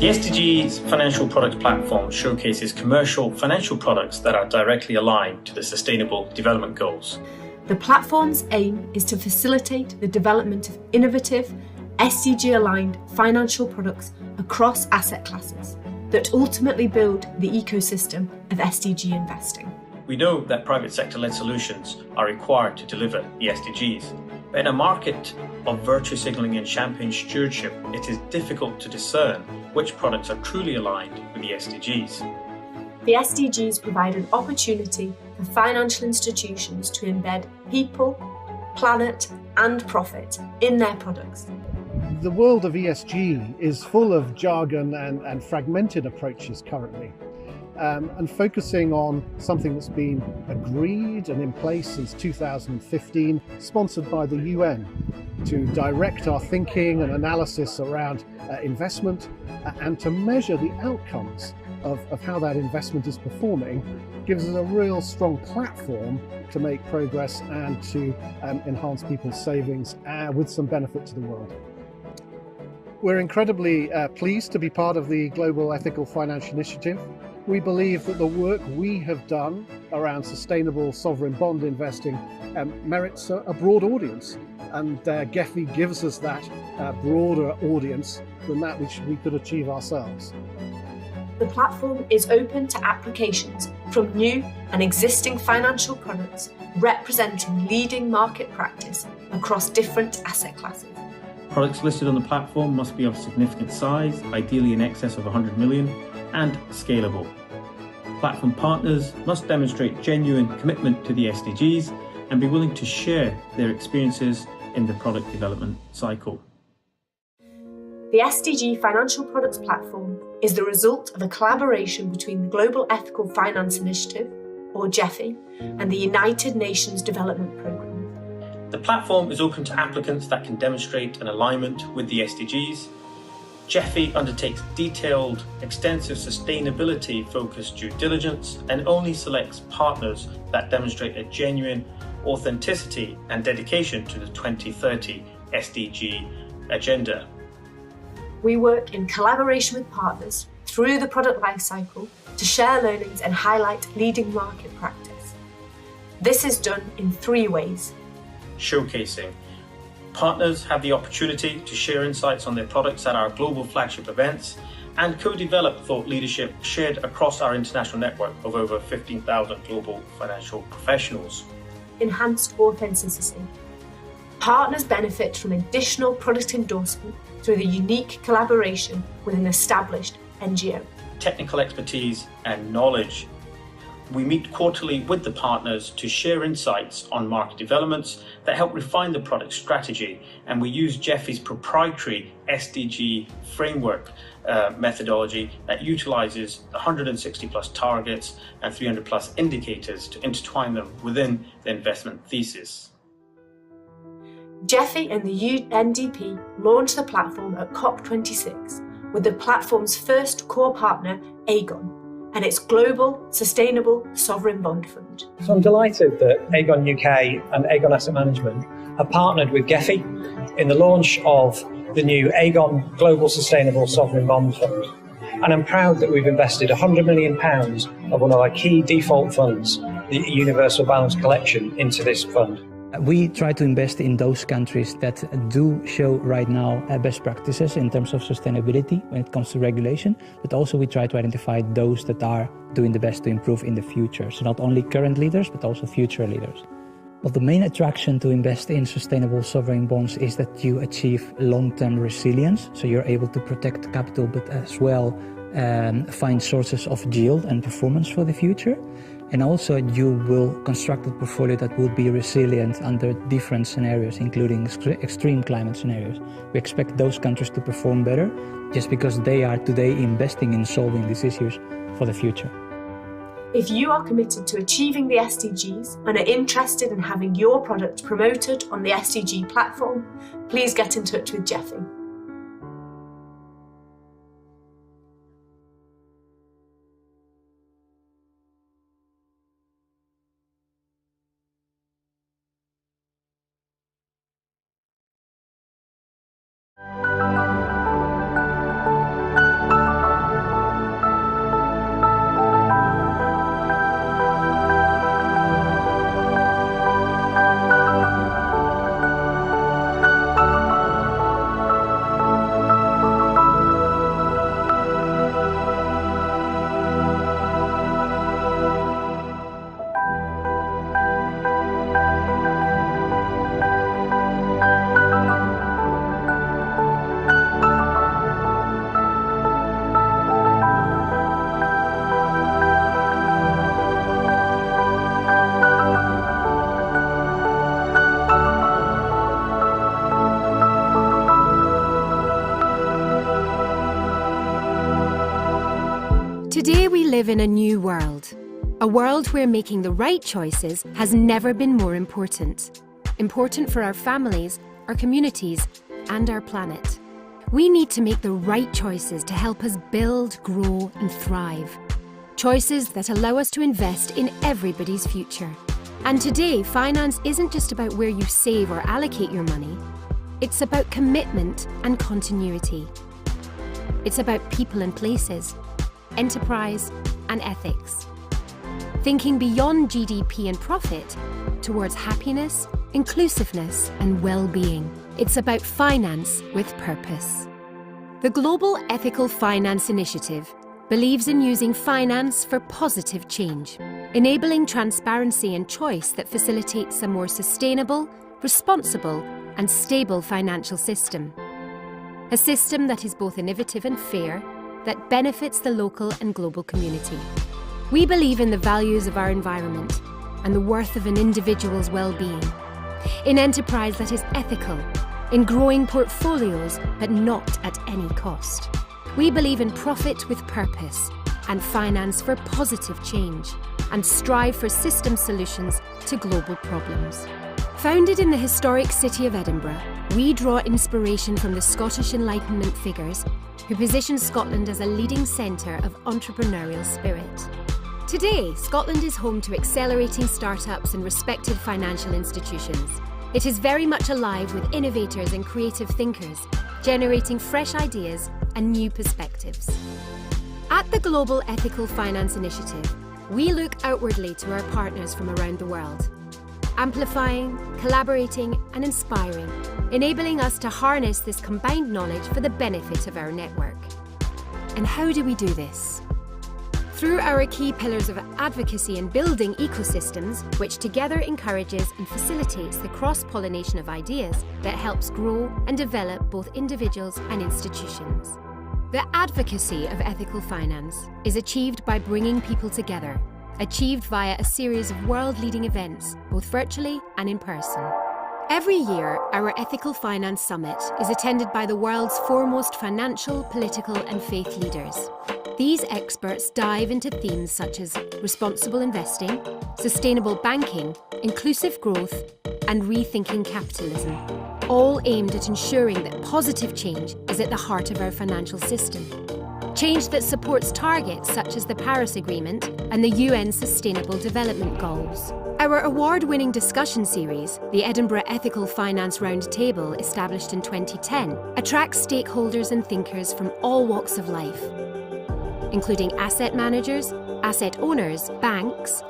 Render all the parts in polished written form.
The SDG's Financial Products Platform showcases commercial financial products that are directly aligned to the Sustainable Development Goals. The platform's aim is to facilitate the development of innovative, SDG-aligned financial products across asset classes that ultimately build the ecosystem of SDG investing. We know that private sector-led solutions are required to deliver the SDGs. But in a market of virtue signalling and champagne stewardship, it is difficult to discern which products are truly aligned with the SDGs. The SDGs provide an opportunity for financial institutions to embed people, planet, and profit in their products. The world of ESG is full of jargon and fragmented approaches currently. And focusing on something that's been agreed and in place since 2015, sponsored by the UN, to direct our thinking and analysis around investment and to measure the outcomes of how that investment is performing, gives us a real strong platform to make progress and to enhance people's savings with some benefit to the world. We're incredibly pleased to be part of the Global Ethical Finance Initiative. We believe that the work we have done around sustainable sovereign bond investing merits a broad audience, and GEFI gives us that broader audience than that which we could achieve ourselves. The platform is open to applications from new and existing financial products representing leading market practice across different asset classes. Products listed on the platform must be of significant size, ideally in excess of 100 million, and scalable. Platform partners must demonstrate genuine commitment to the SDGs and be willing to share their experiences in the product development cycle. The SDG Financial Products Platform is the result of a collaboration between the Global Ethical Finance Initiative, or GEFI, and the United Nations Development Programme. The platform is open to applicants that can demonstrate an alignment with the SDGs. GEFI undertakes detailed, extensive sustainability-focused due diligence and only selects partners that demonstrate a genuine authenticity and dedication to the 2030 SDG agenda. We work in collaboration with partners through the product lifecycle to share learnings and highlight leading market practice. This is done in 3 ways. Showcasing. Partners have the opportunity to share insights on their products at our global flagship events and co-develop thought leadership shared across our international network of over 15,000 global financial professionals. Enhanced authenticity. Partners benefit from additional product endorsement through the unique collaboration with an established NGO. Technical expertise and knowledge. We meet quarterly with the partners to share insights on market developments that help refine the product strategy, and we use GEFI's proprietary SDG framework methodology that utilizes 160 plus targets and 300 plus indicators to intertwine them within the investment thesis. GEFI and the UNDP launched the platform at COP26 with the platform's first core partner, Aegon, and its Global Sustainable Sovereign Bond Fund. So I'm delighted that Aegon UK and Aegon Asset Management have partnered with GEFI in the launch of the new Aegon Global Sustainable Sovereign Bond Fund. And I'm proud that we've invested £100 million of one of our key default funds, the Universal Balance Collection, into this fund. We try to invest in those countries that do show right now best practices in terms of sustainability when it comes to regulation, but also we try to identify those that are doing the best to improve in the future. So not only current leaders, but also future leaders. Well, the main attraction to invest in sustainable sovereign bonds is that you achieve long-term resilience. So you're able to protect capital, but as well find sources of yield and performance for the future. And also you will construct a portfolio that will be resilient under different scenarios, including extreme climate scenarios. We expect those countries to perform better just because they are today investing in solving these issues for the future. If you are committed to achieving the SDGs and are interested in having your product promoted on the SDG platform, please get in touch with GEFI. Today we live in a new world. A world where making the right choices has never been more important. Important for our families, our communities, and our planet. We need to make the right choices to help us build, grow, and thrive. Choices that allow us to invest in everybody's future. And today, finance isn't just about where you save or allocate your money. It's about commitment and continuity. It's about people and places, enterprise and ethics. Thinking beyond GDP and profit towards happiness, inclusiveness and well-being. It's about finance with purpose. The Global Ethical Finance Initiative believes in using finance for positive change, enabling transparency and choice that facilitates a more sustainable, responsible and stable financial system. A system that is both innovative and fair, that benefits the local and global community. We believe in the values of our environment and the worth of an individual's well-being, in enterprise that is ethical, in growing portfolios but not at any cost. We believe in profit with purpose and finance for positive change, and strive for system solutions to global problems. Founded in the historic city of Edinburgh, we draw inspiration from the Scottish Enlightenment figures who positioned Scotland as a leading centre of entrepreneurial spirit. Today, Scotland is home to accelerating startups and respected financial institutions. It is very much alive with innovators and creative thinkers, generating fresh ideas and new perspectives. At the Global Ethical Finance Initiative, we look outwardly to our partners from around the world, amplifying, collaborating and inspiring, enabling us to harness this combined knowledge for the benefit of our network. And how do we do this? Through our key pillars of advocacy and building ecosystems, which together encourages and facilitates the cross-pollination of ideas that helps grow and develop both individuals and institutions. The advocacy of ethical finance is achieved by bringing people together, achieved via a series of world-leading events, both virtually and in person. Every year, our Ethical Finance Summit is attended by the world's foremost financial, political and faith leaders. These experts dive into themes such as responsible investing, sustainable banking, inclusive growth, and rethinking capitalism, all aimed at ensuring that positive change is at the heart of our financial system. Change that supports targets such as the Paris Agreement and the UN Sustainable Development Goals. Our award-winning discussion series, the Edinburgh Ethical Finance Roundtable, established in 2010, attracts stakeholders and thinkers from all walks of life, including asset managers, asset owners, banks,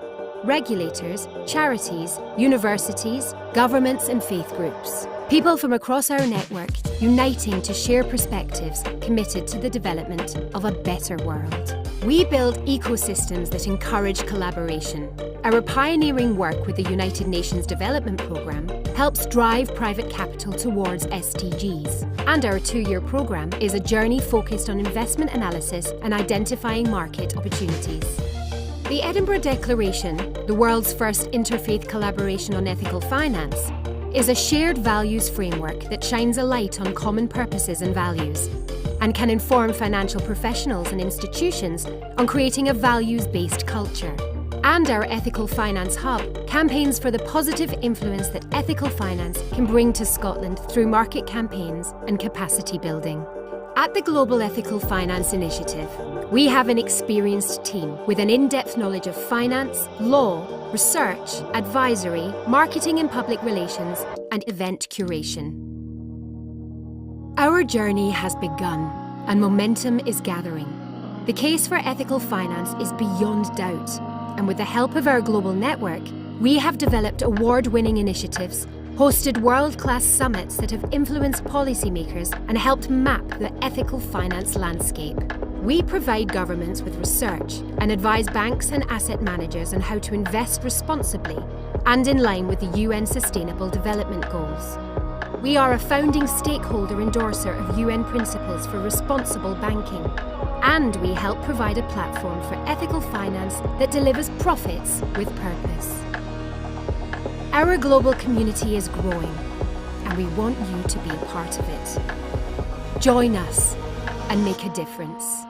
regulators, charities, universities, governments and faith groups. People from across our network uniting to share perspectives committed to the development of a better world. We build ecosystems that encourage collaboration. Our pioneering work with the United Nations Development Programme helps drive private capital towards SDGs. And our 2-year programme is a journey focused on investment analysis and identifying market opportunities. The Edinburgh Declaration, the world's first interfaith collaboration on ethical finance, is a shared values framework that shines a light on common purposes and values, and can inform financial professionals and institutions on creating a values-based culture. And our Ethical Finance Hub campaigns for the positive influence that ethical finance can bring to Scotland through market campaigns and capacity building. At the Global Ethical Finance Initiative, we have an experienced team with an in-depth knowledge of finance, law, research, advisory, marketing and public relations, and event curation. Our journey has begun, and momentum is gathering. The case for ethical finance is beyond doubt, and with the help of our global network, we have developed award-winning initiatives, hosted world-class summits that have influenced policymakers and helped map the ethical finance landscape. We provide governments with research and advise banks and asset managers on how to invest responsibly and in line with the UN Sustainable Development Goals. We are a founding stakeholder endorser of UN principles for responsible banking, and we help provide a platform for ethical finance that delivers profits with purpose. Our global community is growing, and we want you to be a part of it. Join us and make a difference.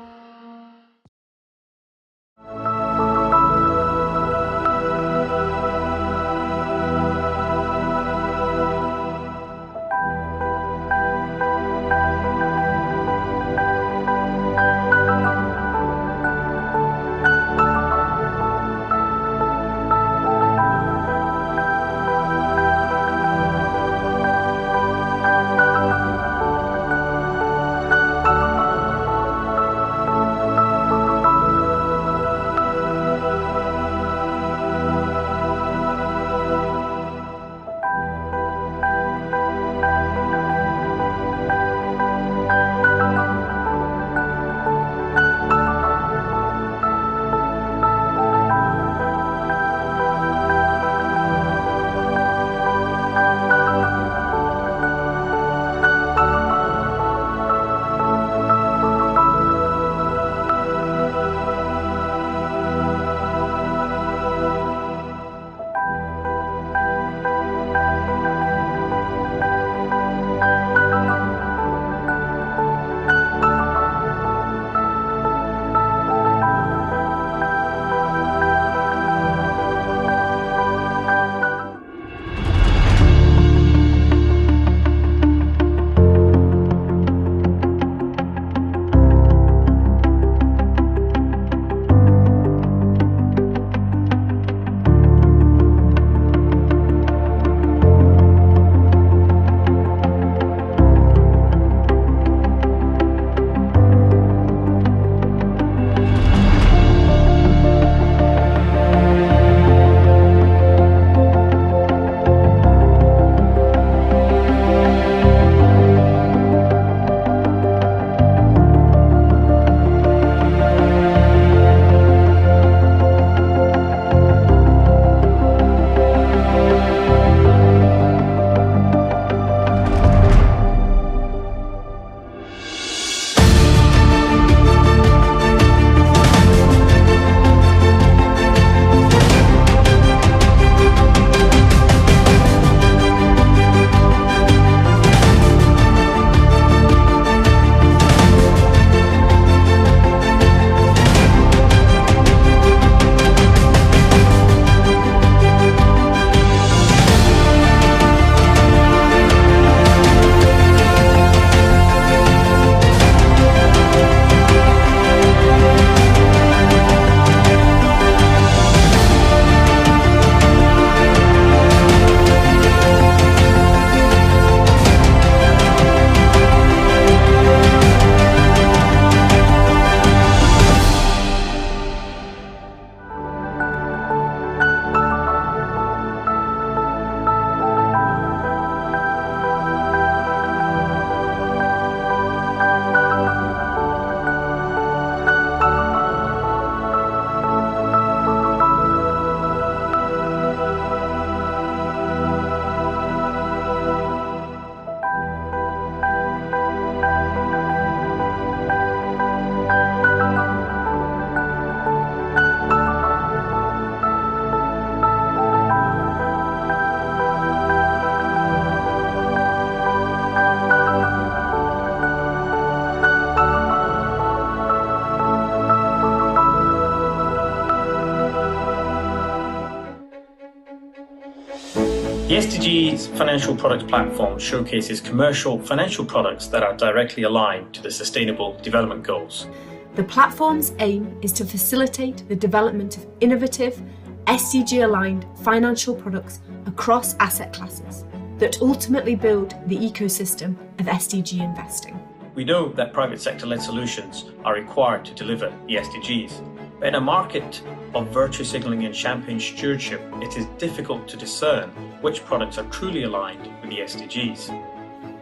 The SDG's Financial Products Platform showcases commercial financial products that are directly aligned to the Sustainable Development Goals. The platform's aim is to facilitate the development of innovative, SDG-aligned financial products across asset classes that ultimately build the ecosystem of SDG investing. We know that private sector-led solutions are required to deliver the SDGs. But in a market of virtue signalling and champagne stewardship, it is difficult to discern which products are truly aligned with the SDGs.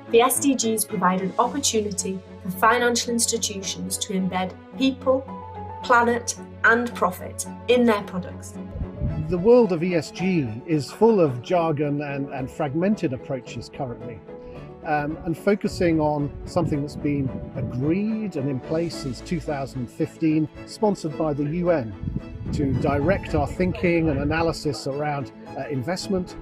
The SDGs provide an opportunity for financial institutions to embed people, planet, and profit in their products. The world of ESG is full of jargon and fragmented approaches currently. And focusing on something that's been agreed and in place since 2015, sponsored by the UN, to direct our thinking and analysis around investment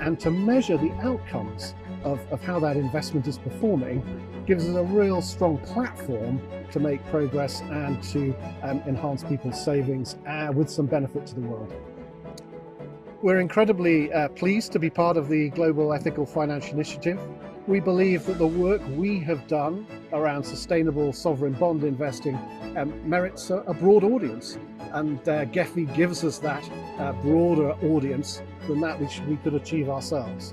and to measure the outcomes of how that investment is performing, gives us a real strong platform to make progress and to enhance people's savings with some benefit to the world. We're incredibly pleased to be part of the Global Ethical Finance Initiative. We believe that the work we have done around sustainable sovereign bond investing merits a broad audience, and GEFI gives us that broader audience than that which we could achieve ourselves.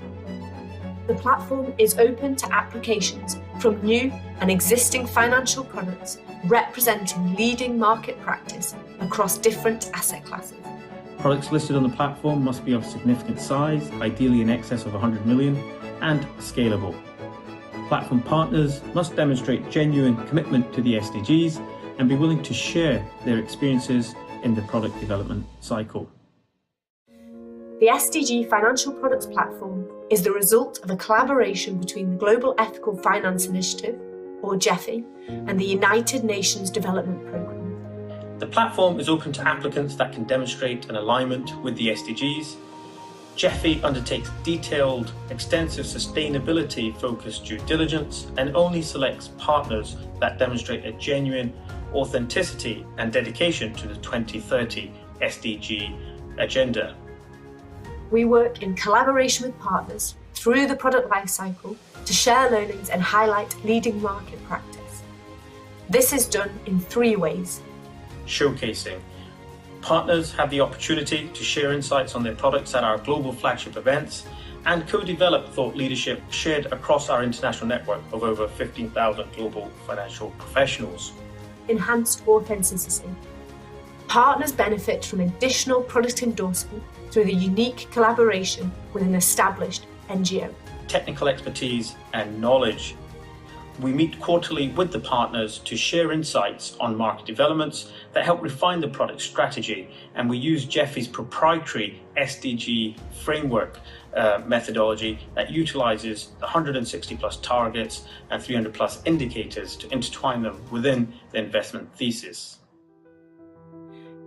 The platform is open to applications from new and existing financial products representing leading market practice across different asset classes. Products listed on the platform must be of significant size, ideally in excess of 100 million, and scalable. Platform partners must demonstrate genuine commitment to the SDGs and be willing to share their experiences in the product development cycle. The SDG Financial Products Platform is the result of a collaboration between the Global Ethical Finance Initiative, or GEFI, and the United Nations Development Programme. The platform is open to applicants that can demonstrate an alignment with the SDGs. GEFI undertakes detailed, extensive sustainability-focused due diligence and only selects partners that demonstrate a genuine authenticity and dedication to the 2030 SDG agenda. We work in collaboration with partners through the product lifecycle to share learnings and highlight leading market practice. This is done in 3 ways. Showcasing. Partners have the opportunity to share insights on their products at our global flagship events and co-develop thought leadership shared across our international network of over 15,000 global financial professionals. Enhanced authenticity. Partners benefit from additional product endorsement through the unique collaboration with an established NGO. Technical expertise and knowledge. We meet quarterly with the partners to share insights on market developments that help refine the product strategy, and we use GEFI's proprietary SDG framework methodology that utilizes the 160 plus targets and 300 plus indicators to intertwine them within the investment thesis.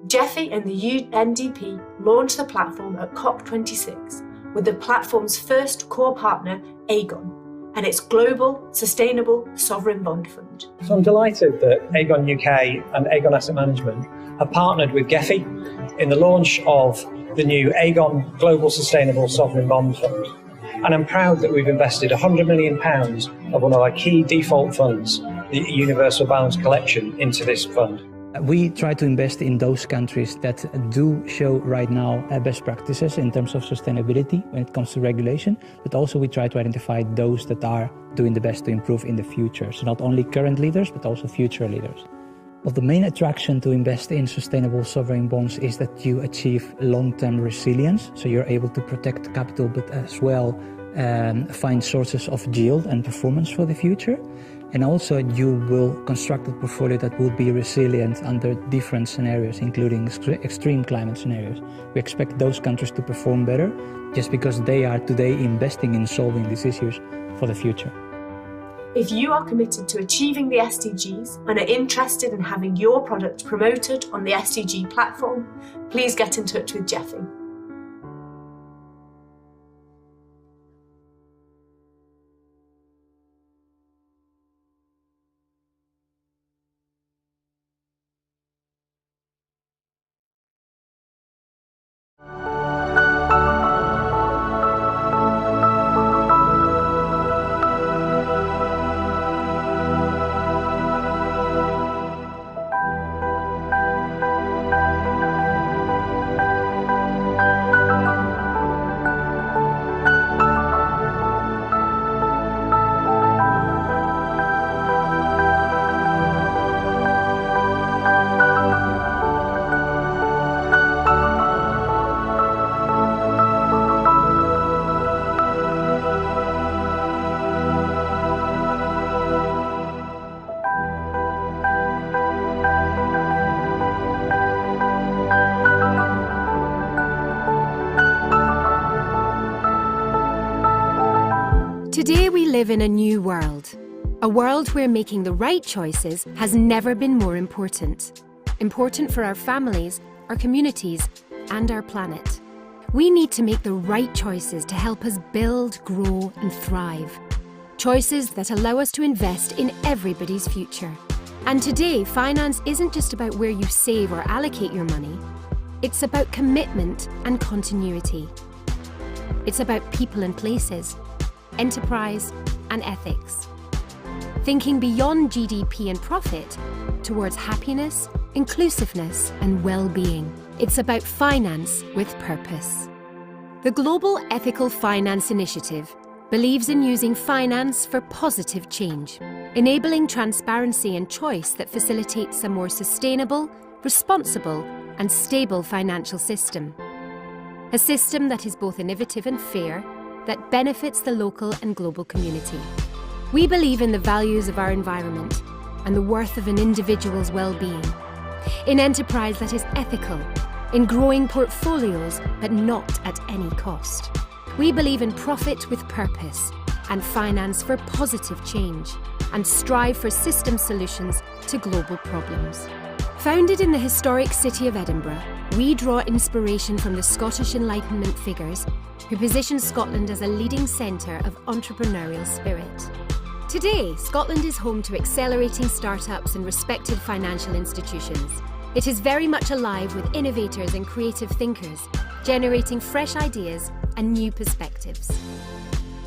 GEFI and the UNDP launched the platform at COP26 with the platform's first core partner, Aegon, and its Global Sustainable Sovereign Bond Fund. So I'm delighted that Aegon UK and Aegon Asset Management have partnered with GEFI in the launch of the new Aegon Global Sustainable Sovereign Bond Fund. And I'm proud that we've invested £100 million of one of our key default funds, the Universal Balance Collection, into this fund. We try to invest in those countries that do show right now best practices in terms of sustainability when it comes to regulation, but also we try to identify those that are doing the best to improve in the future. So not only current leaders, but also future leaders. Well, the main attraction to invest in sustainable sovereign bonds is that you achieve long-term resilience. So you're able to protect capital, but as well find sources of yield and performance for the future. And also you will construct a portfolio that will be resilient under different scenarios, including extreme climate scenarios. We expect those countries to perform better just because they are today investing in solving these issues for the future. If you are committed to achieving the SDGs and are interested in having your product promoted on the SDG platform, please get in touch with GEFI. live in a new world. A world where making the right choices has never been more important. Important for our families, our communities, and our planet. We need to make the right choices to help us build, grow, and thrive. Choices that allow us to invest in everybody's future. And today, finance isn't just about where you save or allocate your money. It's about commitment and continuity. It's about people and places, enterprise and ethics. Thinking beyond GDP and profit towards happiness, inclusiveness and well-being. It's about finance with purpose. The Global Ethical Finance Initiative believes in using finance for positive change, enabling transparency and choice that facilitates a more sustainable, responsible and stable financial system. A system that is both innovative and fair, that benefits the local and global community. We believe in the values of our environment and the worth of an individual's well-being, in enterprise that is ethical, in growing portfolios but not at any cost. We believe in profit with purpose and finance for positive change, and strive for system solutions to global problems. Founded in the historic city of Edinburgh, we draw inspiration from the Scottish Enlightenment figures who position Scotland as a leading centre of entrepreneurial spirit. Today, Scotland is home to accelerating startups and respected financial institutions. It is very much alive with innovators and creative thinkers, generating fresh ideas and new perspectives.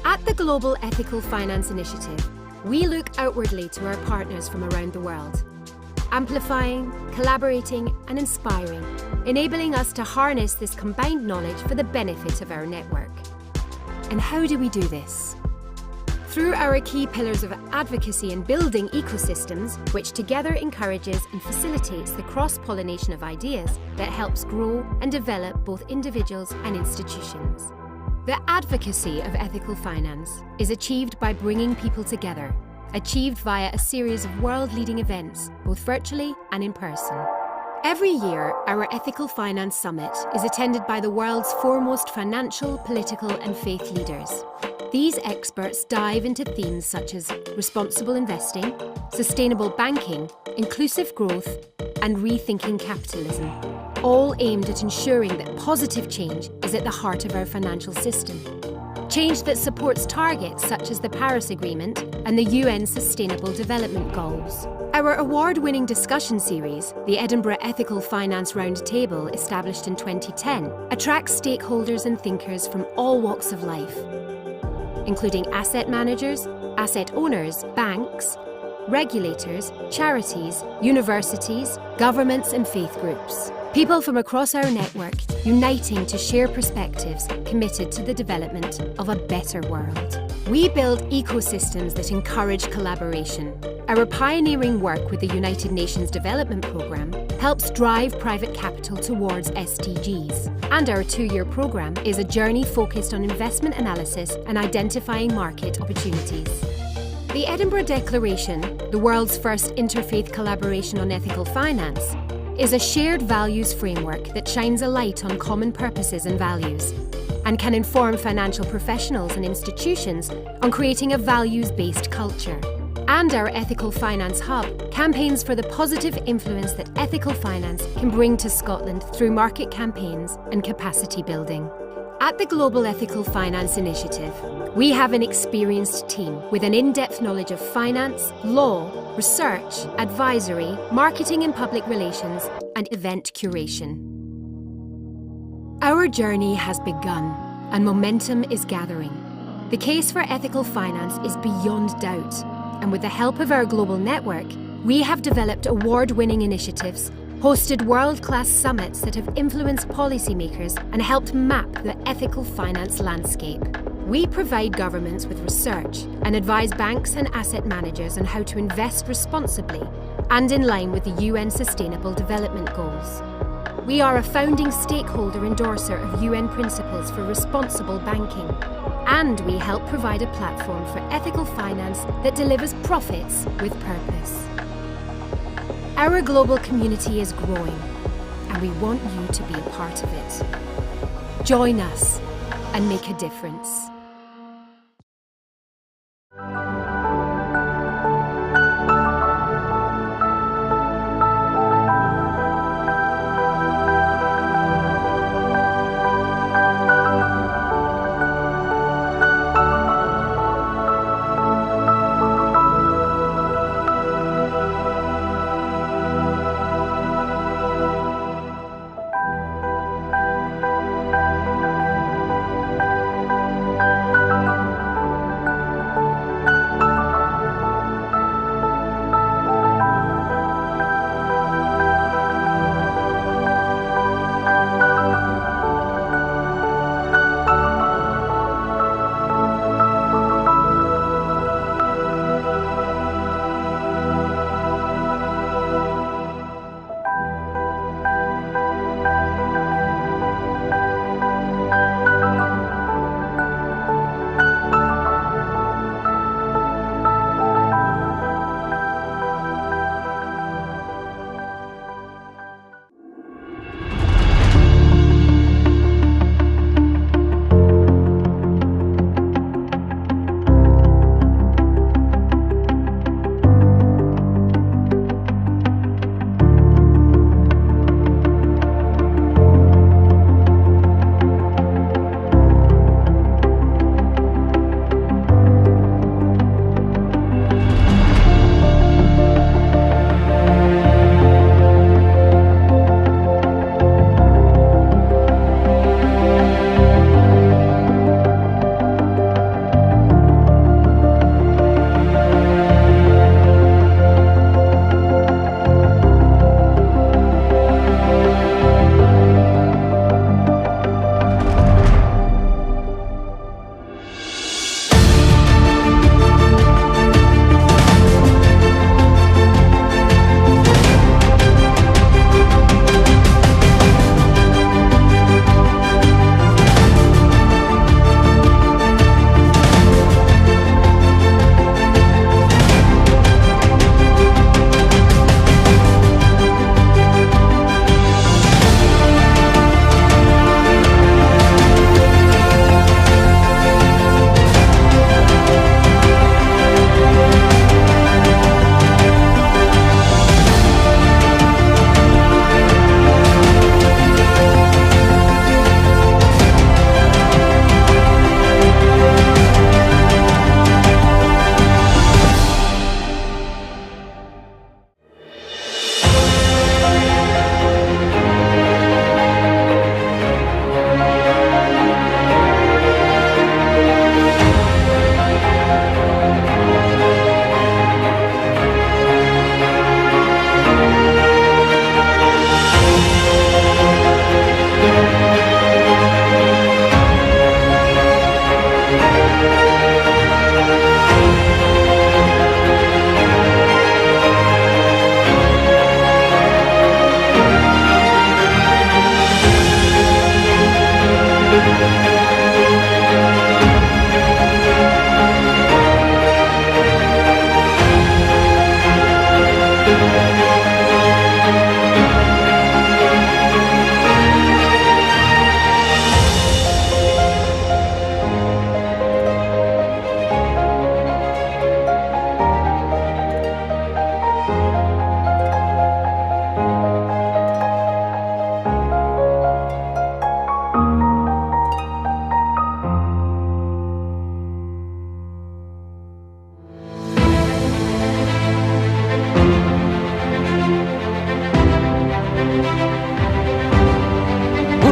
At the Global Ethical Finance Initiative, we look outwardly to our partners from around the world, amplifying, collaborating and inspiring, enabling us to harness this combined knowledge for the benefit of our network. And how do we do this? Through our key pillars of advocacy and building ecosystems, which together encourages and facilitates the cross-pollination of ideas that helps grow and develop both individuals and institutions. The advocacy of ethical finance is achieved by bringing people together, achieved via a series of world-leading events, both virtually and in person. Every year, our Ethical Finance Summit is attended by the world's foremost financial, political and faith leaders. These experts dive into themes such as responsible investing, sustainable banking, inclusive growth, and rethinking capitalism, all aimed at ensuring that positive change is at the heart of our financial system. Change that supports targets such as the Paris Agreement and the UN Sustainable Development Goals. Our award-winning discussion series, the Edinburgh Ethical Finance Roundtable, established in 2010, attracts stakeholders and thinkers from all walks of life, including asset managers, asset owners, banks, regulators, charities, universities, governments and faith groups. People from across our network uniting to share perspectives committed to the development of a better world. We build ecosystems that encourage collaboration. Our pioneering work with the United Nations Development Programme helps drive private capital towards SDGs. And our 2-year programme is a journey focused on investment analysis and identifying market opportunities. The Edinburgh Declaration, the world's first interfaith collaboration on ethical finance, is a shared values framework that shines a light on common purposes and values, and can inform financial professionals and institutions on creating a values-based culture. And our Ethical Finance Hub campaigns for the positive influence that ethical finance can bring to Scotland through market campaigns and capacity building. At the Global Ethical Finance Initiative, we have an experienced team with an in-depth knowledge of finance, law, research, advisory, marketing and public relations, and event curation. Our journey has begun, and momentum is gathering. The case for ethical finance is beyond doubt, and with the help of our global network, we have developed award-winning initiatives, hosted world-class summits that have influenced policymakers and helped map the ethical finance landscape. We provide governments with research and advise banks and asset managers on how to invest responsibly and in line with the UN Sustainable Development Goals. We are a founding stakeholder endorser of UN principles for responsible banking, and we help provide a platform for ethical finance that delivers profits with purpose. Our global community is growing, and we want you to be a part of it. Join us and make a difference.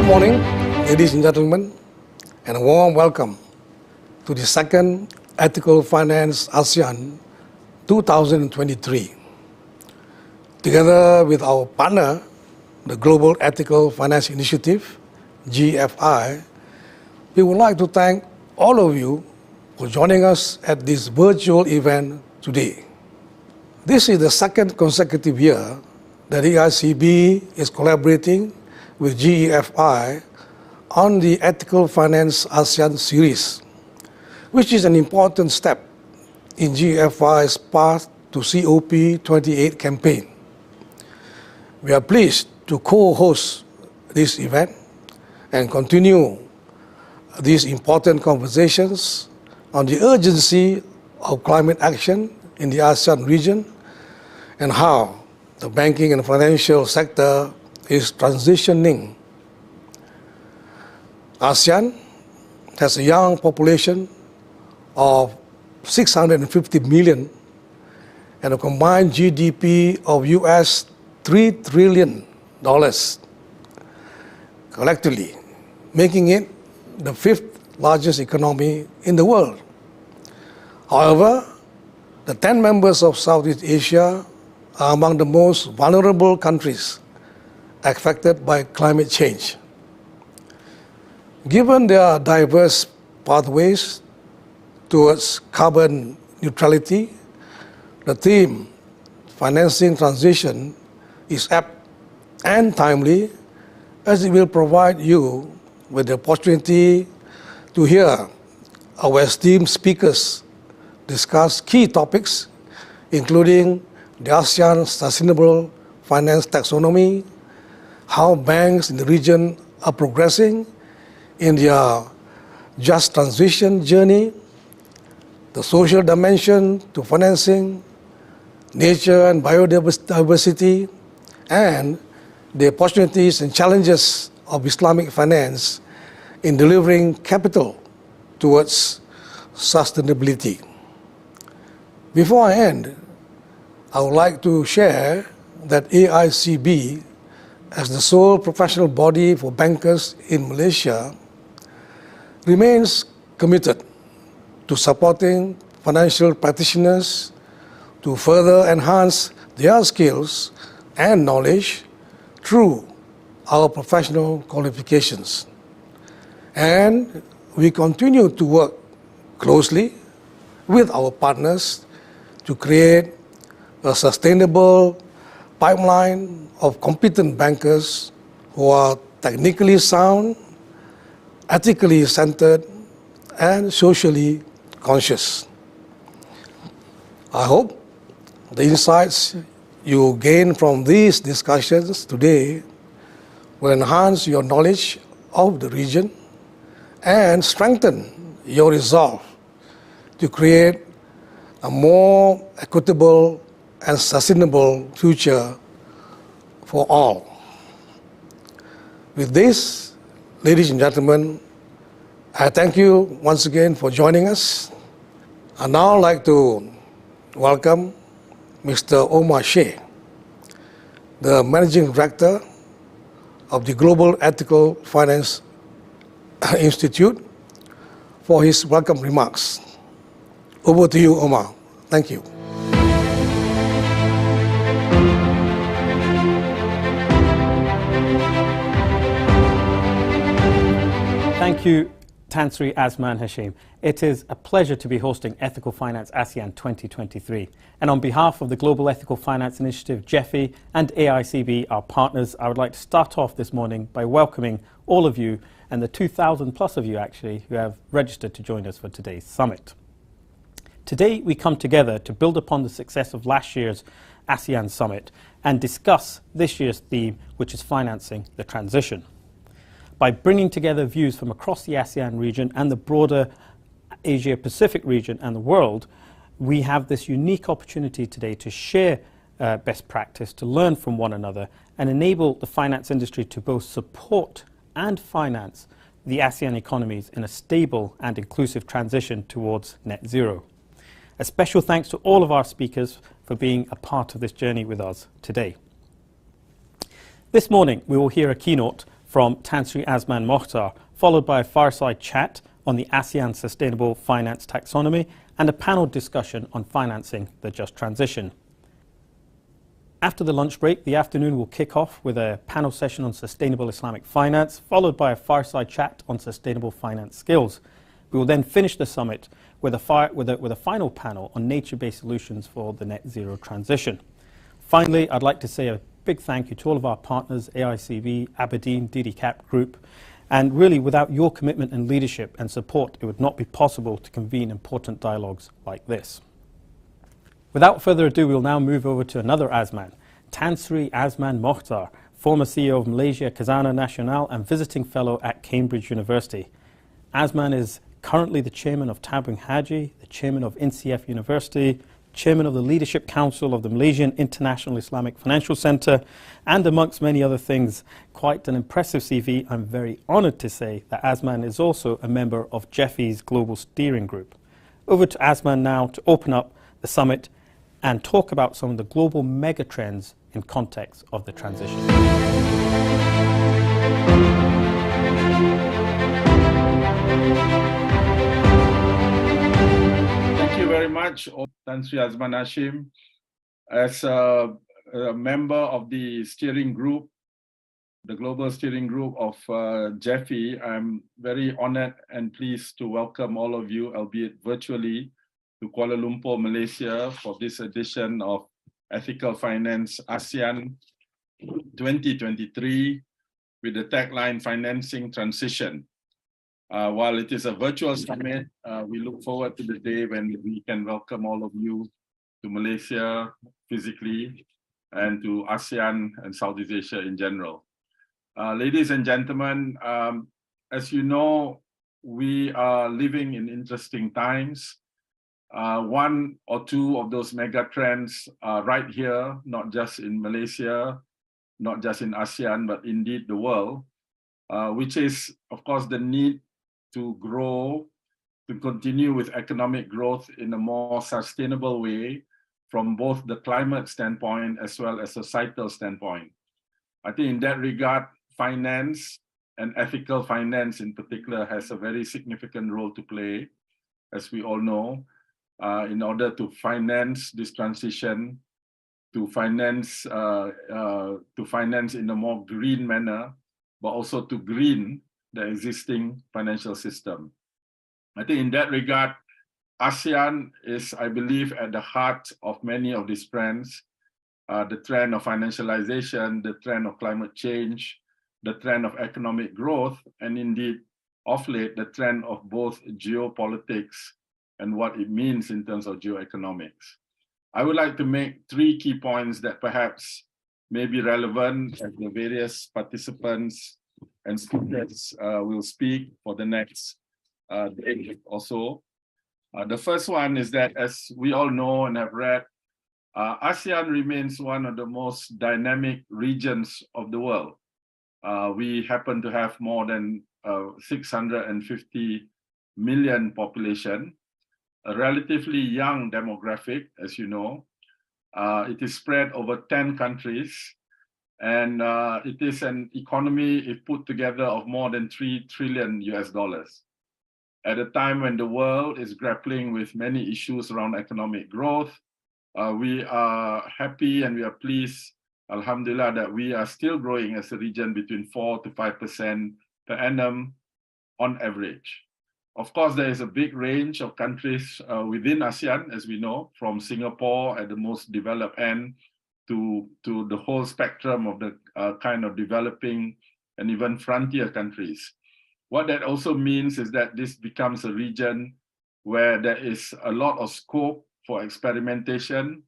morning, ladies and gentlemen, and a warm welcome to the second Ethical Finance ASEAN 2023. Together with our partner, the Global Ethical Finance Initiative, GEFI, we would like to thank all of you for joining us at this virtual event today. This is the second consecutive year that EICB is collaborating with GEFI on the Ethical Finance ASEAN series, which is an important step in GEFI's path to COP28 campaign. We are pleased to co-host this event and continue these important conversations on the urgency of climate action in the ASEAN region and how the banking and financial sector is transitioning. ASEAN has a young population of 650 million and a combined GDP of US $3 trillion collectively, making it the fifth largest economy in the world. However, the 10 members of Southeast Asia are among the most vulnerable countries affected by climate change. Given their diverse pathways towards carbon neutrality, the theme, Financing Transition, is apt and timely as it will provide you with the opportunity to hear our esteemed speakers discuss key topics including the ASEAN Sustainable Finance Taxonomy, how banks in the region are progressing in their just transition journey, the social dimension to financing, nature and biodiversity, and the opportunities and challenges of Islamic finance in delivering capital towards sustainability. Before I end, I would like to share that AICB, as the sole professional body for bankers in Malaysia, remains committed to supporting financial practitioners to further enhance their skills and knowledge through our professional qualifications. And we continue to work closely with our partners to create a sustainable pipeline of competent bankers who are technically sound, ethically centered, and socially conscious. I hope the insights you gain from these discussions today will enhance your knowledge of the region and strengthen your resolve to create a more equitable and sustainable future for all. With this, ladies and gentlemen, I thank you once again for joining us. I'd now like to welcome Mr. Omar Sheh, the Managing Director of the Global Ethical Finance Institute, for his welcome remarks. Over to you, Omar. Thank you. Thank you, Tan Sri Azman Hashim. It is a pleasure to be hosting Ethical Finance ASEAN 2023. And on behalf of the Global Ethical Finance Initiative, GEFI, and AICB, our partners, I would like to start off this morning by welcoming all of you, and the 2,000 plus of you actually, who have registered to join us for today's summit. Today we come together to build upon the success of last year's ASEAN Summit and discuss this year's theme, which is financing the transition. By bringing together views from across the ASEAN region and the broader Asia-Pacific region and the world, we have this unique opportunity today to share best practice, to learn from one another, and enable the finance industry to both support and finance the ASEAN economies in a stable and inclusive transition towards net zero. A special thanks to all of our speakers for being a part of this journey with us today. This morning, we will hear a keynote from Tan Sri Azman Mokhtar, followed by a fireside chat on the ASEAN Sustainable Finance Taxonomy and a panel discussion on financing the just transition. After the lunch break, the afternoon will kick off with a panel session on sustainable Islamic finance, followed by a fireside chat on sustainable finance skills. We will then finish the summit with a final panel on nature-based solutions for the net zero transition. Finally, I'd like to say a big thank you to all of our partners, AICB, Aberdeen, DDCAP Group, and really without your commitment and leadership and support, it would not be possible to convene important dialogues like this. Without further ado, we'll now move over to another Azman, Tan Sri Azman Mokhtar, former CEO of Malaysia Khazanah Nasional and visiting fellow at Cambridge University. Azman is currently the chairman of Tabung Haji, the chairman of NCF University, chairman of the Leadership Council of the Malaysian International Islamic Financial Centre, and amongst many other things, quite an impressive CV. I'm very honoured to say that Azman is also a member of GEFI's Global Steering Group. Over to Azman now to open up the summit and talk about some of the global megatrends in context of the transition. Thank you very much, Tan Sri Azman Hashim. As a member of the steering group, the global steering group of GEFI, I'm very honored and pleased to welcome all of you, albeit virtually, to Kuala Lumpur, Malaysia, for this edition of Ethical Finance ASEAN 2023 with the tagline Financing Transition. While it is a virtual summit, we look forward to the day when we can welcome all of you to Malaysia physically and to ASEAN and Southeast Asia in general. Ladies and gentlemen, as you know, we are living in interesting times. One or two of those mega trends are right here, not just in Malaysia, not just in ASEAN, but indeed the world, which is, of course, the need to grow, to continue with economic growth in a more sustainable way from both the climate standpoint as well as societal standpoint. I think in that regard, finance and ethical finance in particular has a very significant role to play, as we all know. In order to finance this transition, to finance in a more green manner, but also to green the existing financial system. I think in that regard, ASEAN is, I believe, at the heart of many of these trends, the trend of financialization, the trend of climate change, the trend of economic growth, and indeed, of late, the trend of both geopolitics and what it means in terms of geoeconomics. I would like to make three key points that perhaps may be relevant as the various participants and speakers will speak for the next day or so. The first one is that, as we all know and have read, ASEAN remains one of the most dynamic regions of the world. We happen to have more than 650 million population, a relatively young demographic, as you know. It is spread over 10 countries, and it is an economy, if put together, of more than $3 trillion. At a time when the world is grappling with many issues around economic growth, we are happy and we are pleased, alhamdulillah, that we are still growing as a region between 4 to 5% per annum on average. Of course, there is a big range of countries within ASEAN, as we know, from Singapore at the most developed end to the whole spectrum of the kind of developing and even frontier countries. What that also means is that this becomes a region where there is a lot of scope for experimentation,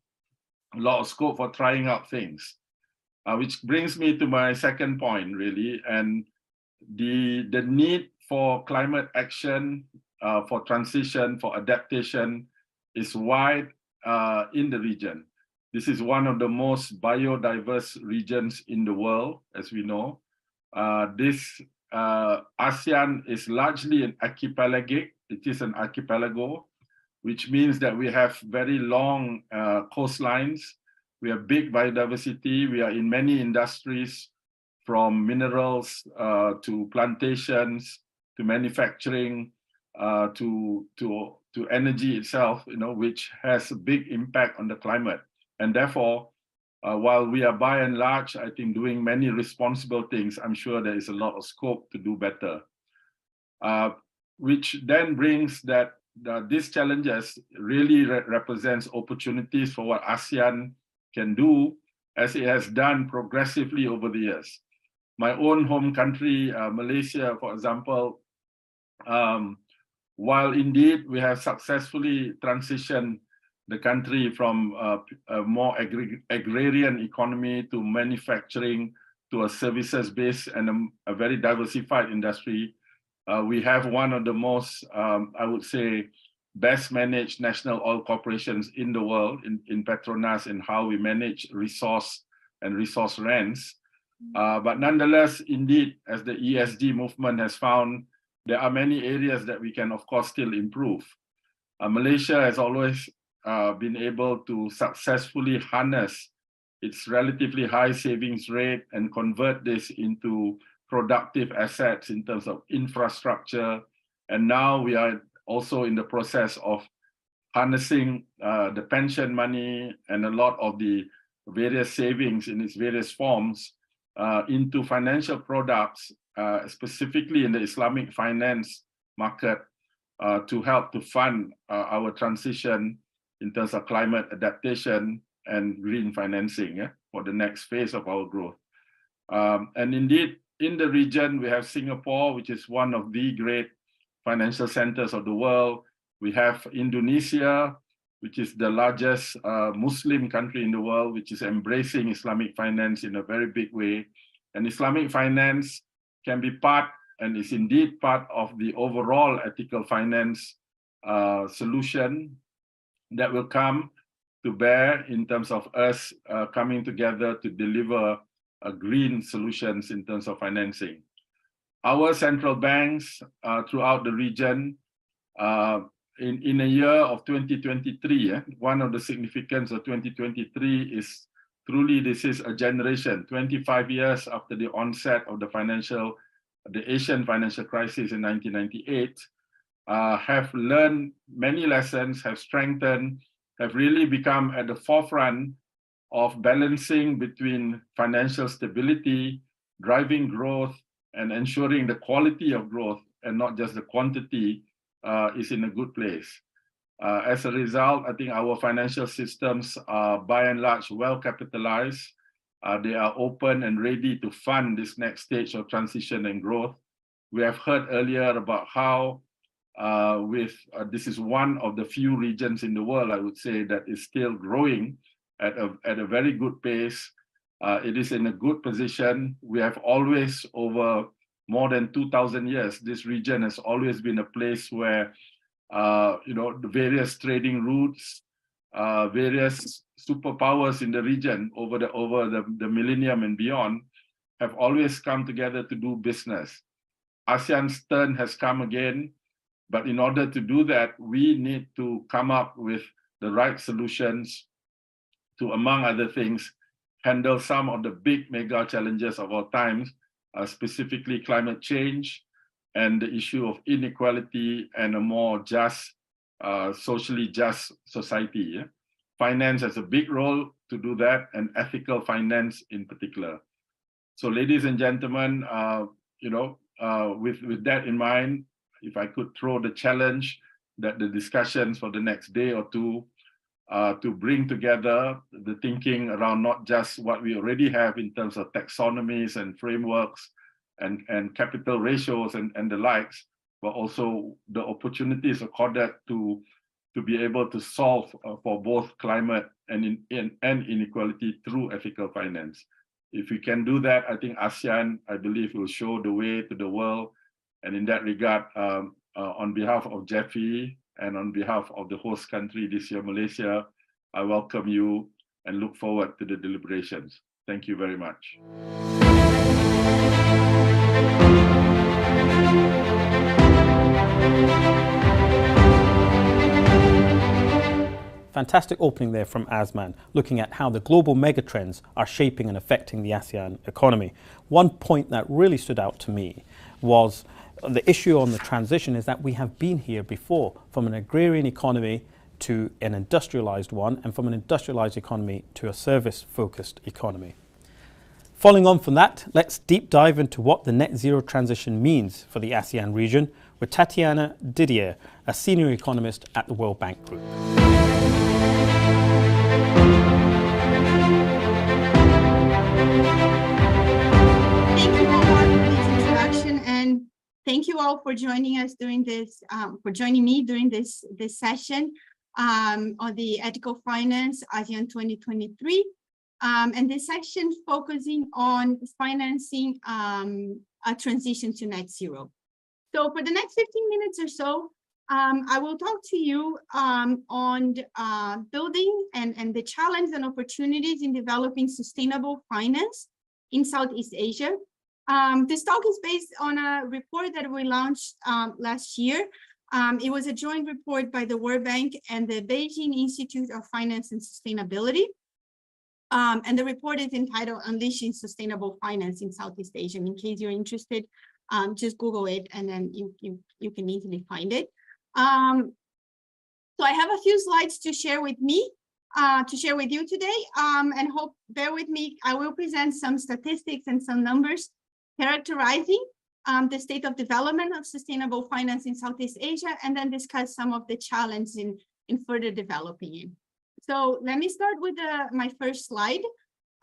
a lot of scope for trying out things, which brings me to my second point, really, and the need for climate action, for transition, for adaptation is wide in the region. This is one of the most biodiverse regions in the world, as we know. ASEAN is largely an archipelagic. It is an archipelago, which means that we have very long coastlines. We have big biodiversity. We are in many industries, from minerals to plantations to manufacturing to energy itself, which has a big impact on the climate. And therefore, while we are by and large, I think, doing many responsible things, I'm sure there is a lot of scope to do better. Which then brings that these challenges really represents opportunities for what ASEAN can do, as it has done progressively over the years. My own home country, Malaysia, for example, while indeed we have successfully transitioned the country from a more agrarian economy to manufacturing to a services-based and a very diversified industry, we have one of the most, I would say, best managed national oil corporations in the world in Petronas, in how we manage resource and resource rents. But nonetheless, indeed, as the ESG movement has found, there are many areas that we can, of course, still improve. Malaysia has always been able to successfully harness its relatively high savings rate and convert this into productive assets in terms of infrastructure. And now we are also in the process of harnessing the pension money and a lot of the various savings in its various forms into financial products, specifically in the Islamic finance market, to help to fund our transition in terms of climate adaptation and green financing for the next phase of our growth. And indeed, in the region, we have Singapore, which is one of the great financial centers of the world. We have Indonesia, which is the largest Muslim country in the world, which is embracing Islamic finance in a very big way. And Islamic finance can be part, and is indeed part of the overall ethical finance solution that will come to bear in terms of us coming together to deliver green solutions in terms of financing. Our central banks throughout the region, in a year of 2023, one of the significance of 2023 is truly this is a generation, 25 years after the onset of the Asian financial crisis in 1998, have learned many lessons, have strengthened, have really become at the forefront of balancing between financial stability, driving growth, and ensuring the quality of growth and not just the quantity is in a good place. As a result, I think our financial systems are by and large well capitalized. They are open and ready to fund this next stage of transition and growth. We have heard earlier about how this is one of the few regions in the world, I would say, that is still growing at a very good pace. It is in a good position. We have always, over more than 2,000 years, this region has always been a place where the various trading routes, various superpowers in the region over the millennium and beyond have always come together to do business. ASEAN's turn has come again, but in order to do that, we need to come up with the right solutions to, among other things, handle some of the big mega challenges of our times, specifically climate change and the issue of inequality and a more just, socially just society. Finance has a big role to do that, and ethical finance in particular. So, ladies and gentlemen, with that in mind, if I could throw the challenge that the discussions for the next day or two to bring together the thinking around not just what we already have in terms of taxonomies and frameworks and capital ratios and the likes, but also the opportunities accorded to be able to solve for both climate and inequality through ethical finance. If we can do that, I think ASEAN, I believe, will show the way to the world. And in that regard, on behalf of GEFI and on behalf of the host country this year, Malaysia, I welcome you and look forward to the deliberations. Thank you very much. Fantastic opening there from Azman, looking at how the global megatrends are shaping and affecting the ASEAN economy. One point that really stood out to me was the issue on the transition is that we have been here before, from an agrarian economy to an industrialized one, and from an industrialized economy to a service-focused economy. Following on from that, let's deep dive into what the net zero transition means for the ASEAN region with Tatiana Didier, a senior economist at the World Bank Group. Thank you, Omar, for this introduction, and thank you all for joining us during this, joining me during this session on the Ethical Finance ASEAN 2023. And this section focusing on financing a transition to net zero. So for the next 15 minutes or so, I will talk to you on building and the challenge and opportunities in developing sustainable finance in Southeast Asia. This talk is based on a report that we launched last year. It was a joint report by the World Bank and the Beijing Institute of Finance and Sustainability. And the report is entitled Unleashing Sustainable Finance in Southeast Asia. In case you're interested, just Google it and then you can easily find it. So I have a few slides to share with me, to share with you today, and hope, bear with me, I will present some statistics and some numbers characterizing the state of development of sustainable finance in Southeast Asia, and then discuss some of the challenges in further developing it. So let me start with my first slide.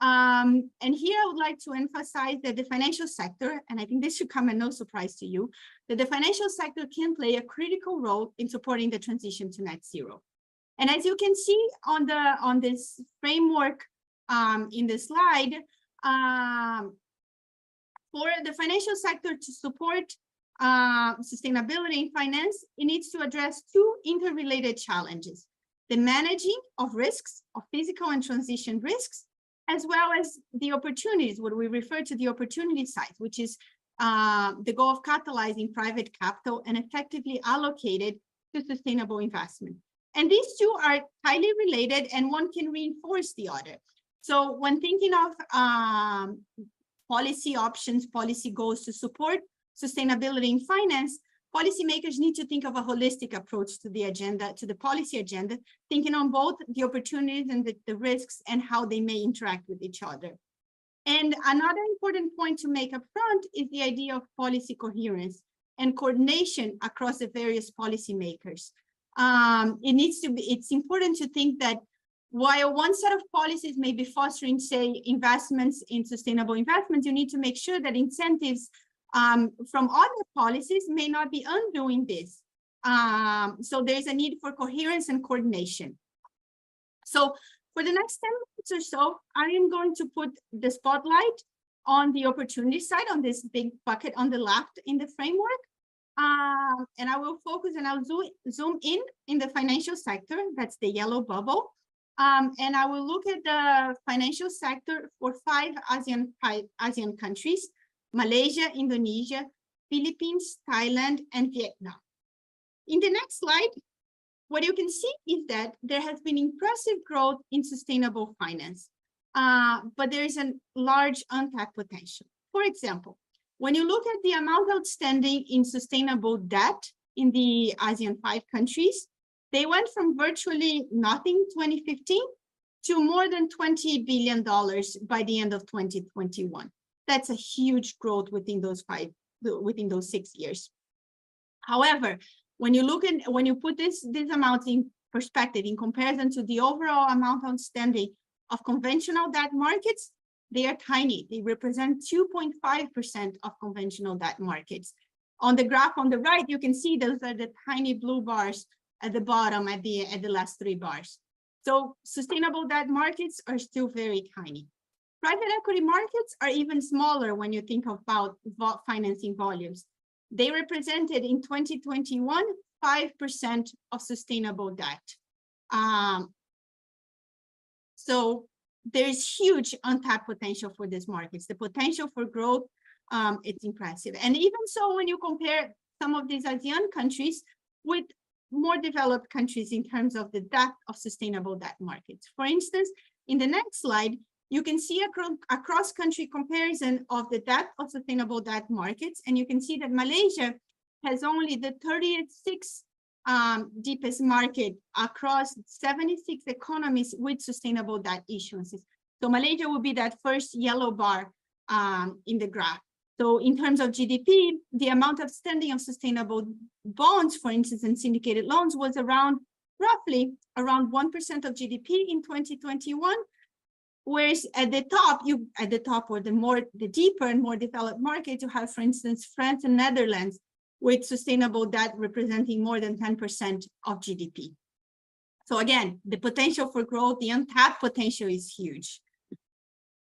And here I would like to emphasize that the financial sector, and I think this should come as no surprise to you, that the financial sector can play a critical role in supporting the transition to net zero. And as you can see on this framework in the slide, for the financial sector to support sustainability in finance, it needs to address two interrelated challenges: the managing of risks, of physical and transition risks, as well as the opportunities, what we refer to the opportunity side, which is the goal of catalyzing private capital and effectively allocated to sustainable investment. And these two are highly related and one can reinforce the other. So when thinking of policy options, policy goals to support sustainability in finance, policymakers need to think of a holistic approach to the agenda, to the policy agenda, thinking on both the opportunities and the risks and how they may interact with each other. And another important point to make up front is the idea of policy coherence and coordination across the various policymakers. It's important to think that while one set of policies may be fostering, say, investments in sustainable investments, you need to make sure that incentives from other policies may not be undoing this. So there's a need for coherence and coordination. So for the next 10 minutes or so, I am going to put the spotlight on the opportunity side, on this big bucket on the left in the framework. And I will focus and I'll zoom in the financial sector, that's the yellow bubble. And I will look at the financial sector for five ASEAN countries: Malaysia, Indonesia, Philippines, Thailand, and Vietnam. In the next slide, what you can see is that there has been impressive growth in sustainable finance, but there is a large untapped potential. For example, when you look at the amount outstanding in sustainable debt in the ASEAN 5 countries, they went from virtually nothing in 2015 to more than $20 billion by the end of 2021. That's a huge growth within those 6 years. However, when you put this amount in perspective in comparison to the overall amount outstanding of conventional debt markets, they are tiny. They represent 2.5% of conventional debt markets. On the graph on the right, you can see those are the tiny blue bars at the bottom at the last 3 bars. So sustainable debt markets are still very tiny. Private equity markets are even smaller when you think about financing volumes. They represented in 2021, 5% of sustainable debt. So there's huge untapped potential for these markets. The potential for growth, it's impressive. And even so, when you compare some of these ASEAN countries with more developed countries in terms of the depth of sustainable debt markets. For instance, in the next slide, you can see a cross-country comparison of the depth of sustainable debt markets, and you can see that Malaysia has only the 36th deepest market across 76 economies with sustainable debt issuances. So Malaysia will be that first yellow bar in the graph. So in terms of GDP, the amount of standing of sustainable bonds, for instance, and syndicated loans was roughly around 1% of GDP in 2021. Whereas at the top, or the deeper and more developed markets, you have, for instance, France and Netherlands with sustainable debt representing more than 10% of GDP. So again, the potential for growth, the untapped potential is huge.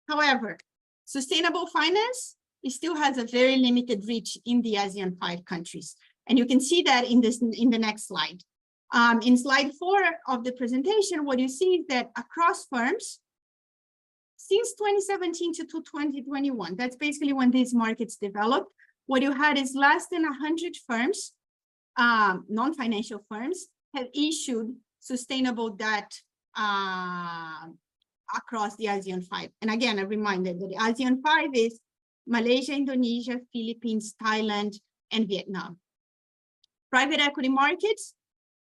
However, sustainable finance, it still has a very limited reach in the ASEAN 5 countries. And you can see that in the next slide. In slide 4 of the presentation, what you see is that across firms, since 2017 to 2021, that's basically when these markets developed, what you had is less than 100 firms, non-financial firms, have issued sustainable debt across the ASEAN 5. And again, a reminder that the ASEAN 5 is Malaysia, Indonesia, Philippines, Thailand, and Vietnam. Private equity markets,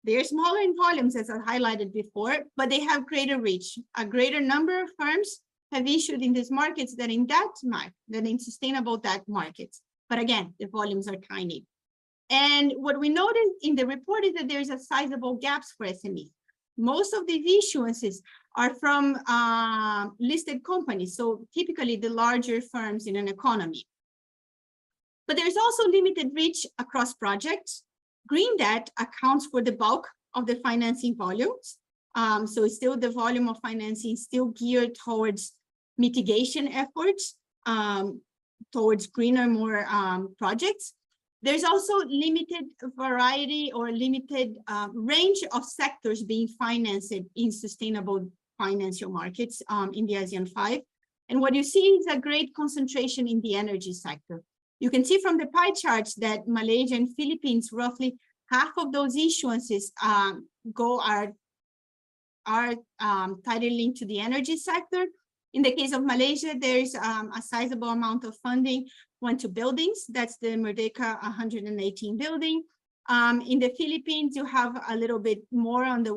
they're smaller in volumes, as I highlighted before, but they have greater reach. A greater number of firms have issued in these markets than in sustainable debt markets. But again, the volumes are tiny. And what we noticed in the report is that there's a sizable gaps for SMEs. Most of these issuances are from listed companies, so typically the larger firms in an economy. But there's also limited reach across projects. Green debt accounts for the bulk of the financing volumes. So it's still the volume of financing still geared towards mitigation efforts, towards greener, more projects. There's also limited variety or limited range of sectors being financed in sustainable financial markets in the ASEAN 5. And what you see is a great concentration in the energy sector. You can see from the pie charts that Malaysia and Philippines, roughly half of those issuances are tightly linked to the energy sector. In the case of Malaysia, there's a sizable amount of funding went to buildings. That's the Merdeka 118 building. In the Philippines, you have a little bit more on the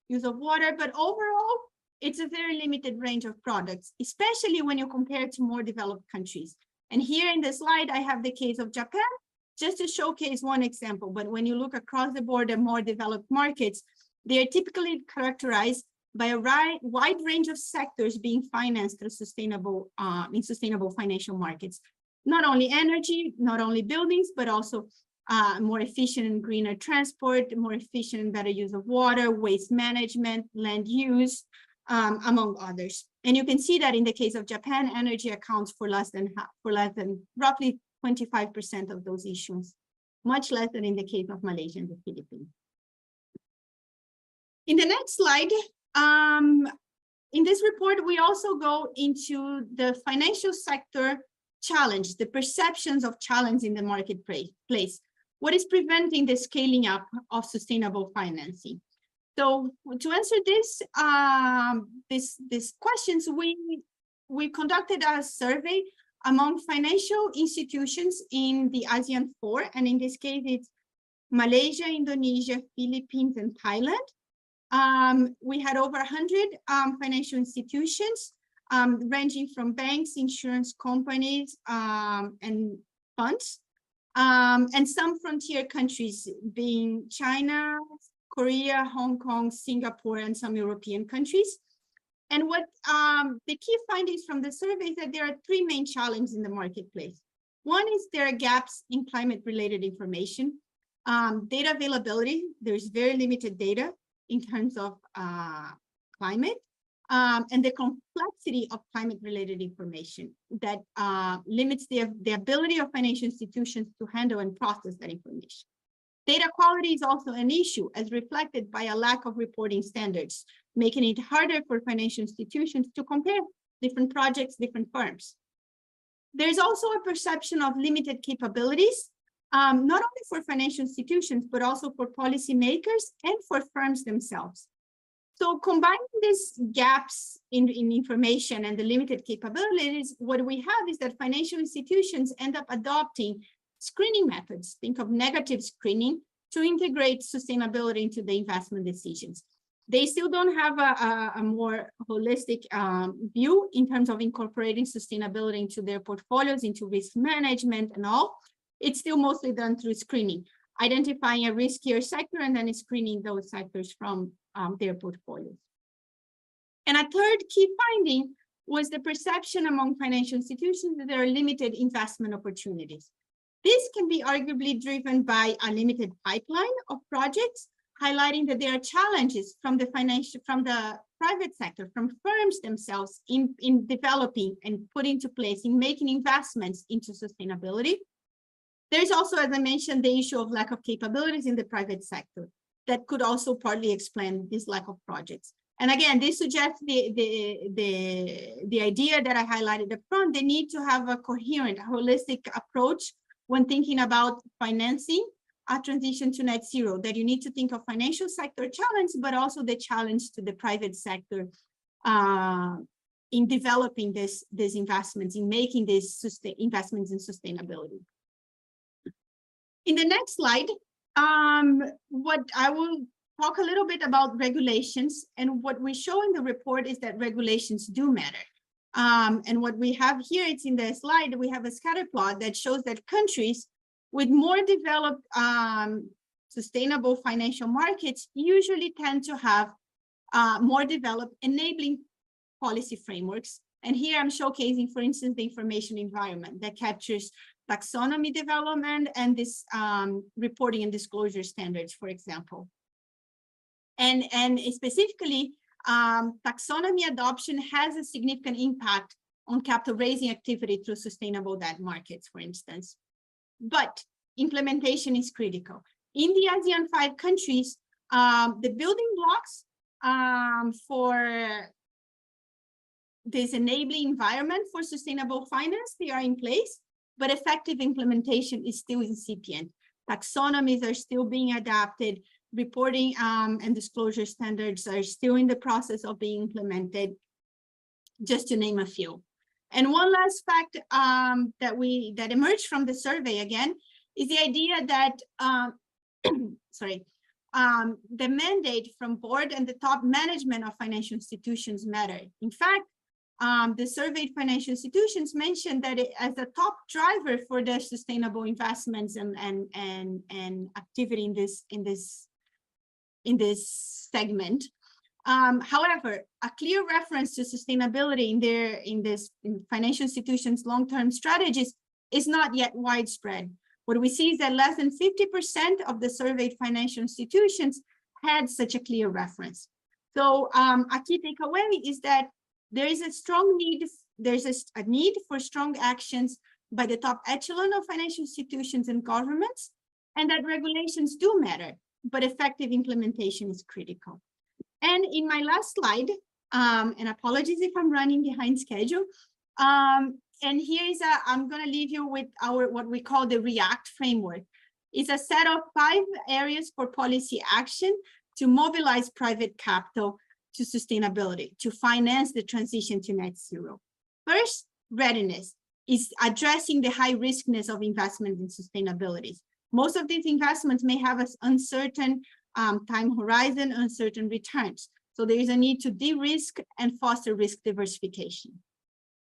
use of water, but overall, it's a very limited range of products, especially when you compare to more developed countries. And here in the slide, I have the case of Japan, just to showcase one example. But when you look across the board at more developed markets, they are typically characterized by a wide range of sectors being financed through sustainable financial markets. Not only energy, not only buildings, but also more efficient and greener transport, more efficient and better use of water, waste management, land use, among others. And you can see that in the case of Japan, energy accounts for less than roughly 25% of those issues, much less than in the case of Malaysia and the Philippines. In the next slide, in this report, we also go into the financial sector challenge, the perceptions of challenge in the marketplace. What is preventing the scaling up of sustainable financing? So to answer these questions, we conducted a survey among financial institutions in the ASEAN 4, and in this case, it's Malaysia, Indonesia, Philippines, and Thailand. We had over 100 financial institutions, ranging from banks, insurance companies, and funds, and some frontier countries being China, Korea, Hong Kong, Singapore, and some European countries. And what the key findings from the survey is that there are three main challenges in the marketplace. One is there are gaps in climate-related information. Data availability, there's very limited data in terms of climate, and the complexity of climate-related information that limits the ability of financial institutions to handle and process that information. Data quality is also an issue, as reflected by a lack of reporting standards, making it harder for financial institutions to compare different projects, different firms. There's also a perception of limited capabilities not only for financial institutions, but also for policymakers and for firms themselves. So combining these gaps in information and the limited capabilities, what we have is that financial institutions end up adopting screening methods. Think of negative screening to integrate sustainability into the investment decisions. They still don't have a more holistic view in terms of incorporating sustainability into their portfolios, into risk management and all. It's still mostly done through screening, identifying a riskier sector and then screening those sectors from their portfolios. And a third key finding was the perception among financial institutions that there are limited investment opportunities. This can be arguably driven by a limited pipeline of projects, highlighting that there are challenges from the private sector, from firms themselves in developing and putting into place, in making investments into sustainability. There's also, as I mentioned, the issue of lack of capabilities in the private sector that could also partly explain this lack of projects. And again, this suggests the idea that I highlighted up front, they need to have a coherent, holistic approach when thinking about financing a transition to net zero, that you need to think of financial sector challenge, but also the challenge to the private sector in developing these investments, in making these investments in sustainability. In the next slide, what I will talk a little bit about regulations, and what we show in the report is that regulations do matter. And what we have here, it's in the slide, we have a scatter plot that shows that countries with more developed sustainable financial markets usually tend to have more developed enabling policy frameworks. And here I'm showcasing, for instance, the information environment that captures taxonomy development and this reporting and disclosure standards, for example. And specifically, taxonomy adoption has a significant impact on capital raising activity through sustainable debt markets, for instance. But implementation is critical. In the ASEAN 5 countries, the building blocks for this enabling environment for sustainable finance, they are in place, but effective implementation is still incipient. Taxonomies are still being adapted, reporting and disclosure standards are still in the process of being implemented, just to name a few. And one last fact that emerged from the survey again is the idea that the mandate from board and the top management of financial institutions matter. In fact, the surveyed financial institutions mentioned that as a top driver for their sustainable investments and activity in this segment. However, a clear reference to sustainability in financial institutions' long-term strategies is not yet widespread. What we see is that less than 50% of the surveyed financial institutions had such a clear reference. So a key takeaway is that there is a strong need, a need for strong actions by the top echelon of financial institutions and governments, and that regulations do matter, but effective implementation is critical. And in my last slide, and apologies if I'm running behind schedule, and here is I'm going to leave you with what we call the REACT framework. It's a set of 5 areas for policy action to mobilize private capital to sustainability, to finance the transition to net zero. First, readiness is addressing the high riskness of investment in sustainability. Most of these investments may have an uncertain time horizon, uncertain returns. So there is a need to de-risk and foster risk diversification.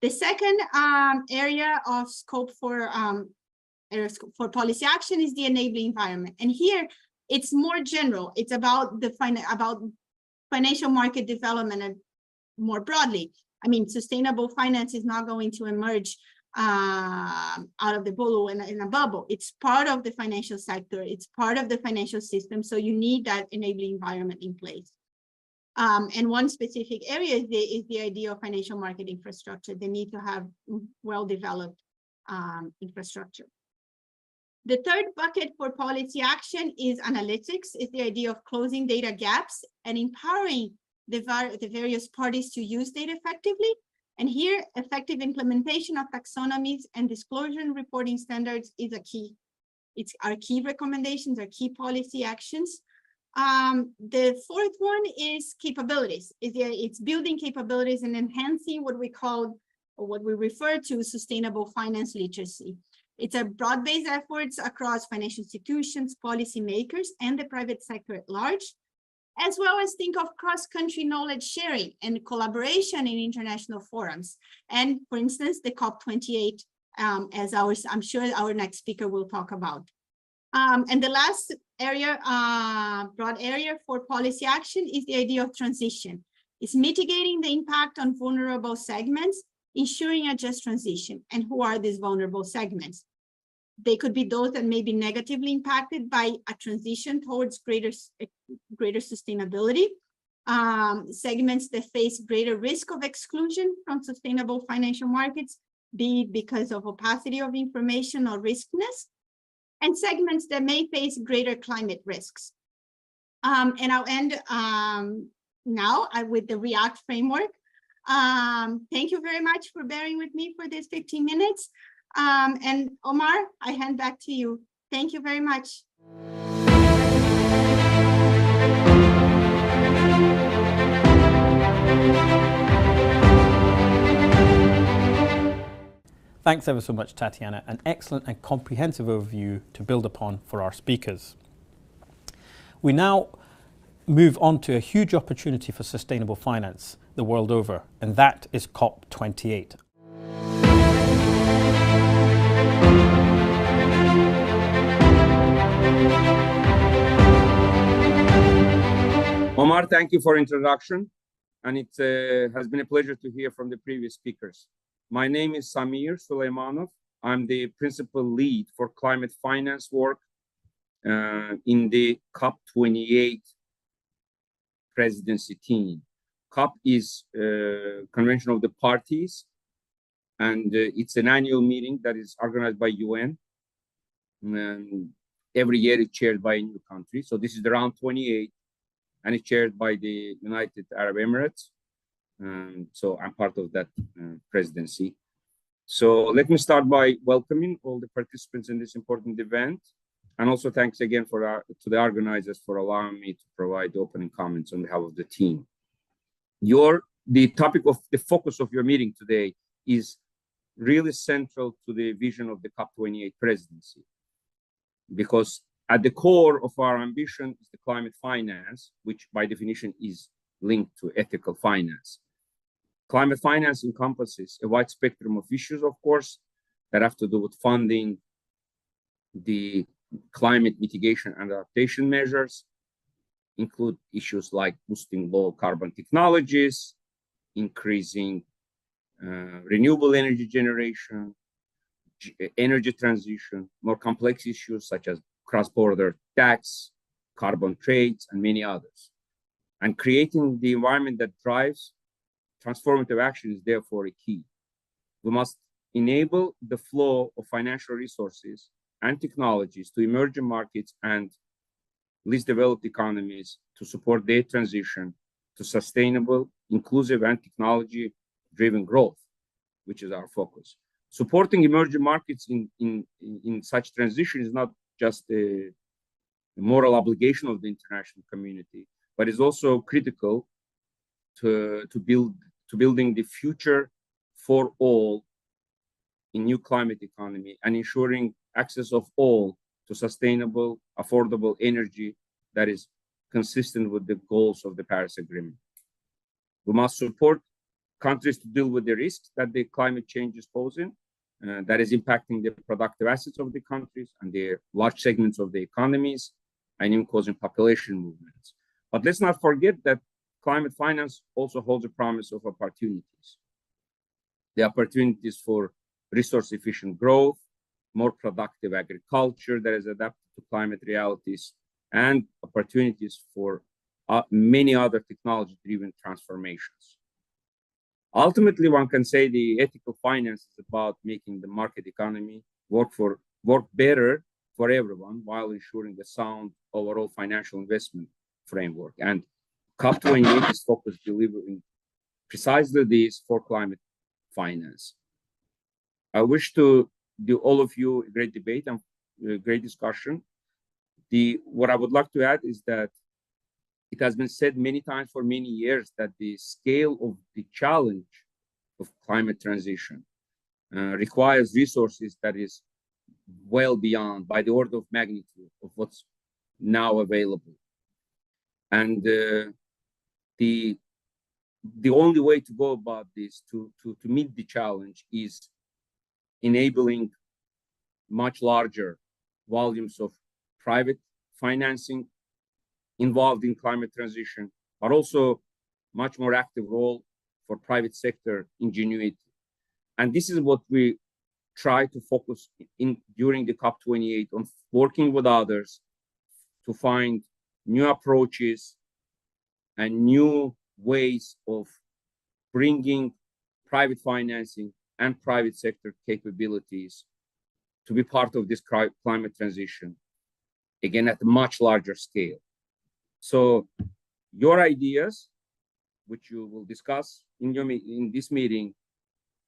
The second area of scope for policy action is the enabling environment. And here it's more general. It's about financial market development and more broadly. I mean, sustainable finance is not going to emerge out of the blue in a bubble. It's part of the financial sector. It's part of the financial system. So you need that enabling environment in place. And one specific area is the idea of financial market infrastructure. They need to have well-developed infrastructure. The third bucket for policy action is analytics, is the idea of closing data gaps and empowering the various parties to use data effectively. And here, effective implementation of taxonomies and disclosure and reporting standards is a key It's our key recommendations, our key policy actions. The fourth one is capabilities. It's building capabilities and enhancing what we call, or what we refer to, sustainable finance literacy. It's a broad-based efforts across financial institutions, policymakers, and the private sector at large, as well as think of cross-country knowledge sharing and collaboration in international forums. And for instance, the COP28, as I'm sure our next speaker will talk about. And the last area, broad area for policy action is the idea of transition. It's mitigating the impact on vulnerable segments, ensuring a just transition. And who are these vulnerable segments? They could be those that may be negatively impacted by a transition towards greater sustainability, segments that face greater risk of exclusion from sustainable financial markets, be it because of opacity of information or riskiness, and segments that may face greater climate risks. And I'll end now with the REACT framework. Thank you very much for bearing with me for these 15 minutes. And Omar, I hand back to you. Thank you very much. Thanks ever so much, Tatiana. An excellent and comprehensive overview to build upon for our speakers. We now move on to a huge opportunity for sustainable finance the world over, and that is COP28. Omar, thank you for introduction, and it has been a pleasure to hear from the previous speakers. My name is Samir Suleymanov. I'm the principal lead for climate finance work in the COP28 presidency team. COP is a convention of the parties, and it's an annual meeting that is organized by UN. And every year it's chaired by a new country. So this is the round 28, and it's chaired by the United Arab Emirates. So I'm part of that presidency. So let me start by welcoming all the participants in this important event. And also thanks again to the organizers for allowing me to provide opening comments on behalf of the team. The topic of the focus of your meeting today is really central to the vision of the COP28 presidency, because at the core of our ambition is the climate finance, which by definition is linked to ethical finance. Climate finance encompasses a wide spectrum of issues, of course, that have to do with funding the climate mitigation and adaptation measures, include issues like boosting low carbon technologies, increasing renewable energy generation, energy transition, more complex issues such as cross-border tax, carbon trades, and many others. And creating the environment that drives transformative action is therefore a key. We must enable the flow of financial resources and technologies to emerging markets and least developed economies to support their transition to sustainable, inclusive, and technology-driven growth, which is our focus. Supporting emerging markets in such transition is not just a moral obligation of the international community, but is also critical to building the future for all in new climate economy and ensuring access of all to sustainable, affordable energy that is consistent with the goals of the Paris Agreement. We must support countries to deal with the risks that the climate change is posing, that is impacting the productive assets of the countries and the large segments of the economies and even causing population movements. But let's not forget that climate finance also holds a promise of opportunities. The opportunities for resource-efficient growth, more productive agriculture that is adapted to climate realities, and opportunities for many other technology-driven transformations. Ultimately, one can say the ethical finance is about making the market economy work better for everyone while ensuring a sound overall financial investment framework. And COP28 is focused delivering precisely this for climate finance. I wish to do all of you a great debate. I'm great discussion. What I would like to add is that it has been said many times for many years that the scale of the challenge of climate transition requires resources that is well beyond, by the order of magnitude of what's now available. And the only way to go about this, to meet the challenge, is enabling much larger volumes of private financing involved in climate transition, but also much more active role for private sector ingenuity. And this is what we try to focus in during the COP28, on working with others to find new approaches and new ways of bringing private financing and private sector capabilities to be part of this climate transition, again, at a much larger scale. So your ideas, which you will discuss in this meeting,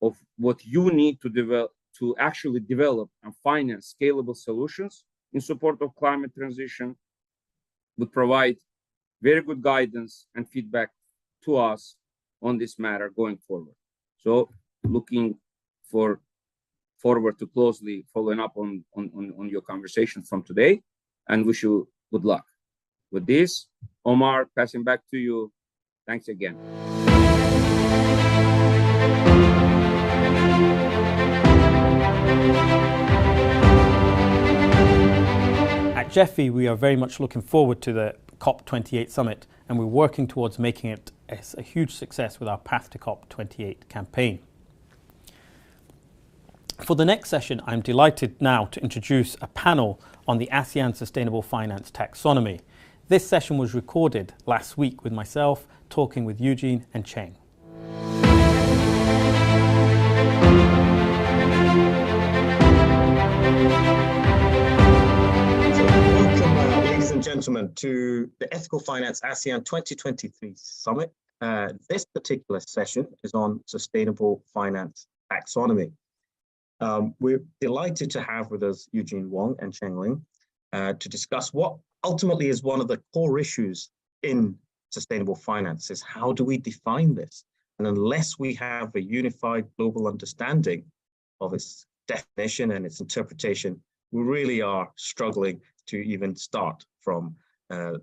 of what you need to develop, to actually develop and finance scalable solutions in support of climate transition, would provide very good guidance and feedback to us on this matter going forward. So looking forward to closely following up on your conversation from today, and wish you good luck. With this, Omar, passing back to you. Thanks again. At GEFI, we are very much looking forward to the COP28 summit, and we're working towards making it a huge success with our Path to COP28 campaign. For the next session, I'm delighted now to introduce a panel on the ASEAN Sustainable Finance Taxonomy. This session was recorded last week with myself talking with Eugene and Cheng. Welcome, ladies and gentlemen, to the Ethical Finance ASEAN 2023 Summit. This particular session is on sustainable finance taxonomy. We're delighted to have with us Eugene Wong and Cheng Ling to discuss what ultimately is one of the core issues in sustainable finance: is how do we define this? And unless we have a unified global understanding of its definition and its interpretation, we really are struggling to even start from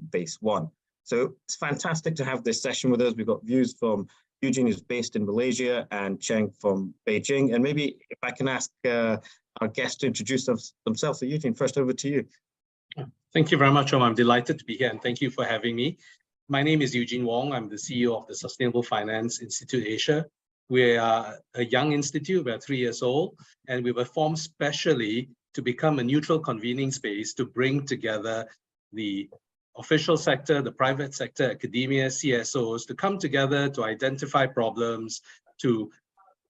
base one. So it's fantastic to have this session with us. We've got views from Eugene, who's based in Malaysia, and Cheng from Beijing. And maybe if I can ask our guests to introduce themselves. So Eugene, first over to you. Thank you very much, Om. I'm delighted to be here, and thank you for having me. My name is Eugene Wong. I'm the CEO of the Sustainable Finance Institute Asia. We are a young institute. We're 3 years old, and we were formed specially to become a neutral convening space to bring together the official sector, the private sector, academia, CSOs, to come together to identify problems, to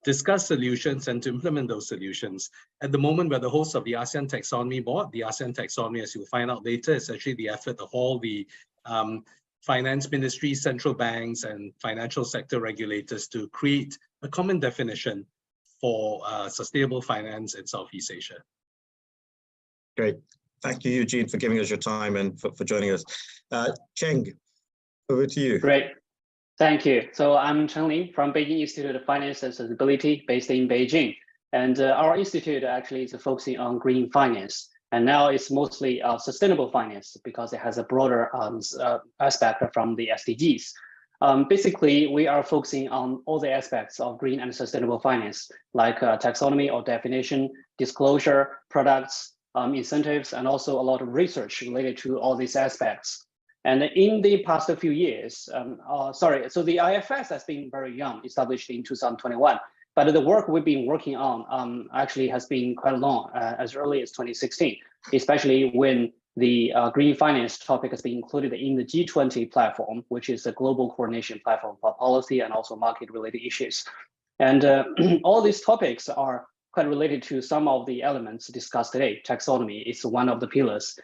discuss solutions, and to implement those solutions. At the moment, we're the host of the ASEAN Taxonomy Board. The ASEAN Taxonomy, as you'll find out later, is actually the effort of all the finance ministries, central banks, and financial sector regulators to create a common definition for sustainable finance in Southeast Asia. Great. Thank you, Eugene, for giving us your time and for joining us. Cheng, over to you. Great. Thank you. So I'm Cheng Ling from Beijing Institute of Finance and Sustainability, based in Beijing. And our institute actually is focusing on green finance. And now it's mostly sustainable finance because it has a broader aspect from the SDGs. Basically, we are focusing on all the aspects of green and sustainable finance, like taxonomy or definition, disclosure, products, incentives, and also a lot of research related to all these aspects. And in the past few years, so the IFS has been very young, established in 2021, but the work we've been working on actually has been quite long, as early as 2016, especially when the green finance topic has been included in the G20 platform, which is a global coordination platform for policy and also market-related issues. And all these topics are quite related to some of the elements discussed today. Taxonomy is one of the pillars,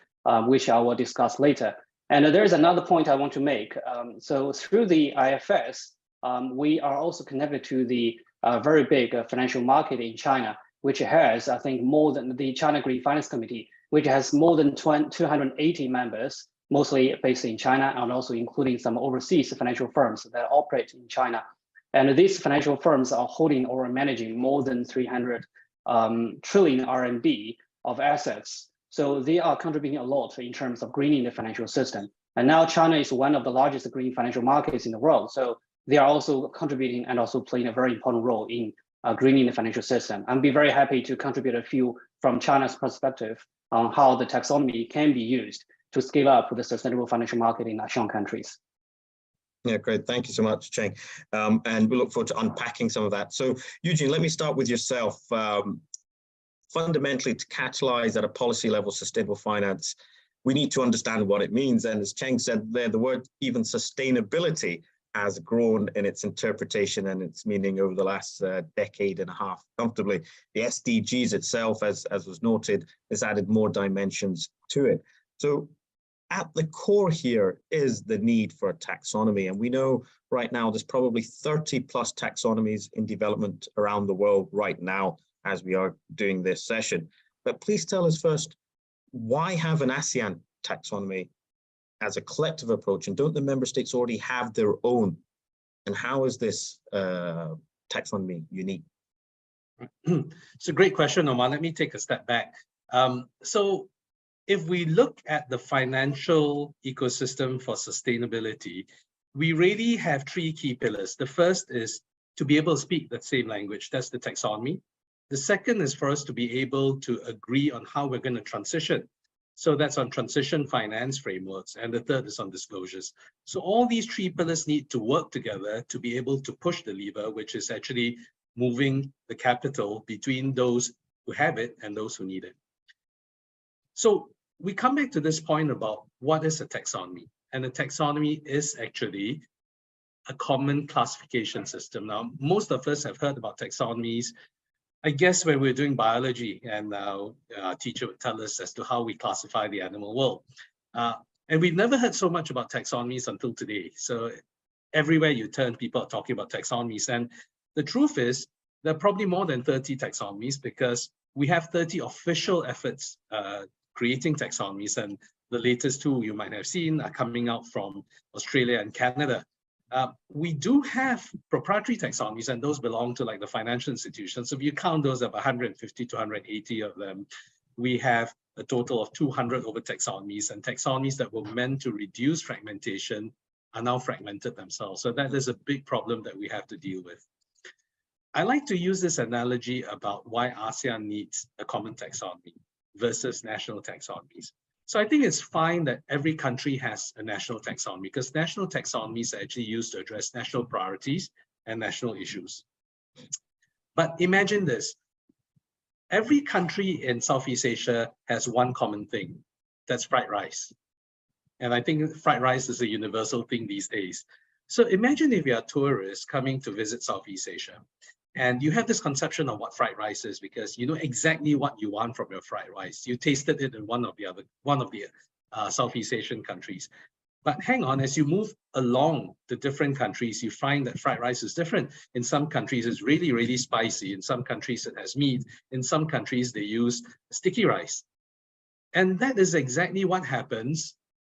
which I will discuss later. And there's another point I want to make. So through the IFS, we are also connected to the very big financial market in China. which has, I think, more than the China Green Finance Committee, which has more than 280 members, mostly based in China, and also including some overseas financial firms that operate in China. And these financial firms are holding or managing more than 300 trillion RMB of assets. So they are contributing a lot in terms of greening the financial system. And now China is one of the largest green financial markets in the world. So they are also contributing and also playing a very important role in greening the financial system. I'd be very happy to contribute a few from China's perspective on how the taxonomy can be used to scale up the sustainable financial market in ASEAN countries. Yeah, great. Thank you so much, Cheng. And we look forward to unpacking some of that. So, Eugene, let me start with yourself. Fundamentally, to catalyze at a policy level sustainable finance, we need to understand what it means. And as Cheng said there, the word even sustainability has grown in its interpretation and its meaning over the last decade and a half comfortably. The SDGs itself, as was noted, has added more dimensions to it. So at the core here is the need for a taxonomy. And we know right now there's probably 30 plus taxonomies in development around the world right now as we are doing this session. But please tell us first, why have an ASEAN taxonomy as a collective approach? And don't the member states already have their own? And how is this taxonomy unique? It's a great question, Omar. Let me take a step back. So if we look at the financial ecosystem for sustainability, we really have three key pillars. The first is to be able to speak the same language. That's the taxonomy. The second is for us to be able to agree on how we're going to transition. So that's on transition finance frameworks. And the third is on disclosures. So all these three pillars need to work together to be able to push the lever, which is actually moving the capital between those who have it and those who need it. So we come back to this point about what is a taxonomy. And a taxonomy is actually a common classification system. Now, most of us have heard about taxonomies, I guess, when we're doing biology, and our teacher would tell us as to how we classify the animal world. And we've never heard so much about taxonomies until today. So everywhere you turn, people are talking about taxonomies. And the truth is, there are probably more than 30 taxonomies because we have 30 official efforts creating taxonomies. And the latest two you might have seen are coming out from Australia and Canada. We do have proprietary taxonomies, and those belong to like the financial institutions. So if you count those, of 150 to 180 of them, we have a total of 200 over taxonomies, and taxonomies that were meant to reduce fragmentation are now fragmented themselves. So that is a big problem that we have to deal with. I like to use this analogy about why ASEAN needs a common taxonomy versus national taxonomies. So I think it's fine that every country has a national taxonomy because national taxonomies are actually used to address national priorities and national issues. But imagine this. Every country in Southeast Asia has one common thing. That's fried rice. And I think fried rice is a universal thing these days. So imagine if you're a tourist coming to visit Southeast Asia. And you have this conception of what fried rice is because you know exactly what you want from your fried rice. You tasted it in one of the Southeast Asian countries. But hang on, as you move along the different countries, you find that fried rice is different. In some countries, it's really, really spicy. In some countries, it has meat. In some countries, they use sticky rice. And that is exactly what happens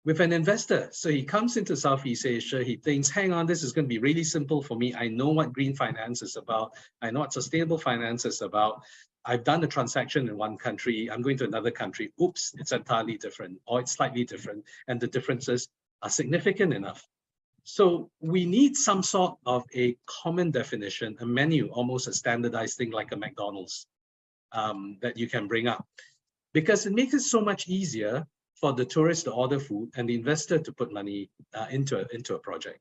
with an investor. So he comes into Southeast Asia, he thinks, hang on, this is going to be really simple for me. I know what green finance is about. I know what sustainable finance is about. I've done a transaction in one country. I'm going to another country. Oops, it's entirely different, or it's slightly different. And the differences are significant enough. So we need some sort of a common definition, a menu, almost a standardized thing like a McDonald's that you can bring up. Because it makes it so much easier for the tourist to order food and the investor to put money into a project.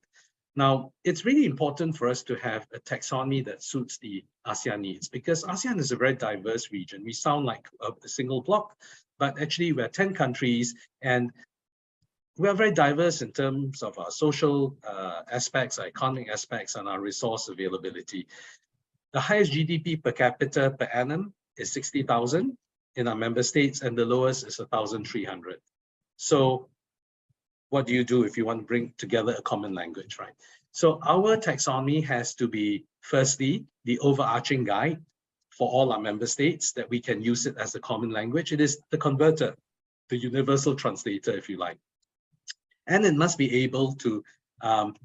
Now, it's really important for us to have a taxonomy that suits the ASEAN needs because ASEAN is a very diverse region. We sound like a single block, but actually we're 10 countries and we are very diverse in terms of our social aspects, our economic aspects, and our resource availability. The highest GDP per capita per annum is 60,000 in our member states, and the lowest is 1,300. So what do you do if you want to bring together a common language, right? So our taxonomy has to be, firstly, the overarching guide for all our member states, that we can use it as a common language. It is the converter, the universal translator, if you like. And it must be able to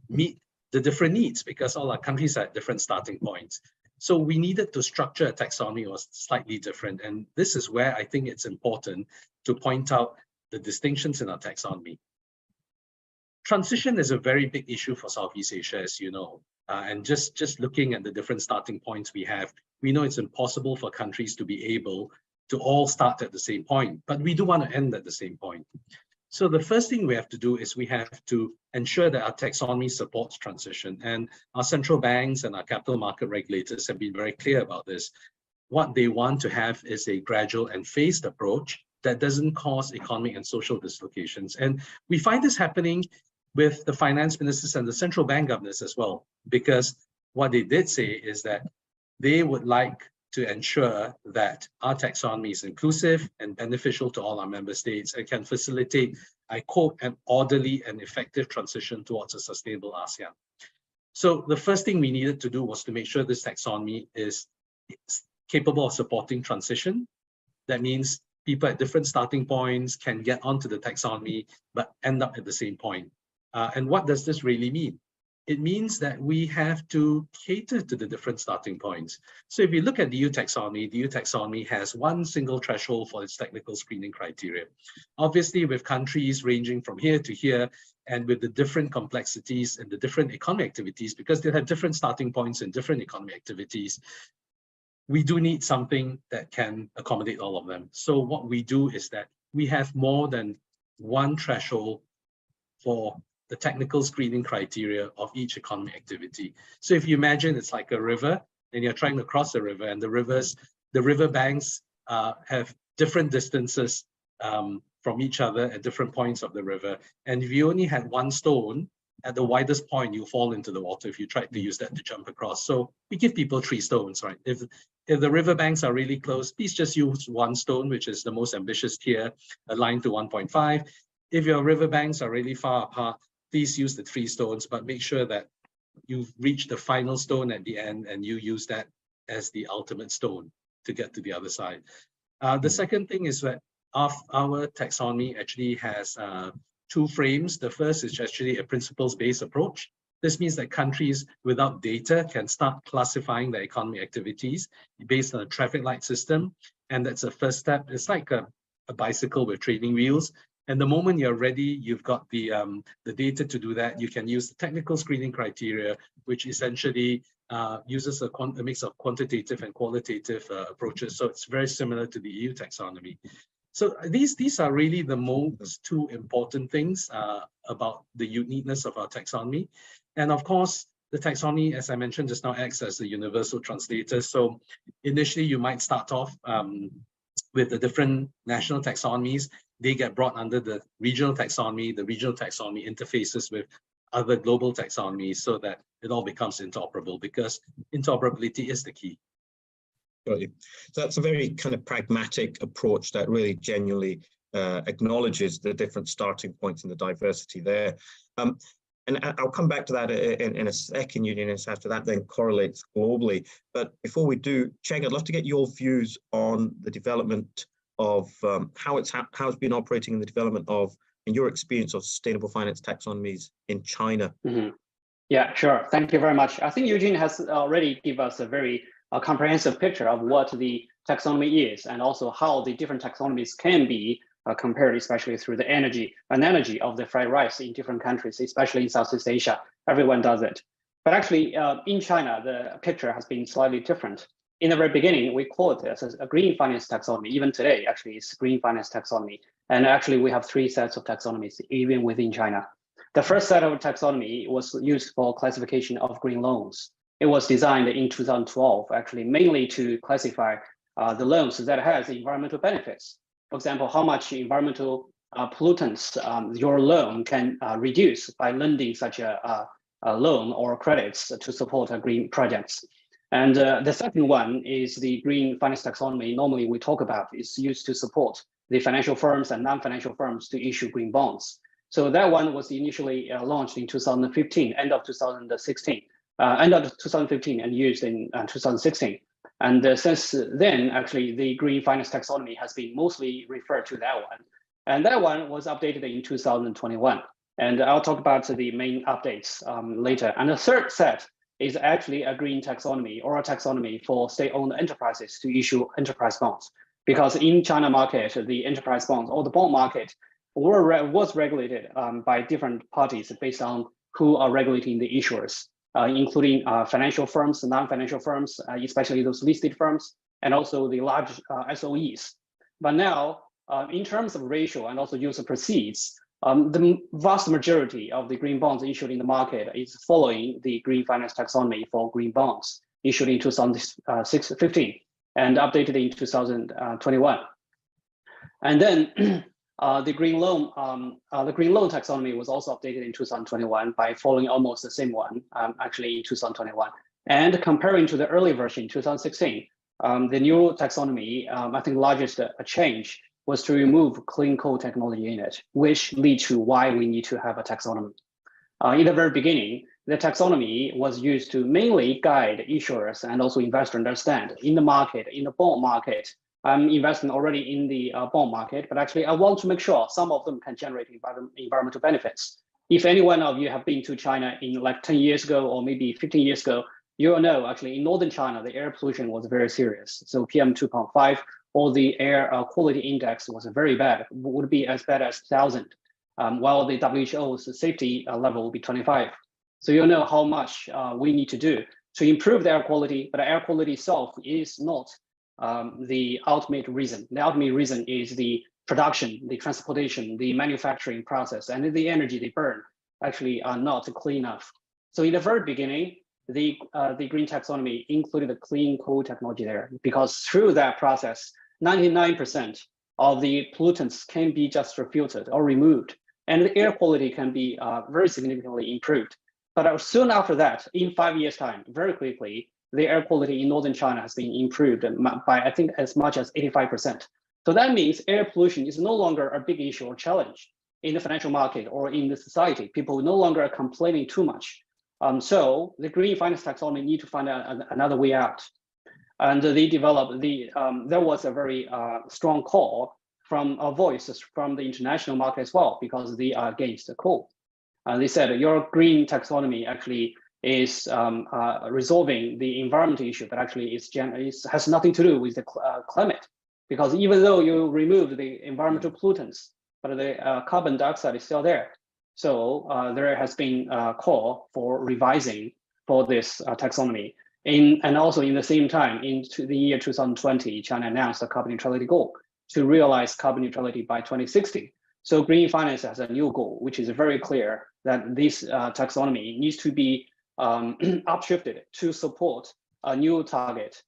meet the different needs, because all our countries are at different starting points. So we needed to structure a taxonomy was slightly different. And this is where I think it's important to point out the distinctions in our taxonomy. Transition is a very big issue for Southeast Asia, as you know. And just looking at the different starting points we have, we know it's impossible for countries to be able to all start at the same point, but we do want to end at the same point. So the first thing we have to do is we have to ensure that our taxonomy supports transition. And our central banks and our capital market regulators have been very clear about this. What they want to have is a gradual and phased approach that doesn't cause economic and social dislocations. And we find this happening with the finance ministers and the central bank governors as well, because what they did say is that they would like to ensure that our taxonomy is inclusive and beneficial to all our member states and can facilitate, I quote, an orderly and effective transition towards a sustainable ASEAN. So the first thing we needed to do was to make sure this taxonomy is capable of supporting transition. That means people at different starting points can get onto the taxonomy, but end up at the same point. And what does this really mean? It means that we have to cater to the different starting points. So if you look at the EU taxonomy has one single threshold for its technical screening criteria. Obviously, with countries ranging from here to here, and with the different complexities and the different economic activities, because they have different starting points and different economic activities, we do need something that can accommodate all of them. So what we do is that we have more than one threshold for the technical screening criteria of each economic activity. So if you imagine it's like a river and you're trying to cross a river, and the river banks have different distances from each other at different points of the river. And if you only had one stone at the widest point, you fall into the water if you tried to use that to jump across. So we give people 3 stones, right? If the river banks are really close, please just use 1 stone, which is the most ambitious tier, aligned to 1.5. If your river banks are really far apart, please use the 3 stones, but make sure that you've reached the final stone at the end and you use that as the ultimate stone to get to the other side. The second thing is that our taxonomy actually has 2 frames. The first is actually a principles-based approach. This means that countries without data can start classifying their economic activities based on a traffic light system. And that's a first step. It's like a bicycle with training wheels. And the moment you're ready, you've got the data to do that, you can use the technical screening criteria, which essentially uses a mix of quantitative and qualitative approaches. So it's very similar to the EU taxonomy. So these are really the most 2 important things about the uniqueness of our taxonomy. And of course, the taxonomy, as I mentioned just now, acts as a universal translator. So initially, you might start off with the different national taxonomies. They get brought under the regional taxonomy. The regional taxonomy interfaces with other global taxonomies so that it all becomes interoperable, because interoperability is the key. Got you. So that's a very kind of pragmatic approach that really genuinely acknowledges the different starting points and the diversity there. And I'll come back to that in a second, Eugenius, after that then correlates globally. But before we do, Cheng, I'd love to get your views on the development of how it's been operating in the development of, in your experience, of sustainable finance taxonomies in China. Mm-hmm. Yeah, sure. Thank you very much. I think Eugene has already given us a very comprehensive picture of what the taxonomy is, and also how the different taxonomies can be compared, especially through the analogy of the fried rice in different countries, especially in Southeast Asia. Everyone does it. But actually, in China, the picture has been slightly different. In the very beginning, we call it as a green finance taxonomy. Even today, actually, it's green finance taxonomy. And actually, we have 3 sets of taxonomies, even within China. The first set of taxonomy was used for classification of green loans. It was designed in 2012, actually, mainly to classify the loans that has environmental benefits. For example, how much environmental pollutants your loan can reduce by lending such a loan or credits to support green projects. And the second one is the green finance taxonomy. Normally we talk about is used to support the financial firms and non-financial firms to issue green bonds. So that one was initially launched in 2015, end of 2015, and used in 2016. And since then, actually, the green finance taxonomy has been mostly referred to that one. And that one was updated in 2021. And I'll talk about the main updates later. And the third set is actually a green taxonomy or a taxonomy for state-owned enterprises to issue enterprise bonds. Because in China market, the enterprise bonds or the bond market was regulated by different parties based on who are regulating the issuers, including financial firms, non-financial firms, especially those listed firms, and also the large SOEs. But now, in terms of ratio and also use of proceeds, the vast majority of the green bonds issued in the market is following the green finance taxonomy for green bonds issued in 2015 and updated in 2021. And then the green loan taxonomy was also updated in 2021 by following almost the same one, actually in 2021. And comparing to the early version, 2016, the new taxonomy, I think the largest change was to remove clean coal technology in it, which leads to why we need to have a taxonomy. In the very beginning, the taxonomy was used to mainly guide issuers and also investors understand in the market, in the bond market. I'm investing already in the bond market, but actually I want to make sure some of them can generate environmental benefits. If any one of you have been to China in like 10 years ago or maybe 15 years ago, you will know actually in northern China, the air pollution was very serious. So PM 2.5 or the air quality index was very bad, would be as bad as 1,000, while the WHO's safety level will be 25. So you know how much we need to do to improve the air quality, but the air quality itself is not the ultimate reason. The ultimate reason is the production, the transportation, the manufacturing process, and the energy they burn actually are not clean enough. So in the very beginning, the green taxonomy included the clean coal technology there, because through that process, 99% of the pollutants can be just filtered or removed, and the air quality can be very significantly improved. But soon after that, in 5 years' time, very quickly, the air quality in northern China has been improved by, I think, as much as 85%. So that means air pollution is no longer a big issue or challenge in the financial market or in the society. People no longer are complaining too much. So the green finance taxonomy need to find another way out. And they developed there was a very strong call from voices from the international market as well, because they are against the coal. They said your green taxonomy actually is resolving the environmental issue, but actually has nothing to do with the climate, because even though you remove the environmental pollutants, but the carbon dioxide is still there. So there has been a call for revising for this taxonomy. And also in the same time, into the year 2020, China announced a carbon neutrality goal to realize carbon neutrality by 2060. So green finance has a new goal, which is very clear that this taxonomy needs to be upshifted to support a new target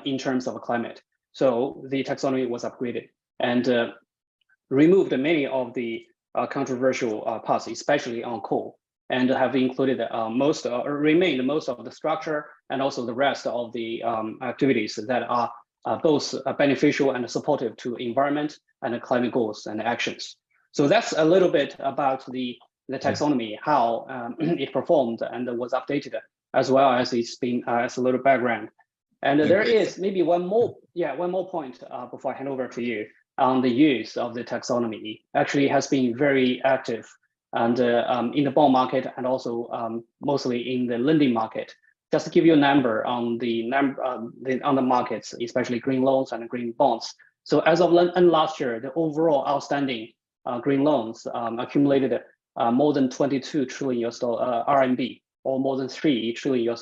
in terms of climate. So the taxonomy was upgraded and removed many of the controversial parts, especially on coal, and have included remained most of the structure and also the rest of the activities that are both beneficial and supportive to environment and climate goals and actions. So that's a little bit about the taxonomy, how it performed and was updated, as well as it's been as a little background. And there is maybe one more point before I hand over to you on the use of the taxonomy. Actually has been very active and in the bond market and also mostly in the lending market. Just to give you a number on the markets, especially green loans and green bonds. So as of last year, the overall outstanding green loans accumulated more than 22 trillion RMB, or more than $3 trillion.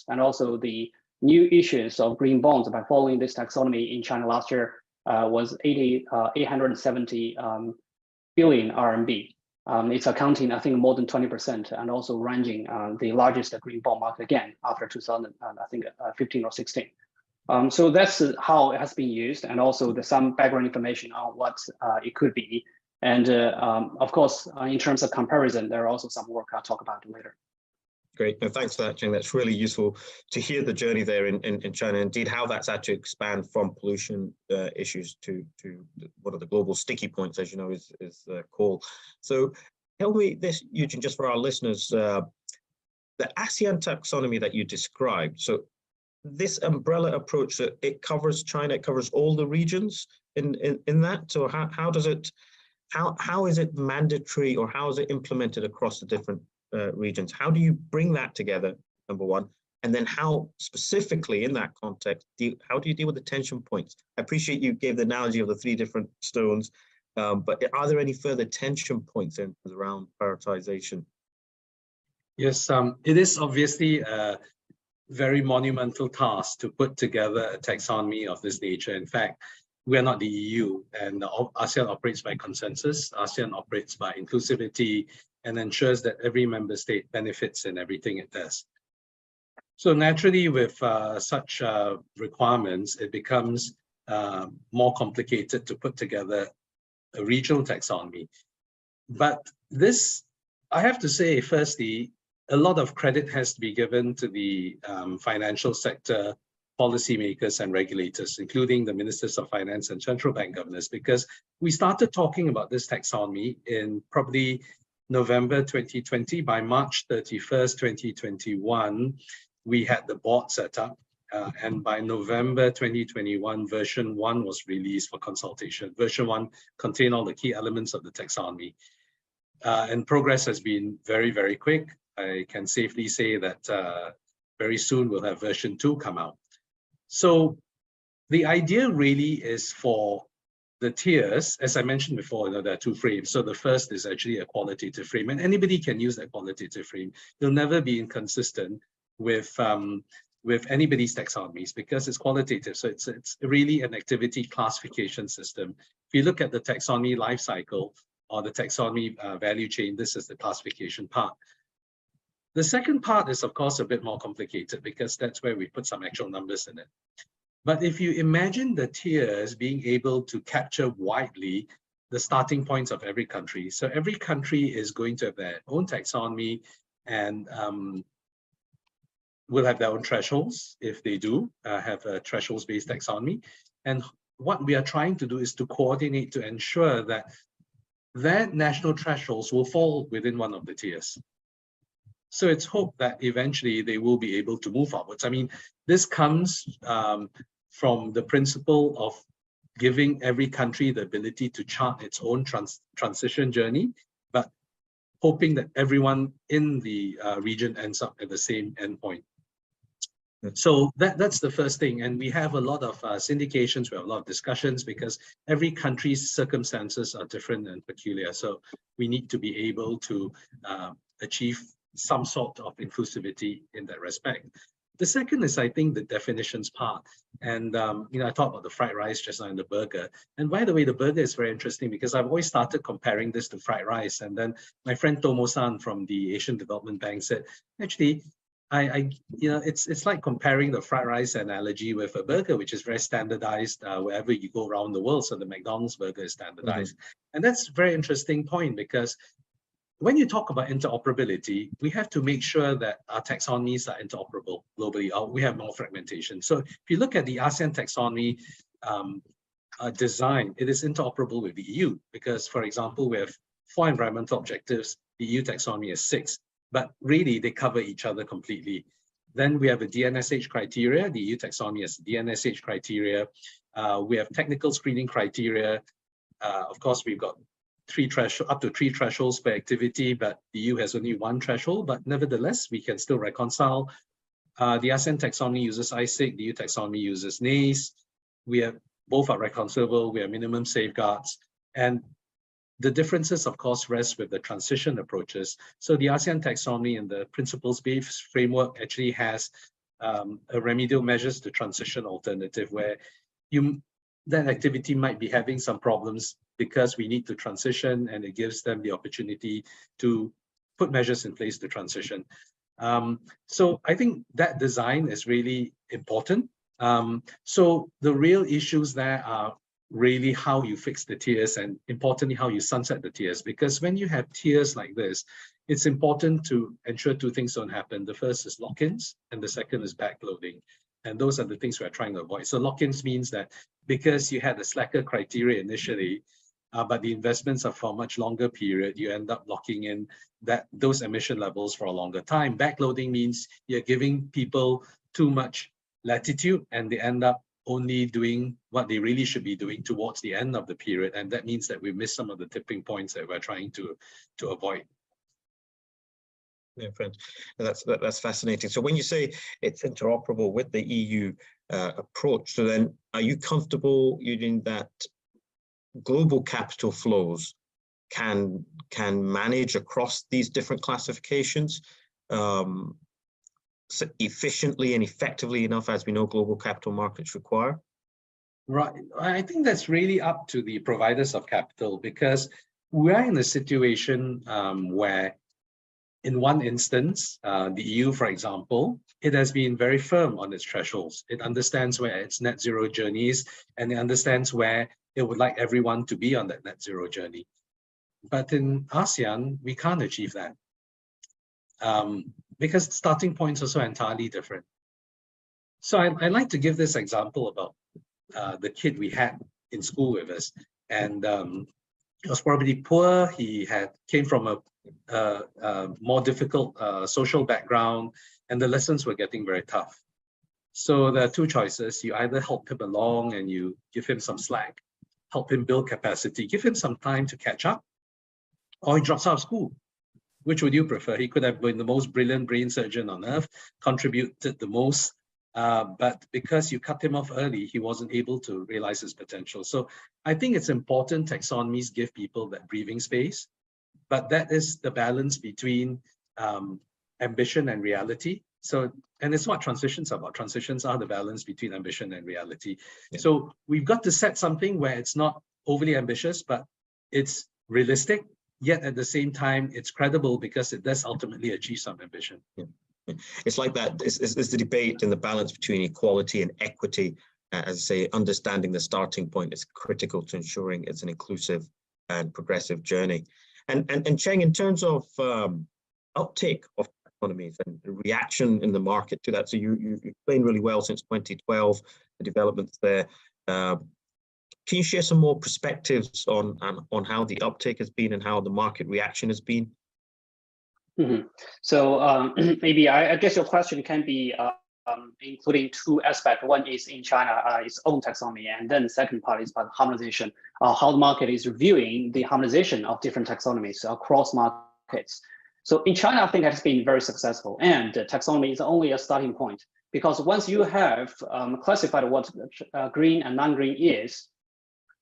And also the new issuance of green bonds by following this taxonomy in China last year was 870 billion RMB. It's accounting, I think, more than 20%, and also ranging the largest green bond market again after 2015 or 16. So that's how it has been used, and also there's some background information on what it could be. And of course, in terms of comparison, there are also some work I'll talk about later. Great. No, thanks for that, Cheng. That's really useful to hear the journey there in China, indeed, how that's had to expand from pollution issues to one of the global sticky points, as you know, is coal. So tell me this, Eugene, just for our listeners, the ASEAN taxonomy that you described. So this umbrella approach, that it covers China, it covers all the regions in that? So how does it, how is it mandatory, or how is it implemented across the different regions? How do you bring that together, number one? And then how specifically in that context, how do you deal with the tension points? I appreciate you gave the analogy of the 3 different stones, but are there any further tension points around prioritization? Yes, it is obviously a very monumental task to put together a taxonomy of this nature. In fact, we are not the EU, and ASEAN operates by consensus. ASEAN operates by inclusivity and ensures that every member state benefits in everything it does. So naturally, with such requirements, it becomes more complicated to put together a regional taxonomy. But this, I have to say, firstly, a lot of credit has to be given to the financial sector policymakers and regulators, including the ministers of finance and central bank governors, because we started talking about this taxonomy in probably November 2020. By March 31st, 2021, we had the board set up, and by November 2021, version 1 was released for consultation. Version 1 contained all the key elements of the taxonomy, and progress has been very, very quick. I can safely say that very soon we'll have version 2 come out. So the idea really is for the tiers, as I mentioned before, there are 2 frames. So the first is actually a qualitative frame, and anybody can use that qualitative frame. It'll never be inconsistent with anybody's taxonomies because it's qualitative. So it's really an activity classification system. If you look at the taxonomy life cycle or the taxonomy value chain, this is the classification part. The second part is, of course, a bit more complicated because that's where we put some actual numbers in it. But if you imagine the tiers being able to capture widely the starting points of every country, so every country is going to have their own taxonomy and will have their own thresholds if they do have a thresholds-based taxonomy. And what we are trying to do is to coordinate to ensure that their national thresholds will fall within one of the tiers. So it's hoped that eventually they will be able to move upwards. I mean, this comes from the principle of giving every country the ability to chart its own transition journey, but hoping that everyone in the region ends up at the same endpoint. So that's the first thing. And we have a lot of syndications, we have a lot of discussions because every country's circumstances are different and peculiar. So we need to be able to achieve some sort of inclusivity in that respect. The second is, I think, the definitions part. And, I talked about the fried rice just now and the burger. And by the way, the burger is very interesting because I've always started comparing this to fried rice. And then my friend Tomo-san from the Asian Development Bank said, actually, it's like comparing the fried rice analogy with a burger, which is very standardized wherever you go around the world. So the McDonald's burger is standardized. And that's a very interesting point because when you talk about interoperability, we have to make sure that our taxonomies are interoperable globally, or we have more fragmentation. So if you look at the ASEAN taxonomy design, it is interoperable with the EU because, for example, we have 4 environmental objectives, the EU taxonomy has 6, but really they cover each other completely. Then we have a DNSH criteria, the EU taxonomy has DNSH criteria. We have technical screening criteria. Of course, we've got up to 3 thresholds per activity, but the EU has only 1 threshold, but nevertheless, we can still reconcile. The ASEAN taxonomy uses ISIC, the EU taxonomy uses NACE. Both are reconcilable, we have minimum safeguards. And the differences, of course, rest with the transition approaches. So the ASEAN taxonomy and the principles-based framework actually has a remedial measures to transition alternative where that activity might be having some problems because we need to transition, and it gives them the opportunity to put measures in place to transition. So I think that design is really important. So the real issues there are really how you fix the tiers and importantly, how you sunset the tiers. Because when you have tiers like this, it's important to ensure 2 things don't happen. The first is lock-ins and the second is backloading. And those are the things we're trying to avoid. So lock-ins means that because you had a slacker criteria initially, but the investments are for a much longer period, you end up locking in those emission levels for a longer time. Backloading means you're giving people too much latitude, and they end up only doing what they really should be doing towards the end of the period. And that means that we miss some of the tipping points that we're trying to avoid. Yeah, friend, that's fascinating. So when you say it's interoperable with the EU approach, so then are you comfortable using that global capital flows can manage across these different classifications so efficiently and effectively enough, as we know global capital markets require? Right. I think that's really up to the providers of capital, because we are in a situation where in one instance, the EU, for example, it has been very firm on its thresholds. It understands where its net zero journey is, and it understands where it would like everyone to be on that net zero journey. But in ASEAN, we can't achieve that because starting points are so entirely different. So I like to give this example about the kid we had in school with us, and he was probably poor. He came from a more difficult social background, and the lessons were getting very tough. So there are two choices. You either help him along and you give him some slack, help him build capacity, give him some time to catch up, or he drops out of school. Which would you prefer? He could have been the most brilliant brain surgeon on earth, contributed the most, but because you cut him off early, he wasn't able to realize his potential. So I think it's important taxonomies give people that breathing space, but that is the balance between ambition and reality. So, and it's what transitions are about. Transitions are the balance between ambition and reality. Yeah. So we've got to set something where it's not overly ambitious, but it's realistic, yet at the same time, it's credible because it does ultimately achieve some ambition. Yeah. It's like that. It's the debate and the balance between equality and equity. As I say, understanding the starting point is critical to ensuring it's an inclusive and progressive journey. And Cheng, in terms of uptake of taxonomies and the reaction in the market to that, so you explained really well since 2012 the developments there. Can you share some more perspectives on how the uptake has been and how the market reaction has been? Mm-hmm. So maybe I guess your question can be including two aspects. One is in China, its own taxonomy, and then the second part is about harmonization, how the market is reviewing the harmonization of different taxonomies across markets. So in China, I think it has been very successful, and taxonomy is only a starting point, because once you have classified what green and non-green is,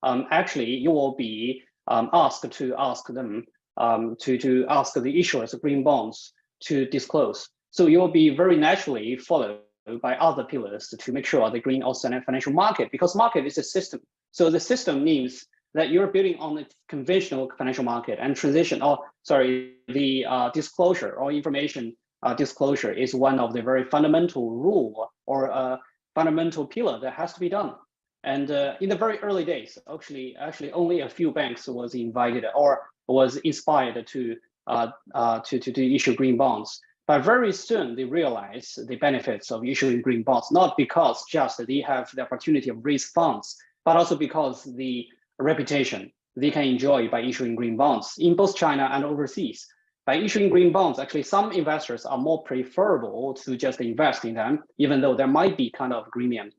actually you will be asked to ask them to ask the issuers of green bonds to disclose. So you will be very naturally followed by other pillars to make sure the green or financial market, because market is a system. So the system means that you're building on a conventional financial market, and transition, or sorry, the disclosure or information disclosure is one of the very fundamental rule or fundamental pillar that has to be done. And in the very early days, actually only a few banks was invited or was inspired to issue green bonds. But very soon they realize the benefits of issuing green bonds, not because just they have the opportunity of raise funds, but also because the reputation they can enjoy by issuing green bonds in both China and overseas. By issuing green bonds, actually some investors are more preferable to just invest in them, even though there might be kind of premium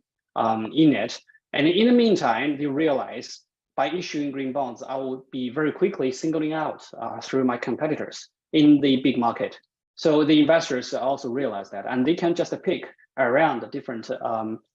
in it. And in the meantime, they realize by issuing green bonds, I will be very quickly singling out through my competitors in the big market. So the investors also realize that, and they can just pick around the different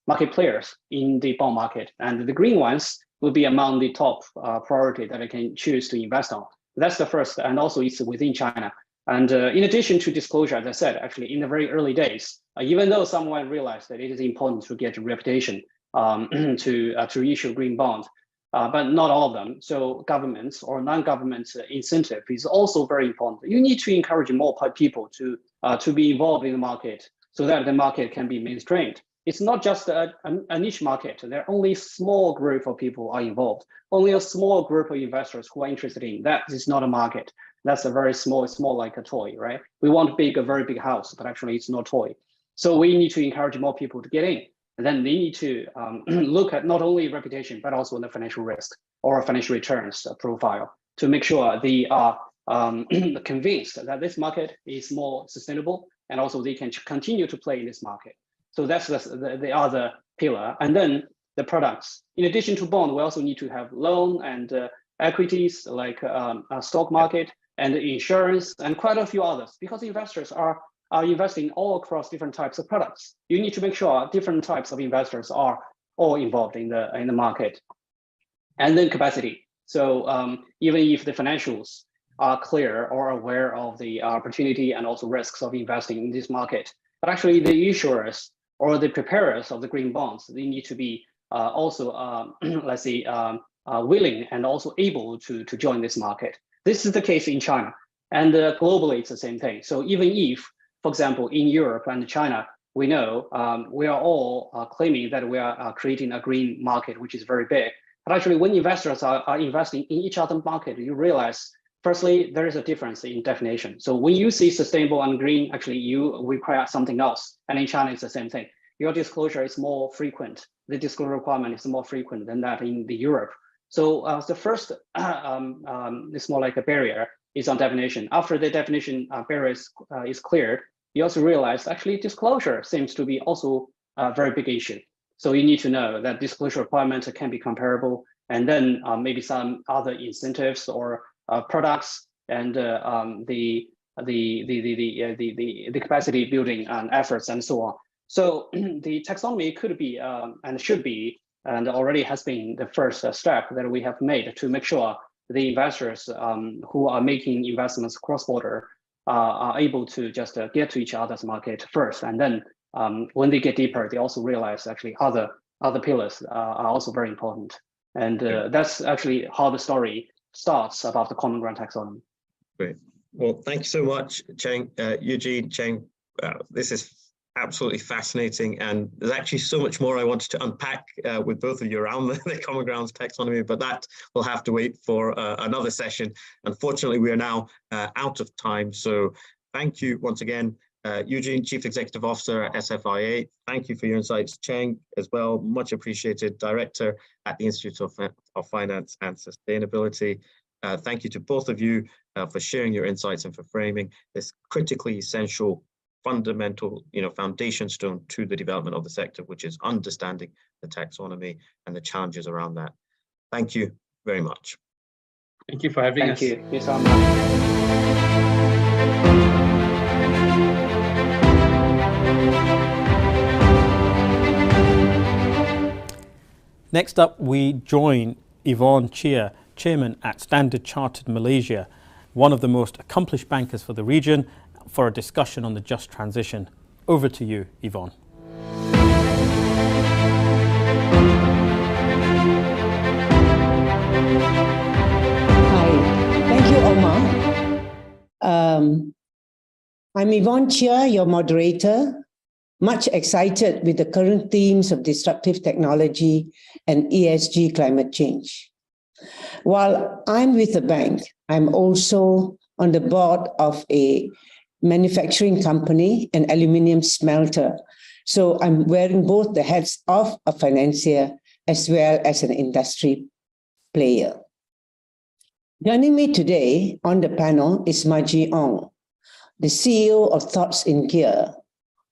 market players in the bond market, and the green ones will be among the top priority that I can choose to invest on. That's the first, and also it's within China. And in addition to disclosure, as I said, actually in the very early days, even though someone realized that it is important to get a reputation to issue green bonds, but not all of them. So governments or non-government incentive is also very important. You need to encourage more people to be involved in the market so that the market can be mainstreamed. It's not just a niche market. There are only a small group of people are involved. Only a small group of investors who are interested in that. Is not a market. That's a very small like a toy, right? We want a very big house, but actually it's not a toy. So we need to encourage more people to get in. And then they need to look at not only reputation, but also the financial risk or financial returns profile to make sure they are convinced that this market is more sustainable, and also they can continue to play in this market. So that's the other pillar. And then the products. In addition to bond, we also need to have loan and equities like a stock market and insurance and quite a few others, because investors are investing all across different types of products. You need to make sure different types of investors are all involved in the market. And then capacity. So even if the financials are clear or aware of the opportunity and also risks of investing in this market, but actually the issuers or the preparers of the green bonds, they need to be also, let's say, willing and also able to join this market. This is the case in China, and globally it's the same thing. So even if, for example, in Europe and China, we know we are all claiming that we are creating a green market, which is very big. But actually, when investors are investing in each other market, you realize, firstly, there is a difference in definition. So when you see sustainable and green, actually you require something else. And in China, it's the same thing. Your disclosure is more frequent. The disclosure requirement is more frequent than that in the Europe. So the first, it's more like a barrier, is on definition. After the definition barrier is cleared, you also realize actually disclosure seems to be also a very big issue. So you need to know that disclosure requirements can be comparable, and then maybe some other incentives or products and the capacity building efforts and so on. So the taxonomy could be and should be, and already has been the first step that we have made to make sure the investors who are making investments cross-border are able to just get to each other's market first, and then when they get deeper, they also realize actually other pillars are also very important. And that's actually how the story starts about the common ground taxonomy. Great. Well, thank you so much, Cheng, Eugene, Cheng. This is absolutely fascinating, and there's actually so much more I wanted to unpack with both of you around the common grounds taxonomy, but that will have to wait for another session. Unfortunately, we are now out of time. So thank you once again, Eugene, Chief Executive Officer at SFIA. Thank you for your insights. Cheng as well, much appreciated, Director at the Institute of Finance and Sustainability. Thank you to both of you for sharing your insights and for framing this critically essential, fundamental, foundation stone to the development of the sector, which is understanding the taxonomy and the challenges around that. Thank you very much. Thank you for having us. Thank you. Yes, so much. Next up, we join Yvonne Chia, Chairman at Standard Chartered Malaysia, one of the most accomplished bankers for the region, for a discussion on the just transition. Over to you, Yvonne. Hi, thank you, Omar. I'm Yvonne Chia, your moderator. Much excited with the current themes of disruptive technology and ESG climate change. While I'm with the bank, I'm also on the board of a manufacturing company, an aluminium smelter. So I'm wearing both the hats of a financier as well as an industry player. Joining me today on the panel is Maji Ong, the CEO of Thoughts in Gear,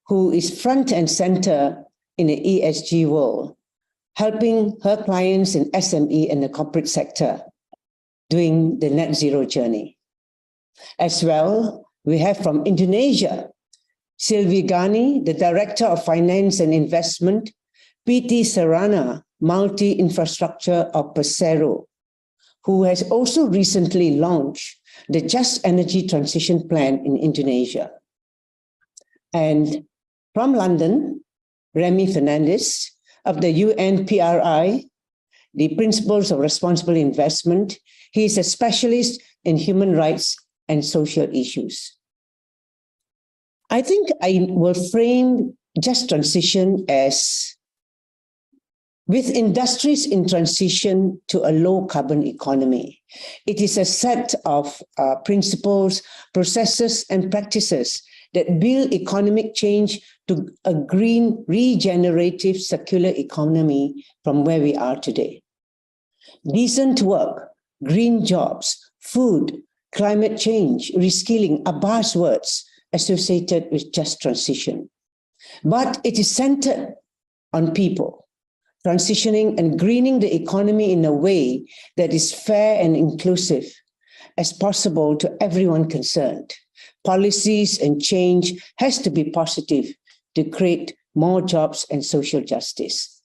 who is front and center in the ESG world, helping her clients in SME and the corporate sector doing the net zero journey. As well, we have from Indonesia, Sylvie Ghani, the Director of Finance and Investment, PT Sarana, Multi-Infrastructure of Persero, who has also recently launched the Just Energy Transition Plan in Indonesia. And from London, Remy Fernandez of the UNPRI, the Principles of Responsible Investment. He is a specialist in human rights and social issues. I think I will frame just transition as with industries in transition to a low carbon economy. It is a set of principles, processes, and practices that build economic change to a green, regenerative, circular economy from where we are today. Decent work, green jobs, food, climate change, reskilling are buzzwords associated with just transition. but it is centered on people, transitioning and greening the economy in a way that is fair and inclusive as possible to everyone concerned. Policies and change has to be positive to create more jobs and social justice.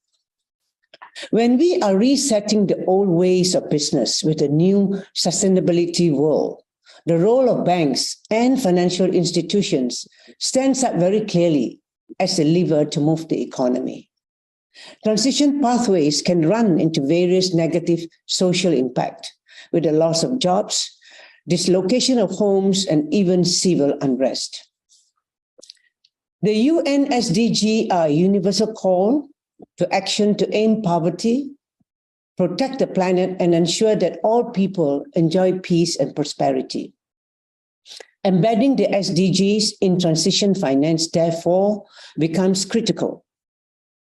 When we are resetting the old ways of business with a new sustainability world, the role of banks and financial institutions stands up very clearly as a lever to move the economy. Transition pathways can run into various negative social impact, with the loss of jobs, dislocation of homes, and even civil unrest. The UN SDG are a universal call to action to end poverty, protect the planet, and ensure that all people enjoy peace and prosperity. Embedding the SDGs in transition finance, therefore, becomes critical.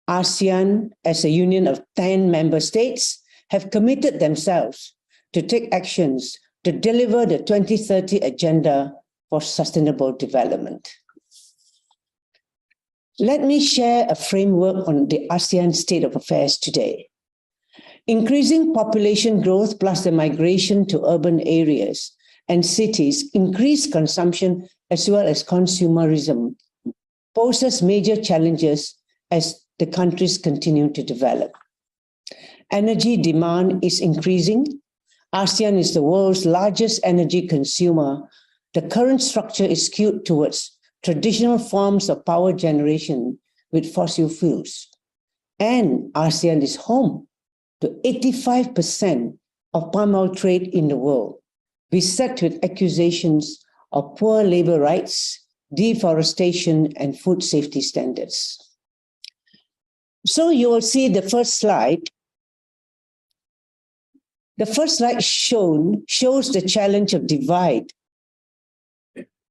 ASEAN, as a union of 10 member states, have committed themselves to take actions to deliver the 2030 Agenda for Sustainable Development. Let me share a framework on the ASEAN state of affairs today. Increasing population growth plus the migration to urban areas and cities, increased consumption as well as consumerism poses major challenges as the countries continue to develop. Energy demand is increasing. ASEAN is the world's largest energy consumer. The current structure is skewed towards traditional forms of power generation with fossil fuels. And ASEAN is home to 85% of palm oil trade in the world, beset with accusations of poor labor rights, deforestation, and food safety standards. So you will see the first slide. The first slide shows the challenge of divide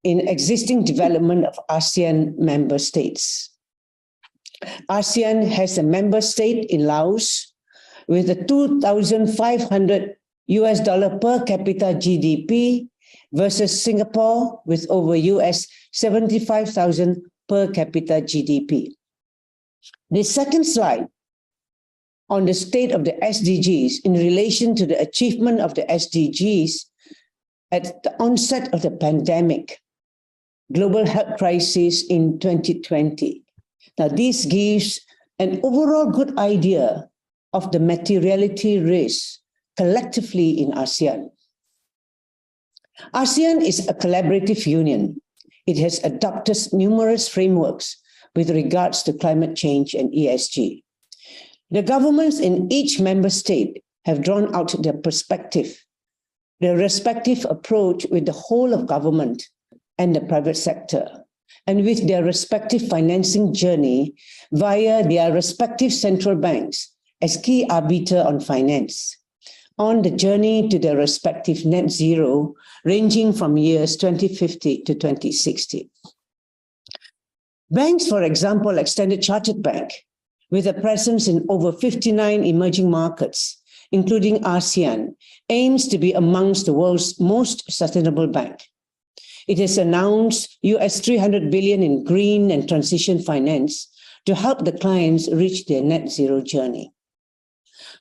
in existing development of ASEAN member states. ASEAN has a member state in Laos with a $2,500 per capita GDP versus Singapore with over $75,000 per capita GDP. The second slide on the state of the SDGs in relation to the achievement of the SDGs at the onset of the pandemic, global health crisis in 2020. Now, this gives an overall good idea of the materiality risk collectively in ASEAN. ASEAN is a collaborative union. It has adopted numerous frameworks with regards to climate change and ESG. The governments in each member state have drawn out their perspective, their respective approach with the whole of government and the private sector, and with their respective financing journey via their respective central banks as key arbiter on finance, on the journey to their respective net zero, ranging from years 2050 to 2060. Banks, for example, like Standard Chartered Bank, with a presence in over 59 emerging markets, including ASEAN, aims to be amongst the world's most sustainable bank. It has announced $300 billion in green and transition finance to help the clients reach their net zero journey.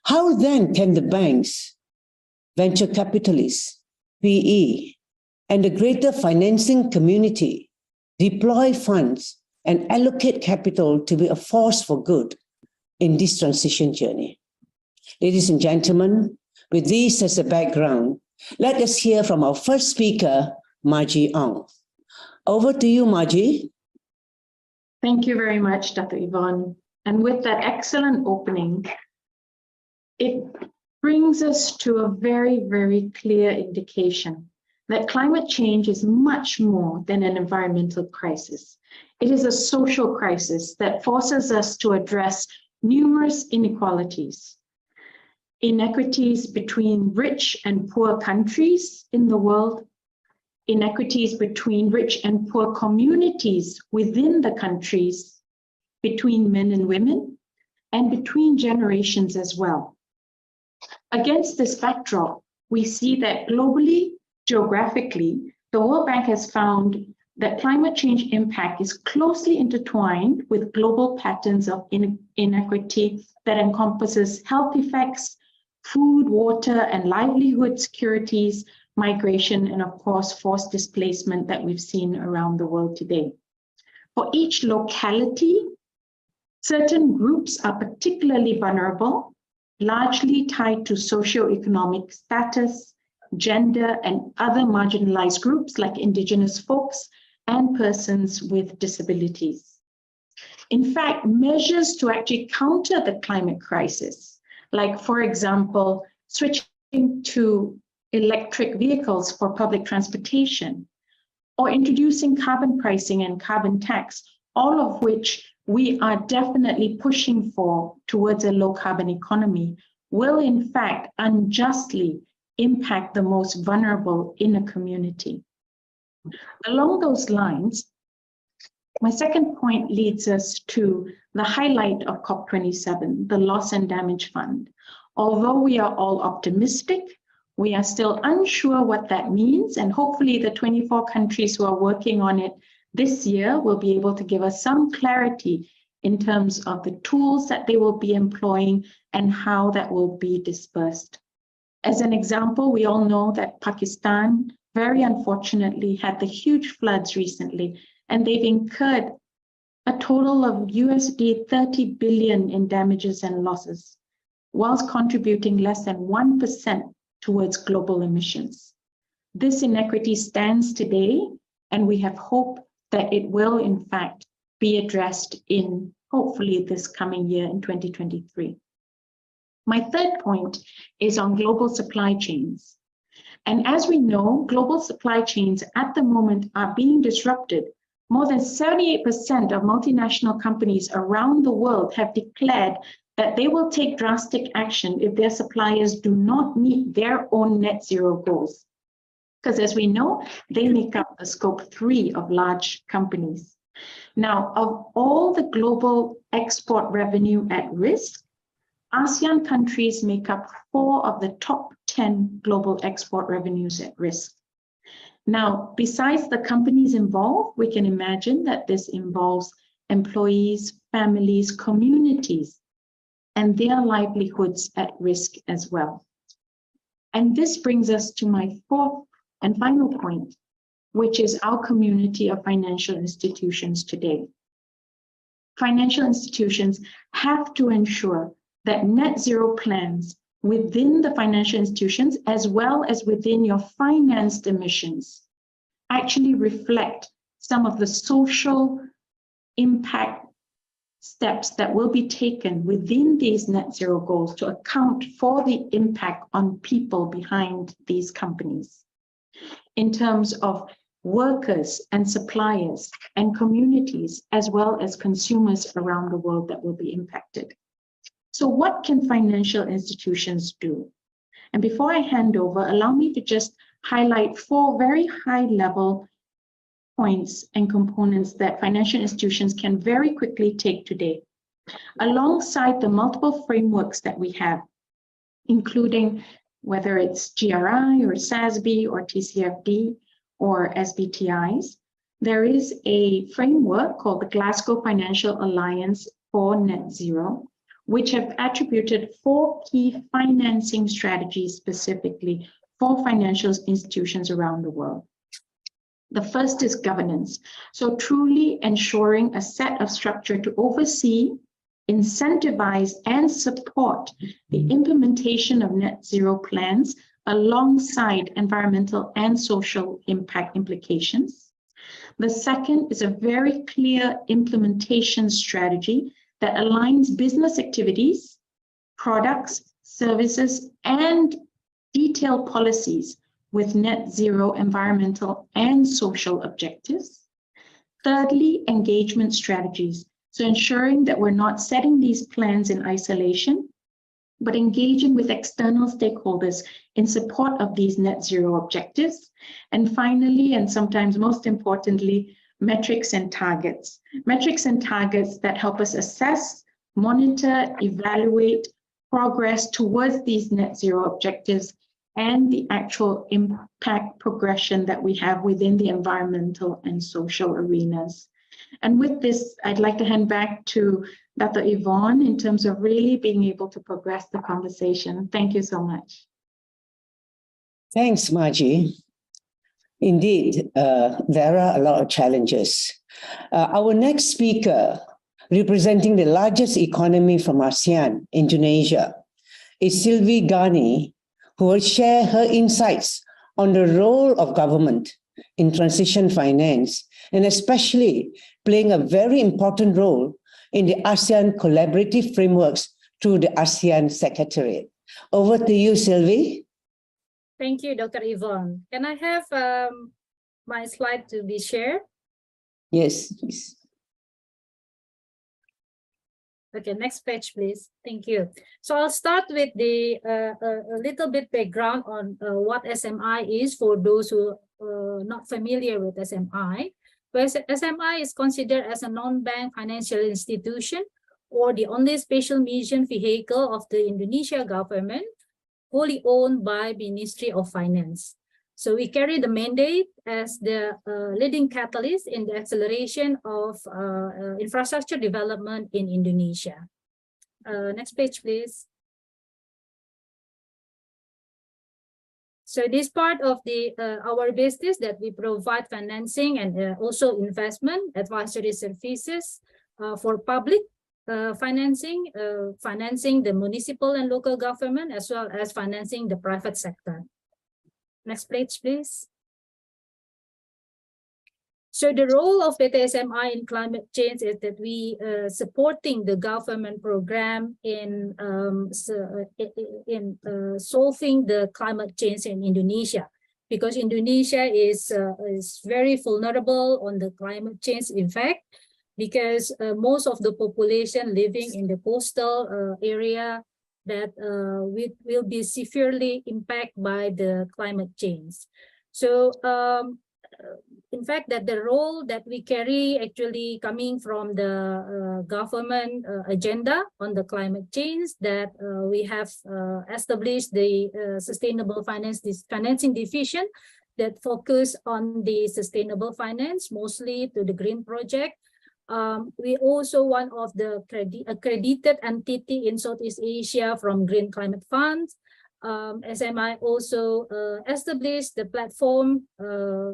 How then can the banks, venture capitalists, PE, and the greater financing community deploy funds and allocate capital to be a force for good in this transition journey? Ladies and gentlemen, with this as a background, let us hear from our first speaker, Margie Ong. Over to you, Margie. Thank you very much, Dr. Yvonne. And with that excellent opening, it brings us to a very, very clear indication that climate change is much more than an environmental crisis. It is a social crisis that forces us to address numerous inequalities. Inequities between rich and poor countries in the world, inequities between rich and poor communities within the countries, between men and women, and between generations as well. Against this backdrop, we see that globally, geographically, the World Bank has found that climate change impact is closely intertwined with global patterns of inequity that encompasses health effects, food, water, and livelihood securities, migration, and of course, forced displacement that we've seen around the world today. For each locality, certain groups are particularly vulnerable, largely tied to socioeconomic status, gender, and other marginalized groups like Indigenous folks and persons with disabilities. In fact, measures to actually counter the climate crisis, like, for example, switching to electric vehicles for public transportation, or introducing carbon pricing and carbon tax, all of which we are definitely pushing for towards a low carbon economy, will in fact unjustly impact the most vulnerable in a community. Along those lines, my second point leads us to the highlight of COP27, the Loss and Damage Fund. Although we are all optimistic, we are still unsure what that means, and hopefully the 24 countries who are working on it this year will be able to give us some clarity in terms of the tools that they will be employing and how that will be dispersed. As an example, we all know that Pakistan, very unfortunately, had the huge floods recently, and they've incurred a total of USD 30 billion in damages and losses, whilst contributing less than 1% towards global emissions. This inequity stands today, and we have hope that it will, in fact, be addressed in, hopefully, this coming year in 2023. My third point is on global supply chains. And as we know, global supply chains at the moment are being disrupted. More than 78% of multinational companies around the world have declared that they will take drastic action if their suppliers do not meet their own net zero goals. Because as we know, they make up the scope 3 of large companies. Now, of all the global export revenue at risk, ASEAN countries make up 4 of the top 10 global export revenues at risk. Now, besides the companies involved, we can imagine that this involves employees, families, communities, and their livelihoods at risk as well. And this brings us to my fourth and final point, which is our community of financial institutions today. Financial institutions have to ensure that net zero plans within the financial institutions, as well as within your financed emissions, actually reflect some of the social impact steps that will be taken within these net zero goals to account for the impact on people behind these companies, in terms of workers and suppliers and communities, as well as consumers around the world that will be impacted. So what can financial institutions do? And before I hand over, allow me to just highlight 4 very high-level points and components that financial institutions can very quickly take today, alongside the multiple frameworks that we have, including whether it's GRI or SASB or TCFD or SBTIs. There is a framework called the Glasgow Financial Alliance for Net Zero, which have attributed 4 key financing strategies specifically for financial institutions around the world. The first is governance. So truly ensuring a set of structure to oversee, incentivize, and support the implementation of net zero plans alongside environmental and social impact implications. The second is a very clear implementation strategy that aligns business activities, products, services, and detailed policies with net zero environmental and social objectives. Thirdly, engagement strategies. So ensuring that we're not setting these plans in isolation, but engaging with external stakeholders in support of these net zero objectives. And finally, and sometimes most importantly, metrics and targets. Metrics and targets that help us assess, monitor, evaluate progress towards these net zero objectives and the actual impact progression that we have within the environmental and social arenas. And with this, I'd like to hand back to Dr. Yvonne in terms of really being able to progress the conversation. Thank you so much. Thanks, Margie. Indeed, there are a lot of challenges. Our next speaker, representing the largest economy from ASEAN, Indonesia, is Sylvie Ghani, who will share her insights on the role of government in transition finance, and especially playing a very important role in the ASEAN collaborative frameworks through the ASEAN Secretariat. Over to you, Sylvie. Thank you, Dr. Yvonne. Can I have my slide to be shared? Yes, please. Okay, next page, please. Thank you. So I'll start with the a little bit background on what SMI is for those who are not familiar with SMI. But SMI is considered as a non-bank financial institution or the only special mission vehicle of the Indonesia government, wholly owned by Ministry of Finance. So we carry the mandate as the leading catalyst in the acceleration of infrastructure development in Indonesia. Next page, please. So this part of the our business that we provide financing and also investment advisory services for public financing, financing the municipal and local government, as well as financing the private sector. Next page, please. So the role of PTSMI in climate change is that we supporting the government program in solving the climate change in Indonesia, because Indonesia is very vulnerable on the climate change effect, because most of the population living in the coastal area that will be severely impacted by the climate change. So in fact, that the role that we carry actually coming from the government agenda on the climate change, that we have established the Sustainable Financing Division that focus on the sustainable finance, mostly to the green project. We also one of the accredited entity in Southeast Asia from Green Climate Fund. SMI also established the platform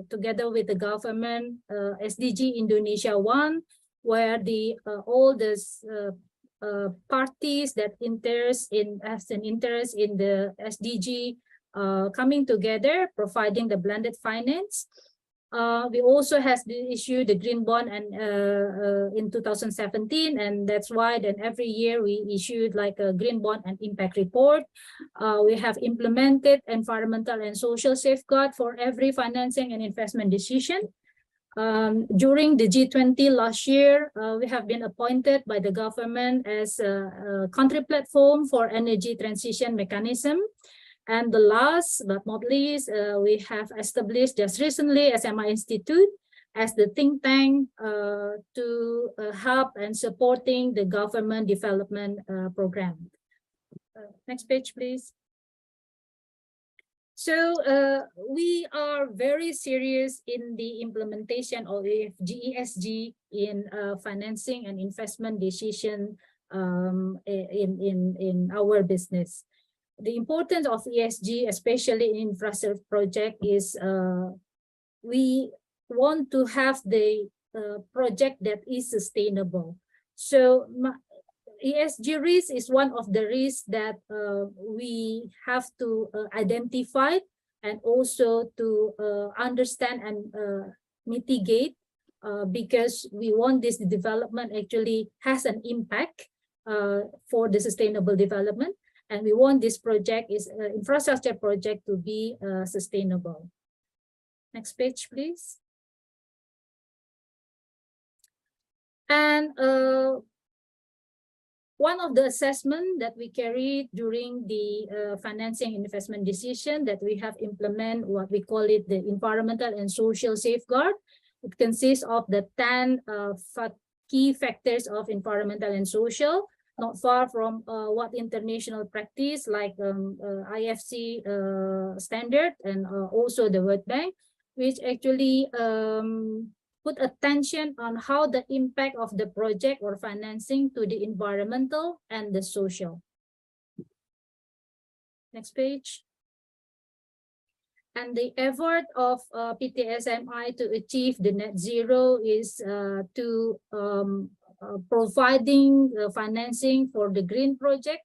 together with the government, SDG Indonesia 1, where the all the parties that has an interest in the SDG coming together, providing the blended finance. We also has issued the green bond and in 2017, and that's why then every year we issued like a green bond and impact report. We have implemented environmental and social safeguard for every financing and investment decision. During the G20 last year, we have been appointed by the government as a country platform for energy transition mechanism. And the last but not least, we have established just recently SMI Institute as the think tank to help and supporting the government development program. Next page, please. So we are very serious in the implementation of ESG in financing and investment decision in our business. The importance of ESG, especially in infrastructure project, is we want to have the project that is sustainable. So ESG risk is one of the risks that we have to identify and also to understand and mitigate, because we want this development actually has an impact for the sustainable development. And we want this project is infrastructure project to be sustainable. Next page, please. And one of the assessment that we carried during the financing investment decision that we have implement what we call it the environmental and social safeguard. It consists of the 10 key factors of environmental and social. not far from what international practice like IFC standard and also the World Bank, which actually put attention on how the impact of the project or financing to the environmental and the social. Next page. And the effort of PTSMI to achieve the net zero is to providing financing for the green project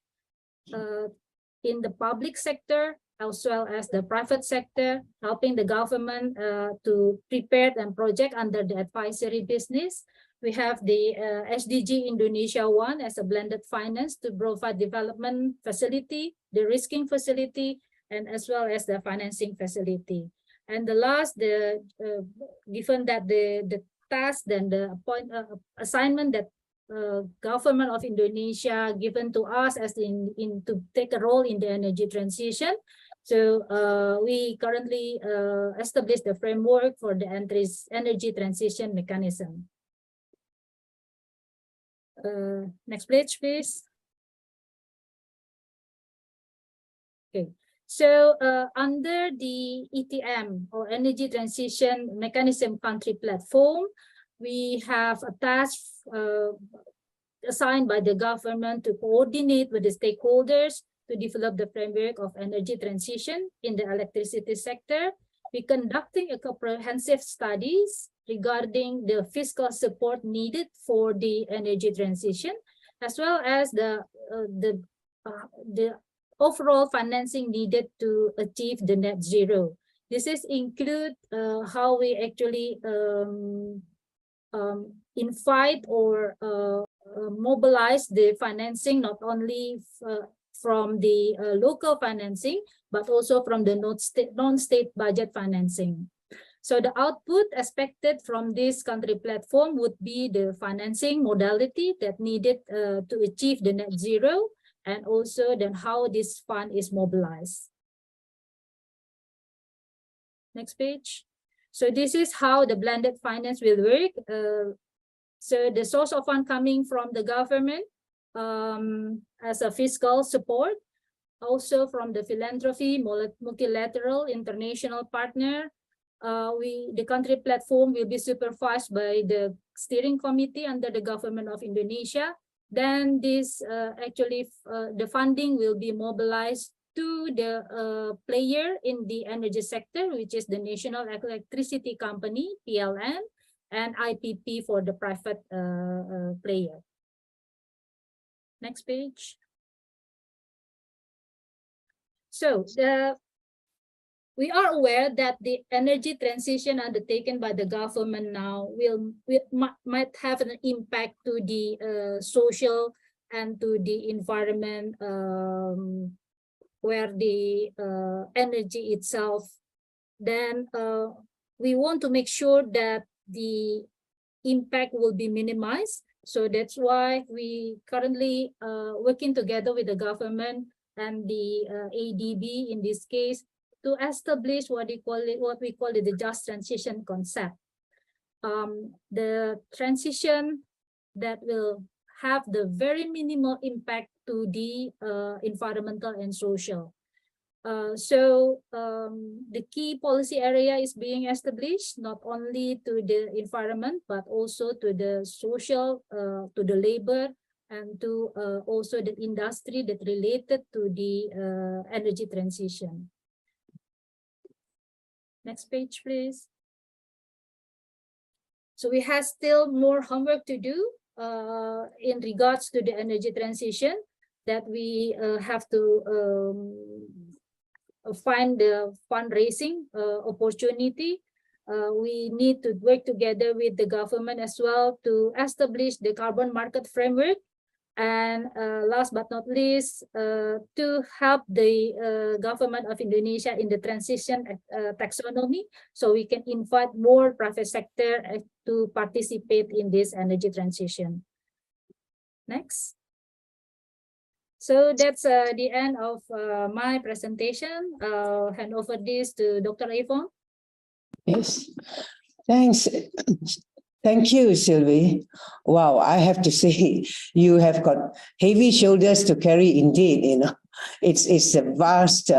in the public sector as well as the private sector, helping the government to prepare and project under the advisory business. We have the SDG Indonesia 1 as a blended finance to provide development facility, the risking facility, and as well as the financing facility. And the last, given that the task and the assignment that government of Indonesia given to us as to take a role in the energy transition. So we currently established the framework for the energy transition mechanism. Next page, please. Okay. So under the ETM or Energy Transition Mechanism Country Platform, we have a task assigned by the government to coordinate with the stakeholders to develop the framework of energy transition in the electricity sector. We're conducting a comprehensive studies regarding the fiscal support needed for the energy transition, as well as the overall financing needed to achieve the net zero. This is include how we actually invite or mobilize the financing, not only from the local financing, but also from the non-state budget financing. So the output expected from this country platform would be the financing modality that needed to achieve the net zero, and also then how this fund is mobilized. Next page. So this is how the blended finance will work. So the source of fund coming from the government as a fiscal support, also from the philanthropy, multilateral, international partner. The country platform will be supervised by the steering committee under the government of Indonesia. Then this the funding will be mobilized to the player in the energy sector, which is the National Electricity Company, PLN, and IPP for the private player. Next page. So we are aware that the energy transition undertaken by the government now might have an impact to the social and to the environment, where the energy itself. Then we want to make sure that the impact will be minimized. So that's why we currently working together with the government and the ADB in this case to establish what we call it the just transition concept. The transition that will have the very minimal impact to the environmental and social. The key policy area is being established not only to the environment, but also to the social, to the labor, and to also the industry that related to the energy transition. Next page, please. So we have still more homework to do in regards to the energy transition, that we have to find the fundraising opportunity. We need to work together with the government as well to establish the carbon market framework. And last but not least, to help the government of Indonesia in the transition taxonomy, so we can invite more private sector to participate in this energy transition. Next. So that's the end of my presentation. I'll hand over this to Dr. Yvonne. Yes, thanks. Thank you, Sylvie. Wow, I have to say, you have got heavy shoulders to carry indeed, you know. It's a vast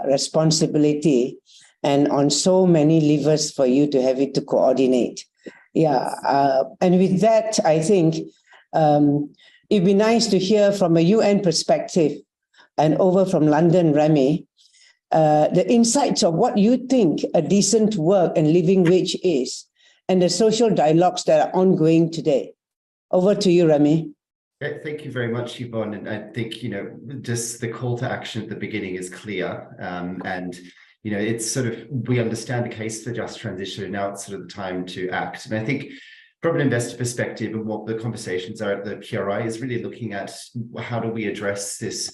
responsibility and on so many levers for you to have it to coordinate. Yeah, and with that, I think it'd be nice to hear from a UN perspective and over from London, Remy, the insights of what you think a decent work and living wage is, and the social dialogues that are ongoing today. Over to you, Remy. Thank you very much, Yvonne. And I think, you know, just the call to action at the beginning is clear. And, you know, it's sort of, we understand the case for just transition, and now it's sort of the time to act. And I think from an investor perspective and what the conversations are at the PRI is really looking at how do we address this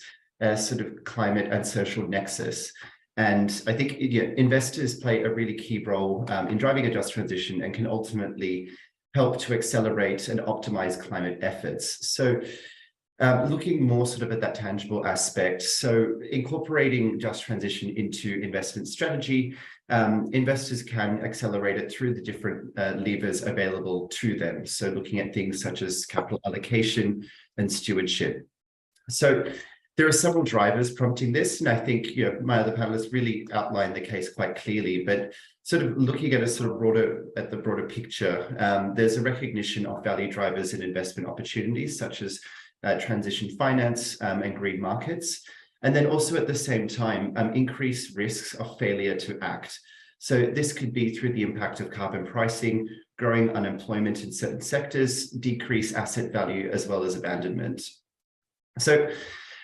sort of climate and social nexus. And I think investors play a really key role in driving a just transition and can ultimately help to accelerate and optimize climate efforts. So looking more sort of at that tangible aspect, so incorporating just transition into investment strategy, investors can accelerate it through the different levers available to them. So looking at things such as capital allocation and stewardship. So there are several drivers prompting this, and I think my other panelists really outlined the case quite clearly, but sort of looking at a sort of broader picture, there's a recognition of value drivers and investment opportunities such as transition finance and green markets, and then also at the same time, increased risks of failure to act. So this could be through the impact of carbon pricing, growing unemployment in certain sectors, decreased asset value, as well as abandonment. So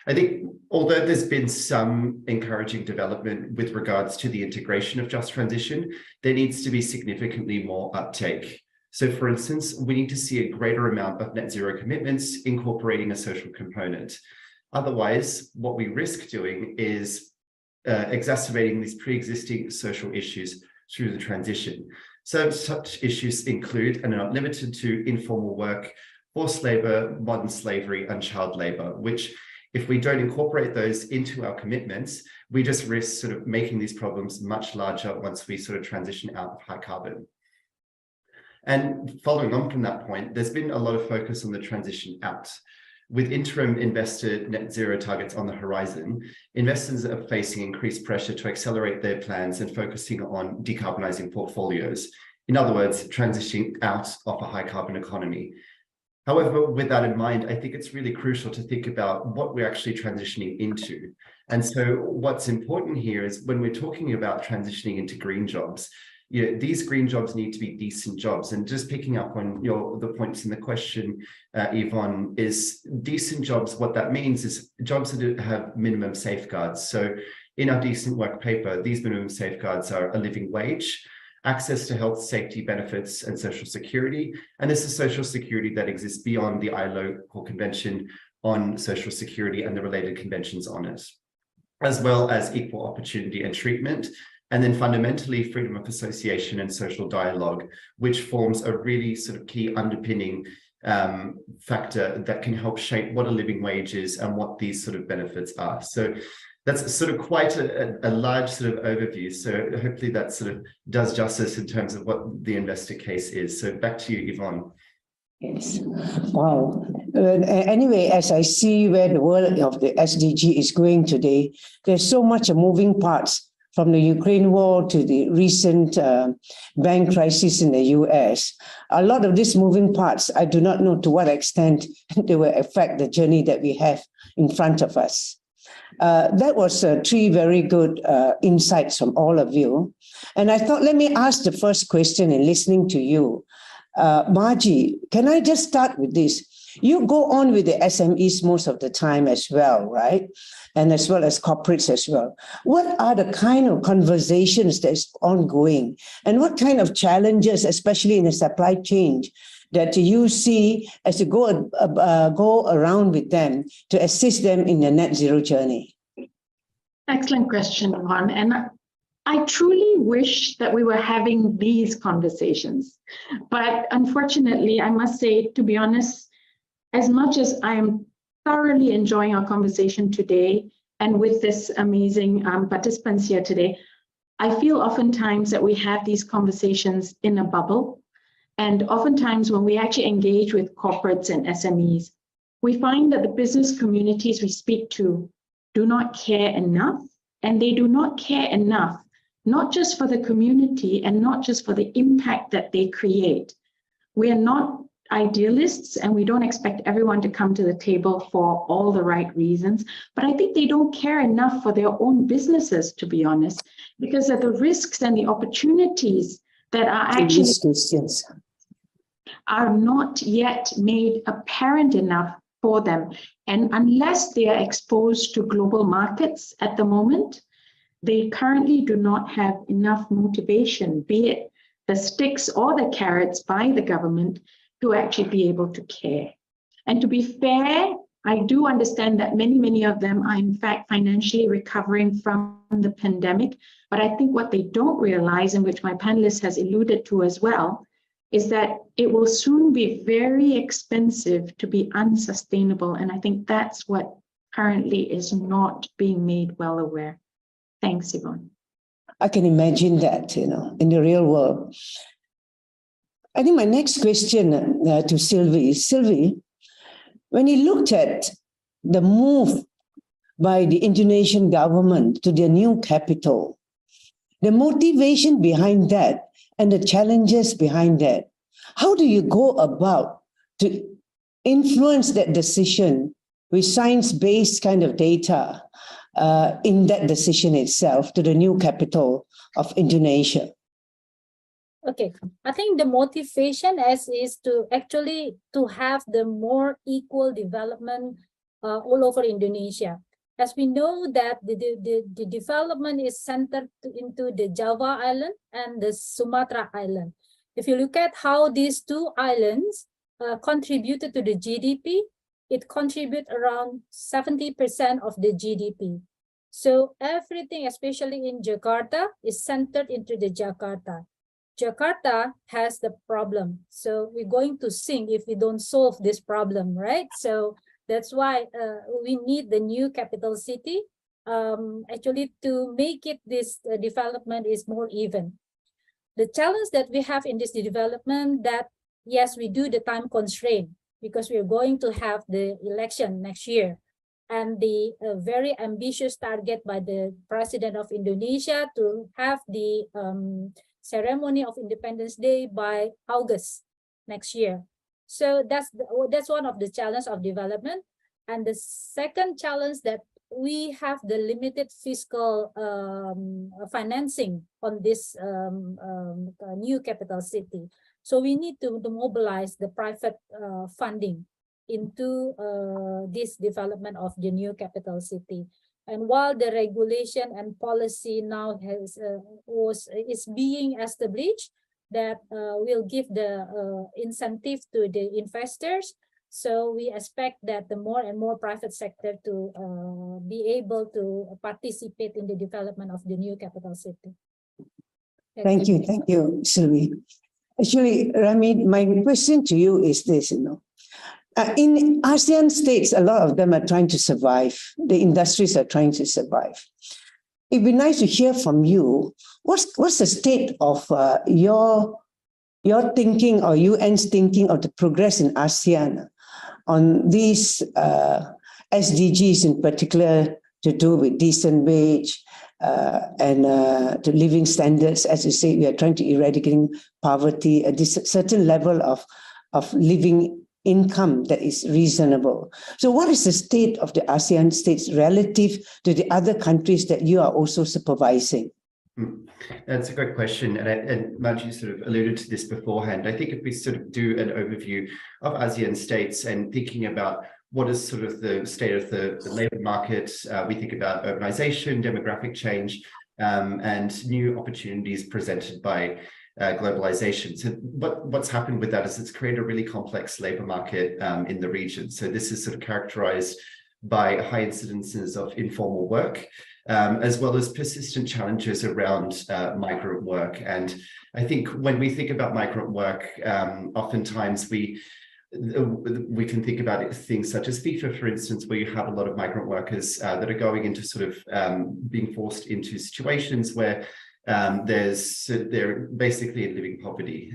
I think although there's been some encouraging development with regards to the integration of just transition, there needs to be significantly more uptake. So for instance, we need to see a greater amount of net zero commitments incorporating a social component. Otherwise, what we risk doing is exacerbating these pre-existing social issues through the transition. So such issues include, and are not limited to, informal work, forced labor, modern slavery, and child labor, which if we don't incorporate those into our commitments, we just risk sort of making these problems much larger once we sort of transition out of high carbon. And following on from that point, there's been a lot of focus on the transition out. With interim investor net zero targets on the horizon, investors are facing increased pressure to accelerate their plans and focusing on decarbonizing portfolios. In other words, transitioning out of a high carbon economy. However, with that in mind, I think it's really crucial to think about what we're actually transitioning into. And so what's important here is when we're talking about transitioning into green jobs, these green jobs need to be decent jobs. And just picking up on the points in the question, Yvonne, is decent jobs, what that means is jobs that have minimum safeguards. So in our decent work paper, these minimum safeguards are a living wage, access to health, safety benefits, and social security. And this is social security that exists beyond the ILO Core Convention on Social Security and the related conventions on it, as well as equal opportunity and treatment. And then fundamentally, freedom of association and social dialogue, which forms a really sort of key underpinning factor that can help shape what a living wage is and what these sort of benefits are. So that's sort of quite a large sort of overview. So hopefully that sort of does justice in terms of what the investor case is. So back to you, Yvonne. Yes. Wow. Anyway, as I see where the world of the SDG is going today, there's so much moving parts, from the Ukraine war to the recent bank crisis in the US. A lot of these moving parts, I do not know to what extent they will affect the journey that we have in front of us. That was three very good insights from all of you. And I thought, let me ask the first question in listening to you. Margie, can I just start with this? You go on with the SMEs most of the time as well, right? And as well as corporates as well. What are the kind of conversations that's ongoing? And what kind of challenges, especially in the supply chain, that you see as you go around with them to assist them in the net zero journey? Excellent question, Yvonne. And I truly wish that we were having these conversations. But unfortunately, I must say, to be honest, as much as I am thoroughly enjoying our conversation today and with this amazing participants here today, I feel oftentimes that we have these conversations in a bubble. And oftentimes when we actually engage with corporates and SMEs, we find that the business communities we speak to do not care enough, and they do not care enough, not just for the community and not just for the impact that they create. We are not idealists, and we don't expect everyone to come to the table for all the right reasons, but I think they don't care enough for their own businesses, to be honest, because of the risks and the opportunities that are actually are not yet made apparent enough for them. And unless they are exposed to global markets at the moment, they currently do not have enough motivation, be it the sticks or the carrots by the government, to actually be able to care. And to be fair, I do understand that many of them are in fact financially recovering from the pandemic. But I think what they don't realize, and which my panelist has alluded to as well, is that it will soon be very expensive to be unsustainable. And I think that's what currently is not being made well aware. Thanks, Yvonne. I can imagine that, in the real world. I think my next question to Sylvie is, Sylvie, when you looked at the move by the Indonesian government to their new capital, the motivation behind that and the challenges behind that, how do you go about to influence that decision with science-based kind of data in that decision itself to the new capital of Indonesia? Okay, I think the motivation is to actually to have the more equal development all over Indonesia. As we know that the development is centered into the Java Island and the Sumatra Island. If you look at how these two islands contributed to the GDP, it contributes around 70% of the GDP. So everything, especially in Jakarta, is centered into the Jakarta. Jakarta has the problem. So we're going to sink if we don't solve this problem, right? So that's why we need the new capital city actually to make it this development is more even. The challenge that we have in this development that, yes, we do the time constraint because we're going to have the election next year. And the very ambitious target by the President of Indonesia to have the ceremony of Independence Day by August next year. So that's one of the challenges of development. And the second challenge that we have the limited fiscal financing on this new capital city. So we need to mobilize the private funding into this development of the new capital city. And while the regulation and policy now is being established that will give the incentive to the investors, so we expect that the more and more private sector to be able to participate in the development of the new capital city. Thank you, Sylvie. Actually, Ramid, my question to you is this, in ASEAN states, a lot of them are trying to survive. The industries are trying to survive. It'd be nice to hear from you. What's the state of your thinking or UN's thinking of the progress in ASEAN on these SDGs in particular to do with decent wage and to living standards? As you say, we are trying to eradicate poverty at this certain level of living income that is reasonable. So what is the state of the ASEAN states relative to the other countries that you are also supervising? That's a great question. And Manju sort of alluded to this beforehand. I think if we sort of do an overview of ASEAN states and thinking about what is sort of the state of the labor market, we think about urbanization, demographic change, and new opportunities presented by globalization. So what's happened with that is it's created a really complex labor market in the region. So this is sort of characterized by high incidences of informal work, as well as persistent challenges around migrant work. And I think when we think about migrant work, oftentimes we can think about things such as FIFA, for instance, where you have a lot of migrant workers that are going into sort of being forced into situations where they're basically in living poverty.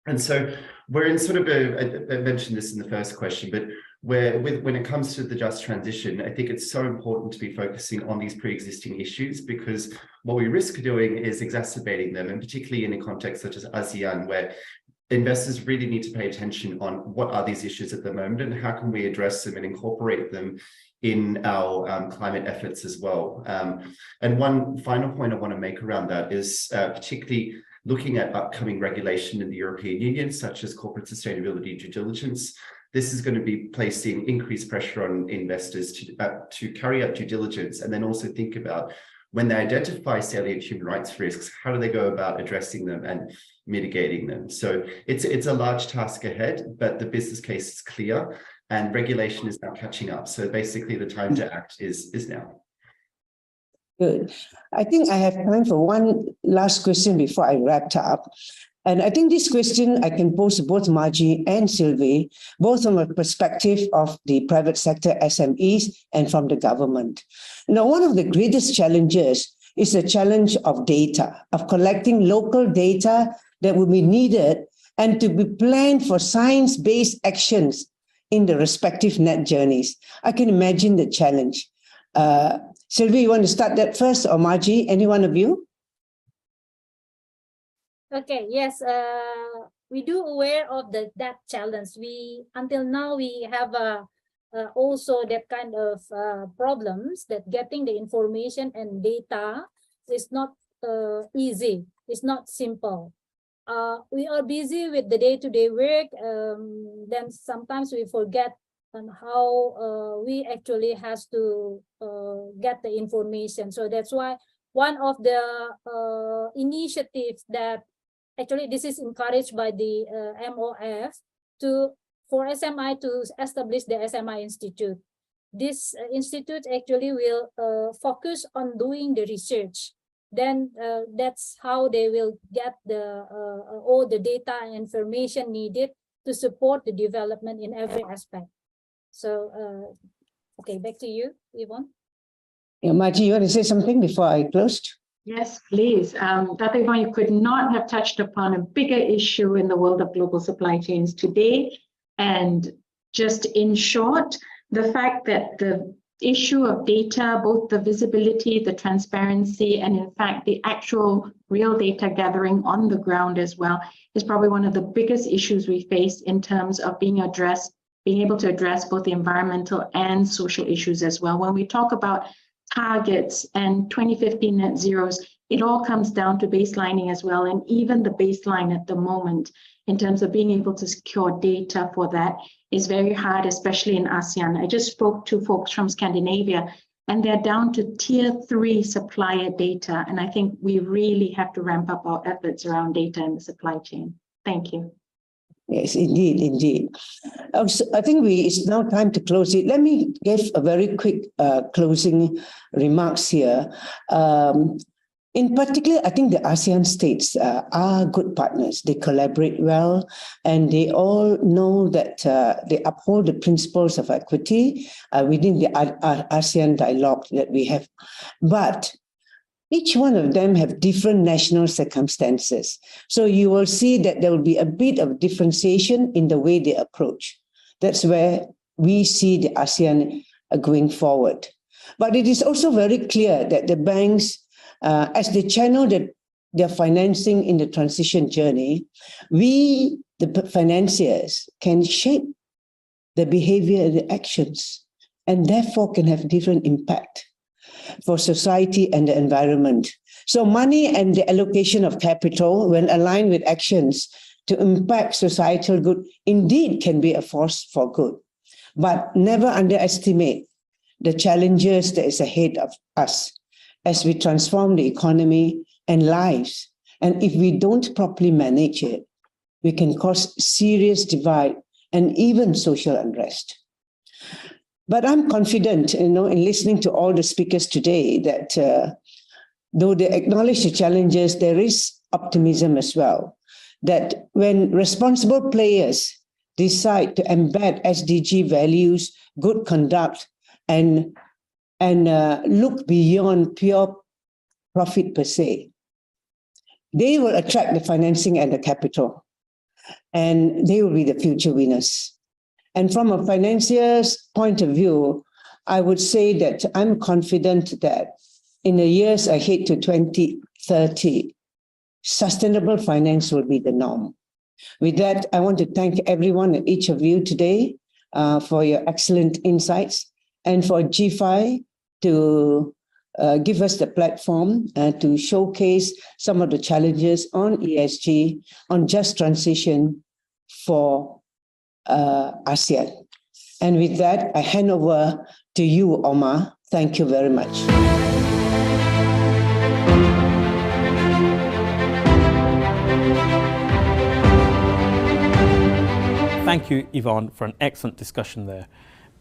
And so we're in sort of I mentioned this in the first question, but when it comes to the just transition, I think it's so important to be focusing on these pre-existing issues, because what we risk doing is exacerbating them, and particularly in a context such as ASEAN, where investors really need to pay attention on what are these issues at the moment and how can we address them and incorporate them in our climate efforts as well. And one final point I want to make around that is particularly looking at upcoming regulation in the European Union, such as corporate sustainability due diligence. This is going to be placing increased pressure on investors to carry out due diligence, and then also think about, when they identify salient human rights risks, how do they go about addressing them and mitigating them? So it's a large task ahead, but the business case is clear and regulation is now catching up. So basically the time to act is now. Good. I think I have time for one last question before I wrap up. And I think this question I can pose to both Margie and Sylvie, both from a perspective of the private sector SMEs and from the government. Now, one of the greatest challenges is the challenge of data, of collecting local data that will be needed and to be planned for science-based actions in the respective net journeys. I can imagine the challenge. Sylvie, you want to start that first, or Margie, any one of you? Okay, yes, we do aware of that challenge. Until now we have also that kind of problems, that getting the information and data is not easy. It's not simple. We are busy with the day-to-day work. Then sometimes we forget on how we actually has to get the information. So that's why one of the initiatives that actually this is encouraged by the MOF for SMI to establish the SMI Institute. This institute actually will focus on doing the research. Then that's how they will get all the data and information needed to support the development in every aspect. So, okay, back to you, Yvonne. Yeah, Margie, you want to say something before I close? Yes, please. Dr. Yvonne, you could not have touched upon a bigger issue in the world of global supply chains today. And just in short, the fact that the issue of data, both the visibility, the transparency, and in fact, the actual real data gathering on the ground as well, is probably one of the biggest issues we face in terms of being able to address both the environmental and social issues as well. When we talk about targets and 2050 net zeros, it all comes down to baselining as well. And even the baseline at the moment, in terms of being able to secure data for that, is very hard, especially in ASEAN. I just spoke to folks from Scandinavia, and they're down to tier 3 supplier data. And I think we really have to ramp up our efforts around data in the supply chain. Thank you. Yes, indeed, indeed. I think it's now time to close it. Let me give a very quick closing remarks here. In particular, I think the ASEAN states are good partners. They collaborate well, and they all know that they uphold the principles of equity within the ASEAN dialogue that we have. But each one of them have different national circumstances. So you will see that there will be a bit of differentiation in the way they approach. That's where we see the ASEAN going forward. But it is also very clear that the banks, as they channel their financing in the transition journey, we, the financiers, can shape the behavior and the actions, and therefore can have different impact for society and the environment. So money and the allocation of capital, when aligned with actions to impact societal good, indeed can be a force for good. But never underestimate the challenges that is ahead of us as we transform the economy and lives. And if we don't properly manage it, we can cause serious divide and even social unrest. But I'm confident, in listening to all the speakers today, that though they acknowledge the challenges, there is optimism as well. That when responsible players decide to embed SDG values, good conduct, and look beyond pure profit per se, they will attract the financing and the capital. and they will be the future winners. And from a financier's point of view, I would say that I'm confident that in the years ahead to 2030, sustainable finance will be the norm. With that, I want to thank everyone and each of you today for your excellent insights, and for GEFI to give us the platform to showcase some of the challenges on ESG, on just transition for ASEAN. And with that, I hand over to you, Omar. Thank you very much. Thank you, Yvonne, for an excellent discussion there,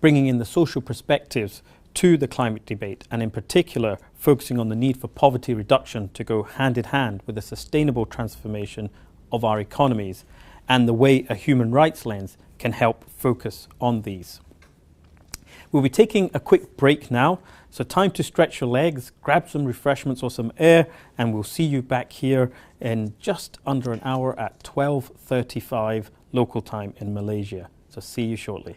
bringing in the social perspectives to the climate debate, and in particular focusing on the need for poverty reduction to go hand in hand with the sustainable transformation of our economies, and the way a human rights lens can help focus on these. We'll be taking a quick break now, so time to stretch your legs, grab some refreshments or some air, and we'll see you back here in just under an hour at 12:35 local time in Malaysia. So see you shortly.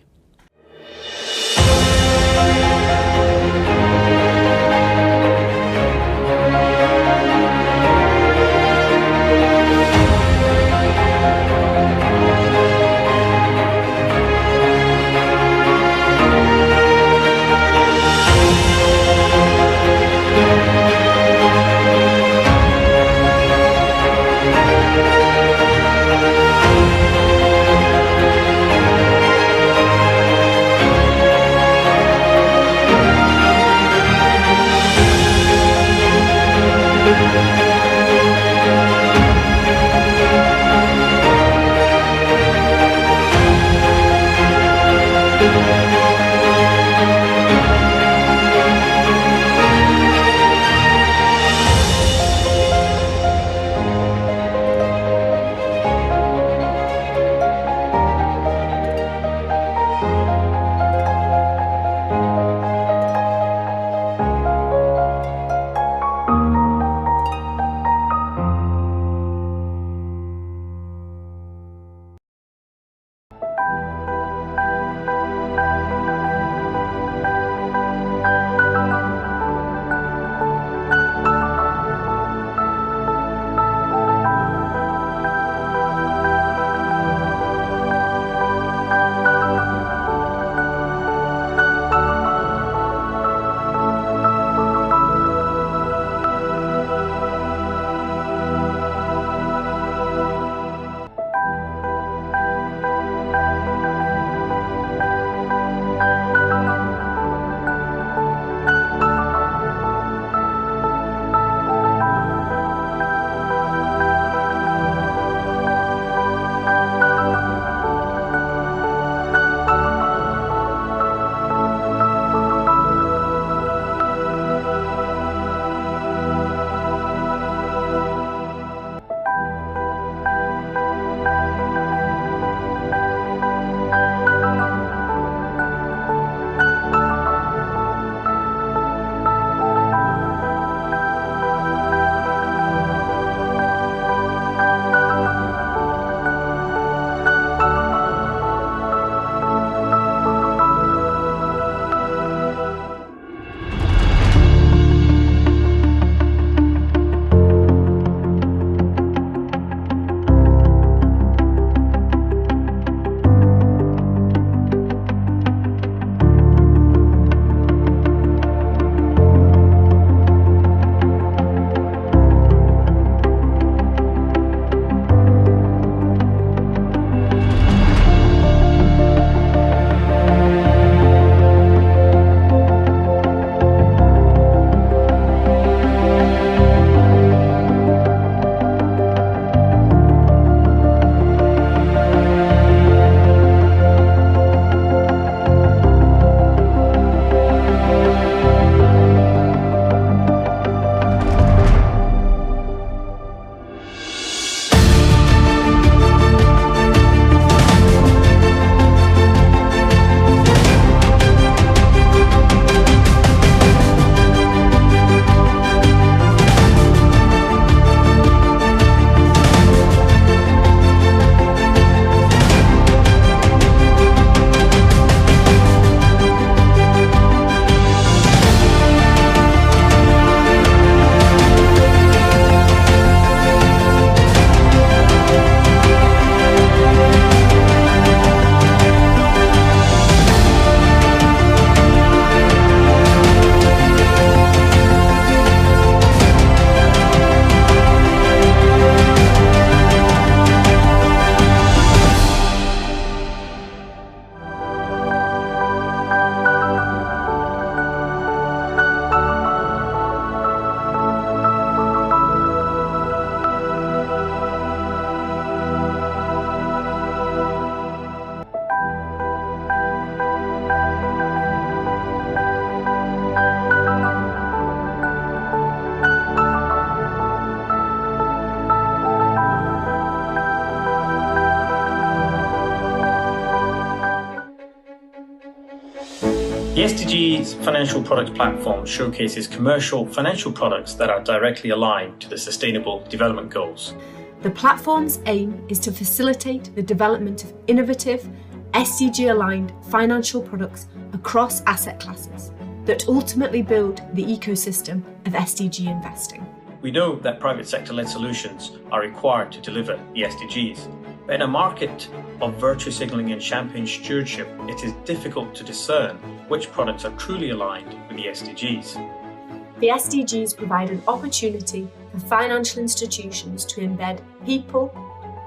The SDG's Financial Products Platform showcases commercial financial products that are directly aligned to the Sustainable Development Goals. The platform's aim is to facilitate the development of innovative, SDG-aligned financial products across asset classes that ultimately build the ecosystem of SDG investing. We know that private sector-led solutions are required to deliver the SDGs. But in a market of virtue signalling and champagne stewardship, it is difficult to discern which products are truly aligned with the SDGs. The SDGs provide an opportunity for financial institutions to embed people,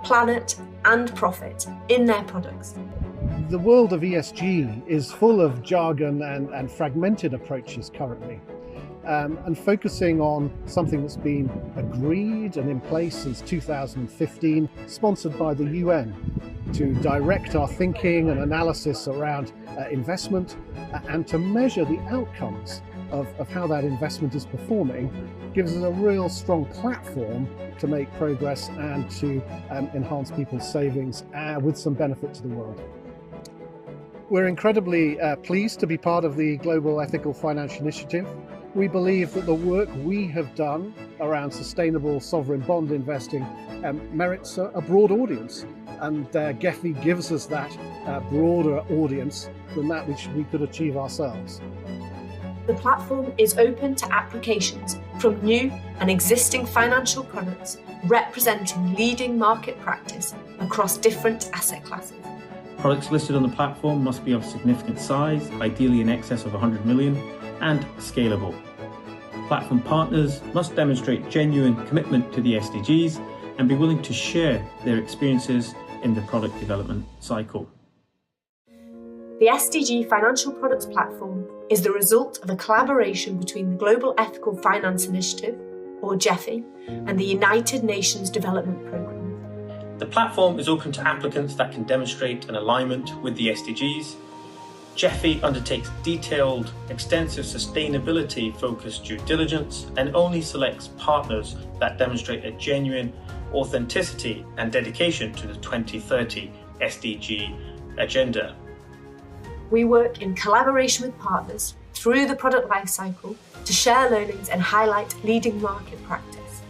planet, and profit in their products. The world of ESG is full of jargon and fragmented approaches currently. And focusing on something that's been agreed and in place since 2015, sponsored by the UN, to direct our thinking and analysis around investment and to measure the outcomes of how that investment is performing, gives us a real strong platform to make progress and to enhance people's savings with some benefit to the world. We're incredibly pleased to be part of the Global Ethical Finance Initiative. We believe that the work we have done around sustainable sovereign bond investing merits a broad audience, and GEFI gives us that broader audience than that which we could achieve ourselves. The platform is open to applications from new and existing financial products representing leading market practice across different asset classes. Products listed on the platform must be of significant size, ideally in excess of 100 million, and scalable. Platform partners must demonstrate genuine commitment to the SDGs and be willing to share their experiences in the product development cycle. The SDG Financial Products Platform is the result of a collaboration between the Global Ethical Finance Initiative, or GEFI, and the United Nations Development Programme. The platform is open to applicants that can demonstrate an alignment with the SDGs. GEFI undertakes detailed, extensive sustainability-focused due diligence and only selects partners that demonstrate a genuine authenticity and dedication to the 2030 SDG agenda. We work in collaboration with partners through the product lifecycle to share learnings and highlight leading market practice.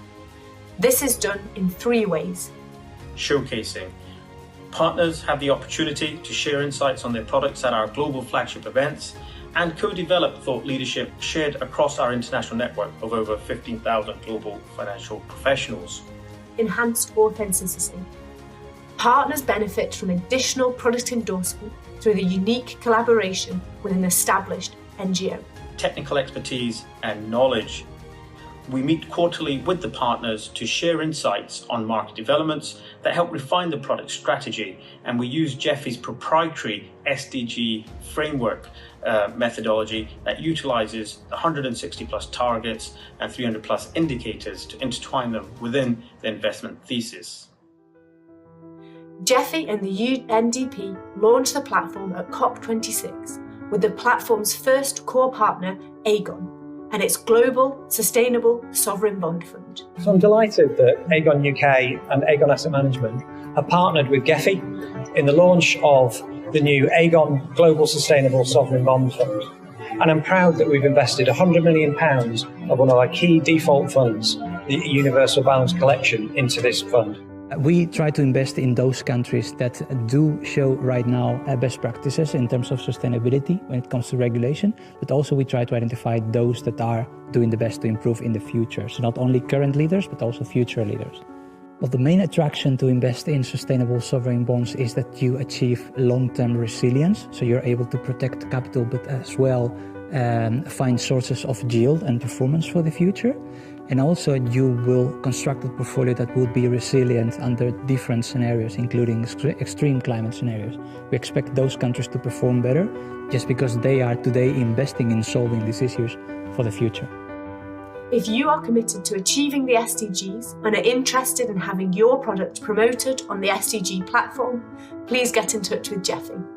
This is done in 3 ways. Showcasing. Partners have the opportunity to share insights on their products at our global flagship events and co-develop thought leadership shared across our international network of over 15,000 global financial professionals. Enhanced authenticity. Partners benefit from additional product endorsement through the unique collaboration with an established NGO. Technical expertise and knowledge. We meet quarterly with the partners to share insights on market developments that help refine the product strategy, and we use GEFI's proprietary SDG framework methodology that utilizes 160 plus targets and 300 plus indicators to intertwine them within the investment thesis. GEFI and the UNDP launched the platform at COP26 with the platform's first core partner, Aegon, and its Global Sustainable Sovereign Bond Fund. So I'm delighted that Aegon UK and Aegon Asset Management have partnered with GEFI in the launch of the new Aegon Global Sustainable Sovereign Bond Fund. And I'm proud that we've invested £100 million of one of our key default funds, the Universal Balance Collection, into this fund. We try to invest in those countries that do show right now best practices in terms of sustainability when it comes to regulation, but also we try to identify those that are doing the best to improve in the future. So not only current leaders, but also future leaders. Well, the main attraction to invest in sustainable sovereign bonds is that you achieve long-term resilience. So you're able to protect capital, but as well find sources of yield and performance for the future. And also you will construct a portfolio that will be resilient under different scenarios, including extreme climate scenarios. We expect those countries to perform better just because they are today investing in solving these issues for the future. If you are committed to achieving the SDGs and are interested in having your product promoted on the SDG platform, please get in touch with GEFI.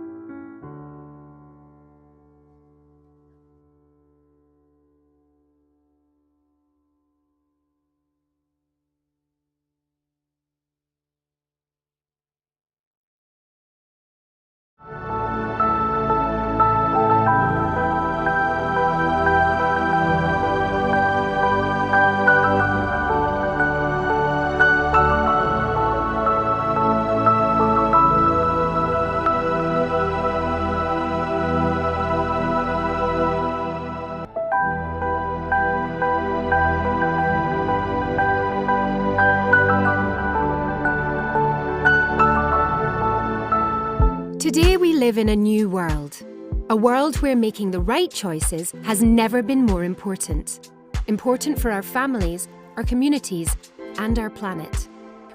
live in a new world. A world where making the right choices has never been more important. Important for our families, our communities, and our planet.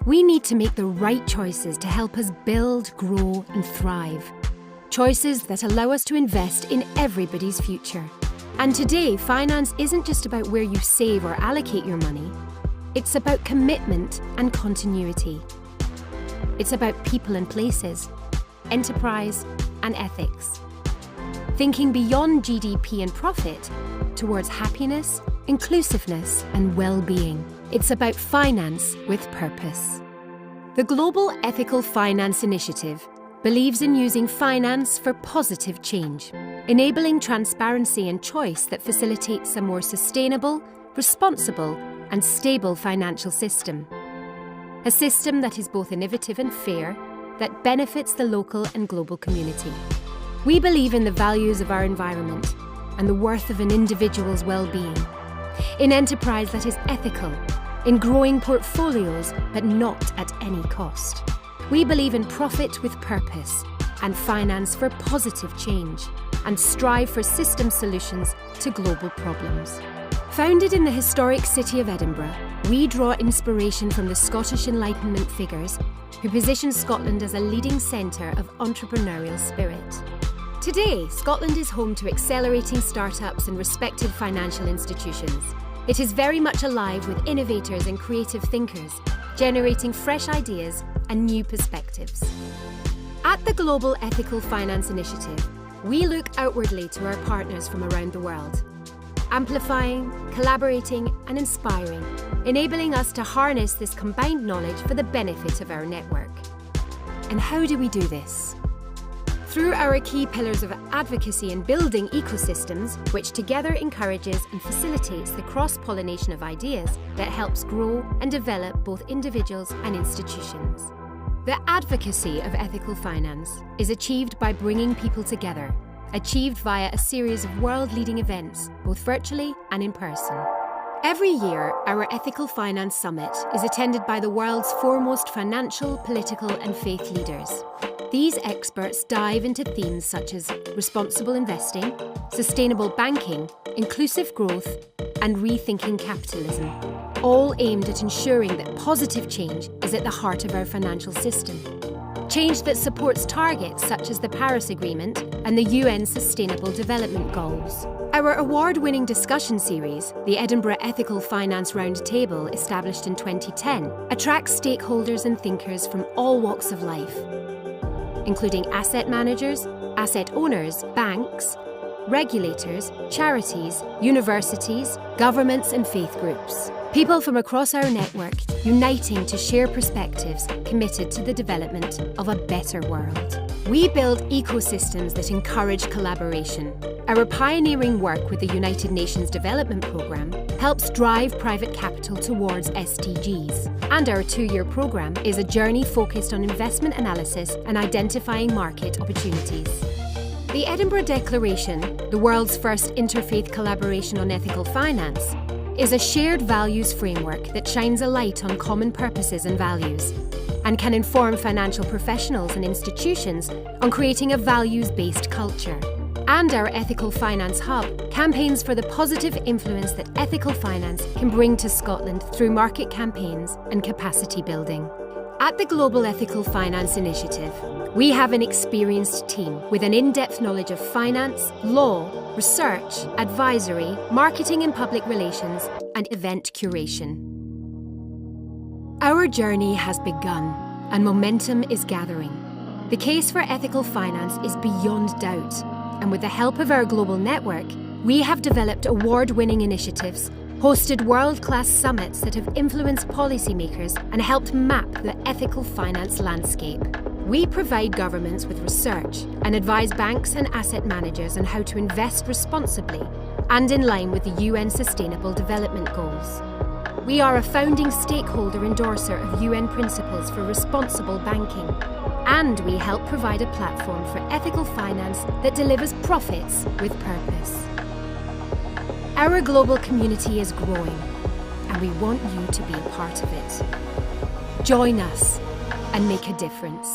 We need to make the right choices to help us build, grow, and thrive. Choices that allow us to invest in everybody's future. And today, finance isn't just about where you save or allocate your money. It's about commitment and continuity. It's about people and places, enterprise and ethics. Thinking beyond GDP and profit towards happiness, inclusiveness and well-being. It's about finance with purpose. The Global Ethical Finance Initiative believes in using finance for positive change, enabling transparency and choice that facilitates a more sustainable, responsible and stable financial system. A system that is both innovative and fair, that benefits the local and global community. We believe in the values of our environment and the worth of an individual's well-being, in enterprise that is ethical, in growing portfolios but not at any cost. We believe in profit with purpose and finance for positive change, and strive for system solutions to global problems. Founded in the historic city of Edinburgh, we draw inspiration from the Scottish Enlightenment figures who position Scotland as a leading centre of entrepreneurial spirit. Today, Scotland is home to accelerating startups and respected financial institutions. It is very much alive with innovators and creative thinkers, generating fresh ideas and new perspectives. At the Global Ethical Finance Initiative, we look outwardly to our partners from around the world, amplifying, collaborating and inspiring, enabling us to harness this combined knowledge for the benefit of our network. And how do we do this? Through our key pillars of advocacy and building ecosystems, which together encourages and facilitates the cross-pollination of ideas that helps grow and develop both individuals and institutions. The advocacy of ethical finance is achieved by bringing people together, achieved via a series of world-leading events, both virtually and in person. Every year, our Ethical Finance Summit is attended by the world's foremost financial, political and faith leaders. These experts dive into themes such as responsible investing, sustainable banking, inclusive growth, and rethinking capitalism, all aimed at ensuring that positive change is at the heart of our financial system. Change that supports targets such as the Paris Agreement and the UN Sustainable Development Goals. Our award-winning discussion series, the Edinburgh Ethical Finance Roundtable, established in 2010, attracts stakeholders and thinkers from all walks of life, including asset managers, asset owners, banks, regulators, charities, universities, governments and faith groups. People from across our network uniting to share perspectives committed to the development of a better world. We build ecosystems that encourage collaboration. Our pioneering work with the United Nations Development Programme helps drive private capital towards SDGs. And our 2-year programme is a journey focused on investment analysis and identifying market opportunities. The Edinburgh Declaration, the world's first interfaith collaboration on ethical finance, is a shared values framework that shines a light on common purposes and values, and can inform financial professionals and institutions on creating a values-based culture. And our Ethical Finance Hub campaigns for the positive influence that ethical finance can bring to Scotland through market campaigns and capacity building. At the Global Ethical Finance Initiative, we have an experienced team with an in-depth knowledge of finance, law, research, advisory, marketing and public relations, and event curation. Our journey has begun, and momentum is gathering. The case for ethical finance is beyond doubt, and with the help of our global network, we have developed award-winning initiatives, hosted world-class summits that have influenced policymakers and helped map the ethical finance landscape. We provide governments with research and advise banks and asset managers on how to invest responsibly and in line with the UN Sustainable Development Goals. We are a founding stakeholder endorser of UN principles for responsible banking, and we help provide a platform for ethical finance that delivers profits with purpose. Our global community is growing, and we want you to be a part of it. Join us and make a difference.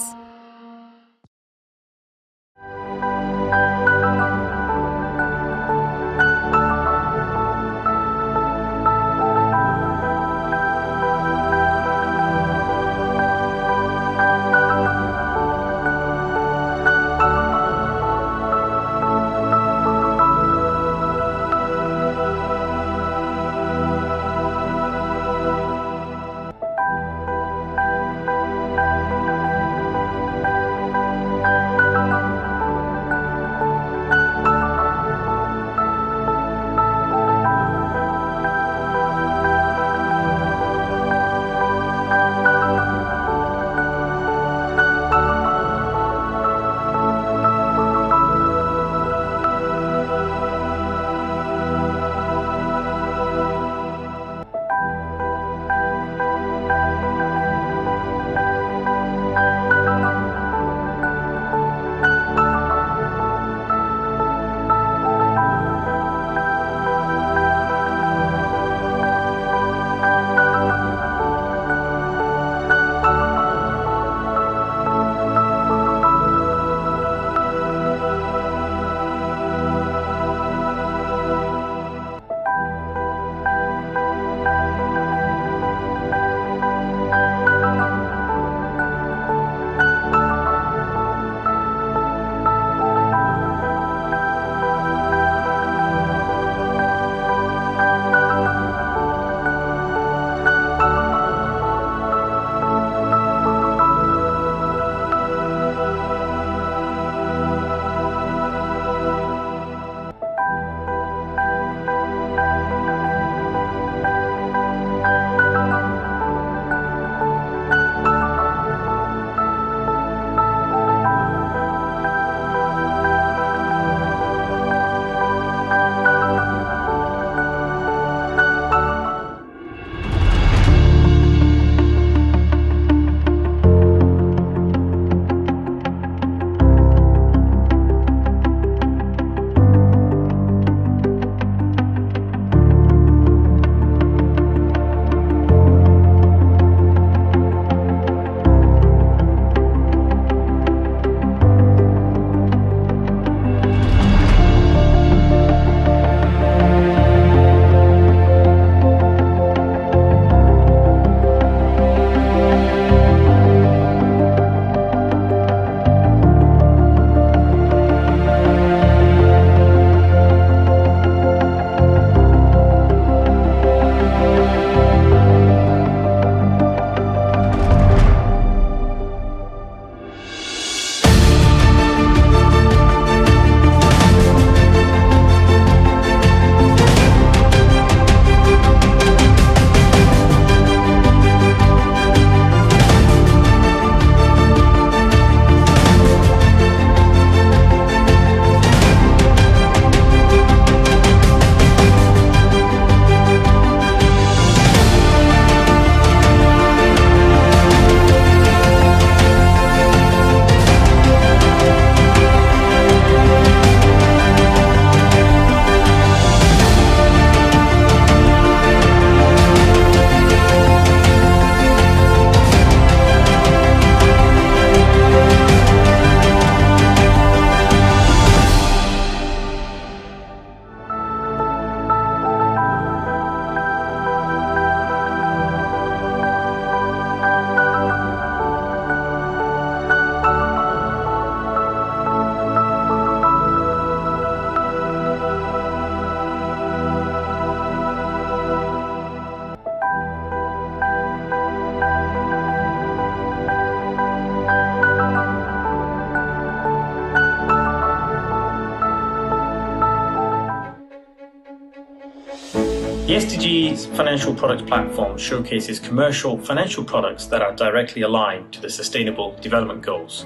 SDG's financial products platform showcases commercial financial products that are directly aligned to the Sustainable Development Goals.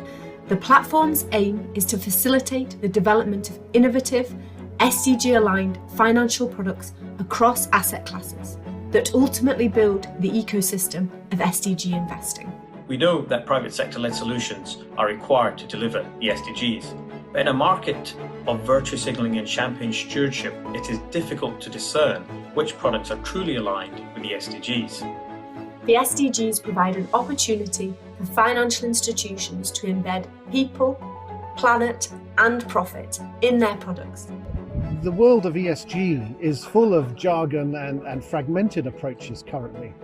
The platform's aim is to facilitate the development of innovative, SDG-aligned financial products across asset classes that ultimately build the ecosystem of SDG investing. We know that private sector-led solutions are required to deliver the SDGs. But in a market of virtue signalling and champagne stewardship, it is difficult to discern which products are truly aligned with the SDGs. The SDGs provide an opportunity for financial institutions to embed people, planet, and profit in their products. The world of ESG is full of jargon and fragmented approaches currently.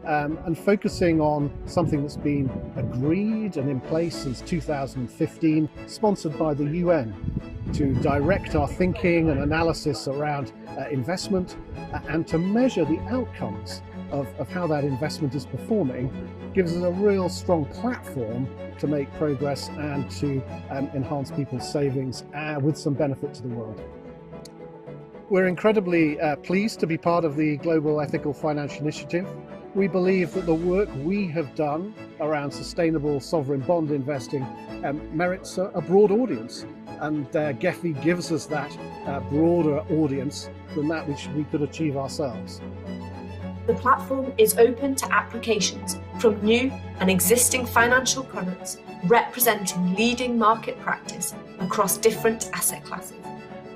And focusing on something that's been agreed and in place since 2015, sponsored by the UN, to direct our thinking and analysis around investment and to measure the outcomes of how that investment is performing, gives us a real strong platform to make progress and to enhance people's savings with some benefit to the world. We're incredibly pleased to be part of the Global Ethical Finance Initiative. We believe that the work we have done around sustainable sovereign bond investing merits a broad audience, and GEFI gives us that broader audience than that which we could achieve ourselves. The platform is open to applications from new and existing financial products representing leading market practice across different asset classes.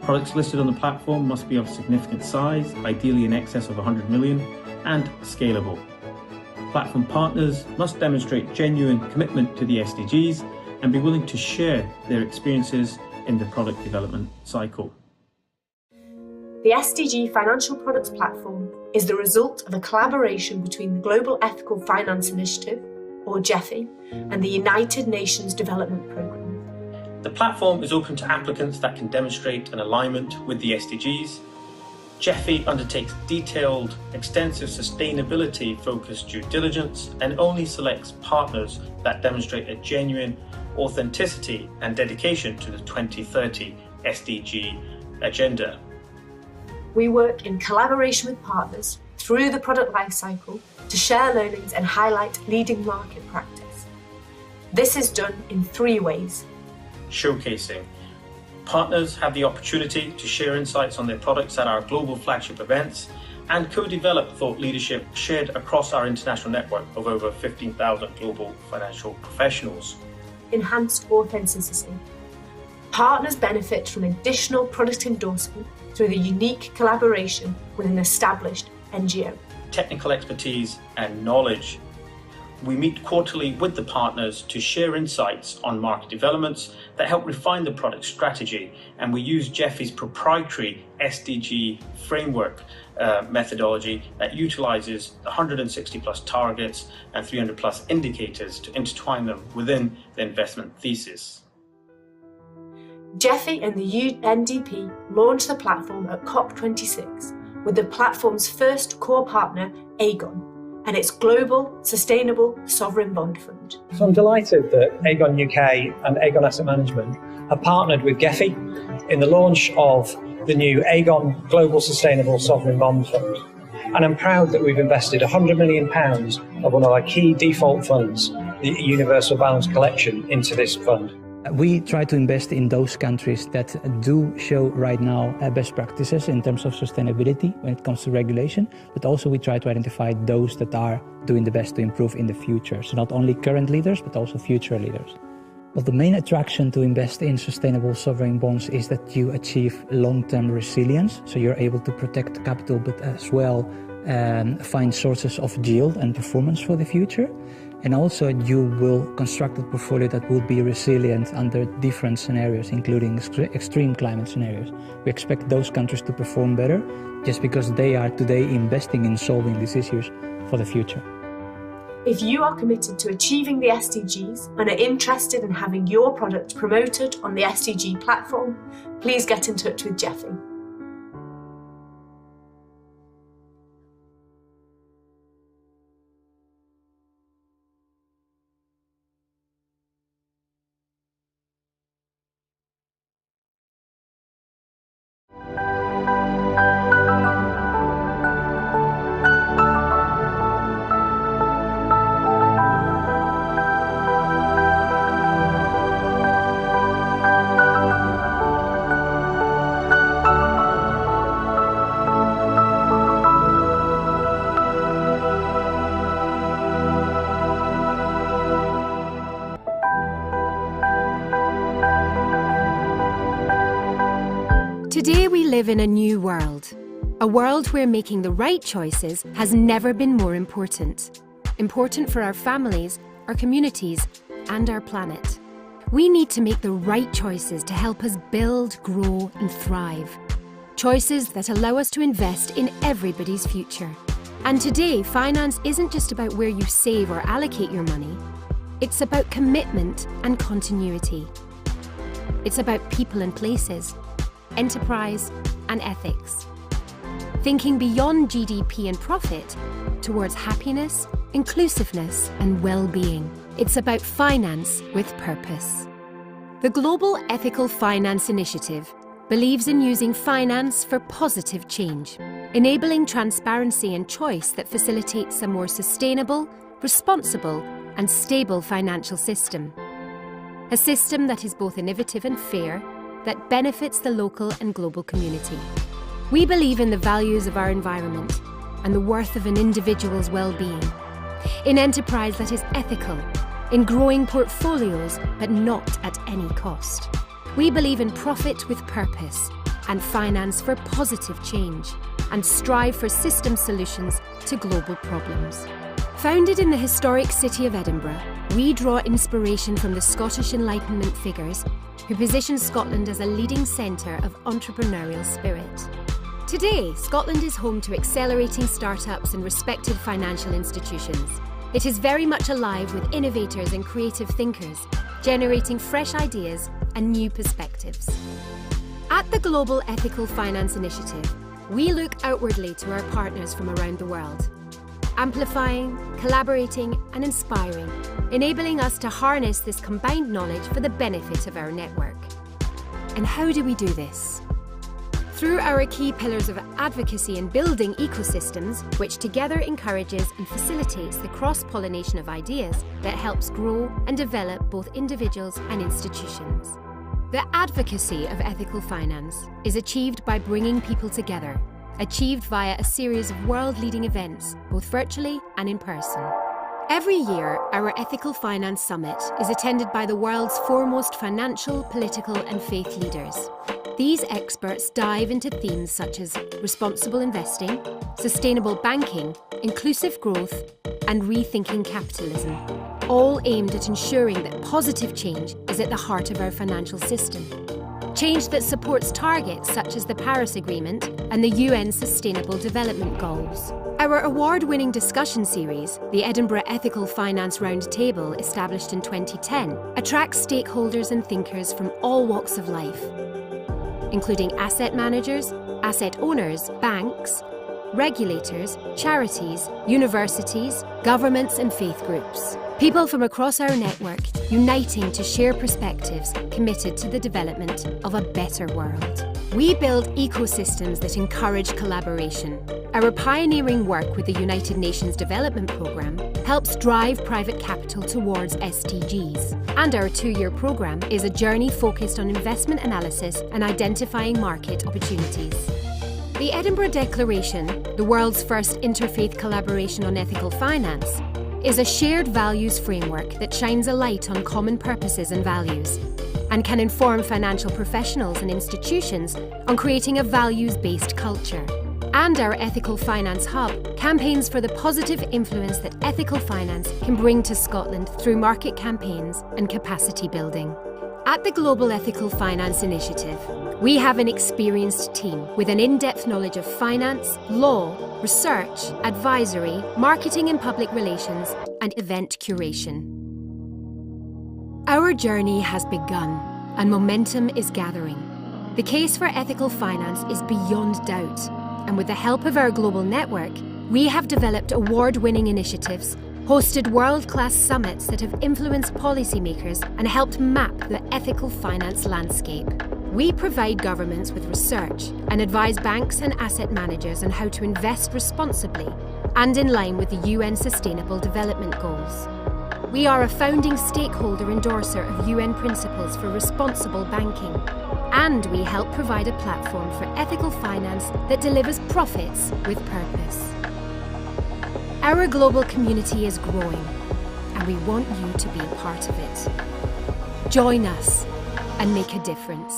Products listed on the platform must be of significant size, ideally in excess of 100 million, and scalable. Platform partners must demonstrate genuine commitment to the SDGs and be willing to share their experiences in the product development cycle. The SDG Financial Products Platform is the result of a collaboration between the Global Ethical Finance Initiative, or GEFI, and the United Nations Development Programme. The platform is open to applicants that can demonstrate an alignment with the SDGs. GEFI undertakes detailed, extensive sustainability-focused due diligence and only selects partners that demonstrate a genuine authenticity and dedication to the 2030 SDG agenda. We work in collaboration with partners through the product lifecycle to share learnings and highlight leading market practice. This is done in 3 ways. Showcasing. Partners have the opportunity to share insights on their products at our global flagship events and co-develop thought leadership shared across our international network of over 15,000 global financial professionals. Enhanced authenticity. Partners benefit from additional product endorsement through the unique collaboration with an established NGO. Technical expertise and knowledge. We meet quarterly with the partners to share insights on market developments that help refine the product strategy, and we use GEFI's proprietary SDG framework methodology that utilizes 160 plus targets and 300 plus indicators to intertwine them within the investment thesis. GEFI and the UNDP launched the platform at COP26 with the platform's first core partner, Aegon, and its Global Sustainable Sovereign Bond Fund. So I'm delighted that Aegon UK and Aegon Asset Management have partnered with GEFI in the launch of the new Aegon Global Sustainable Sovereign Bond Fund. And I'm proud that we've invested £100 million of one of our key default funds, the Universal Balance Collection, into this fund. We try to invest in those countries that do show right now best practices in terms of sustainability when it comes to regulation, but also we try to identify those that are doing the best to improve in the future. So not only current leaders, but also future leaders. Well, the main attraction to invest in sustainable sovereign bonds is that you achieve long-term resilience. So you're able to protect capital, but as well find sources of yield and performance for the future. And also you will construct a portfolio that will be resilient under different scenarios, including extreme climate scenarios. We expect those countries to perform better just because they are today investing in solving these issues for the future. If you are committed to achieving the SDGs and are interested in having your product promoted on the SDG platform, please get in touch with GEFI. live in a new world. A world where making the right choices has never been more important. Important for our families, our communities, and our planet. We need to make the right choices to help us build, grow, and thrive. Choices that allow us to invest in everybody's future. And today, finance isn't just about where you save or allocate your money. It's about commitment and continuity. It's about people and places, enterprise and ethics. Thinking beyond GDP and profit towards happiness, inclusiveness and well-being. It's about finance with purpose. The Global Ethical Finance Initiative believes in using finance for positive change, enabling transparency and choice that facilitates a more sustainable, responsible and stable financial system. A system that is both innovative and fair, that benefits the local and global community. We believe in the values of our environment and the worth of an individual's well-being. In enterprise that is ethical, in growing portfolios but not at any cost. We believe in profit with purpose and finance for positive change and strive for system solutions to global problems. Founded in the historic city of Edinburgh, we draw inspiration from the Scottish Enlightenment figures who position Scotland as a leading centre of entrepreneurial spirit. Today, Scotland is home to accelerating startups and respected financial institutions. It is very much alive with innovators and creative thinkers, generating fresh ideas and new perspectives. At the Global Ethical Finance Initiative, we look outwardly to our partners from around the world, amplifying, collaborating and inspiring, enabling us to harness this combined knowledge for the benefit of our network. And how do we do this? Through our key pillars of advocacy and building ecosystems, which together encourages and facilitates the cross-pollination of ideas that helps grow and develop both individuals and institutions. The advocacy of ethical finance is achieved by bringing people together, achieved via a series of world-leading events, both virtually and in person. Every year, our Ethical Finance Summit is attended by the world's foremost financial, political and faith leaders. These experts dive into themes such as responsible investing, sustainable banking, inclusive growth, and rethinking capitalism, all aimed at ensuring that positive change is at the heart of our financial system. Change that supports targets such as the Paris Agreement and the UN Sustainable Development Goals. Our award-winning discussion series, the Edinburgh Ethical Finance Roundtable, established in 2010, attracts stakeholders and thinkers from all walks of life, including asset managers, asset owners, banks, regulators, charities, universities, governments and faith groups. People from across our network uniting to share perspectives committed to the development of a better world. We build ecosystems that encourage collaboration. Our pioneering work with the United Nations Development Programme helps drive private capital towards SDGs. And our 2-year programme is a journey focused on investment analysis and identifying market opportunities. The Edinburgh Declaration, the world's first interfaith collaboration on ethical finance, is a shared values framework that shines a light on common purposes and values, and can inform financial professionals and institutions on creating a values-based culture. And our Ethical Finance Hub campaigns for the positive influence that ethical finance can bring to Scotland through market campaigns and capacity building. At the Global Ethical Finance Initiative, we have an experienced team with an in-depth knowledge of finance, law, research, advisory, marketing and public relations, and event curation. Our journey has begun, and momentum is gathering. The case for ethical finance is beyond doubt, and with the help of our global network, we have developed award-winning initiatives, hosted world-class summits that have influenced policymakers and helped map the ethical finance landscape. We provide governments with research and advise banks and asset managers on how to invest responsibly and in line with the UN Sustainable Development Goals. We are a founding stakeholder endorser of UN principles for responsible banking, and we help provide a platform for ethical finance that delivers profits with purpose. Our global community is growing, and we want you to be a part of it. Join us and make a difference.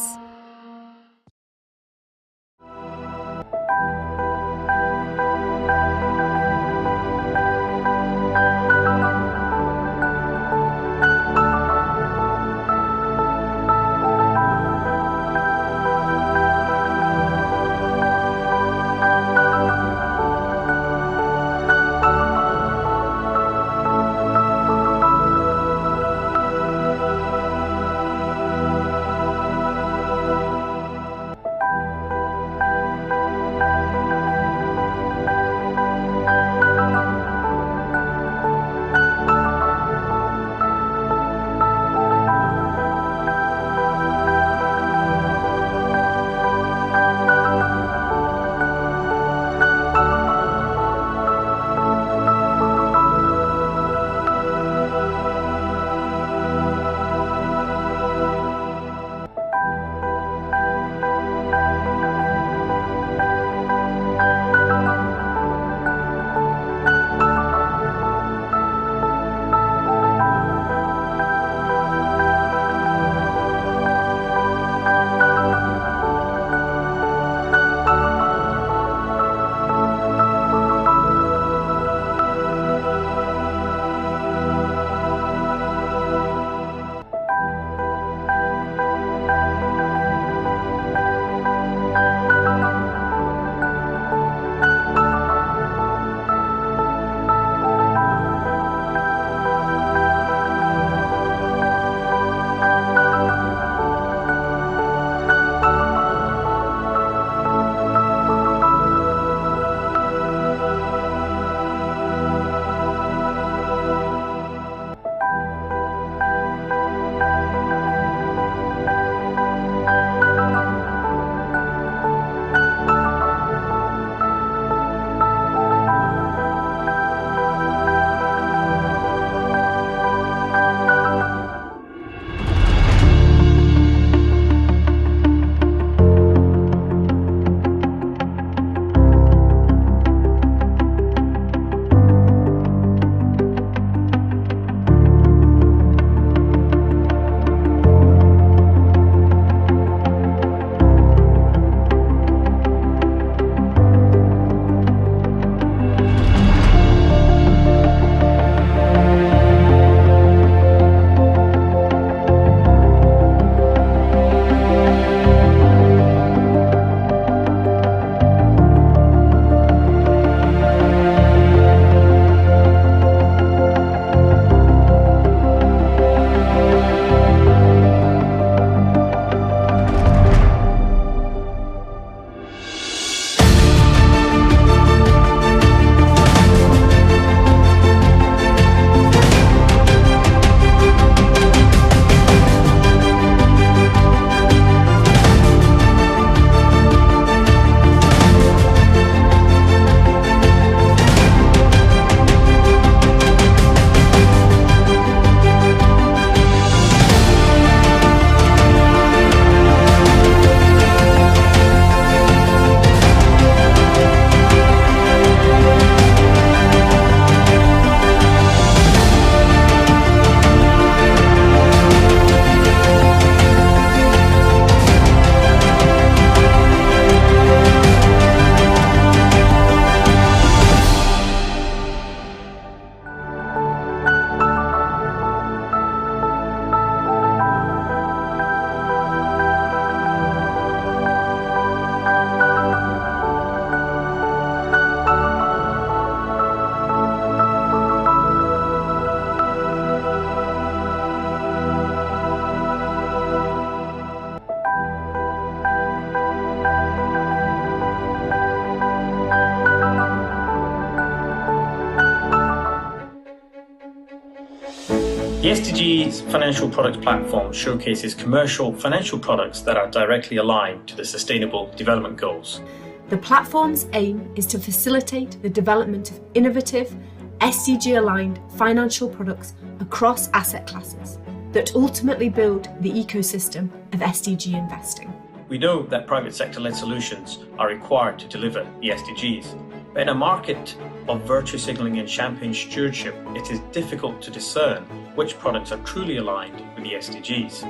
The SDG's Financial Products Platform showcases commercial financial products that are directly aligned to the Sustainable Development Goals. The platform's aim is to facilitate the development of innovative, SDG-aligned financial products across asset classes that ultimately build the ecosystem of SDG investing. We know that private sector-led solutions are required to deliver the SDGs, but in a market of virtue signalling and champagne stewardship, it is difficult to discern which products are truly aligned with the SDGs.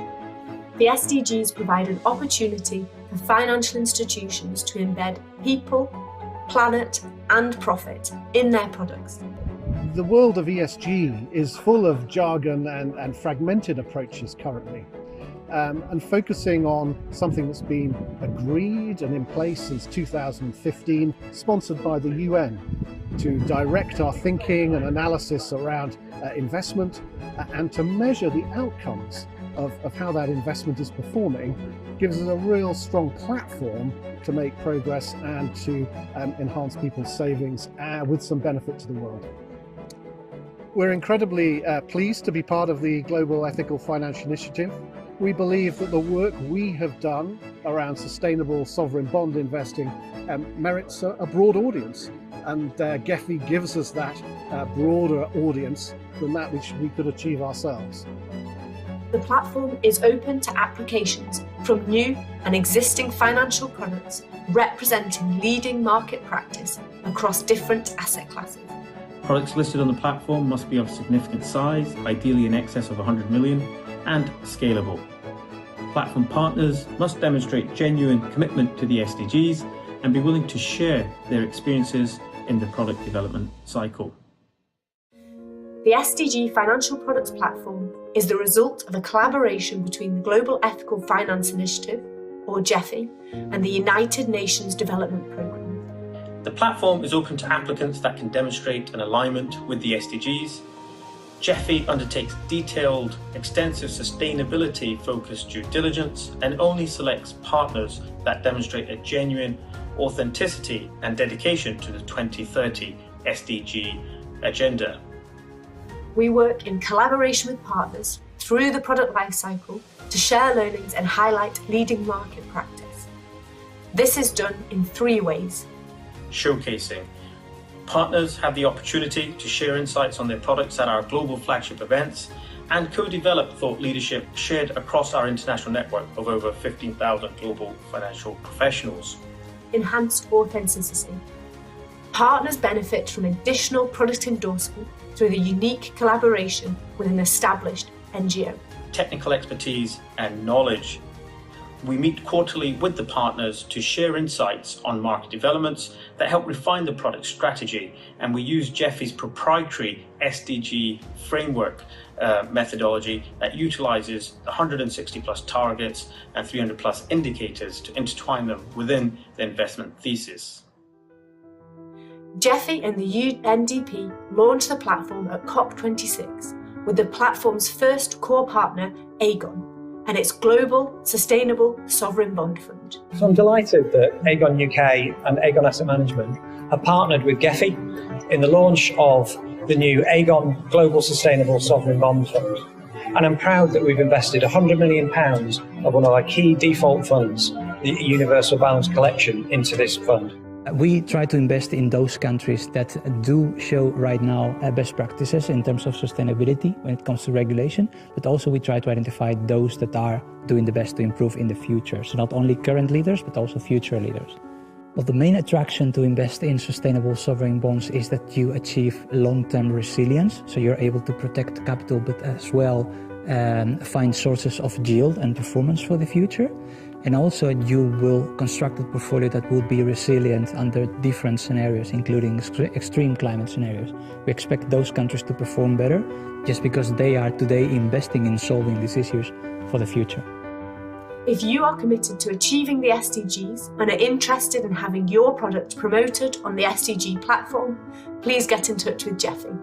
The SDGs provide an opportunity for financial institutions to embed people, planet, and profit in their products. The world of ESG is full of jargon and fragmented approaches currently. And focusing on something that's been agreed and in place since 2015, sponsored by the UN, to direct our thinking and analysis around investment and to measure the outcomes of how that investment is performing, gives us a real strong platform to make progress and to enhance people's savings with some benefit to the world. We're incredibly pleased to be part of the Global Ethical Finance Initiative. We believe that the work we have done around sustainable sovereign bond investing merits a broad audience, and GEFI gives us that broader audience than that which we could achieve ourselves. The platform is open to applications from new and existing financial products representing leading market practice across different asset classes. Products listed on the platform must be of significant size, ideally in excess of 100 million, and scalable. Platform partners must demonstrate genuine commitment to the SDGs and be willing to share their experiences in the product development cycle. The SDG Financial Products Platform is the result of a collaboration between the Global Ethical Finance Initiative, or GEFI, and the United Nations Development Programme. The platform is open to applicants that can demonstrate an alignment with the SDGs. GEFI undertakes detailed, extensive sustainability-focused due diligence and only selects partners that demonstrate a genuine authenticity and dedication to the 2030 SDG agenda. We work in collaboration with partners through the product lifecycle to share learnings and highlight leading market practice. This is done in 3 ways. Showcasing. Partners have the opportunity to share insights on their products at our global flagship events and co-develop thought leadership shared across our international network of over 15,000 global financial professionals. Enhanced authenticity. Partners benefit from additional product endorsement through the unique collaboration with an established NGO. Technical expertise and knowledge. We meet quarterly with the partners to share insights on market developments that help refine the product strategy, and we use GEFI's proprietary SDG framework methodology that utilizes 160 plus targets and 300 plus indicators to intertwine them within the investment thesis. GEFI and the UNDP launched the platform at COP26 with the platform's first core partner, Aegon, and its Global Sustainable Sovereign Bond Fund. So I'm delighted that Aegon UK and Aegon Asset Management have partnered with GEFI in the launch of the new Aegon Global Sustainable Sovereign Bond Fund. And I'm proud that we've invested £100 million of one of our key default funds, the Universal Balance Collection, into this fund. We try to invest in those countries that do show right now best practices in terms of sustainability when it comes to regulation, but also we try to identify those that are doing the best to improve in the future. So not only current leaders, but also future leaders. Well, the main attraction to invest in sustainable sovereign bonds is that you achieve long-term resilience. So you're able to protect capital, but as well find sources of yield and performance for the future. And also you will construct a portfolio that will be resilient under different scenarios, including extreme climate scenarios. We expect those countries to perform better just because they are today investing in solving these issues for the future. If you are committed to achieving the SDGs and are interested in having your product promoted on the SDG platform, please get in touch with GEFI.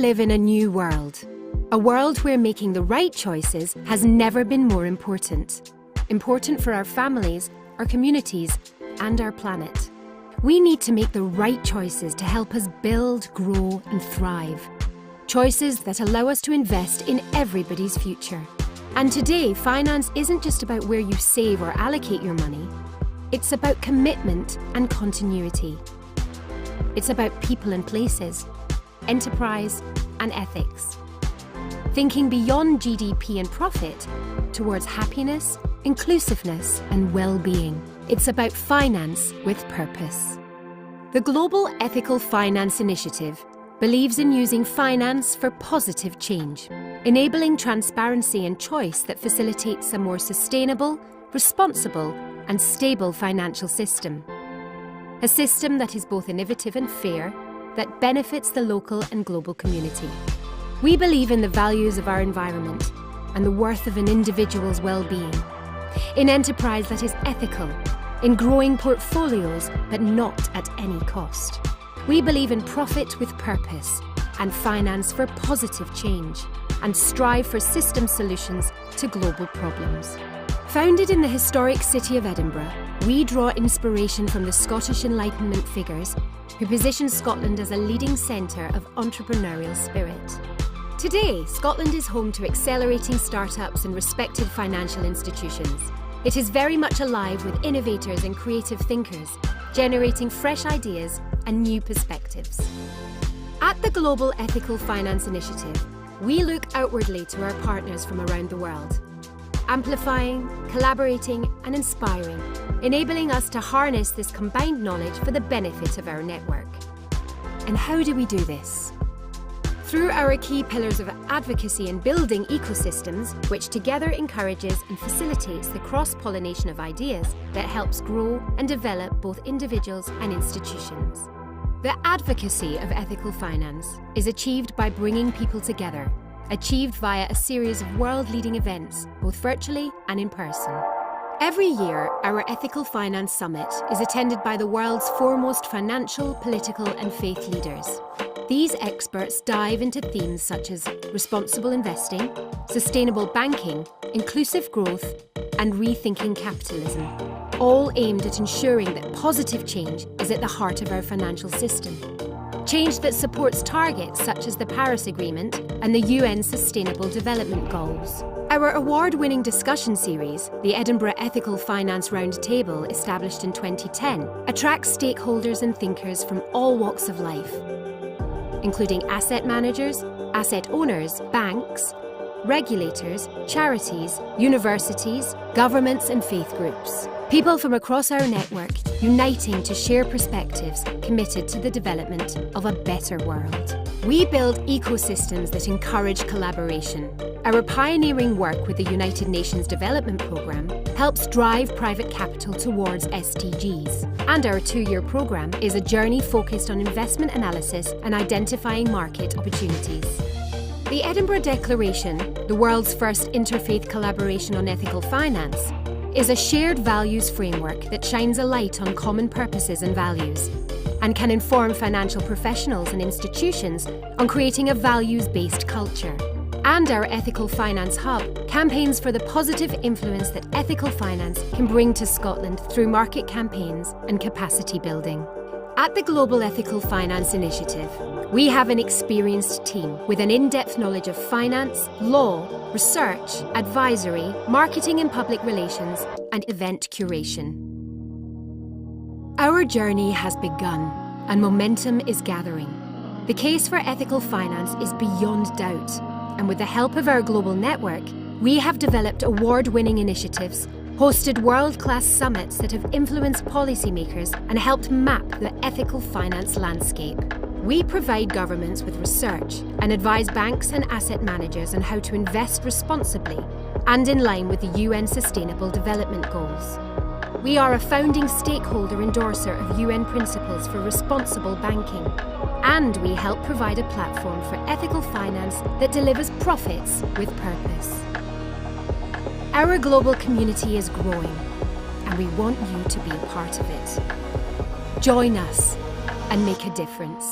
live in a new world. A world where making the right choices has never been more important. Important for our families, our communities, and our planet. We need to make the right choices to help us build, grow, and thrive. Choices that allow us to invest in everybody's future. And today, finance isn't just about where you save or allocate your money. It's about commitment and continuity. It's about people and places, enterprise and ethics. Thinking beyond GDP and profit towards happiness, inclusiveness and well-being. It's about finance with purpose. The Global Ethical Finance Initiative believes in using finance for positive change, enabling transparency and choice that facilitates a more sustainable, responsible and stable financial system. A system that is both innovative and fair, that benefits the local and global community. We believe in the values of our environment and the worth of an individual's well-being, in enterprise that is ethical, in growing portfolios but not at any cost. We believe in profit with purpose and finance for positive change, and strive for system solutions to global problems. Founded in the historic city of Edinburgh, we draw inspiration from the Scottish Enlightenment figures who position Scotland as a leading centre of entrepreneurial spirit. Today, Scotland is home to accelerating startups and respected financial institutions. It is very much alive with innovators and creative thinkers, generating fresh ideas and new perspectives. At the Global Ethical Finance Initiative, we look outwardly to our partners from around the world, amplifying, collaborating and inspiring, enabling us to harness this combined knowledge for the benefit of our network. And how do we do this? Through our key pillars of advocacy and building ecosystems, which together encourages and facilitates the cross-pollination of ideas that helps grow and develop both individuals and institutions. The advocacy of ethical finance is achieved by bringing people together, achieved via a series of world-leading events, both virtually and in person. Every year, our Ethical Finance Summit is attended by the world's foremost financial, political and faith leaders. These experts dive into themes such as responsible investing, sustainable banking, inclusive growth, and rethinking capitalism, all aimed at ensuring that positive change is at the heart of our financial system. Change that supports targets such as the Paris Agreement and the UN Sustainable Development Goals. Our award-winning discussion series, the Edinburgh Ethical Finance Roundtable, established in 2010, attracts stakeholders and thinkers from all walks of life, including asset managers, asset owners, banks, regulators, charities, universities, governments and faith groups. People from across our network uniting to share perspectives committed to the development of a better world. We build ecosystems that encourage collaboration. Our pioneering work with the United Nations Development Programme helps drive private capital towards SDGs. And our 2-year programme is a journey focused on investment analysis and identifying market opportunities. The Edinburgh Declaration, the world's first interfaith collaboration on ethical finance, is a shared values framework that shines a light on common purposes and values, and can inform financial professionals and institutions on creating a values-based culture. And our Ethical Finance Hub campaigns for the positive influence that ethical finance can bring to Scotland through market campaigns and capacity building. At the Global Ethical Finance Initiative, we have an experienced team with an in-depth knowledge of finance, law, research, advisory, marketing and public relations, and event curation. Our journey has begun, and momentum is gathering. The case for ethical finance is beyond doubt, and with the help of our global network, we have developed award-winning initiatives, hosted world-class summits that have influenced policymakers and helped map the ethical finance landscape. We provide governments with research and advise banks and asset managers on how to invest responsibly and in line with the UN Sustainable Development Goals. We are a founding stakeholder endorser of UN principles for responsible banking, and we help provide a platform for ethical finance that delivers profits with purpose. Our global community is growing, and we want you to be a part of it. Join us and make a difference.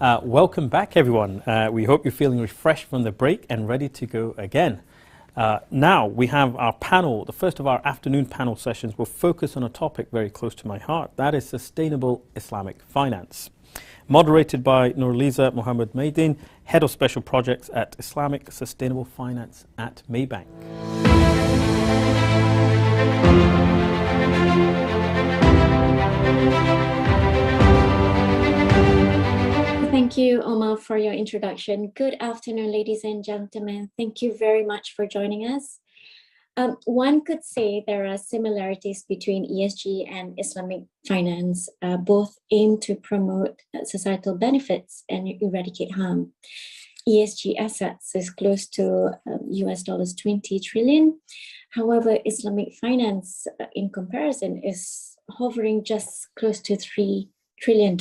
Welcome back, everyone. We hope you're feeling refreshed from the break and ready to go again. Now we have our panel. The first of our afternoon panel sessions will focus on a topic very close to my heart. That is sustainable Islamic finance. Moderated by Nurliza Mohammed Maidin, Head of Special Projects at Islamic Sustainable Finance at Maybank. Thank you, Omar, for your introduction. Good afternoon, ladies and gentlemen. Thank you very much for joining us. One could say there are similarities between ESG and Islamic finance. Both aim to promote societal benefits and eradicate harm. ESG assets is close to US dollars 20 trillion. However, Islamic finance in comparison is hovering just close to $3 trillion.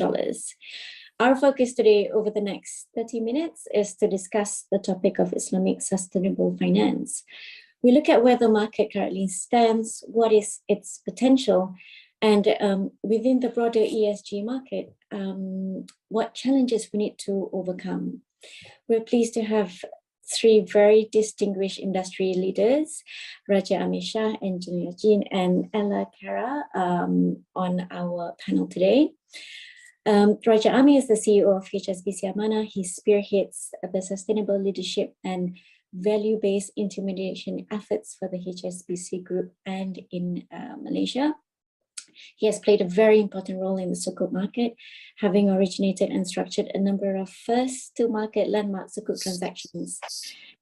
Our focus today over the next 30 minutes is to discuss the topic of Islamic sustainable finance. We look at where the market currently stands, what is its potential, and within the broader ESG market, what challenges we need to overcome. We're pleased to have three very distinguished industry leaders, Raja Amir Shah, Angelina Jean, and Ella Kara on our panel today. Raja Amir is the CEO of HSBC Amanah. He spearheads the sustainable leadership and value-based intermediation efforts for the HSBC Group and in Malaysia. He has played a very important role in the Sukuk market, having originated and structured a number of first-to-market landmark Sukuk transactions.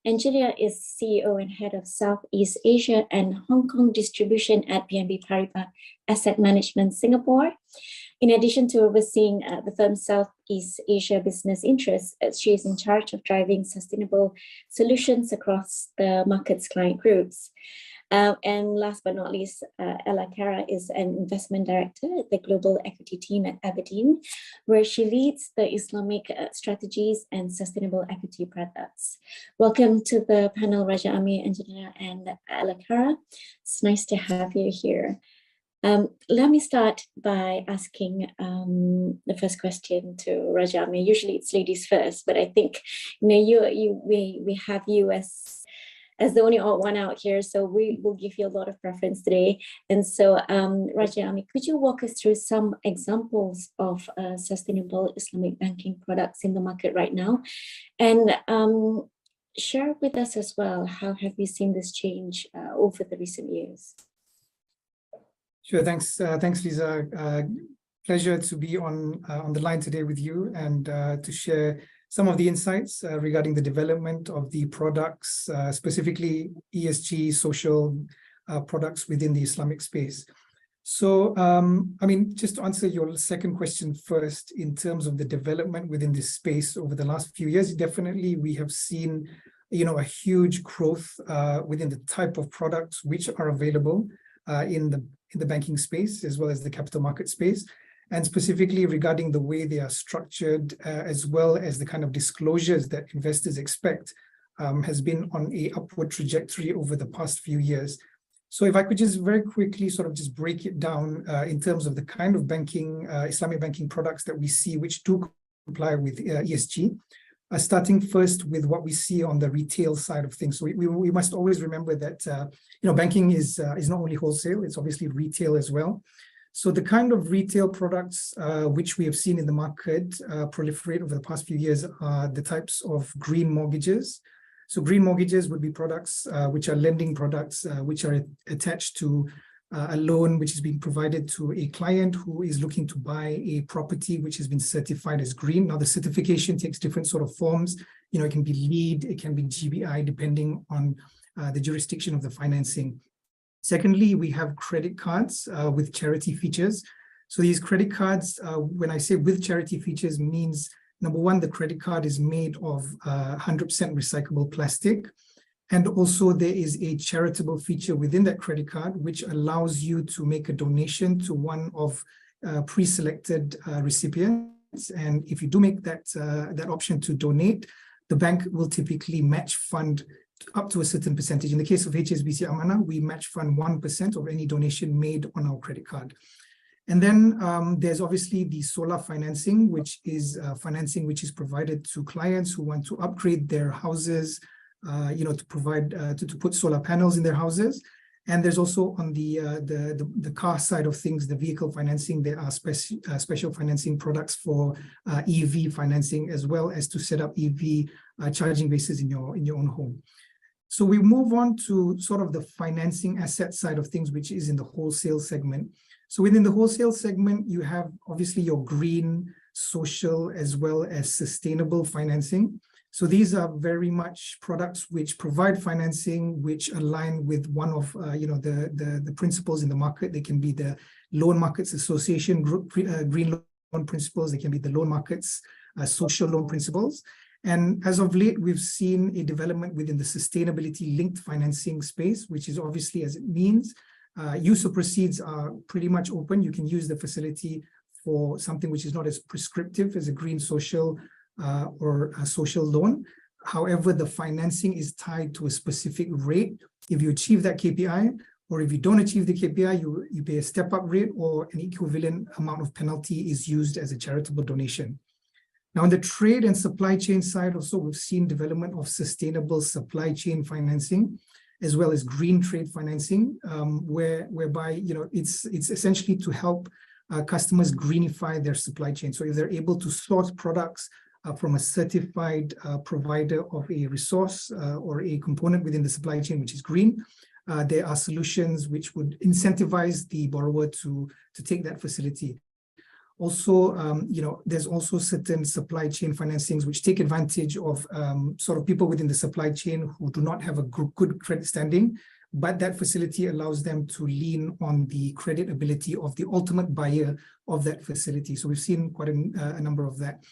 Angelia is CEO and Head of Southeast Asia and Hong Kong Distribution at BNP Paribas Asset Management Singapore. In addition to overseeing the firm's Southeast Asia business interests, she is in charge of driving sustainable solutions across the market's client groups. And last but not least, Ella Kara is an investment director at the Global Equity Team at Aberdeen, where she leads the Islamic strategies and sustainable equity products. Welcome to the panel, Raja Amir, Angelina, and Ella Kara. It's nice to have you here. Let me start by asking the first question to Raja Amir. Usually it's ladies first, but I think we have you as the only odd one out here, so we will give you a lot of preference today. And so, Raja Amir, could you walk us through some examples of sustainable Islamic banking products in the market right now, and share with us as well how have you seen this change over the recent years? Sure, thanks, Lisa. Pleasure to be on the line today with you and to share some of the insights regarding the development of the products, specifically ESG social products within the Islamic space. So, I mean, just to answer your second question first, in terms of the development within this space over the last few years, definitely we have seen, a huge growth within the type of products which are available in the banking space as well as the capital market space, and specifically regarding the way they are structured, as well as the kind of disclosures that investors expect, has been on a upward trajectory over the past few years. So if I could just very quickly sort of just break it down in terms of the kind of banking, Islamic banking products that we see which do comply with ESG, starting first with what we see on the retail side of things. So we must always remember that banking is not only wholesale, it's obviously retail as well. So the kind of retail products which we have seen in the market proliferate over the past few years are the types of green mortgages. So green mortgages would be products which are lending products which are attached to a loan which is being provided to a client who is looking to buy a property which has been certified as green. Now the certification takes different sort of forms. It can be LEED, it can be GBI, depending on the jurisdiction of the financing. Secondly, we have credit cards with charity features. So these credit cards, when I say with charity features, means number one, the credit card is made of 100% recyclable plastic. And also there is a charitable feature within that credit card, which allows you to make a donation to one of pre-selected recipients. And if you do make that option to donate, the bank will typically match fund up to a certain percentage. In the case of HSBC Amanah, we match fund 1% of any donation made on our credit card. And then there's obviously the solar financing, which is financing which is provided to clients who want to upgrade their houses, to provide to put solar panels in their houses. And there's also on the car side of things, the vehicle financing. There are special financing products for EV financing, as well as to set up EV charging bases in your own home. So we move on to sort of the financing asset side of things, which is in the wholesale segment. So within the wholesale segment, you have obviously your green, social, as well as sustainable financing. So these are very much products which provide financing, which align with one of the principles in the market. They can be the Loan Markets Association group green loan principles. They can be the loan markets social loan principles. And as of late, we've seen a development within the sustainability linked financing space, which is obviously, as it means, use of proceeds are pretty much open. You can use the facility for something which is not as prescriptive as a green social or a social loan. However, the financing is tied to a specific rate. If you achieve that KPI, or if you don't achieve the KPI, you pay a step-up rate, or an equivalent amount of penalty is used as a charitable donation. Now, on the trade and supply chain side also, we've seen development of sustainable supply chain financing, as well as green trade financing, whereby it's essentially to help customers greenify their supply chain. So if they're able to source products from a certified provider of a resource or a component within the supply chain, which is green, there are solutions which would incentivize the borrower to take that facility. Also, there's also certain supply chain financings which take advantage of sort of people within the supply chain who do not have a good credit standing, but that facility allows them to lean on the credit ability of the ultimate buyer of that facility. So we've seen quite a number of that.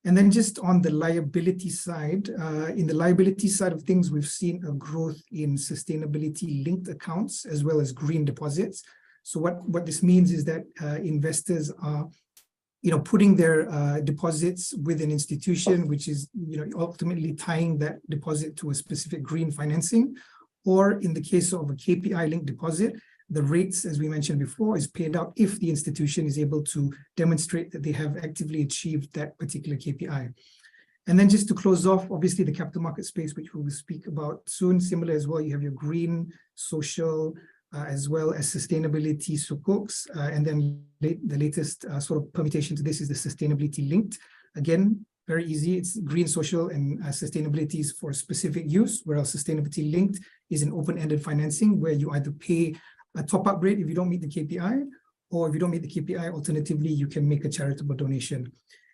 And then just on the liability side, in the liability side of things, we've seen a growth in sustainability linked accounts as well as green deposits. So what this means is that investors are putting their deposits with an institution, which is ultimately tying that deposit to a specific green financing. Or in the case of a KPI linked deposit, the rates, as we mentioned before, is paid out if the institution is able to demonstrate that they have actively achieved that particular KPI. And then just to close off, obviously the capital market space, which we will speak about soon, similar as well, you have your green, social, as well as sustainability sukuks. And then the latest sort of permutation to this is the sustainability linked. Again, very easy. It's green, social, and sustainability is for specific use, whereas sustainability linked is an open-ended financing where you either pay a top-up rate if you don't meet the KPI, or if you don't meet the KPI, alternatively, you can make a charitable donation.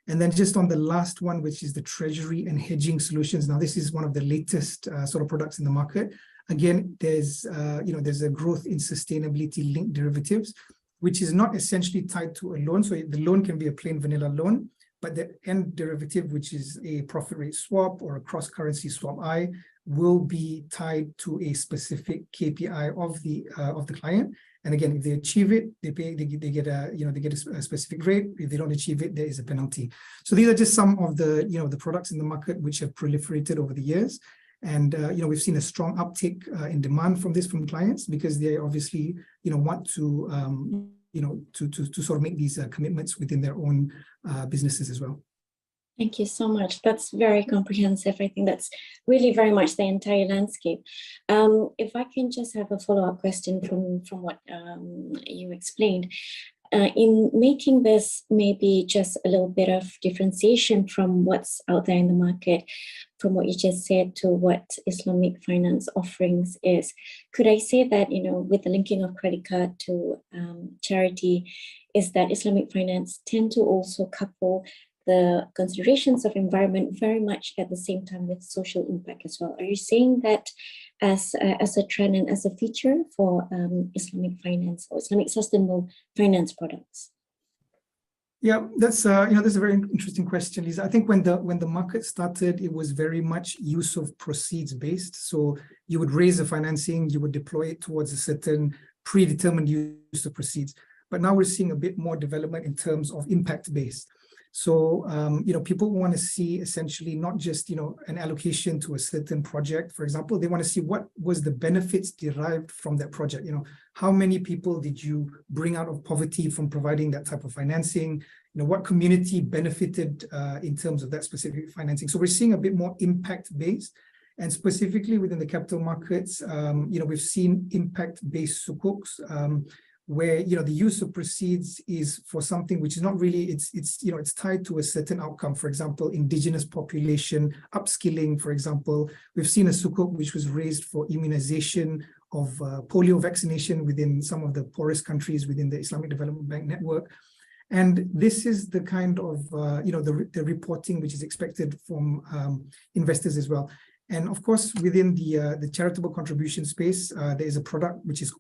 And then just on the last one, which is the treasury and hedging solutions. Now, this is one of the latest sort of products in the market. Again, there's a growth in sustainability linked derivatives, which is not essentially tied to a loan. So the loan can be a plain vanilla loan, but the end derivative, which is a profit rate swap or a cross-currency swap I, will be tied to a specific KPI of the client. And again, if they achieve it, they get a specific rate. If they don't achieve it, there is a penalty. So these are just some of the the products in the market which have proliferated over the years. And we've seen a strong uptick in demand from clients, because they obviously want to to sort of make these commitments within their own businesses as well. Thank you so much. That's very comprehensive. I think that's really very much the entire landscape. If I can just have a follow-up question from what you explained. In making this maybe just a little bit of differentiation from what's out there in the market, from what you just said to what Islamic finance offerings is, could I say that, with the linking of credit card to charity, is that Islamic finance tend to also couple the considerations of environment very much at the same time with social impact as well? Are you saying that as a trend and as a feature for Islamic finance or Islamic sustainable finance products? Yeah, that's that's a very interesting question, Lisa. I think when the market started, it was very much use of proceeds based. So you would raise the financing, you would deploy it towards a certain predetermined use of proceeds. But now we're seeing a bit more development in terms of impact based. So, people want to see essentially not just, an allocation to a certain project, for example, they want to see what was the benefits derived from that project. How many people did you bring out of poverty from providing that type of financing? What community benefited in terms of that specific financing? So we're seeing a bit more impact-based, and specifically within the capital markets, we've seen impact-based sukuks, where the use of proceeds is for something which is not really, it's tied to a certain outcome. For example, indigenous population upskilling, for example. We've seen a sukuk which was raised for immunization of polio vaccination within some of the poorest countries within the Islamic Development Bank network. And this is the kind of the reporting which is expected from investors as well. And of course, within the charitable contribution space, there is a product which is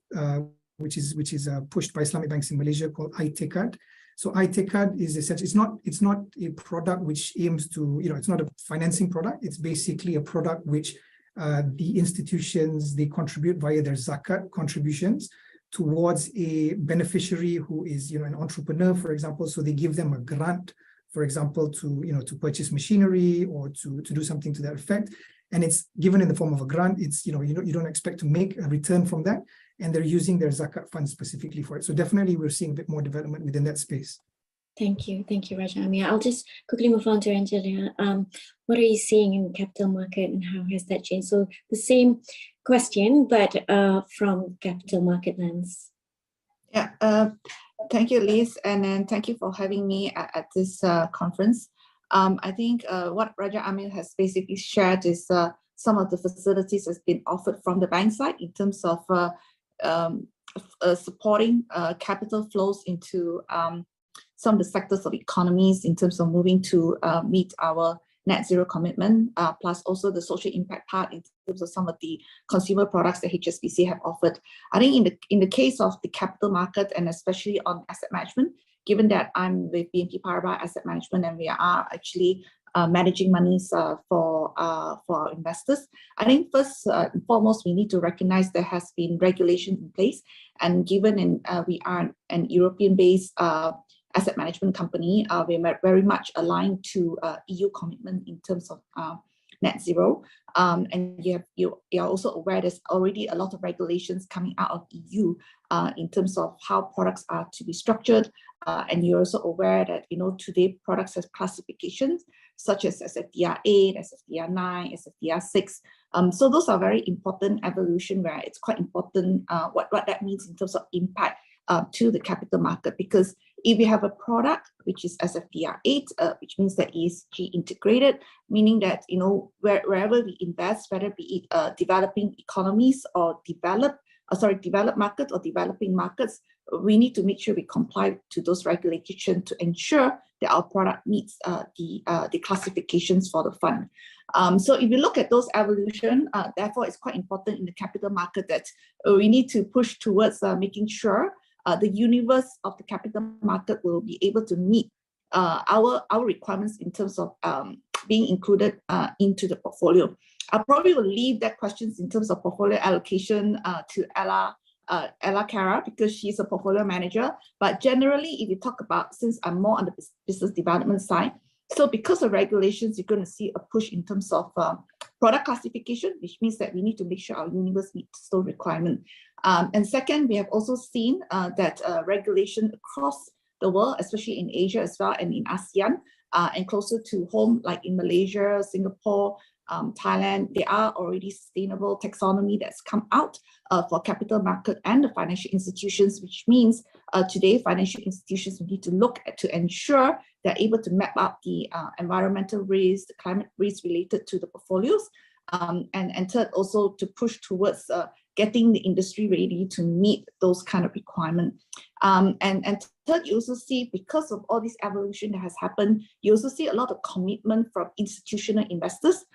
pushed by Islamic banks in Malaysia called iTekad. So iTekad is essentially, it's not a product which aims to, it's not a financing product. It's basically a product which the institutions, they contribute via their zakat contributions towards a beneficiary who is, an entrepreneur, for example. So they give them a grant, for example, to purchase machinery or to do something to that effect. And it's given in the form of a grant. It's, you don't expect to make a return from that. And they're using their zakat funds specifically for it. So definitely we're seeing a bit more development within that space. Thank you, Raja. I'll just quickly move on to Angelia. What are you seeing in the capital market and how has that changed? So the same question, but from capital market lens. Yeah, thank you, Liz, and then thank you for having me at this conference. I think what Raja Amir has basically shared is some of the facilities has been offered from the bank side in terms of supporting capital flows into some of the sectors of economies in terms of moving to meet our net zero commitment, plus also the social impact part in terms of some of the consumer products that HSBC have offered. I think in the case of the capital market and especially on asset management, given that I'm with BNP Paribas Asset Management and we are actually managing monies for our investors, I think first and foremost, we need to recognize there has been regulation in place. And given we are an European-based asset management company, we're very much aligned to EU commitment in terms of net zero. And you are also aware there's already a lot of regulations coming out of EU in terms of how products are to be structured. And you're also aware that, today products have classifications such as SFDR 8, SFDR 9, SFDR 6. So those are very important evolution where it's quite important what that means in terms of impact to the capital market, because if you have a product which is SFDR 8, which means that ESG integrated, meaning that wherever we invest, whether be it developing economies or developed markets or developing markets, we need to make sure we comply to those regulations to ensure that our product meets the classifications for the fund. So if you look at those evolution, therefore it's quite important in the capital market that we need to push towards making sure the universe of the capital market will be able to meet our requirements in terms of being included into the portfolio. I probably will leave that questions in terms of portfolio allocation to Ella Cara, because she's a portfolio manager. But generally, if you talk about, since I'm more on the business development side, so because of regulations, you're going to see a push in terms of product classification, which means that we need to make sure our universe meets those requirements. And second, we have also seen that regulation across the world, especially in Asia as well and in ASEAN, and closer to home, like in Malaysia, Singapore, Thailand, there are already sustainable taxonomy that's come out for capital market and the financial institutions, which means today financial institutions need to look at to ensure they're able to map out the environmental risk, the climate risk related to the portfolios, and third, also to push towards getting the industry ready to meet those kind of requirements. And third, you also see, because of all this evolution that has happened, you also see a lot of commitment from institutional investors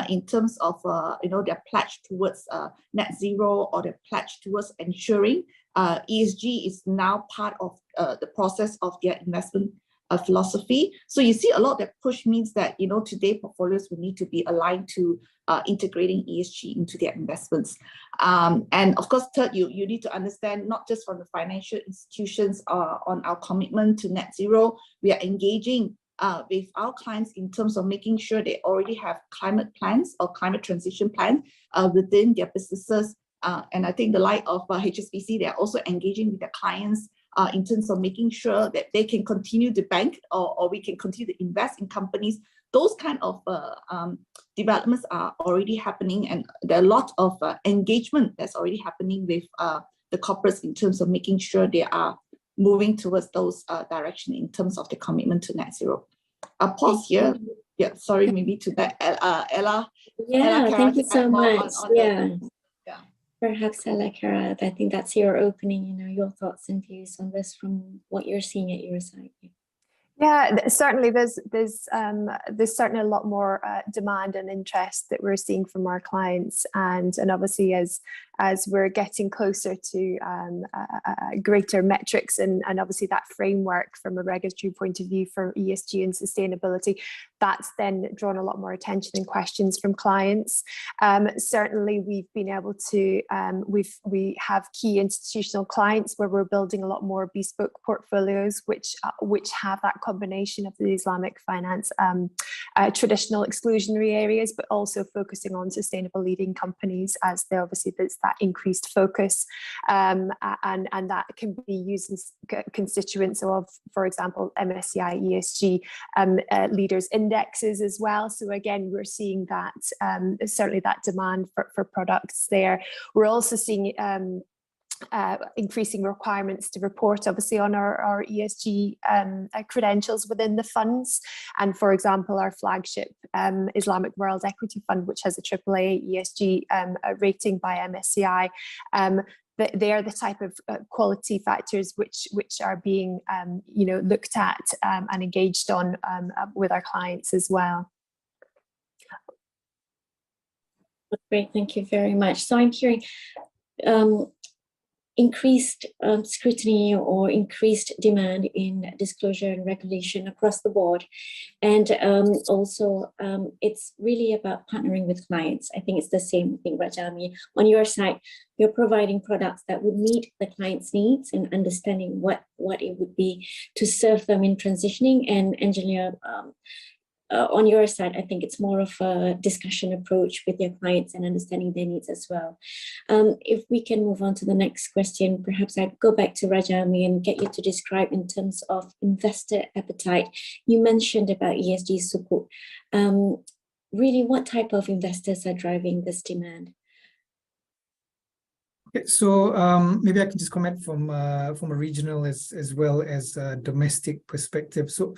in terms of their pledge towards net zero, or their pledge towards ensuring ESG is now part of the process of their investment philosophy. So you see a lot of that push means that today portfolios will need to be aligned to integrating ESG into their investments. And of course, third, you need to understand not just from the financial institutions on our commitment to net zero, we are engaging with our clients in terms of making sure they already have climate plans or climate transition plans within their businesses. And I think the light of HSBC, they are also engaging with their clients in terms of making sure that they can continue to bank or we can continue to invest in companies. Those kind of developments are already happening, and there are a lot of engagement that's already happening with the corporates in terms of making sure they are moving towards those direction in terms of the commitment to net zero. I'll pause here. Yeah, sorry, maybe to that, Ella. Yeah, Ella, thank you so much. Yeah. Perhaps, Ella Kara, I think that's your opening, your thoughts and views on this from what you're seeing at your side. Yeah, certainly there's certainly a lot more demand and interest that we're seeing from our clients, and obviously as we're getting closer to greater metrics and obviously that framework from a regulatory point of view for ESG and sustainability, that's then drawn a lot more attention and questions from clients. Certainly we've been able to, we have key institutional clients where we're building a lot more bespoke portfolios which have that combination of the Islamic finance traditional exclusionary areas, but also focusing on sustainable leading companies, as there obviously there's that increased focus, and that can be used as constituents of, for example, MSCI ESG leaders indexes as well. So again, we're seeing that certainly that demand for products there. We're also seeing increasing requirements to report obviously on our ESG credentials within the funds, and for example our flagship Islamic World Equity Fund, which has a AAA ESG rating by MSCI, they are the type of quality factors which are being looked at and engaged on with our clients as well. Great, thank you very much. So I'm hearing increased scrutiny or increased demand in disclosure and regulation across the board. And also it's really about partnering with clients. I think it's the same thing, Rajami. On your side, you're providing products that would meet the client's needs and understanding what it would be to serve them in transitioning. And Angelia, on your side, I think it's more of a discussion approach with your clients and understanding their needs as well. If we can move on to the next question, perhaps I'd go back to Rajami and get you to describe in terms of investor appetite. You mentioned about ESG support. Really, what type of investors are driving this demand? Okay, so maybe I can just comment from a regional as well as a domestic perspective. So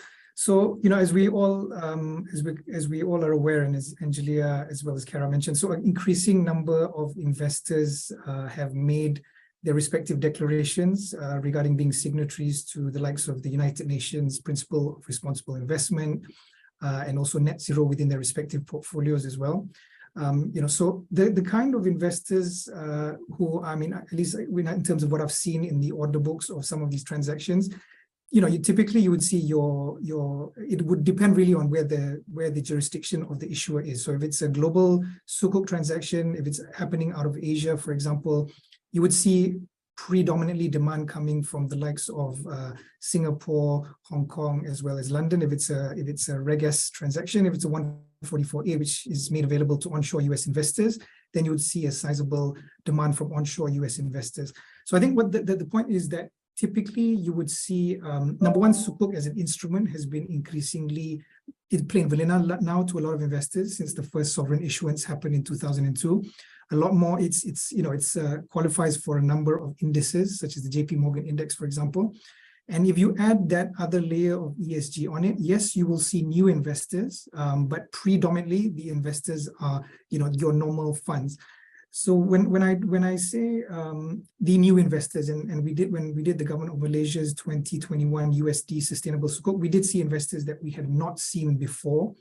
as we all are aware, and as Angelia as well as Kara mentioned, so an increasing number of investors have made their respective declarations regarding being signatories to the likes of the United Nations Principle of Responsible Investment and also net zero within their respective portfolios as well. So the kind of investors who, I mean, at least in terms of what I've seen in the order books of some of these transactions, you would see it would depend really on where the jurisdiction of the issuer is. So if it's a global sukuk transaction, if it's happening out of Asia, for example, you would see predominantly demand coming from the likes of Singapore, Hong Kong, as well as London. If it's a Reg S transaction, if it's a 144A, which is made available to onshore US investors, then you would see a sizable demand from onshore US investors. So I think what the point is that typically you would see, number one, sukuk as an instrument has been increasingly plain vanilla now to a lot of investors since the first sovereign issuance happened in 2002. A lot more, it qualifies for a number of indices, such as the JP Morgan index, for example. And if you add that other layer of ESG on it, yes, you will see new investors, but predominantly the investors are, your normal funds. So when I say the new investors, and when we did the Government of Malaysia's 2021 USD Sustainable Sukuk, we did see investors that we had not seen before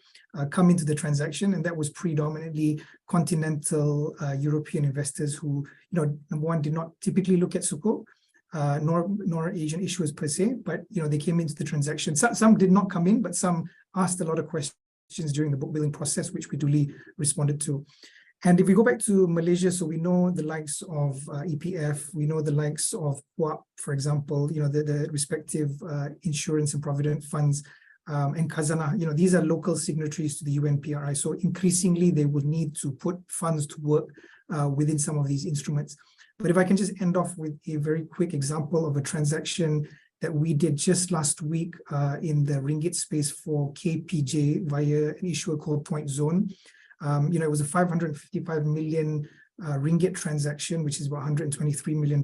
come into the transaction, and that was predominantly continental European investors who, number one, did not typically look at Sukuk, nor Asian issuers per se, but they came into the transaction. Some did not come in, but some asked a lot of questions during the book building process, which we duly responded to. And if we go back to Malaysia, so we know the likes of EPF, we know the likes of PUAP, for example, the respective insurance and provident funds and Kazana, these are local signatories to the UNPRI. So increasingly, they will need to put funds to work within some of these instruments. But if I can just end off with a very quick example of a transaction that we did just last week in the ringgit space for KPJ via an issuer called Point Zone. It was a 555 million ringgit transaction, which is about $123 million.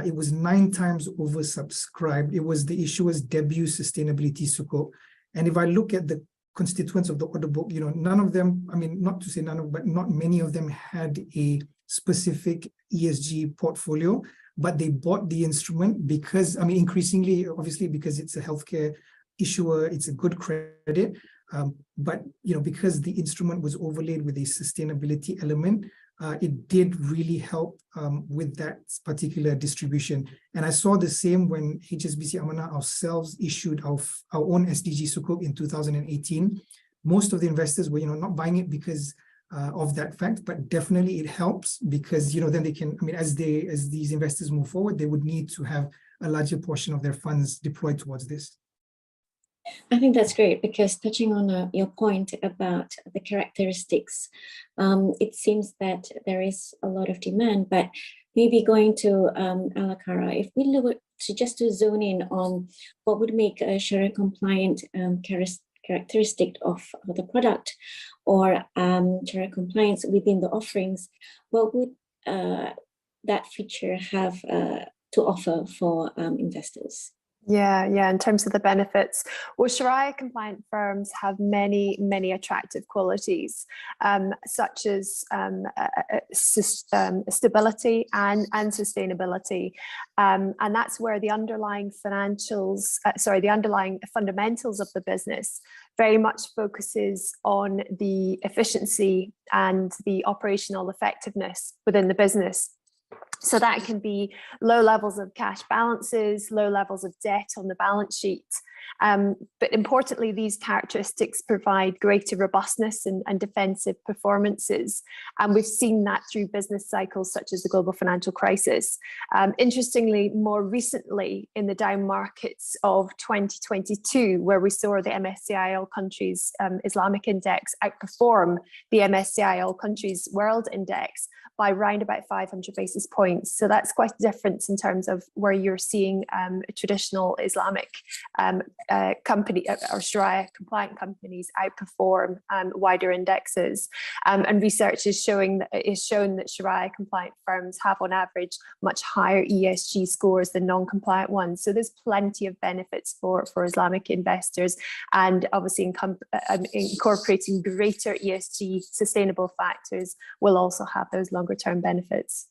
It was 9 times oversubscribed. It was the issuer's debut sustainability sukuk. And if I look at the constituents of the order book, none of them, not to say none of, but not many of them had a specific ESG portfolio, but they bought the instrument because, increasingly, obviously, because it's a healthcare issuer, it's a good credit. But, because the instrument was overlaid with a sustainability element, it did really help with that particular distribution. And I saw the same when HSBC Amanah ourselves issued our own SDG Sukuk in 2018. Most of the investors were, not buying it because of that fact, but definitely it helps because, then they can, as these investors move forward, they would need to have a larger portion of their funds deployed towards this. I think that's great because touching on your point about the characteristics, it seems that there is a lot of demand, but maybe going to Alakara, if we look to zone in on what would make a Sharia compliant characteristic of the product or Sharia compliance within the offerings, what would that feature have to offer for investors? Yeah, in terms of the benefits, well, Sharia compliant firms have many attractive qualities, such as stability and sustainability, and that's where the underlying fundamentals of the business very much focuses on the efficiency and the operational effectiveness within the business. So that can be low levels of cash balances, low levels of debt on the balance sheet. But importantly, these characteristics provide greater robustness and defensive performances. And we've seen that through business cycles such as the global financial crisis. Interestingly, more recently in the down markets of 2022, where we saw the MSCI All Countries Islamic Index outperform the MSCI All Countries World Index by around about 500 basis points. So that's quite a difference in terms of where you're seeing traditional Islamic company or Sharia compliant companies outperform wider indexes. And research is shown that Sharia compliant firms have on average much higher ESG scores than non-compliant ones. So there's plenty of benefits for Islamic investors, and obviously incorporating greater ESG sustainable factors will also have those longer term benefits.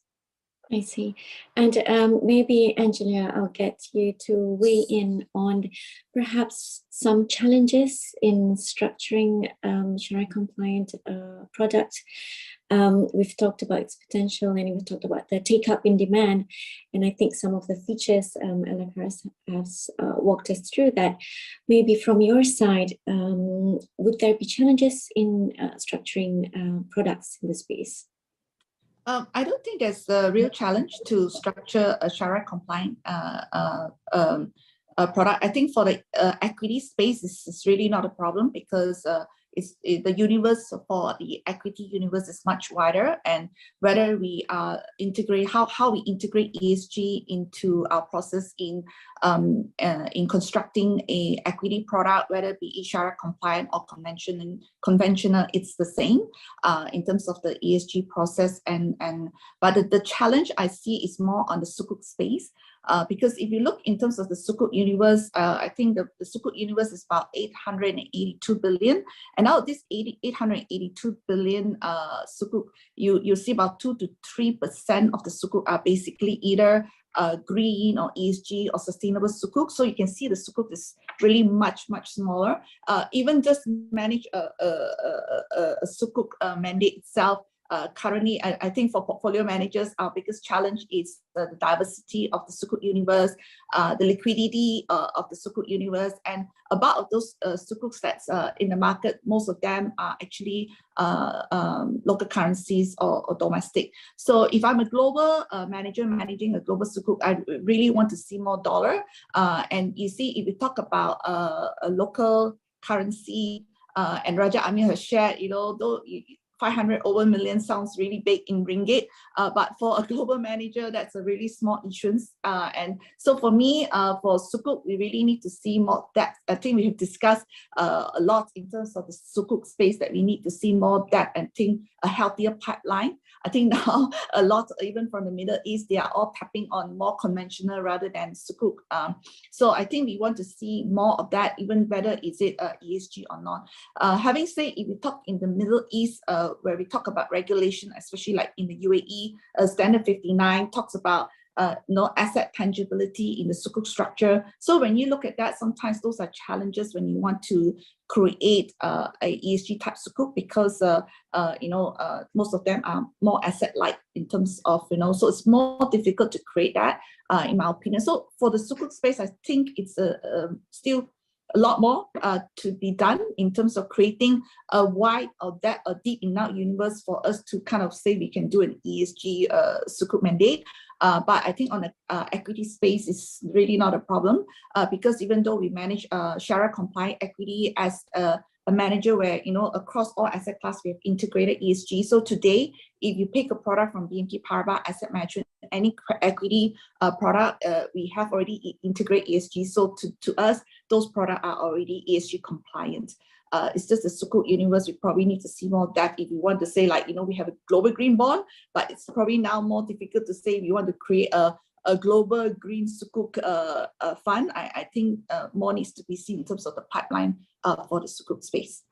I see. And maybe, Angela, I'll get you to weigh in on perhaps some challenges in structuring Sharia compliant product. We've talked about its potential and we've talked about the take up in demand. And I think some of the features Alakara has walked us through that. Maybe from your side, would there be challenges in structuring products in the space? I don't think there's a real challenge to structure a Sharia compliant product. I think for the equity space, this is really not a problem because the universe for the equity universe is much wider, and whether we integrate how we integrate ESG into our process in constructing a equity product, whether it be Sharia compliant or conventional, it's the same in terms of the ESG process. But the challenge I see is more on the sukuk space. Because if you look in terms of the sukuk universe, I think the sukuk universe is about 882 billion. And out of this 882 billion sukuk, you see about 2 to 3% of the sukuk are basically either green or ESG or sustainable sukuk. So you can see the sukuk is really much smaller. Even just manage a sukuk mandate itself currently, I think for portfolio managers, our biggest challenge is the diversity of the Sukuk universe, the liquidity of the Sukuk universe, and about those Sukuks that's in the market, most of them are actually local currencies or domestic. So if I'm a global manager managing a global Sukuk, I really want to see more dollar. And you see, if we talk about a local currency, and Raja Amir has shared, though 500 over million sounds really big in ringgit, but for a global manager, that's a really small issuance. And so for me, for Sukuk, we really need to see more depth. I think we have discussed a lot in terms of the Sukuk space that we need to see more depth and think a healthier pipeline. I think now a lot, even from the Middle East, they are all tapping on more conventional rather than Sukuk. So I think we want to see more of that, even whether is it ESG or not. Having said, if we talk in the Middle East, where we talk about regulation, especially like in the UAE, Standard 59 talks about asset tangibility in the Sukuk structure. So when you look at that, sometimes those are challenges when you want to create a ESG type Sukuk, because most of them are more asset-like in terms of, so it's more difficult to create that, in my opinion. So for the Sukuk space, I think it's still a lot more to be done in terms of creating a wide or a deep enough universe for us to kind of say we can do an ESG Sukuk mandate. But I think on the equity space is really not a problem, because even though we manage Sharia compliant equity as a manager where, across all asset class, we have integrated ESG. So today, if you pick a product from BNP Paribas Asset Management, any equity product, we have already integrated ESG. So to us, those products are already ESG compliant. It's just the Sukuk universe. We probably need to see more depth if we want to say, like, we have a global green bond, but it's probably now more difficult to say we want to create a global green Sukuk fund. I think more needs to be seen in terms of the pipeline for the Sukuk space.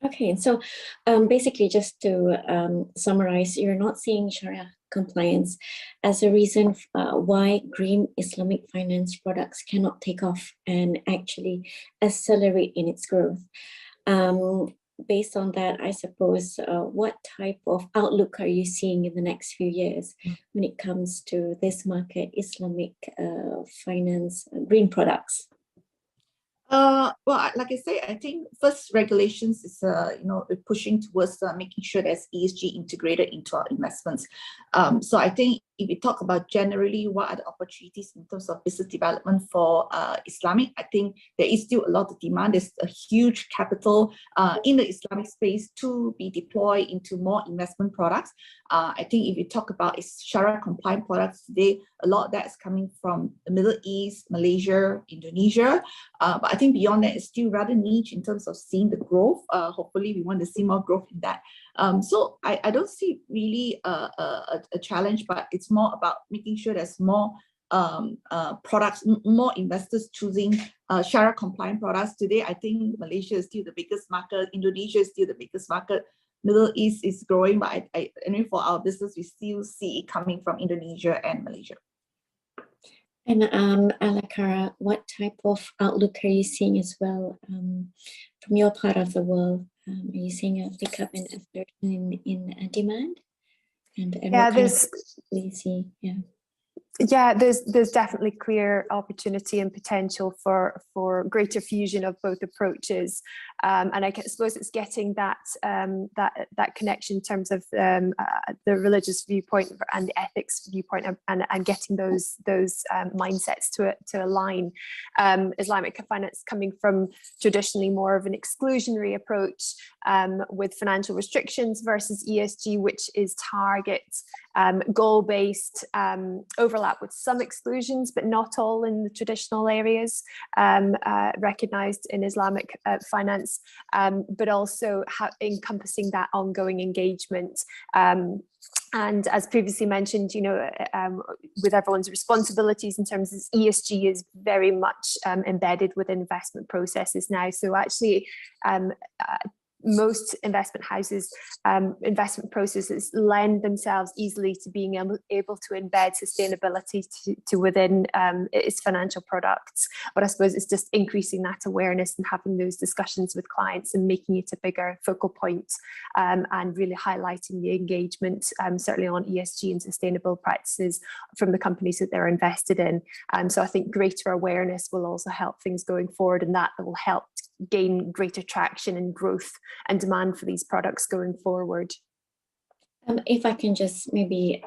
Okay, so basically just to summarize, you're not seeing Sharia compliance as a reason why green Islamic finance products cannot take off and actually accelerate in its growth. Based on that, I suppose, what type of outlook are you seeing in the next few years when it comes to this market, Islamic finance, green products? Well, like I say, I think first regulations is pushing towards making sure there's ESG integrated into our investments. So I think if we talk about generally what are the opportunities in terms of business development for Islamic, I think there is still a lot of demand. There's a huge capital in the Islamic space to be deployed into more investment products. I think if you talk about Sharia compliant products today, a lot of that is coming from the Middle East, Malaysia, Indonesia. But I think beyond that, it's still rather niche in terms of seeing the growth. Hopefully, we want to see more growth in that. So I don't see really a challenge, but it's more about making sure there's more products, more investors choosing Sharia compliant products. Today, I think Malaysia is still the biggest market. Indonesia is still the biggest market. Middle East is growing, but I mean, for our business, we still see it coming from Indonesia and Malaysia. And Alakara, what type of outlook are you seeing as well from your part of the world? Are you seeing a pickup in in demand? And what kind of do you see? Yeah, there's definitely clear opportunity and potential for greater fusion of both approaches, and I suppose it's getting that connection in terms of the religious viewpoint and the ethics viewpoint, and getting those mindsets to align. Islamic finance coming from traditionally more of an exclusionary approach with financial restrictions versus ESG, which is target goal-based, overlap with some exclusions, but not all in the traditional areas recognized in Islamic finance, but also encompassing that ongoing engagement. And as previously mentioned, with everyone's responsibilities in terms of ESG is very much embedded within investment processes now. So actually, most investment houses, investment processes lend themselves easily to being able to embed sustainability to within its financial products. But I suppose it's just increasing that awareness and having those discussions with clients and making it a bigger focal point, and really highlighting the engagement, certainly on ESG and sustainable practices from the companies that they're invested in. So I think greater awareness will also help things going forward, and that will help gain greater traction and growth and demand for these products going forward. If I can just maybe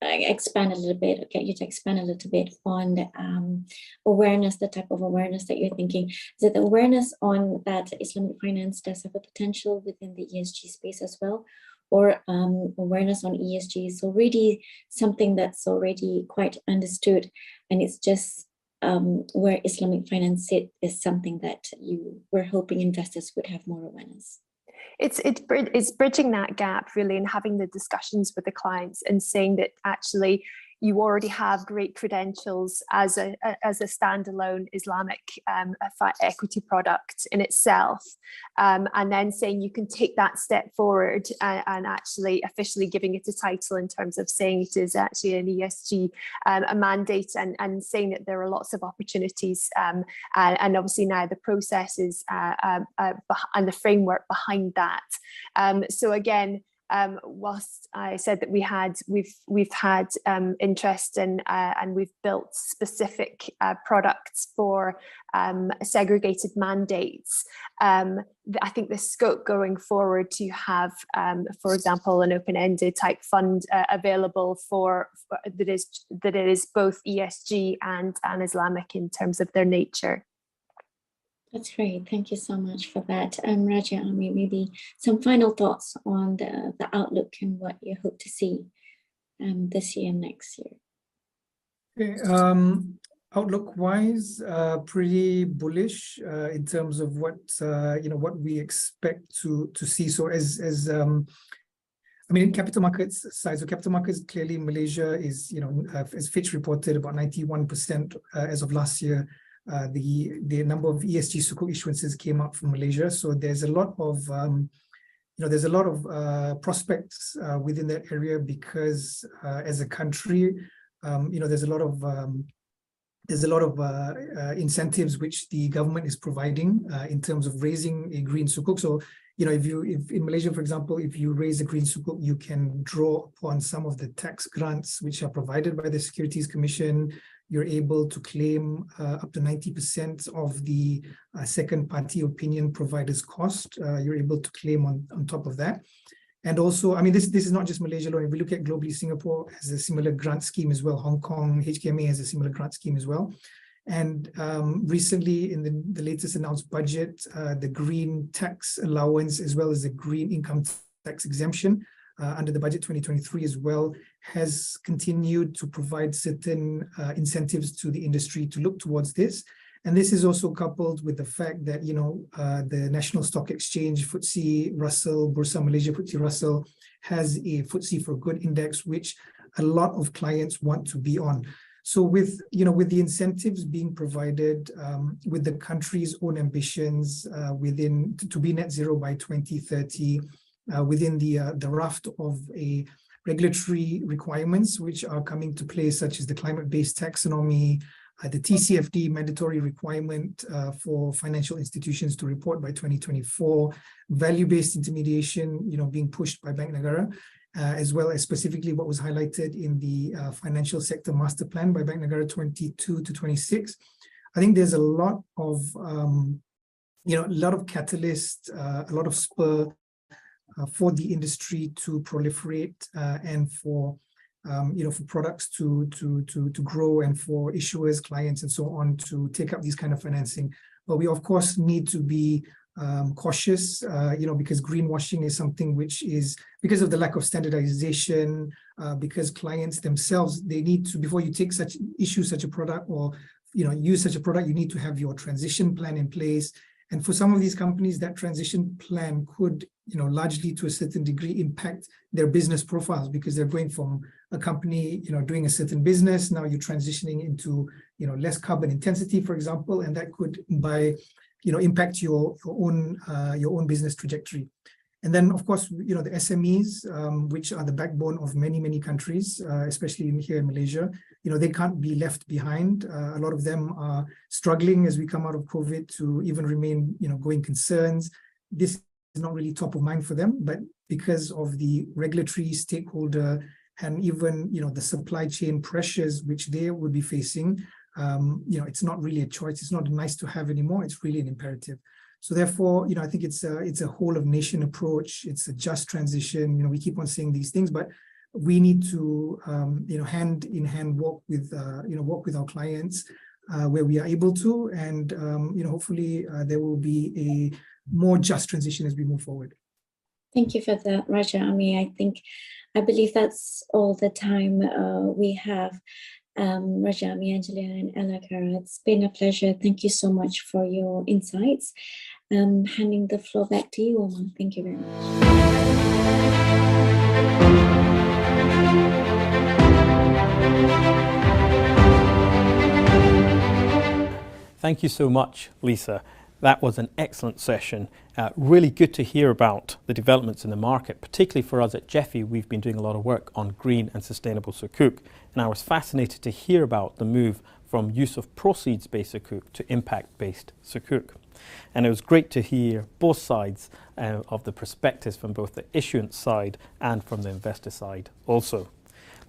expand a little bit, get you to expand a little bit on the awareness, the type of awareness that you're thinking. Is it the awareness on that Islamic finance does have a potential within the ESG space as well, or awareness on ESG is already something that's already quite understood, and it's just where Islamic finance sit is something that you were hoping investors would have more awareness? It's bridging that gap really, and having the discussions with the clients and saying that actually you already have great credentials as a standalone Islamic equity product in itself, and then saying you can take that step forward and actually officially giving it a title in terms of saying it is actually an ESG a mandate, and saying that there are lots of opportunities, and obviously now the processes and the framework behind that. So again, whilst I said that we've had interest in and we've built specific products for segregated mandates, I think the scope going forward to have, for example, an open-ended type fund available for that is both ESG and Islamic in terms of their nature. That's great. Thank you so much for that. Raja, Ami, maybe some final thoughts on the outlook and what you hope to see this year and next year. Okay, outlook-wise, pretty bullish in terms of what what we expect to see. So I mean, capital markets side, so capital markets, clearly Malaysia is, as Fitch reported, about 91% as of last year. The number of ESG sukuk issuances came up from Malaysia, so there's a lot of prospects within that area, because as a country, there's a lot of incentives which the government is providing in terms of raising a green sukuk. So if in Malaysia, for example, if you raise a green sukuk, you can draw upon some of the tax grants which are provided by the Securities Commission. You're able to claim up to 90% of the second party opinion provider's cost. You're able to claim on top of that. And also, I mean, this is not just Malaysia alone. If we look at globally, Singapore has a similar grant scheme as well. Hong Kong, HKMA has a similar grant scheme as well. And recently, in the latest announced budget, the green tax allowance, as well as the green income tax exemption under the budget 2023 as well, has continued to provide certain incentives to the industry to look towards this. And this is also coupled with the fact that, the National Stock Exchange, FTSE Russell, Bursa Malaysia FTSE Russell, has a FTSE for Good index, which a lot of clients want to be on. So with the incentives being provided, with the country's own ambitions to be net zero by 2030, within the raft of a regulatory requirements which are coming to play, such as the climate-based taxonomy, the TCFD mandatory requirement for financial institutions to report by 2024, value-based intermediation, being pushed by Bank Negara, as well as specifically what was highlighted in the financial sector master plan by Bank Negara 22 to 26. I think there's a lot of, catalyst, a lot of spur for the industry to proliferate and for products to grow, and for issuers, clients, and so on to take up these kind of financing. But we of course need to be cautious, because greenwashing is something which is, because of the lack of standardization, because clients themselves, they need to, before you issue such a product or use such a product, you need to have your transition plan in place. And for some of these companies, that transition plan could, largely to a certain degree, impact their business profiles, because they're going from a company, doing a certain business. Now you're transitioning into, less carbon intensity, for example, and that could, by impact your own business trajectory. And then, of course, the SMEs, which are the backbone of many countries, especially here in Malaysia, they can't be left behind. A lot of them are struggling as we come out of COVID to even remain, going concerns. This is not really top of mind for them, but because of the regulatory stakeholder and even, the supply chain pressures which they would be facing, it's not really a choice. It's not a nice to have anymore. It's really an imperative. So therefore, I think it's a whole of nation approach. It's a just transition. We keep on saying these things, but we need to, hand in hand walk with our clients where we are able to, and hopefully there will be a more just transition as we move forward. Thank you for that, Raja Ami. I believe that's all the time we have. Raja Ami, Angelia, and Ella Cara, it's been a pleasure. Thank you so much for your insights. Handing the floor back to you, Omar. Thank you very much. Thank you so much, Lisa. That was an excellent session. Really good to hear about the developments in the market, particularly for us at GEFI. We've been doing a lot of work on green and sustainable sukuk, and I was fascinated to hear about the move from use of proceeds-based sukuk to impact-based sukuk. And it was great to hear both sides of the perspectives from both the issuance side and from the investor side also.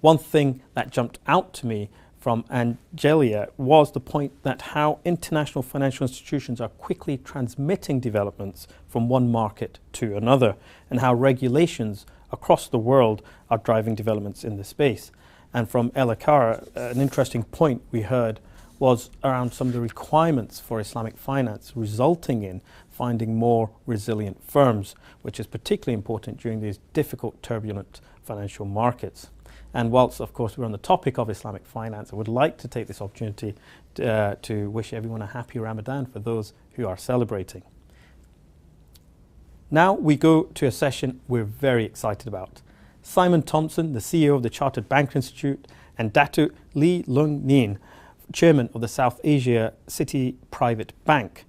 One thing that jumped out to me from Angelia was the point that how international financial institutions are quickly transmitting developments from one market to another, and how regulations across the world are driving developments in the space. And from Ella Cara, an interesting point we heard was around some of the requirements for Islamic finance, resulting in finding more resilient firms, which is particularly important during these difficult, turbulent financial markets. And whilst, of course, we're on the topic of Islamic finance, I would like to take this opportunity to wish everyone a happy Ramadan for those who are celebrating. Now we go to a session we're very excited about. Simon Thompson, the CEO of the Chartered Banker Institute, and Datuk Lee Lung Nien, Chairman of the South Asia City Private Bank.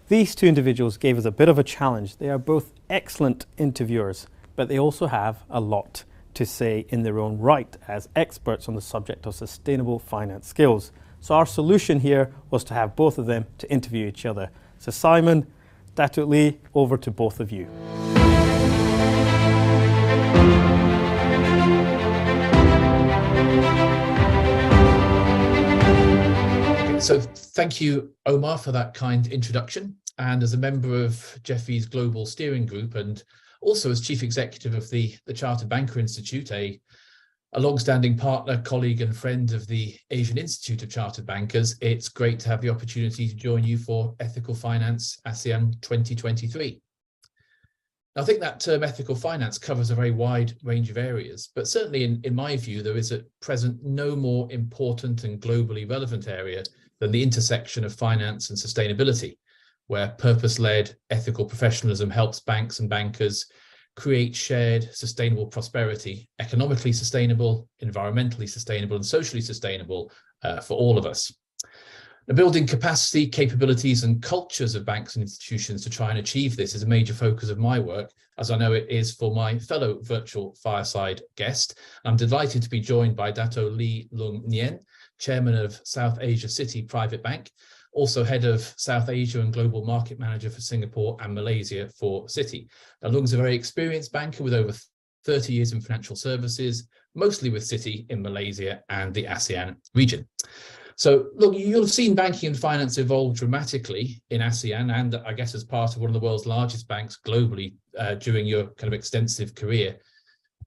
These two individuals gave us a bit of a challenge. They are both excellent interviewers, but they also have a lot to say in their own right as experts on the subject of sustainable finance skills. So our solution here was to have both of them to interview each other. So Simon, Datuk Lee, over to both of you. So thank you, Omar, for that kind introduction. And as a member of GEFI's Global Steering Group, and also as Chief Executive of the Chartered Banker Institute, a long-standing partner, colleague and friend of the Asian Institute of Chartered Bankers, it's great to have the opportunity to join you for Ethical Finance ASEAN 2023. Now, I think that term ethical finance covers a very wide range of areas, but certainly in my view, there is at present no more important and globally relevant area than the intersection of finance and sustainability, where purpose-led ethical professionalism helps banks and bankers create shared sustainable prosperity, economically sustainable, environmentally sustainable, and socially sustainable for all of us. Now, building capacity, capabilities, and cultures of banks and institutions to try and achieve this is a major focus of my work, as I know it is for my fellow virtual fireside guest. I'm delighted to be joined by Dato' Lee Lung Nien, Chairman of South Asia City Private Bank, also Head of South Asia and Global Market Manager for Singapore and Malaysia for Citi. Now, Lung's a very experienced banker with over 30 years in financial services, mostly with Citi in Malaysia and the ASEAN region. So look, you'll have seen banking and finance evolve dramatically in ASEAN, and I guess as part of one of the world's largest banks globally during your kind of extensive career.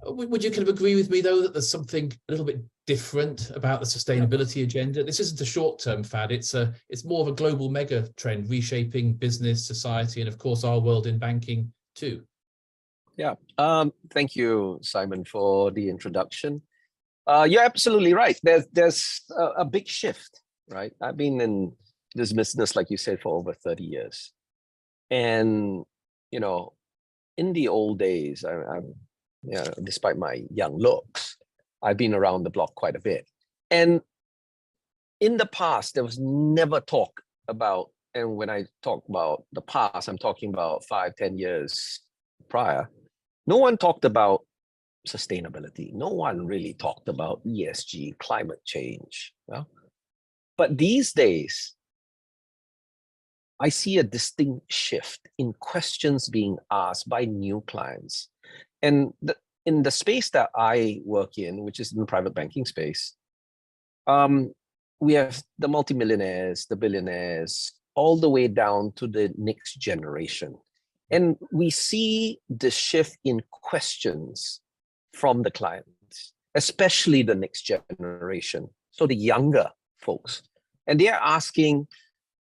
Would you kind of agree with me, though, that there's something a little bit different about the sustainability agenda? This isn't a short-term fad. It's more of a global mega trend reshaping business, society, and of course our world in banking too. Yeah, thank you, Simon, for the introduction. You're absolutely right. There's a big shift, right? I've been in this business, like you said, for over 30 years. And, you know, in the old days, despite my young looks, I've been around the block quite a bit. And in the past, there was never talk about and when I talk about the past, I'm talking about 5-10 years prior, no one talked about sustainability. No one really talked about ESG, climate change. Well, but these days, I see a distinct shift in questions being asked by new clients. And in the space that I work in, which is in the private banking space, we have the multimillionaires, the billionaires, all the way down to the next generation. And we see the shift in questions from the clients, especially the next generation, so the younger folks. And they are asking,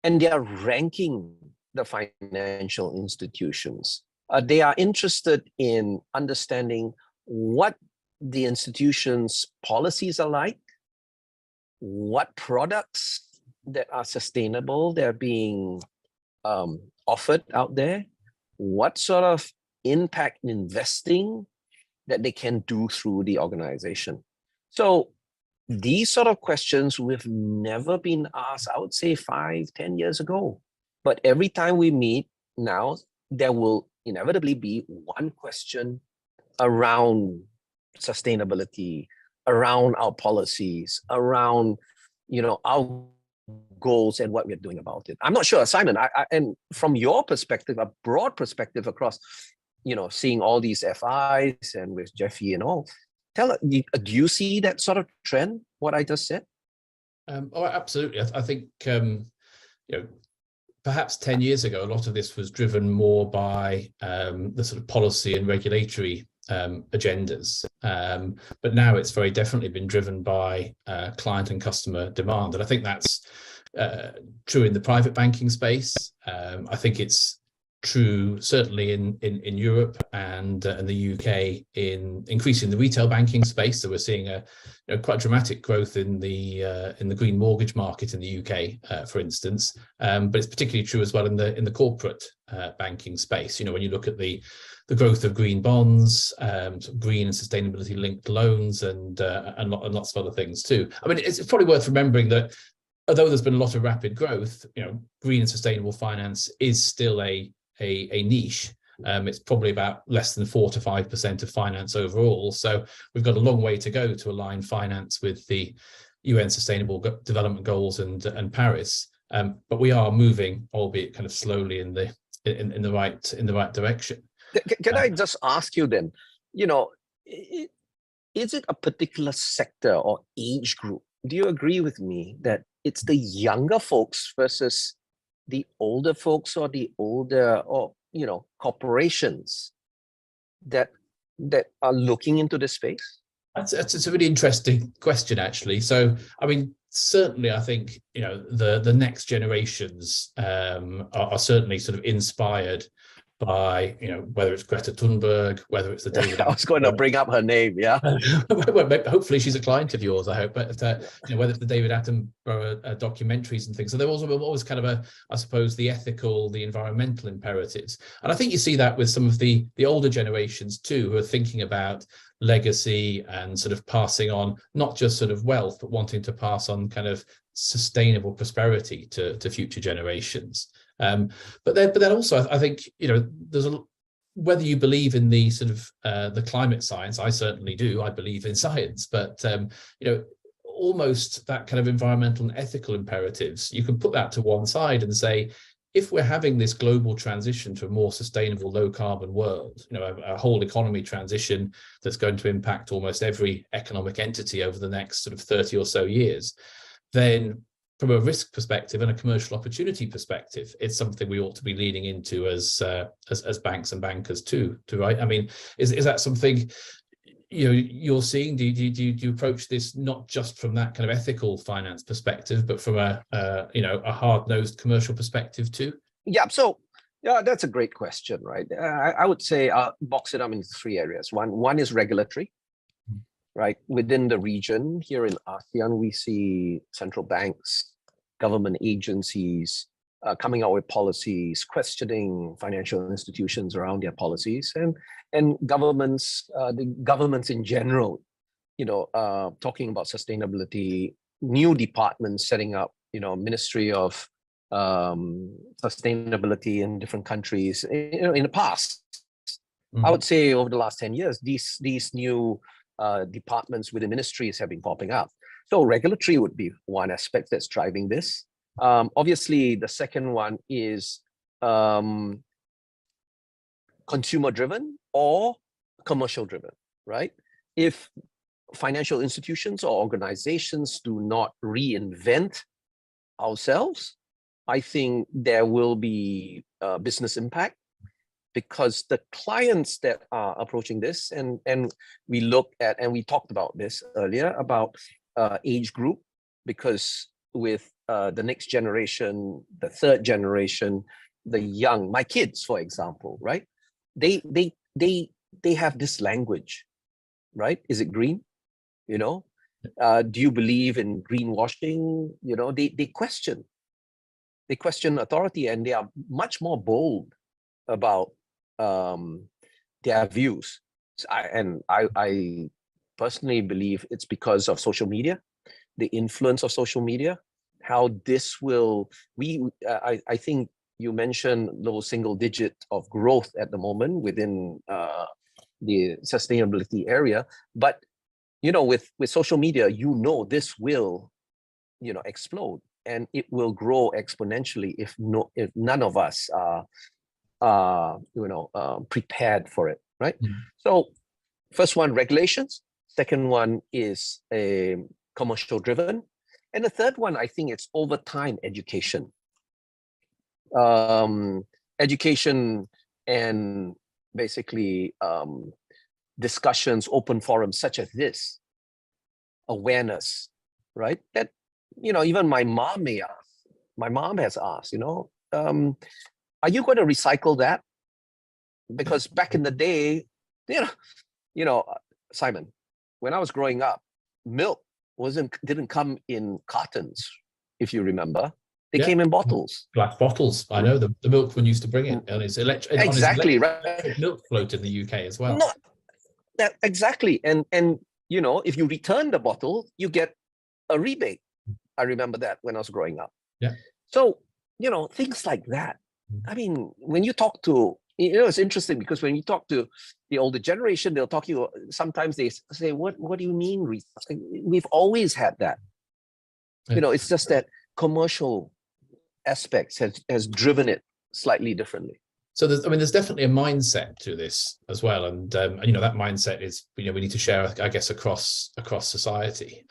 and they are ranking the financial institutions. They are interested in understanding what the institution's policies are like, what products that are sustainable they're being offered out there, what sort of impact investing that they can do through the organization. So these sort of questions we've never been asked, I would say 5-10 years ago. But every time we meet now, there will inevitably be one question around sustainability, around our policies, around our goals and what we're doing about it. I'm not sure, Simon, and from your perspective, a broad perspective across, seeing all these FIs and with GEFI and all, do you see that sort of trend, what I just said? Oh, absolutely. I think, perhaps 10 years ago, a lot of this was driven more by the sort of policy and regulatory agendas. But now it's very definitely been driven by client and customer demand. And I think that's true in the private banking space. I think it's true certainly in Europe and the UK in increasing the retail banking space. So we're seeing a quite dramatic growth in the green mortgage market in the UK, for instance. But it's particularly true as well in the corporate banking space. When you look at the growth of green bonds, green and sustainability linked loans, and lots of other things too. I mean, it's probably worth remembering that although there's been a lot of rapid growth, green and sustainable finance is still a niche. It's probably about less than 4 to 5% of finance overall. So we've got a long way to go to align finance with the UN Sustainable Development Goals and Paris. But we are moving, albeit kind of slowly, in the right direction. Can I just ask you then? Is it a particular sector or age group? Do you agree with me that it's the younger folks versus the older folks, or the older, or corporations that are looking into this space? It's a really interesting question, actually. So, I mean, certainly, I think the next generations are certainly sort of inspired by whether it's Greta Thunberg, whether it's the David. I was going to bring up her name, yeah. Well, hopefully she's a client of yours, I hope. But whether it's the David Attenborough documentaries and things. So there was always kind of I suppose, the ethical, the environmental imperatives, and I think you see that with some of the older generations too, who are thinking about legacy and sort of passing on not just sort of wealth, but wanting to pass on kind of sustainable prosperity to future generations. But then also, I think there's whether you believe in the sort of the climate science. I certainly do. I believe in science, but almost that kind of environmental and ethical imperatives, you can put that to one side and say, if we're having this global transition to a more sustainable, low carbon world, a whole economy transition that's going to impact almost every economic entity over the next sort of 30 or so years, then from a risk perspective and a commercial opportunity perspective, it's something we ought to be leaning into as banks and bankers too, right? I mean, is that something you're seeing? Do you approach this not just from that kind of ethical finance perspective, but from a hard-nosed commercial perspective too? Yeah. So that's a great question, right? I would say box it up into 3 areas. One is regulatory. Right, within the region here in ASEAN, we see central banks, government agencies coming out with policies, questioning financial institutions around their policies, and governments, the governments in general, talking about sustainability, new departments setting up, Ministry of sustainability in different countries. In the past, I would say over the last 10 years, these new departments within ministries have been popping up. So regulatory would be one aspect that's driving this. Obviously, the second one is consumer-driven or commercial-driven, right? If financial institutions or organizations do not reinvent ourselves, I think there will be business impact, because the clients that are approaching this, and we look at, and we talked about this earlier, about age group, because with the next generation, the third generation, the young, my kids, for example, right? They have this language, right? Is it green? Do you believe in greenwashing? They question authority, and they are much more bold about their views. I personally believe it's because of social media, the influence of social media, how this will, I think you mentioned low single digit of growth at the moment within the sustainability area, but with social media, this will explode, and it will grow exponentially if none of us are prepared for it, right? So first one, regulations. Second one is commercial driven, and the third one, I think it's over time education. Education and basically discussions, open forums such as this, awareness, right? That, even my mom may ask, my mom has asked, are you going to recycle that? Because back in the day, Simon, when I was growing up, milk didn't come in cartons, if you remember. They came in bottles. Glass bottles. I know the milkman used to bring it, and it's electric. Exactly, right. Milk float in the UK as well. Exactly, and if you return the bottle, you get a rebate. I remember that when I was growing up. Yeah. So things like that. I mean, when you talk to, it's interesting, because when you talk to the older generation, they'll talk to you. Sometimes they say, "What do you mean recycling?" We've always had that. Yeah. It's just that commercial aspects has driven it slightly differently. So there's definitely a mindset to this as well, and that mindset is we need to share, I guess, across society.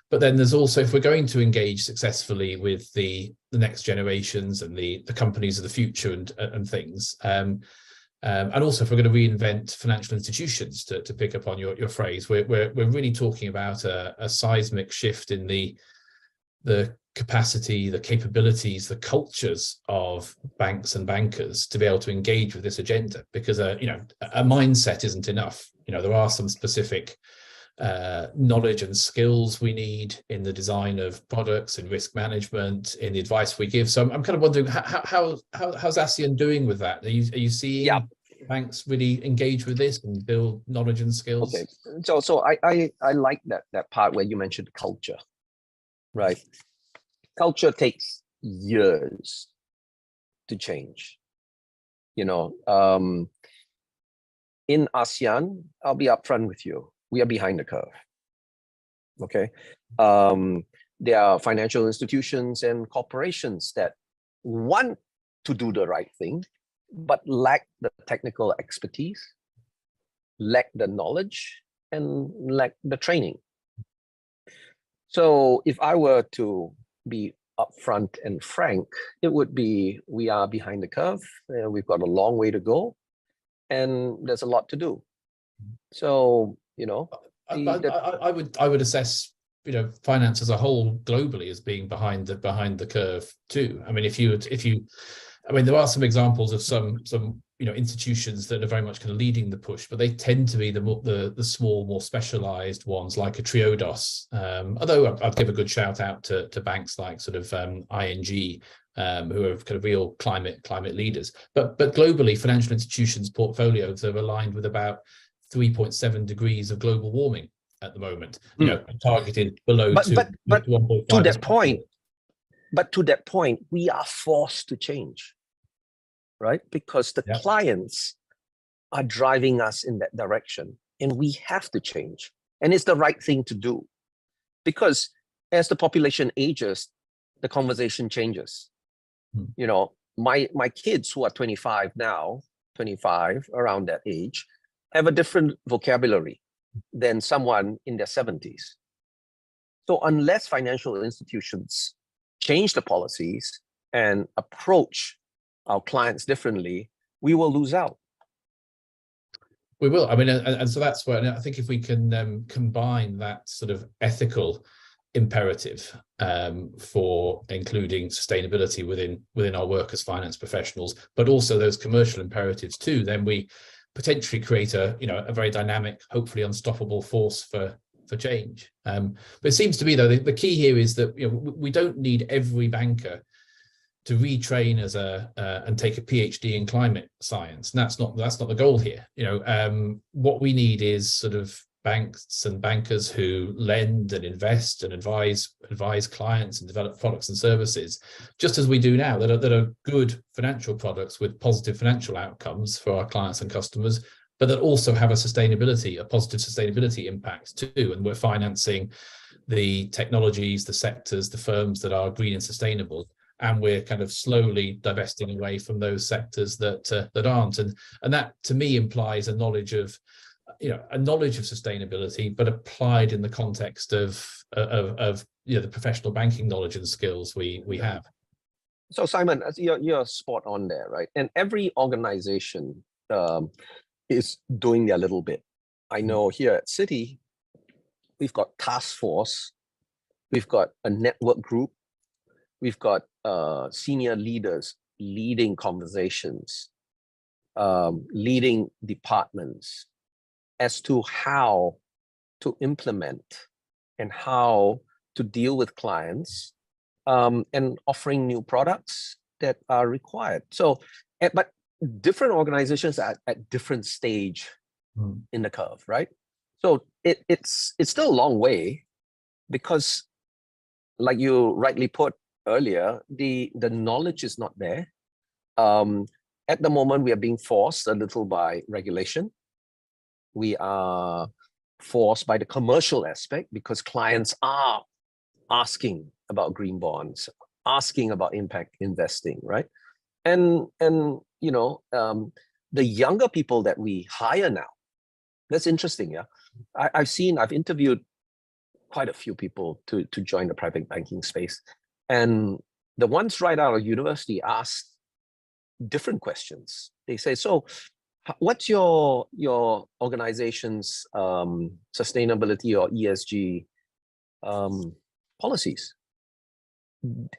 But then there's also, if we're going to engage successfully with the next generations and the companies of the future and things, and also if we're going to reinvent financial institutions, to pick up on your phrase, we're really talking about a seismic shift in the capacity, the capabilities, the cultures of banks and bankers to be able to engage with this agenda, because a mindset isn't enough. There are some specific knowledge and skills we need in the design of products and risk management, in the advice we give. So I'm kind of wondering, how's ASEAN doing with that? Are you seeing banks really engage with this and build knowledge and skills? Okay, so I like that part where you mentioned culture, right? Culture takes years to change. In ASEAN, I'll be upfront with you, we are behind the curve. Okay, there are financial institutions and corporations that want to do the right thing, but lack the technical expertise, lack the knowledge, and lack the training. So if I were to be upfront and frank, it would be, we are behind the curve. We've got a long way to go, and there's a lot to do. So I would assess finance as a whole globally as being behind the curve too. I mean, there are some examples of some institutions that are very much kind of leading the push, but they tend to be the small, more specialized ones, like a Triodos. Although I'd give a good shout out to banks like sort of ING, who are kind of real climate leaders. But globally, financial institutions' portfolios are aligned with about 3.7 degrees of global warming at the moment. Targeted below 2. But to that point, But to that point, we are forced to change, right? Because the clients are driving us in that direction, and we have to change. And it's the right thing to do, because as the population ages, the conversation changes. You know, my kids who are 25 now, 25, around that age, have a different vocabulary than someone in their 70s. So unless financial institutions change the policies and approach our clients differently, we will lose out. We will. I mean, and so that's where, and I think if we can combine that sort of ethical imperative for including sustainability within our work as finance professionals, but also those commercial imperatives too, then we potentially create a very dynamic, hopefully unstoppable force for change. But it seems to me, though, the key here is that we don't need every banker to retrain as and take a PhD in climate science. And that's not the goal here. What we need is sort of banks and bankers who lend and invest and advise clients and develop products and services, just as we do now, that are good financial products with positive financial outcomes for our clients and customers, but that also have a positive sustainability impact too. And we're financing the technologies, the sectors, the firms that are green and sustainable. And we're kind of slowly divesting away from those sectors that aren't. And that to me implies a knowledge of sustainability, but applied in the context of the professional banking knowledge and skills we have. So Simon, you're spot on there, right? And every organization is doing their little bit. I know here at Citi, we've got task force, we've got a network group, we've got senior leaders leading conversations, leading departments as to how to implement and how to deal with clients and offering new products that are required. So, but different organizations are at different stage in the curve, right? So it's still a long way, because like you rightly put earlier, the knowledge is not there. At the moment, we are being forced a little by regulation. We are forced by the commercial aspect, because clients are asking about green bonds, asking about impact investing, right? And the younger people that we hire now, that's interesting, yeah. I've interviewed quite a few people to join the private banking space, and the ones right out of university ask different questions. They say, so what's your organization's sustainability or ESG policies?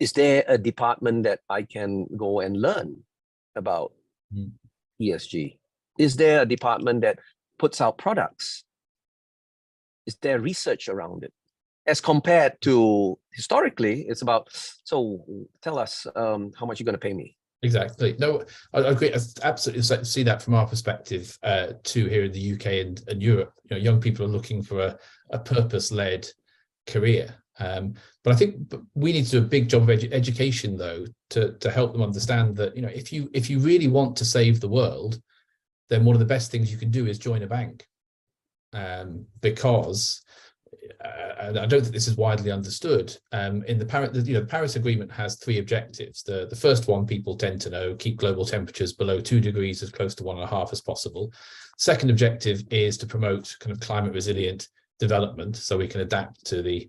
Is there a department that I can go and learn about ESG? Is there a department that puts out products? Is there research around it? As compared to historically, it's about, so tell us how much you're going to pay me. Exactly. No, I agree. I absolutely see that from our perspective too here in the UK and Europe. Young people are looking for a purpose-led career. But I think we need to do a big job of education, though, to help them understand that if you really want to save the world, then one of the best things you can do is join a bank, because I don't think this is widely understood. In the Paris Agreement has 3 objectives. The first one people tend to know: keep global temperatures below 2 degrees, as close to 1.5 as possible. Second objective is to promote kind of climate resilient development, so we can adapt to the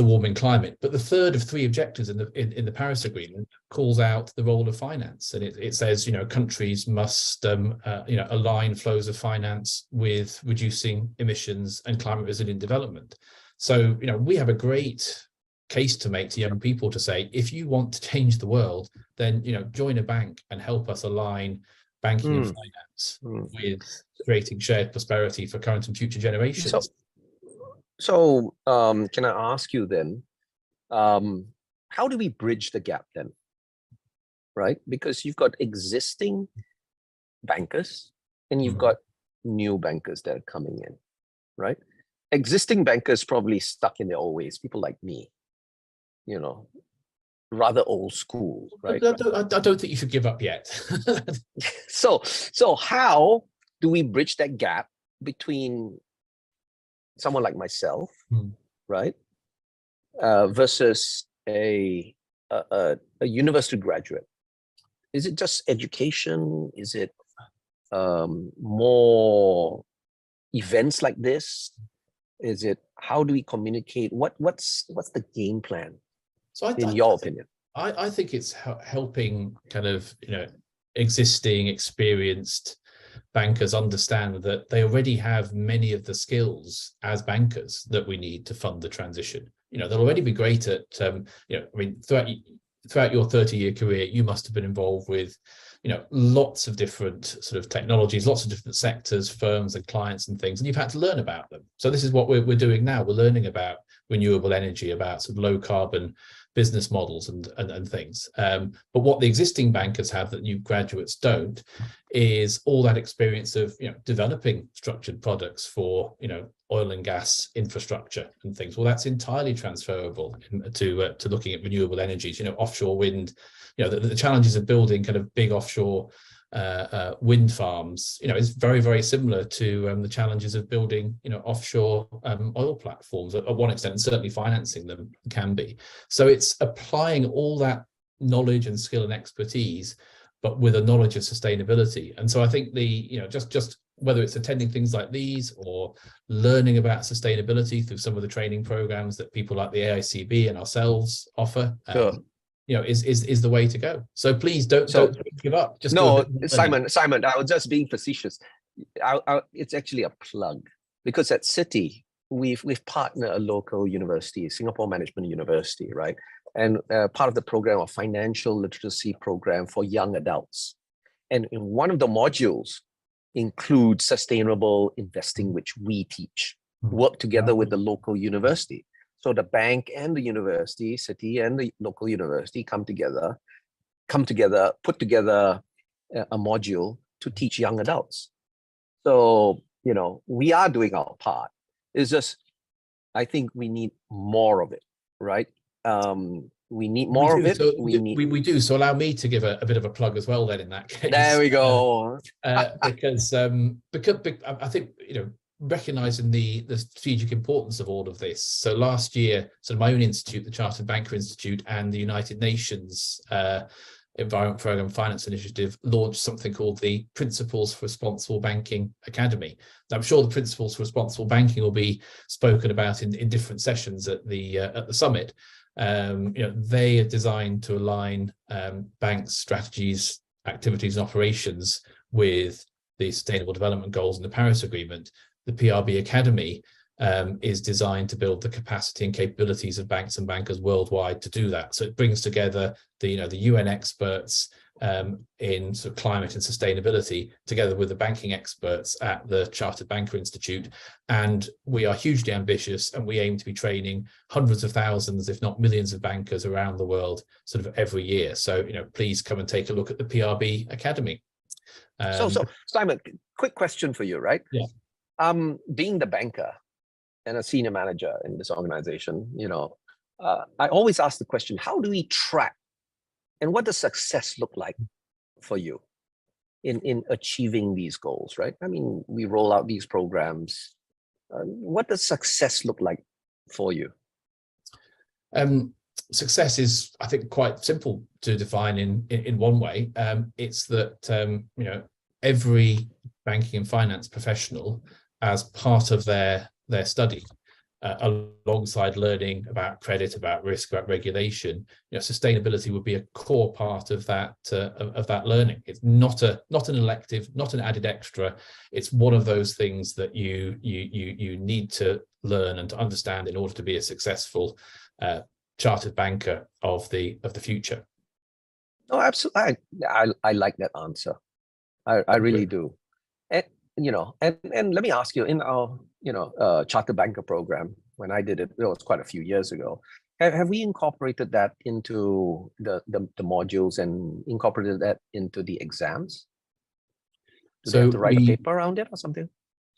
warming climate. But the third of 3 objectives in the Paris Agreement calls out the role of finance, and it says countries must align flows of finance with reducing emissions and climate resilient development. So we have a great case to make to young people to say, if you want to change the world, then join a bank and help us align banking and finance with creating shared prosperity for current and future generations. So can I ask you then, how do we bridge the gap then, right? Because you've got existing bankers and you've got new bankers that are coming in, right? Existing bankers probably stuck in their old ways, people like me, rather old school, right? I don't think you should give up yet. So how do we bridge that gap between someone like myself, right, versus a university graduate? Is it just education? Is it more events like this? Is it, how do we communicate? What's the game plan? So in your opinion? I think it's helping kind of, existing, experienced bankers understand that they already have many of the skills as bankers that we need to fund the transition. They'll already be great at, throughout your 30-year career, you must have been involved with, lots of different sort of technologies, lots of different sectors, firms and clients and things, and you've had to learn about them. So this is what we're doing now. We're learning about renewable energy, about sort of low carbon business models and things. But what the existing bankers have that new graduates don't is all that experience of developing structured products for oil and gas infrastructure and things. Well, that's entirely transferable to looking at renewable energies, offshore wind, the challenges of building kind of big offshore wind farms, is very, very similar to the challenges of building, offshore oil platforms at one extent, and certainly financing them can be. So it's applying all that knowledge and skill and expertise, but with a knowledge of sustainability. And so I think just whether it's attending things like these or learning about sustainability through some of the training programs that people like the AICB and ourselves offer, is the way to go. So please don't give up. Just Simon, I was just being facetious. It's actually a plug, because at Citi we've partnered a local university, Singapore Management University, right? And part of the program, a financial literacy program for young adults. And in one of the modules includes sustainable investing, which we teach. Work together with the local university. So the bank and the university, Citi and the local university come together, put together a module to teach young adults. So, we are doing our part. It's just, I think we need more of it, right? We need more of it. So we do. So allow me to give a bit of a plug as well then in that case. There we go. Because I think, recognizing the strategic importance of all of this. So last year, my own institute, the Chartered Banker Institute, and the United Nations Environment Programme Finance Initiative launched something called the Principles for Responsible Banking Academy. Now, I'm sure the Principles for Responsible Banking will be spoken about in different sessions at the summit. They are designed to align banks' strategies, activities, and operations with the Sustainable Development Goals and the Paris Agreement. The PRB Academy is designed to build the capacity and capabilities of banks and bankers worldwide to do that. So it brings together the UN experts in sort of climate and sustainability, together with the banking experts at the Chartered Banker Institute. And we are hugely ambitious, and we aim to be training hundreds of thousands, if not millions, of bankers around the world sort of every year. So, please come and take a look at the PRB Academy. So Simon, quick question for you, right? Yeah. Being the banker and a senior manager in this organization, I always ask the question, how do we track, and what does success look like for you in achieving these goals, right? I mean, we roll out these programs. What does success look like for you? Success is, I think, quite simple to define in one way. It's that, every banking and finance professional, as part of their study, alongside learning about credit, about risk, about regulation, sustainability would be a core part of that learning. It's not an elective, not an added extra. It's one of those things that you need to learn and to understand in order to be a successful chartered banker of the future. Oh, absolutely. I like that answer. I really do. And let me ask you, in our chartered banker program, when I did it, it was quite a few years ago. Have we incorporated that into the modules and incorporated that into the exams? Do they have to write a paper around it or something?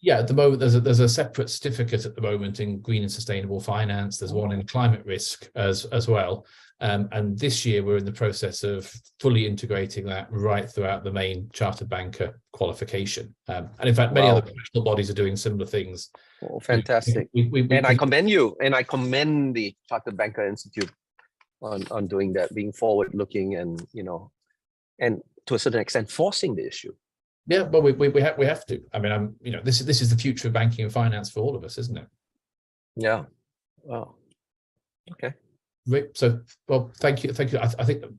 Yeah, at the moment there's a separate certificate at the moment in green and sustainable finance. There's one in climate risk as well. And this year we're in the process of fully integrating that right throughout the main chartered banker qualification. And in fact, many other professional bodies are doing similar things. Oh, fantastic. And I commend you, and I commend the Chartered Banker Institute on doing that, being forward looking, and and to a certain extent forcing the issue. Yeah, well, we have to. I mean, this is the future of banking and finance for all of us, isn't it? Yeah. Wow. Okay. Great. So, well, thank you. I think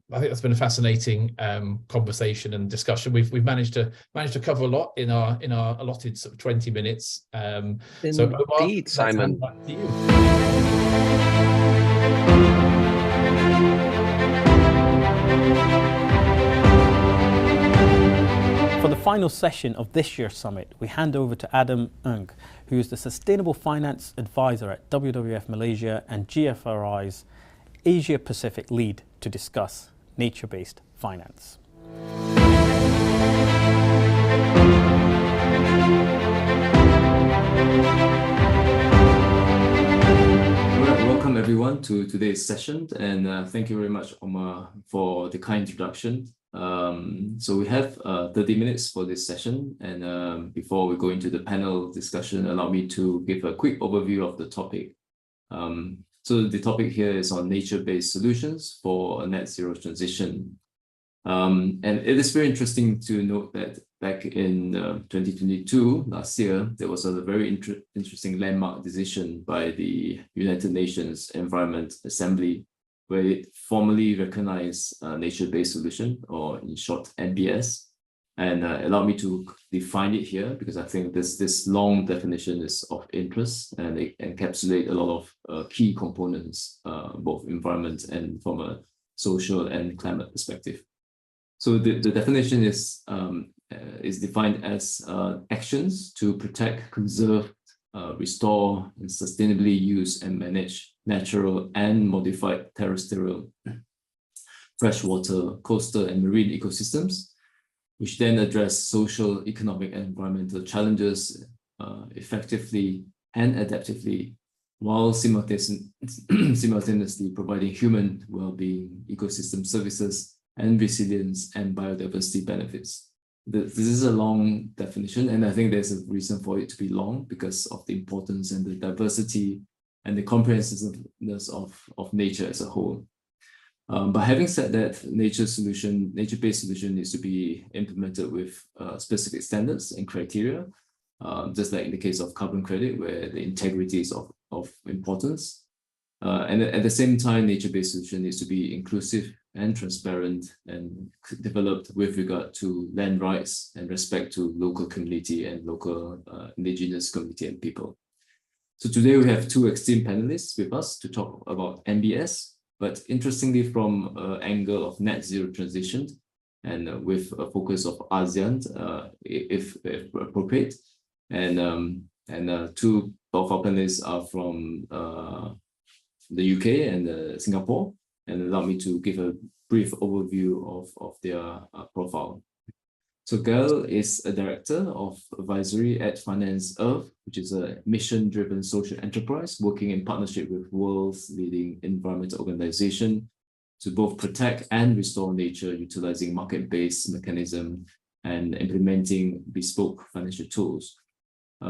that's been a fascinating conversation and discussion. We've managed to cover a lot in our allotted sort of 20 minutes. So, Omar, Simon. Back to you. For the final session of this year's summit, we hand over to Adam Ng, who is the Sustainable Finance Advisor at WWF Malaysia and GFRI's Asia Pacific lead, to discuss nature-based finance. Welcome everyone to today's session, and thank you very much, Omar, for the kind introduction. So we have 30 minutes for this session, and before we go into the panel discussion, allow me to give a quick overview of the topic. So the topic here is on nature-based solutions for a net zero transition. And it is very interesting to note that back in 2022, last year, there was a very interesting landmark decision by the United Nations Environment Assembly, where it formally recognized nature-based solution, or in short, NBS. And allow me to define it here, because I think this long definition is of interest, and it encapsulates a lot of key components, both environment and from a social and climate perspective. So the definition is defined as actions to protect, conserve, restore, and sustainably use and manage natural and modified terrestrial, freshwater, coastal, and marine ecosystems, which then address social, economic, and environmental challenges effectively and adaptively, while simultaneously providing human well-being, ecosystem services, and resilience and biodiversity benefits. This is a long definition, and I think there's a reason for it to be long, because of the importance and the diversity and the comprehensiveness of nature as a whole. But having said that, nature-based solution needs to be implemented with specific standards and criteria, just like in the case of carbon credit, where the integrity is of importance. And at the same time, nature-based solution needs to be inclusive and transparent and developed with regard to land rights and respect to local community and local indigenous community and people. So today we have two esteemed panelists with us to talk about NBS, but interestingly from an angle of net zero transition, and with a focus of ASEAN, if appropriate. And two of our panelists are from the UK and Singapore, and allow me to give a brief overview of their profile. So Gail is a director of advisory at Finance Earth, which is a mission-driven social enterprise working in partnership with world's leading environmental organization to both protect and restore nature, utilizing market-based mechanism and implementing bespoke financial tools.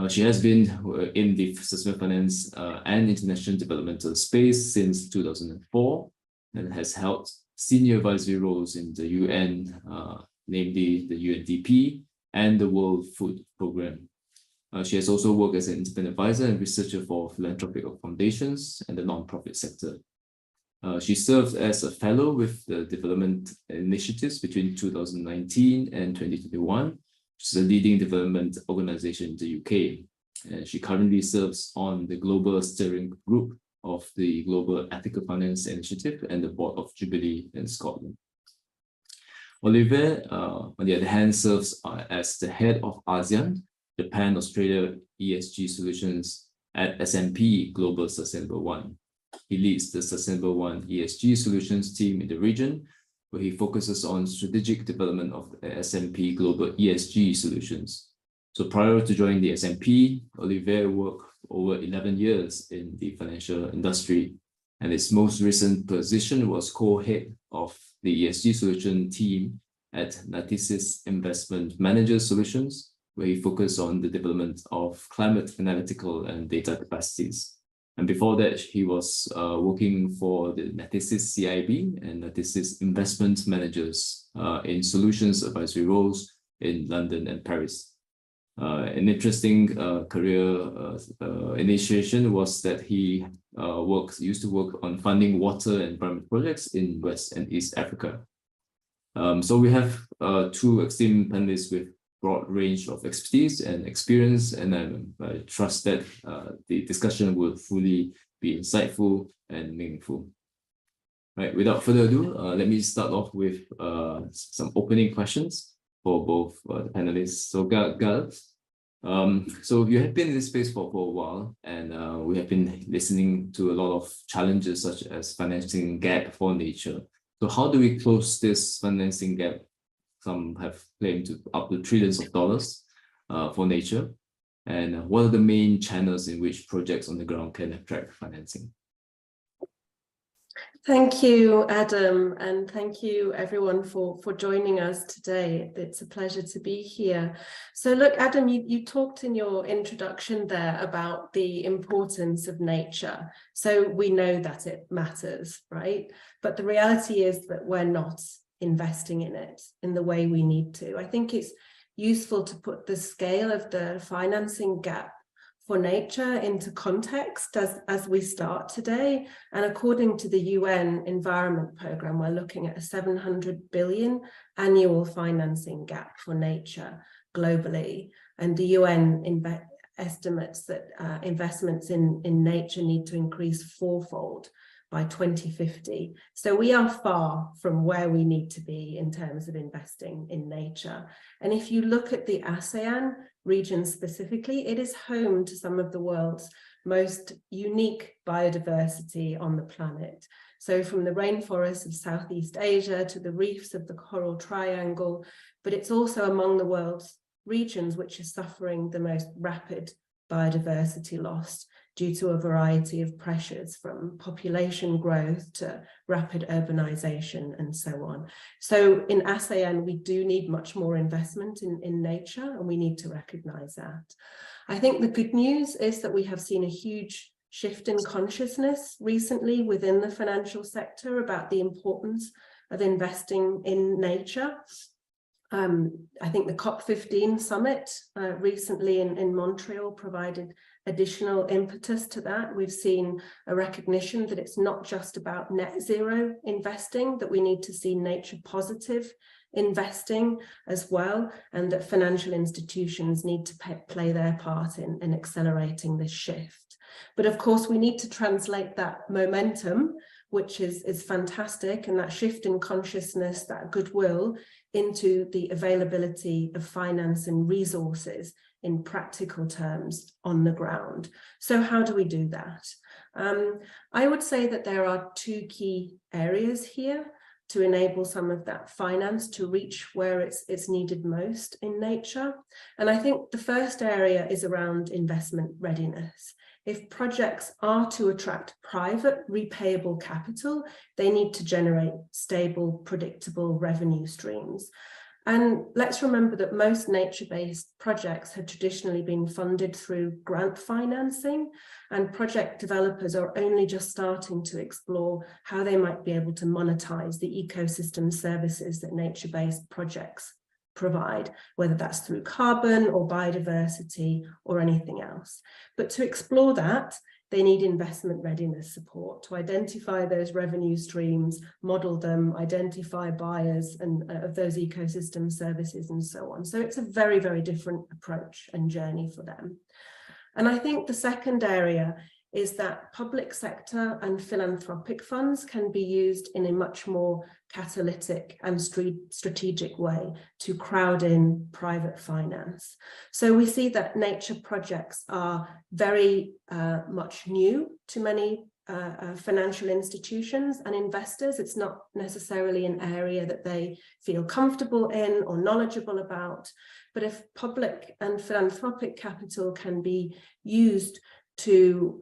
She has been in the sustainable finance and international developmental space since 2004, and has held senior advisory roles in the UN, namely the UNDP and the World Food Programme. She has also worked as an independent advisor and researcher for philanthropic foundations and the non-profit sector. She served as a fellow with the development initiatives between 2019 and 2021, which is a leading development organization in the UK. And she currently serves on the global steering group of the Global Ethical Finance Initiative and the Board of Jubilee in Scotland. Olivier, on the other hand, serves as the head of ASEAN, Japan, Australia ESG solutions at S&P Global Sustainable One. He leads the Sustainable One ESG solutions team in the region, where he focuses on strategic development of the S&P Global ESG solutions. So prior to joining the S&P, Olivier worked over 11 years in the financial industry, and his most recent position was co-head of the ESG solution team at Natixis Investment Manager Solutions, where he focused on the development of climate analytical and data capacities. And before that, he was working for the Natixis CIB and Natixis Investment Managers in solutions advisory roles in London and Paris. An interesting career initiation was that he used to work on funding water and environment projects in West and East Africa. So we have two esteemed panelists with broad range of expertise and experience, and I trust that the discussion will fully be insightful and meaningful. Right, without further ado, let me start off with some opening questions for both the panelists. So Gal, so you have been in this space for a while, and we have been listening to a lot of challenges such as financing gap for nature. So how do we close this financing gap? Some have claimed to up to trillions of dollars for nature. And what are the main channels in which projects on the ground can attract financing? Thank you, Adam, and thank you everyone for joining us today. It's a pleasure to be here. So look, Adam, you talked in your introduction there about the importance of nature. So we know that it matters, right? But the reality is that we're not investing in it in the way we need to. I think it's useful to put the scale of the financing gap for nature into context as we start today. And according to the UN Environment Programme, we're looking at a 700 billion annual financing gap for nature globally. And the UN estimates that investments in nature need to increase fourfold by 2050. So we are far from where we need to be in terms of investing in nature. And if you look at the ASEAN region specifically, it is home to some of the world's most unique biodiversity on the planet. So from the rainforests of Southeast Asia to the reefs of the Coral Triangle, but it's also among the world's regions which are suffering the most rapid biodiversity loss due to a variety of pressures, from population growth to rapid urbanization and so on. So in ASEAN, we do need much more investment in nature, and we need to recognize that. I think the good news is that we have seen a huge shift in consciousness recently within the financial sector about the importance of investing in nature. I think the COP15 summit recently in Montreal provided additional impetus to that. We've seen a recognition that it's not just about net zero investing, that we need to see nature positive investing as well, and that financial institutions need to play their part in accelerating this shift. But of course, we need to translate that momentum, which is fantastic, and that shift in consciousness, that goodwill, into the availability of finance and resources in practical terms on the ground. So how do we do that? I would say that there are two key areas here to enable some of that finance to reach where it's needed most in nature. And I think the first area is around investment readiness. If projects are to attract private repayable capital, they need to generate stable, predictable revenue streams. And let's remember that most nature-based projects have traditionally been funded through grant financing, and project developers are only just starting to explore how they might be able to monetize the ecosystem services that nature-based projects provide, whether that's through carbon or biodiversity or anything else. But to explore that, they need investment readiness support to identify those revenue streams, model them, identify buyers and of those ecosystem services and so on. So it's a very, very different approach and journey for them. And I think the second area is that public sector and philanthropic funds can be used in a much more catalytic and strategic way to crowd in private finance. So we see that nature projects are very much new to many financial institutions and investors. It's not necessarily an area that they feel comfortable in or knowledgeable about. But if public and philanthropic capital can be used to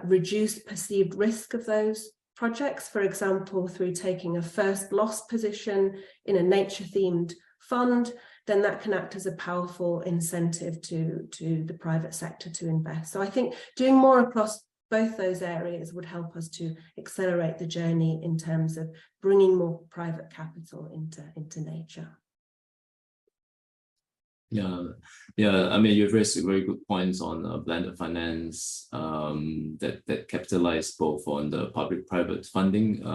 reduce perceived risk of those projects, for example, through taking a first loss position in a nature-themed fund, then that can act as a powerful incentive to the private sector to invest. So I think doing more across both those areas would help us to accelerate the journey in terms of bringing more private capital into nature. Yeah. I mean, you've raised very good points on blended finance that capitalize both on the public-private funding.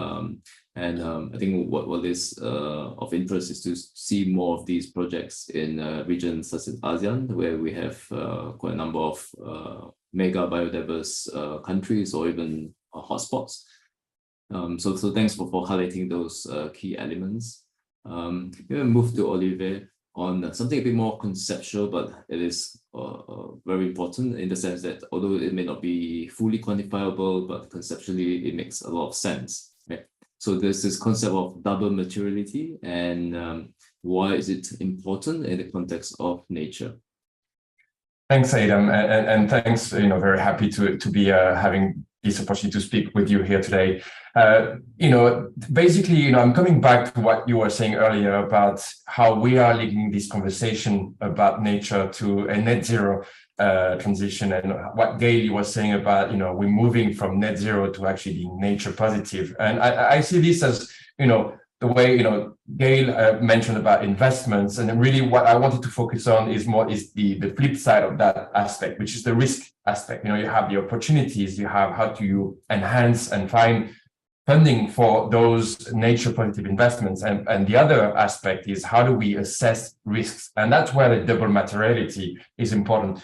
I think what is of interest is to see more of these projects in regions such as ASEAN, where we have quite a number of mega biodiverse countries or even hotspots. So thanks for highlighting those key elements. We'll move to Olivier on something a bit more conceptual, but it is very important in the sense that although it may not be fully quantifiable, but conceptually it makes a lot of sense. Right? So there's this concept of double materiality, and why is it important in the context of nature? Thanks, Adam, and thanks. Very happy to be having this opportunity to speak with you here today. Basically, I'm coming back to what you were saying earlier about how we are leading this conversation about nature to a net zero transition, and what Gail was saying about, we're moving from net zero to actually being nature positive. And I see this as, the way, Gail mentioned about investments, and really what I wanted to focus on is the flip side of that aspect, which is the risk aspect. You have the opportunities, you have how do you enhance and find funding for those nature positive investments. And the other aspect is how do we assess risks? And that's where the double materiality is important.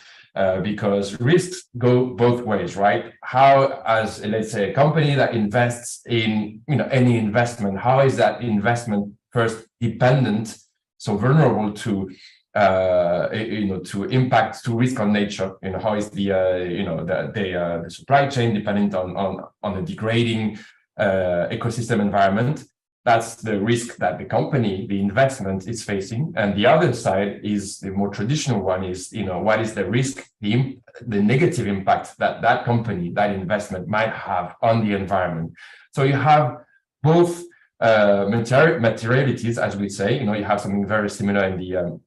Because risks go both ways, right? How, as let's say, a company that invests in any investment, how is that investment first dependent, so vulnerable to to impact, to risk on nature? How is the supply chain dependent on the degrading ecosystem environment? That's the risk that the company, the investment, is facing. And the other side is the more traditional one is, what is the risk, the negative impact that company, that investment might have on the environment. So you have both materialities, as we say, you have something very similar in the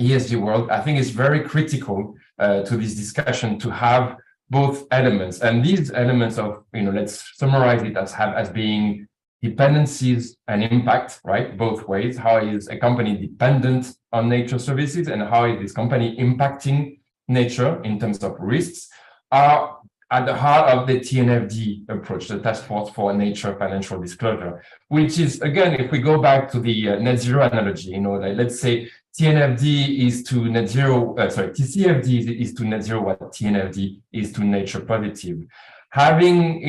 ESG world. I think it's very critical to this discussion to have both elements. And these elements of, let's summarize it as being dependencies and impact, right? Both ways. How is a company dependent on nature services, and how is this company impacting nature in terms of risks, are at the heart of the TNFD approach, the Task Force for Nature Financial Disclosure, which is, again, if we go back to the net zero analogy, let's say TNFD is to net zero, TCFD is to net zero what TNFD is to nature positive. Having,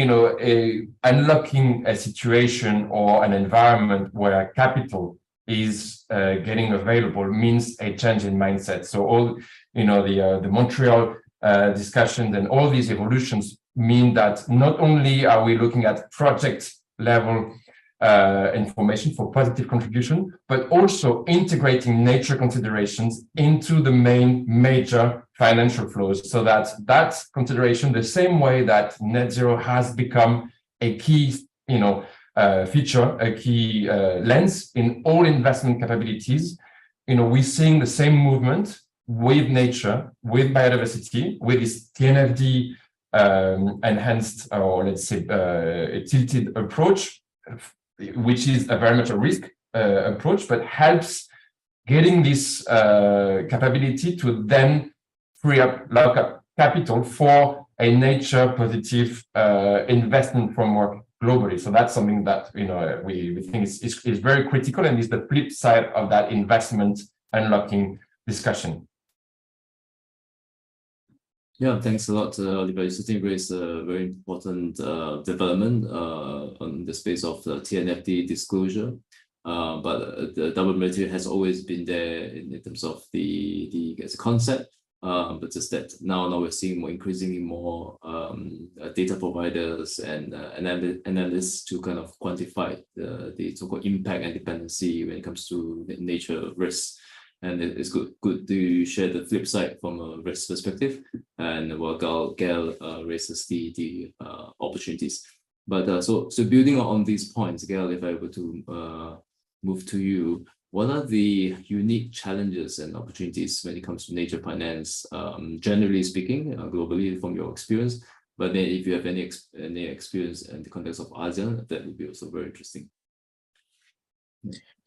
unlocking a situation or an environment where capital is getting available means a change in mindset. So all, the Montreal discussions and all these evolutions mean that not only are we looking at project level information for positive contribution, but also integrating nature considerations into the main major financial flows, so that consideration, the same way that net zero has become a key, feature, a key lens in all investment capabilities, we're seeing the same movement with nature, with biodiversity, with this TNFD enhanced, or let's say a tilted approach, which is very much a risk approach, but helps getting this capability to then free up, lock up capital for a nature positive investment framework globally. So that's something that we think is very critical, and is the flip side of that investment unlocking discussion. Yeah, thanks a lot, Oliver. You certainly raised a very important development on the space of the TNFD disclosure. But the double material has always been there in terms of the concept. but just that now we're seeing increasingly more data providers and analysts to kind of quantify the so-called impact and dependency when it comes to nature risks. And it's good to share the flip side from a risk perspective, and while Gail raises the opportunities. But so building on these points, Gail, if I were to move to you, what are the unique challenges and opportunities when it comes to nature finance, generally speaking, globally from your experience? But then if you have any experience in the context of ASEAN, that would be also very interesting.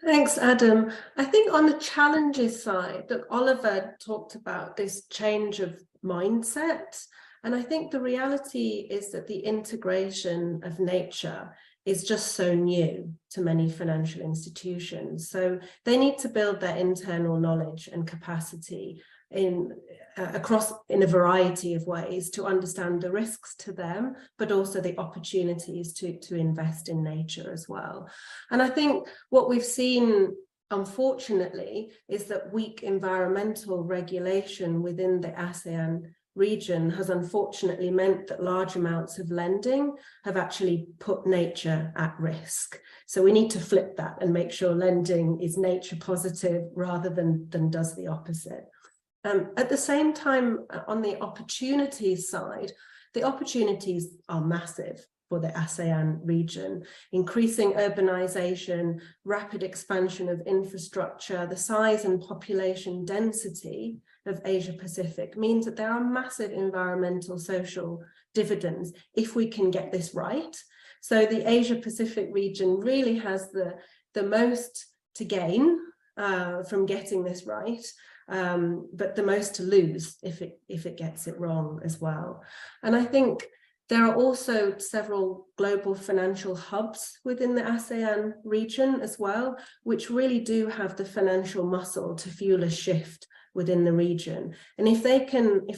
Thanks, Adam. I think on the challenges side, look, Oliver talked about this change of mindset. And I think the reality is that the integration of nature is just so new to many financial institutions. So they need to build their internal knowledge and capacity in a variety of ways to understand the risks to them, but also the opportunities to invest in nature as well. And I think what we've seen, unfortunately, is that weak environmental regulation within the ASEAN region has unfortunately meant that large amounts of lending have actually put nature at risk. So we need to flip that and make sure lending is nature positive rather than does the opposite. At the same time, on the opportunities side, the opportunities are massive for the ASEAN region. Increasing urbanization, rapid expansion of infrastructure, the size and population density of Asia Pacific means that there are massive environmental, social dividends if we can get this right. So the Asia Pacific region really has the most to gain from getting this right, but the most to lose if it gets it wrong as well. And I think there are also several global financial hubs within the ASEAN region as well, which really do have the financial muscle to fuel a shift within the region. And if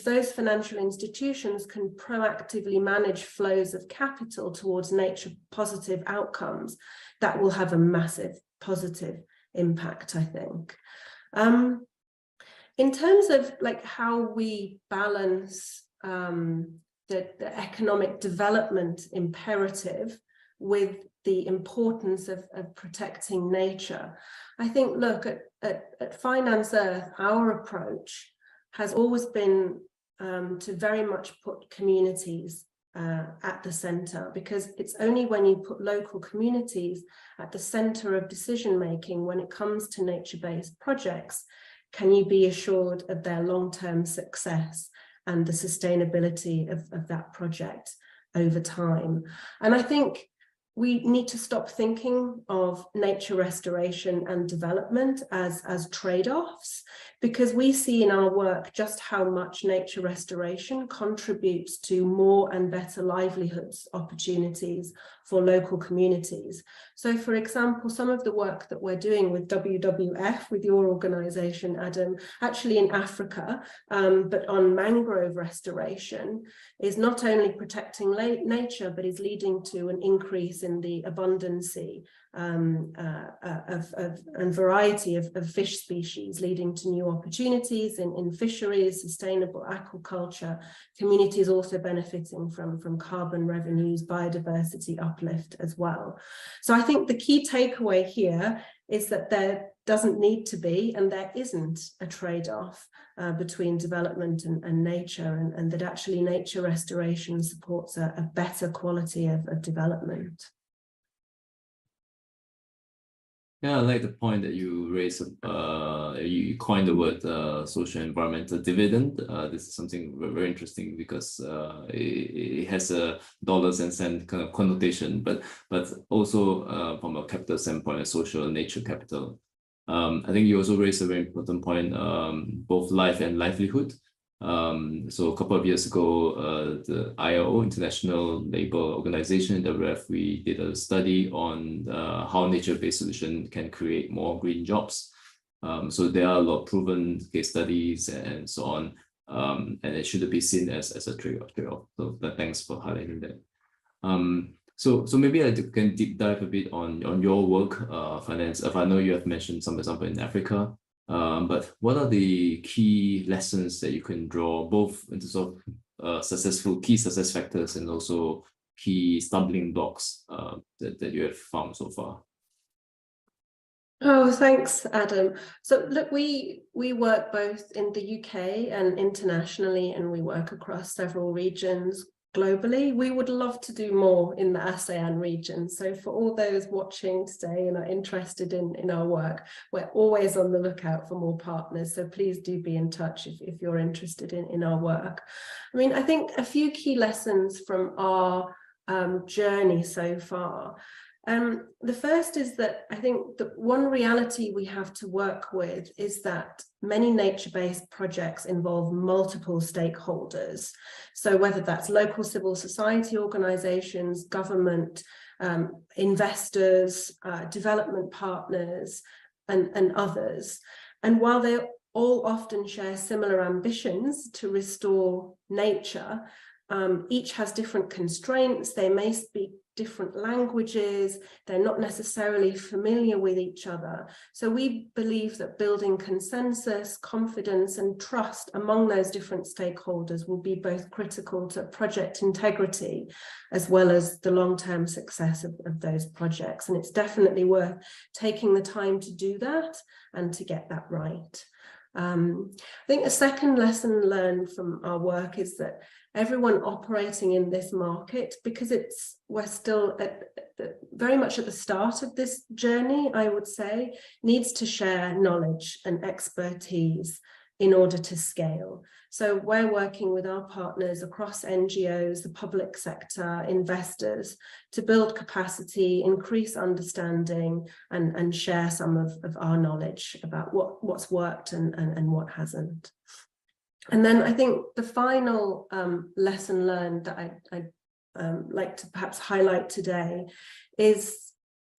those financial institutions can proactively manage flows of capital towards nature positive outcomes, that will have a massive positive impact, I think. In terms of like how we balance the economic development imperative with the importance of protecting nature, I think, look, at Finance Earth, our approach has always been to very much put communities at the center, because it's only when you put local communities at the center of decision making when it comes to nature-based projects can you be assured of their long-term success and the sustainability of that project over time. And I think we need to stop thinking of nature restoration and development as trade-offs, because we see in our work just how much nature restoration contributes to more and better livelihoods opportunities for local communities. So, for example, some of the work that we're doing with WWF, with your organization, Adam, actually in Africa, but on mangrove restoration, is not only protecting nature, but is leading to an increase in the abundancy and variety of fish species, leading to new opportunities in fisheries, sustainable aquaculture, communities also benefiting from carbon revenues, biodiversity uplift as well. So I think the key takeaway here is that there doesn't need to be, and there isn't, a trade-off between development and nature, and that actually nature restoration supports a better quality of development. Yeah, I like the point that you raised. You coined the word social environmental dividend. This is something very interesting because it has a dollars and cents kind of connotation, but also from a capital standpoint, a social nature capital. I think you also raised a very important point, both life and livelihood. So a couple of years ago, the ILO, International Labour Organization, WWF, we did a study on how nature-based solution can create more green jobs. So there are a lot of proven case studies and so on, and it shouldn't be seen as a trade-off. So thanks for highlighting that. So maybe I can deep dive a bit on your work, finance. If I know you have mentioned some example in Africa. But what are the key lessons that you can draw, both in terms of key success factors and also key stumbling blocks that you have found so far? Oh, thanks, Adam. So look, we work both in the UK and internationally, and we work across several regions globally. We would love to do more in the ASEAN region. So for all those watching today and are interested in our work, we're always on the lookout for more partners. So please do be in touch if you're interested in our work. I mean, I think a few key lessons from our journey so far. The first is that I think the one reality we have to work with is that many nature-based projects involve multiple stakeholders. So whether that's local civil society organizations, government, investors, development partners, and others. And while they all often share similar ambitions to restore nature, each has different constraints. They may speak different languages. They're not necessarily familiar with each other. So we believe that building consensus, confidence, and trust among those different stakeholders will be both critical to project integrity as well as the long-term success of those projects. And it's definitely worth taking the time to do that and to get that right. I think a second lesson learned from our work is that everyone operating in this market, because we're still very much at the start of this journey, I would say, needs to share knowledge and expertise in order to scale. So we're working with our partners across NGOs, the public sector, investors, to build capacity, increase understanding, and share some of our knowledge about what's worked and what hasn't. And then I think the final lesson learned that I'd like to perhaps highlight today is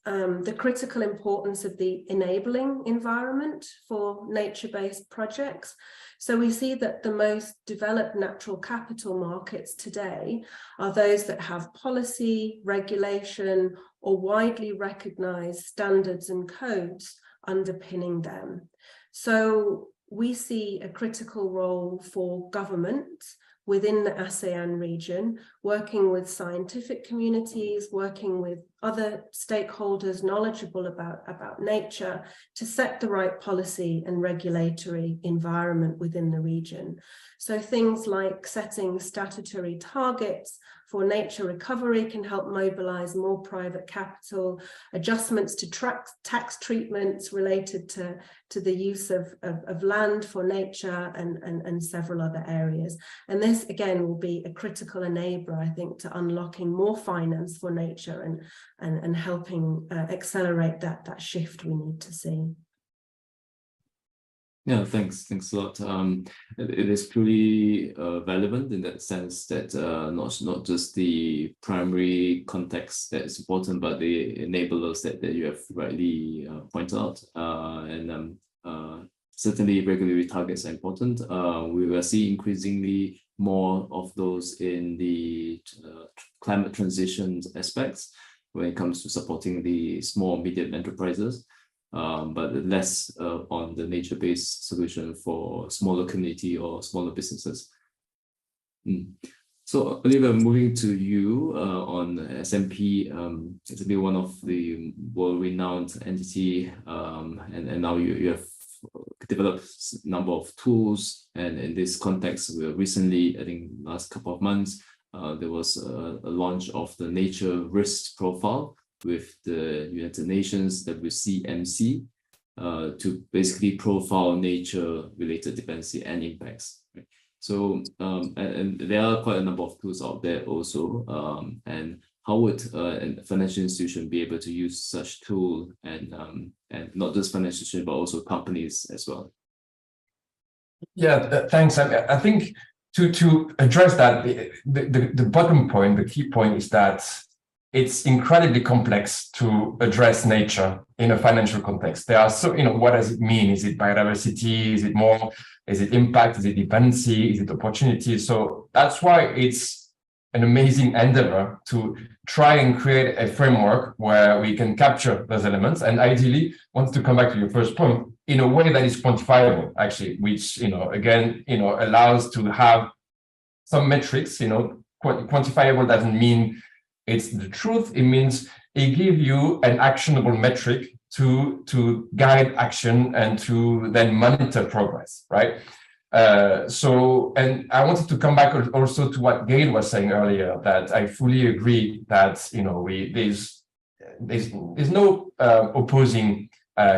the critical importance of the enabling environment for nature-based projects. So we see that the most developed natural capital markets today are those that have policy, regulation, or widely recognized standards and codes underpinning them. So we see a critical role for governments within the ASEAN region, working with scientific communities, working with other stakeholders knowledgeable about nature to set the right policy and regulatory environment within the region. So things like setting statutory targets for nature recovery can help mobilize more private capital, adjustments to tax treatments related to the use of land for nature and several other areas. And this, again, will be a critical enabler, I think, to unlocking more finance for nature and helping accelerate that shift we need to see. Yeah, thanks a lot. It is truly relevant in that sense that not just the primary context that is important, but the enablers that you have rightly pointed out. Certainly regulatory targets are important. We will see increasingly more of those in the climate transition aspects when it comes to supporting the small medium enterprises. But less on the nature-based solution for smaller community or smaller businesses. So Oliver, moving to you on SMP, it's been one of the world-renowned entity, and now you have developed a number of tools, and in this context, we recently, I think last couple of months, there was a launch of the nature risk profile with the United Nations WCMC to basically profile nature-related dependency and impacts. Right? So, and there are quite a number of tools out there also. And how would a financial institution be able to use such tool, and not just financial institutions, but also companies as well? Yeah, thanks. I think to address that, the bottom point, the key point is that it's incredibly complex to address nature in a financial context. There are what does it mean? Is it biodiversity? Is it impact? Is it dependency? Is it opportunity? So that's why it's an amazing endeavor to try and create a framework where we can capture those elements. And ideally, once to come back to your first point, in a way that is quantifiable, actually, which, again, allows to have some metrics. Quantifiable doesn't mean it's the truth. It means it gives you an actionable metric to guide action and to then monitor progress, right? And I wanted to come back also to what Gail was saying earlier, that I fully agree that, there's no opposing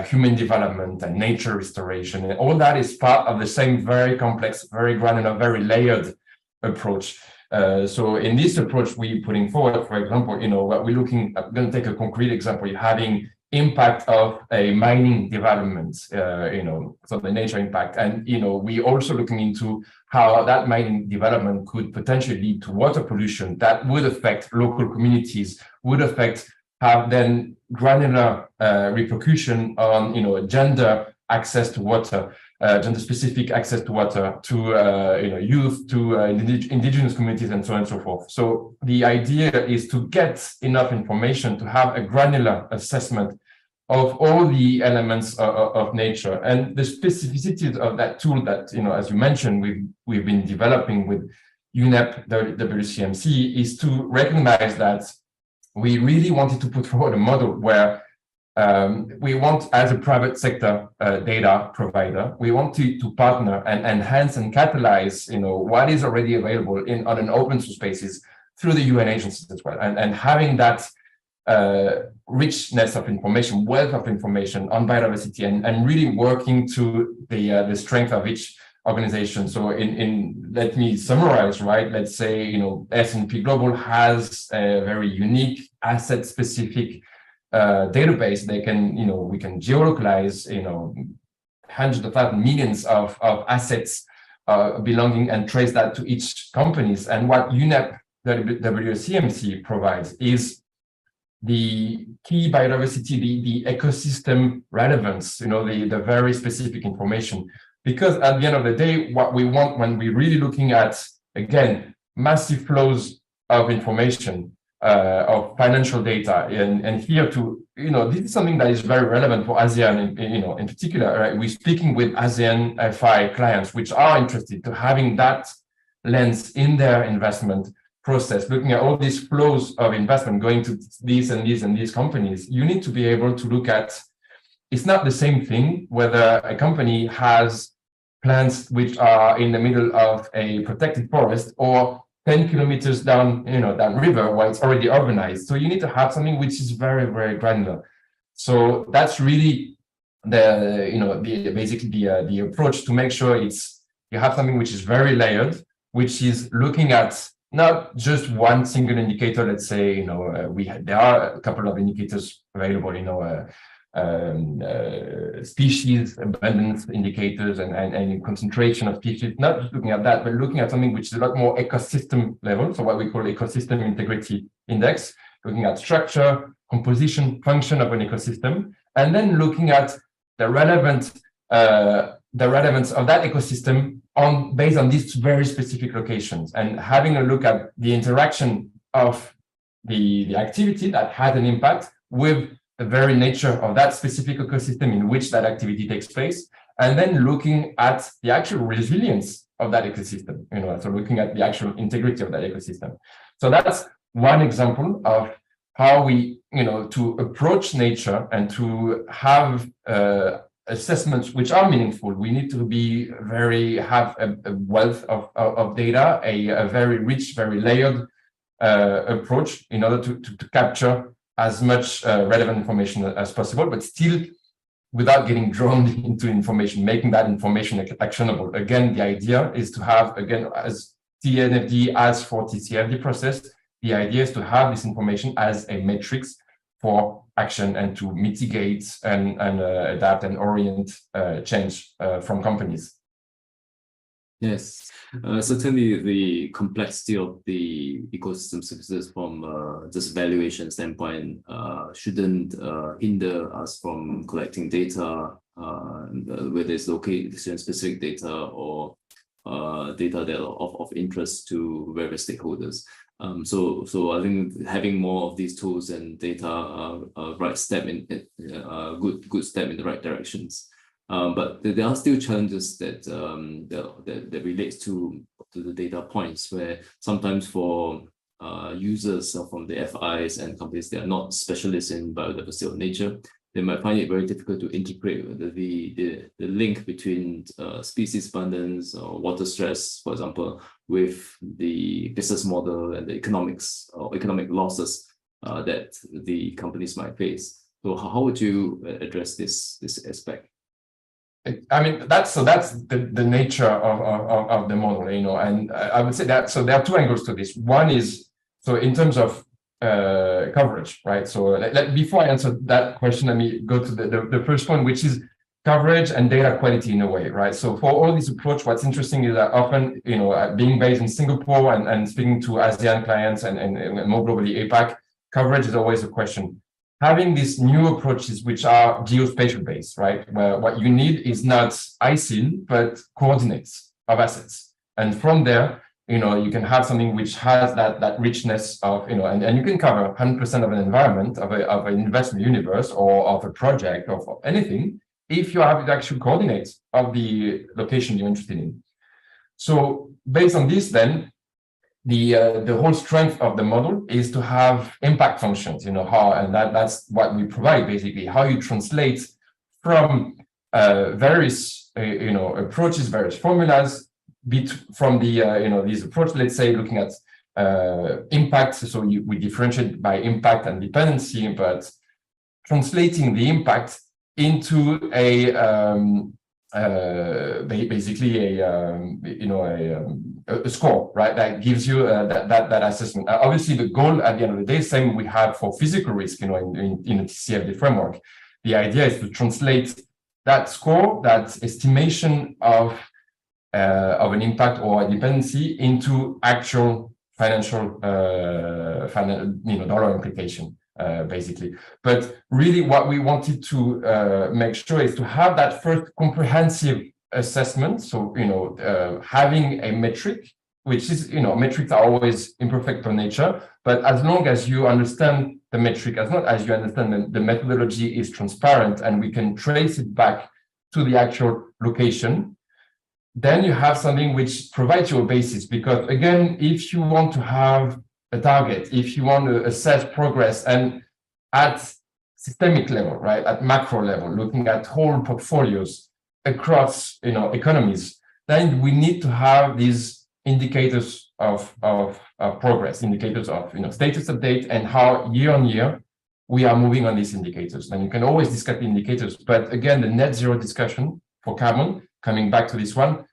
human development and nature restoration. And all that is part of the same very complex, very granular, very layered approach. So in this approach we're putting forward, for example, what we're looking, I'm going to take a concrete example, having impact of a mining development, so the nature impact. And, we're also looking into how that mining development could potentially lead to water pollution that would affect local communities, would have then granular repercussion on, gender access to water, gender-specific access to water, to youth, to indigenous communities, and so on and so forth. So the idea is to get enough information to have a granular assessment of all the elements of nature, and the specificities of that tool that, as you mentioned, we've been developing with UNEP, WCMC, is to recognize that we really wanted to put forward a model where we want, as a private sector data provider, we want to partner and enhance and catalyze, what is already available on an open source basis through the UN agencies as well, and having that richness of information, wealth of information on biodiversity, and really working to the strength of each organization. So let me summarize, right? Let's say, S&P Global has a very unique asset-specific database. They can, we can geolocalize, hundreds of thousands, millions of assets belonging, and trace that to each companies. And what UNEP, the WCMC, provides is the key biodiversity, the ecosystem relevance, the very specific information. Because at the end of the day, what we want when we're really looking at, again, massive flows of information, of financial data, and here to, this is something that is very relevant for ASEAN, in particular, right? We're speaking with ASEAN FI clients, which are interested to having that lens in their investment process, looking at all these flows of investment going to these and these and these companies. You need to be able to look at, it's not the same thing whether a company has plants which are in the middle of a protected forest or 10 kilometers down, downriver, where it's already urbanized. So you need to have something which is very, very granular. So that's really basically the approach, to make sure you have something which is very layered, which is looking at not just one single indicator. Let's say, there are a couple of indicators available, species abundance indicators and concentration of species, not just looking at that, but looking at something which is a lot more ecosystem level. So what we call ecosystem integrity index, looking at structure, composition, function of an ecosystem, and then looking at the relevance of that ecosystem based on these very specific locations, and having a look at the interaction of the activity that had an impact with the very nature of that specific ecosystem in which that activity takes place, and then looking at the actual resilience of that ecosystem, so looking at the actual integrity of that ecosystem. So that's one example of how we, to approach nature and to have assessments which are meaningful. We need to have a wealth of data, a very rich, very layered approach in order to capture as much relevant information as possible, but still without getting drawn into information, making that information actionable. Again, the idea is to have, again, as TNFD, as for TCFD process, the idea is to have this information as a matrix for action and to mitigate and adapt and orient change from companies. Yes, certainly the complexity of the ecosystem services from just valuation standpoint shouldn't hinder us from collecting data, whether it's location-specific data or data that are of interest to various stakeholders. So I think having more of these tools and data, right step in good step in the right directions. But there are still challenges that relates to the data points, where sometimes for users from the FIs and companies that are not specialists in biodiversity or nature, they might find it very difficult to integrate the link between species abundance or water stress, for example, with the business model and the economics or economic losses that the companies might face. So how would you address this aspect? I mean, that's the nature of the model, you know, and I would say that, so there are two angles to this. One is, so in terms of coverage, right? So before I answer that question, let me go to the first one, which is coverage and data quality in a way, right? So for all this approach, what's interesting is that often, you know, being based in Singapore and speaking to ASEAN clients and more globally APAC, coverage is always a question. Having these new approaches, which are geospatial based, right? Where what you need is not ISIN, but coordinates of assets. And from there, you know, you can have something which has that richness of, you know, and you can cover 100% of an environment, of an investment universe, or of a project, or of anything, if you have the actual coordinates of the location you're interested in. So based on this, then, the whole strength of the model is to have impact functions, you know, that's what we provide, basically, how you translate from various, you know, approaches, various formulas, from the, you know, these approaches, let's say, looking at impact. So we differentiate by impact and dependency, but translating the impact into basically a score, right? That gives you that assessment. Obviously, the goal at the end of the day, same we have for physical risk, you know, in the TCFD framework. The idea is to translate that score, that estimation of an impact or a dependency, into actual financial, dollar implication. Basically, but really what we wanted to make sure is to have that first comprehensive assessment. So, you know, having a metric, which is, you know, metrics are always imperfect by nature, but as long as you understand the metric, as long as you understand the methodology is transparent and we can trace it back to the actual location, then you have something which provides you a basis. Because again, if you want to have a target, if you want to assess progress and at systemic level, right, at macro level, looking at whole portfolios across, you know, economies, then we need to have these indicators of progress, indicators of, you know, status update, and how year on year we are moving on these indicators. And you can always discuss the indicators, but again, the net zero discussion for carbon, coming back to this one,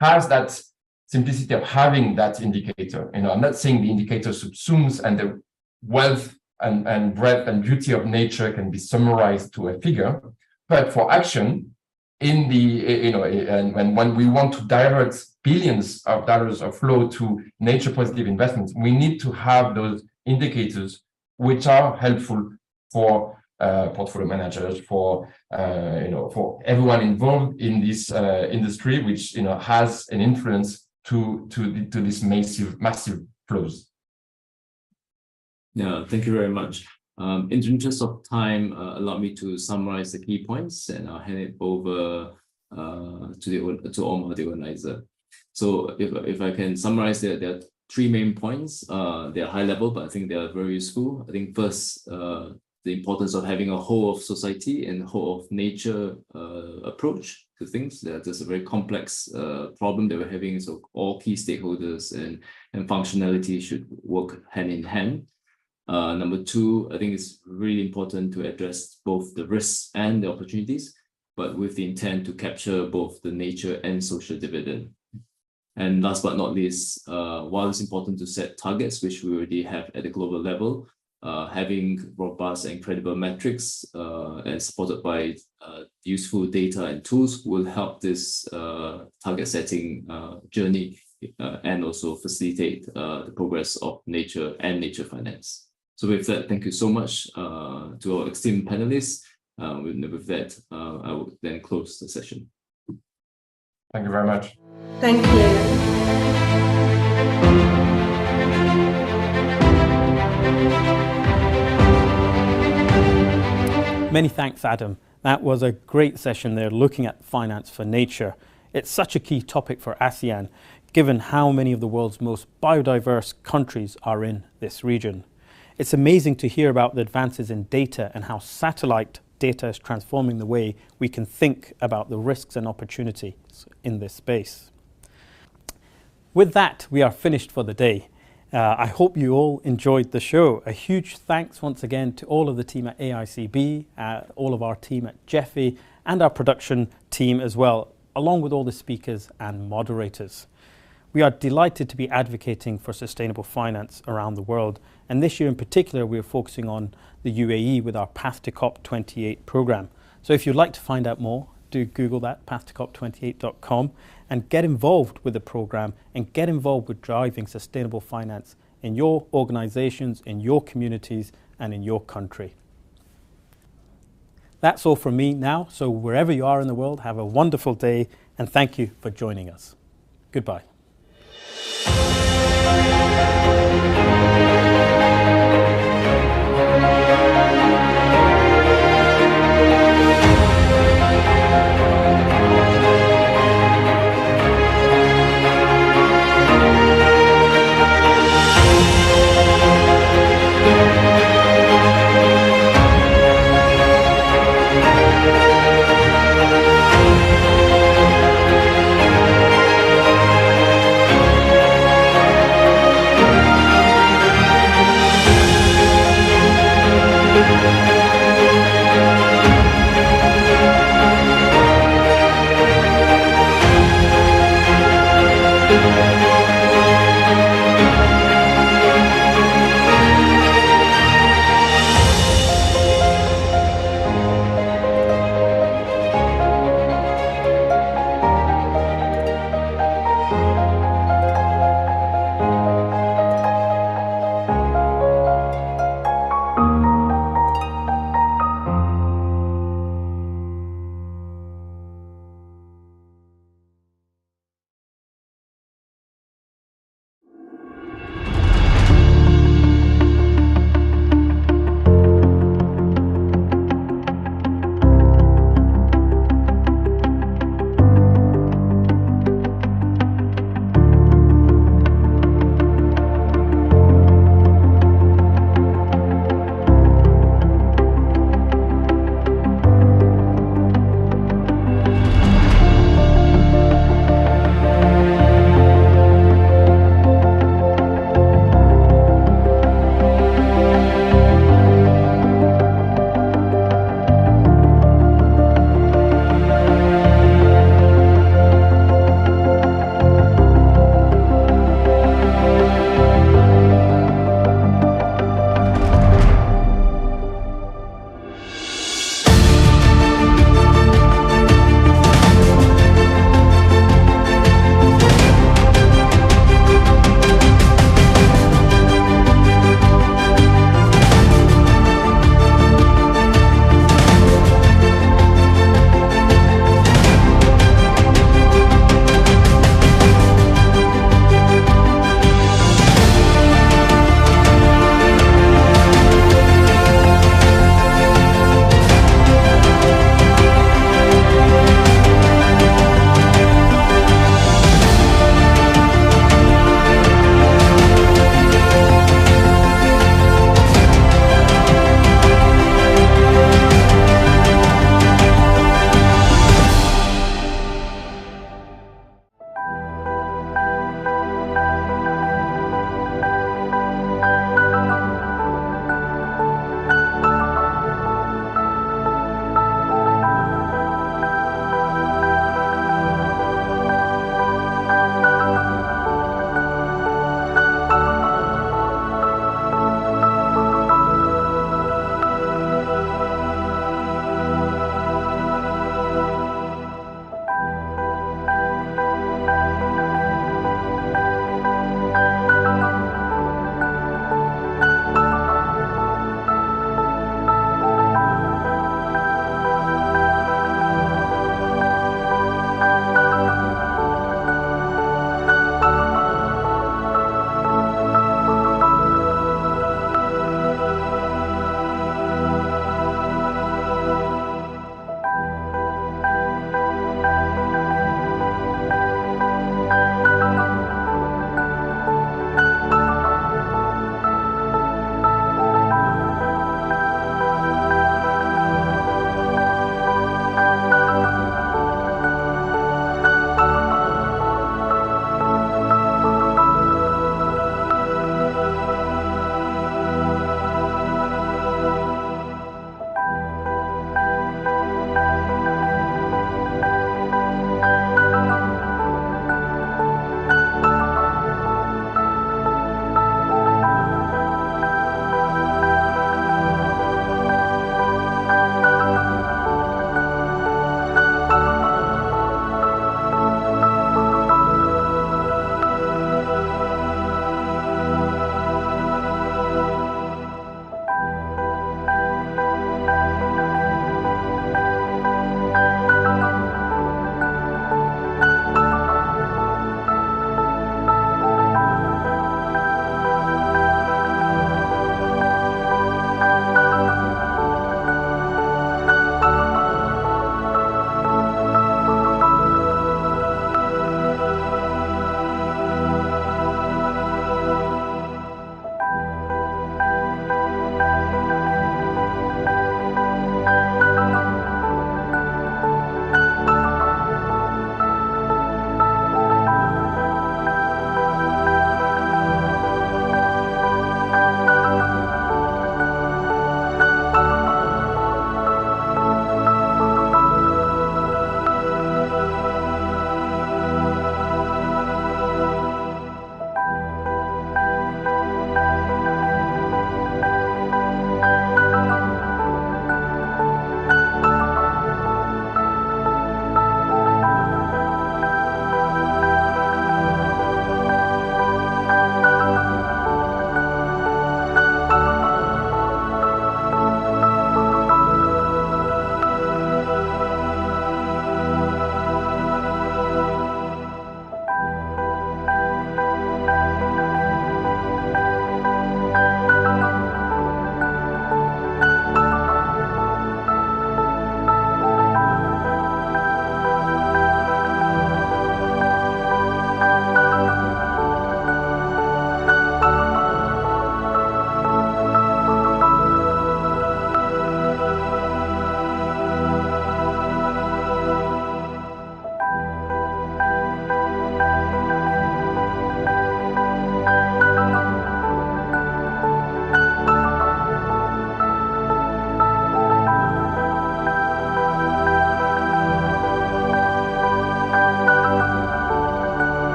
has that simplicity of having that indicator. You know, I'm not saying the indicator subsumes and the wealth and breadth and beauty of nature can be summarized to a figure, but for action in the, you know, and when we want to divert billions of dollars of flow to nature positive investments, we need to have those indicators which are helpful for portfolio managers, for you know, for everyone involved in this industry, which, you know, has an influence to these massive flows. Yeah, thank you very much. In the interest of time, allow me to summarize the key points, and I'll hand it over to Omar, the organizer. So if I can summarize, there are three main points. They are high level, but I think they are very useful. I think first, the importance of having a whole of society and whole of nature approach to things. There's a very complex problem that we're having, so all key stakeholders and functionality should work hand in hand. Number two, I think it's really important to address both the risks and the opportunities, but with the intent to capture both the nature and social dividend. And last but not least, while it's important to set targets, which we already have at the global level, having robust and credible metrics and supported by useful data and tools will help this target setting journey and also facilitate the progress of nature and nature finance. So with that, thank you so much to our esteemed panelists. With that, I will then close the session. Thank you very much. Thank you. Many thanks, Adam. That was a great session there looking at finance for nature. It's such a key topic for ASEAN, given how many of the world's most biodiverse countries are in this region. It's amazing to hear about the advances in data and how satellite data is transforming the way we can think about the risks and opportunities in this space. With that, we are finished for the day. I hope you all enjoyed the show. A huge thanks once again to all of the team at AICB, all of our team at GEFI, and our production team as well, along with all the speakers and moderators. We are delighted to be advocating for sustainable finance around the world, and this year in particular we are focusing on the UAE with our Path to COP28 programme. So if you'd like to find out more, do Google that, path2cop28.com, and get involved with the programme and get involved with driving sustainable finance in your organisations, in your communities and in your country. That's all from me now, so wherever you are in the world, have a wonderful day and thank you for joining us. Goodbye.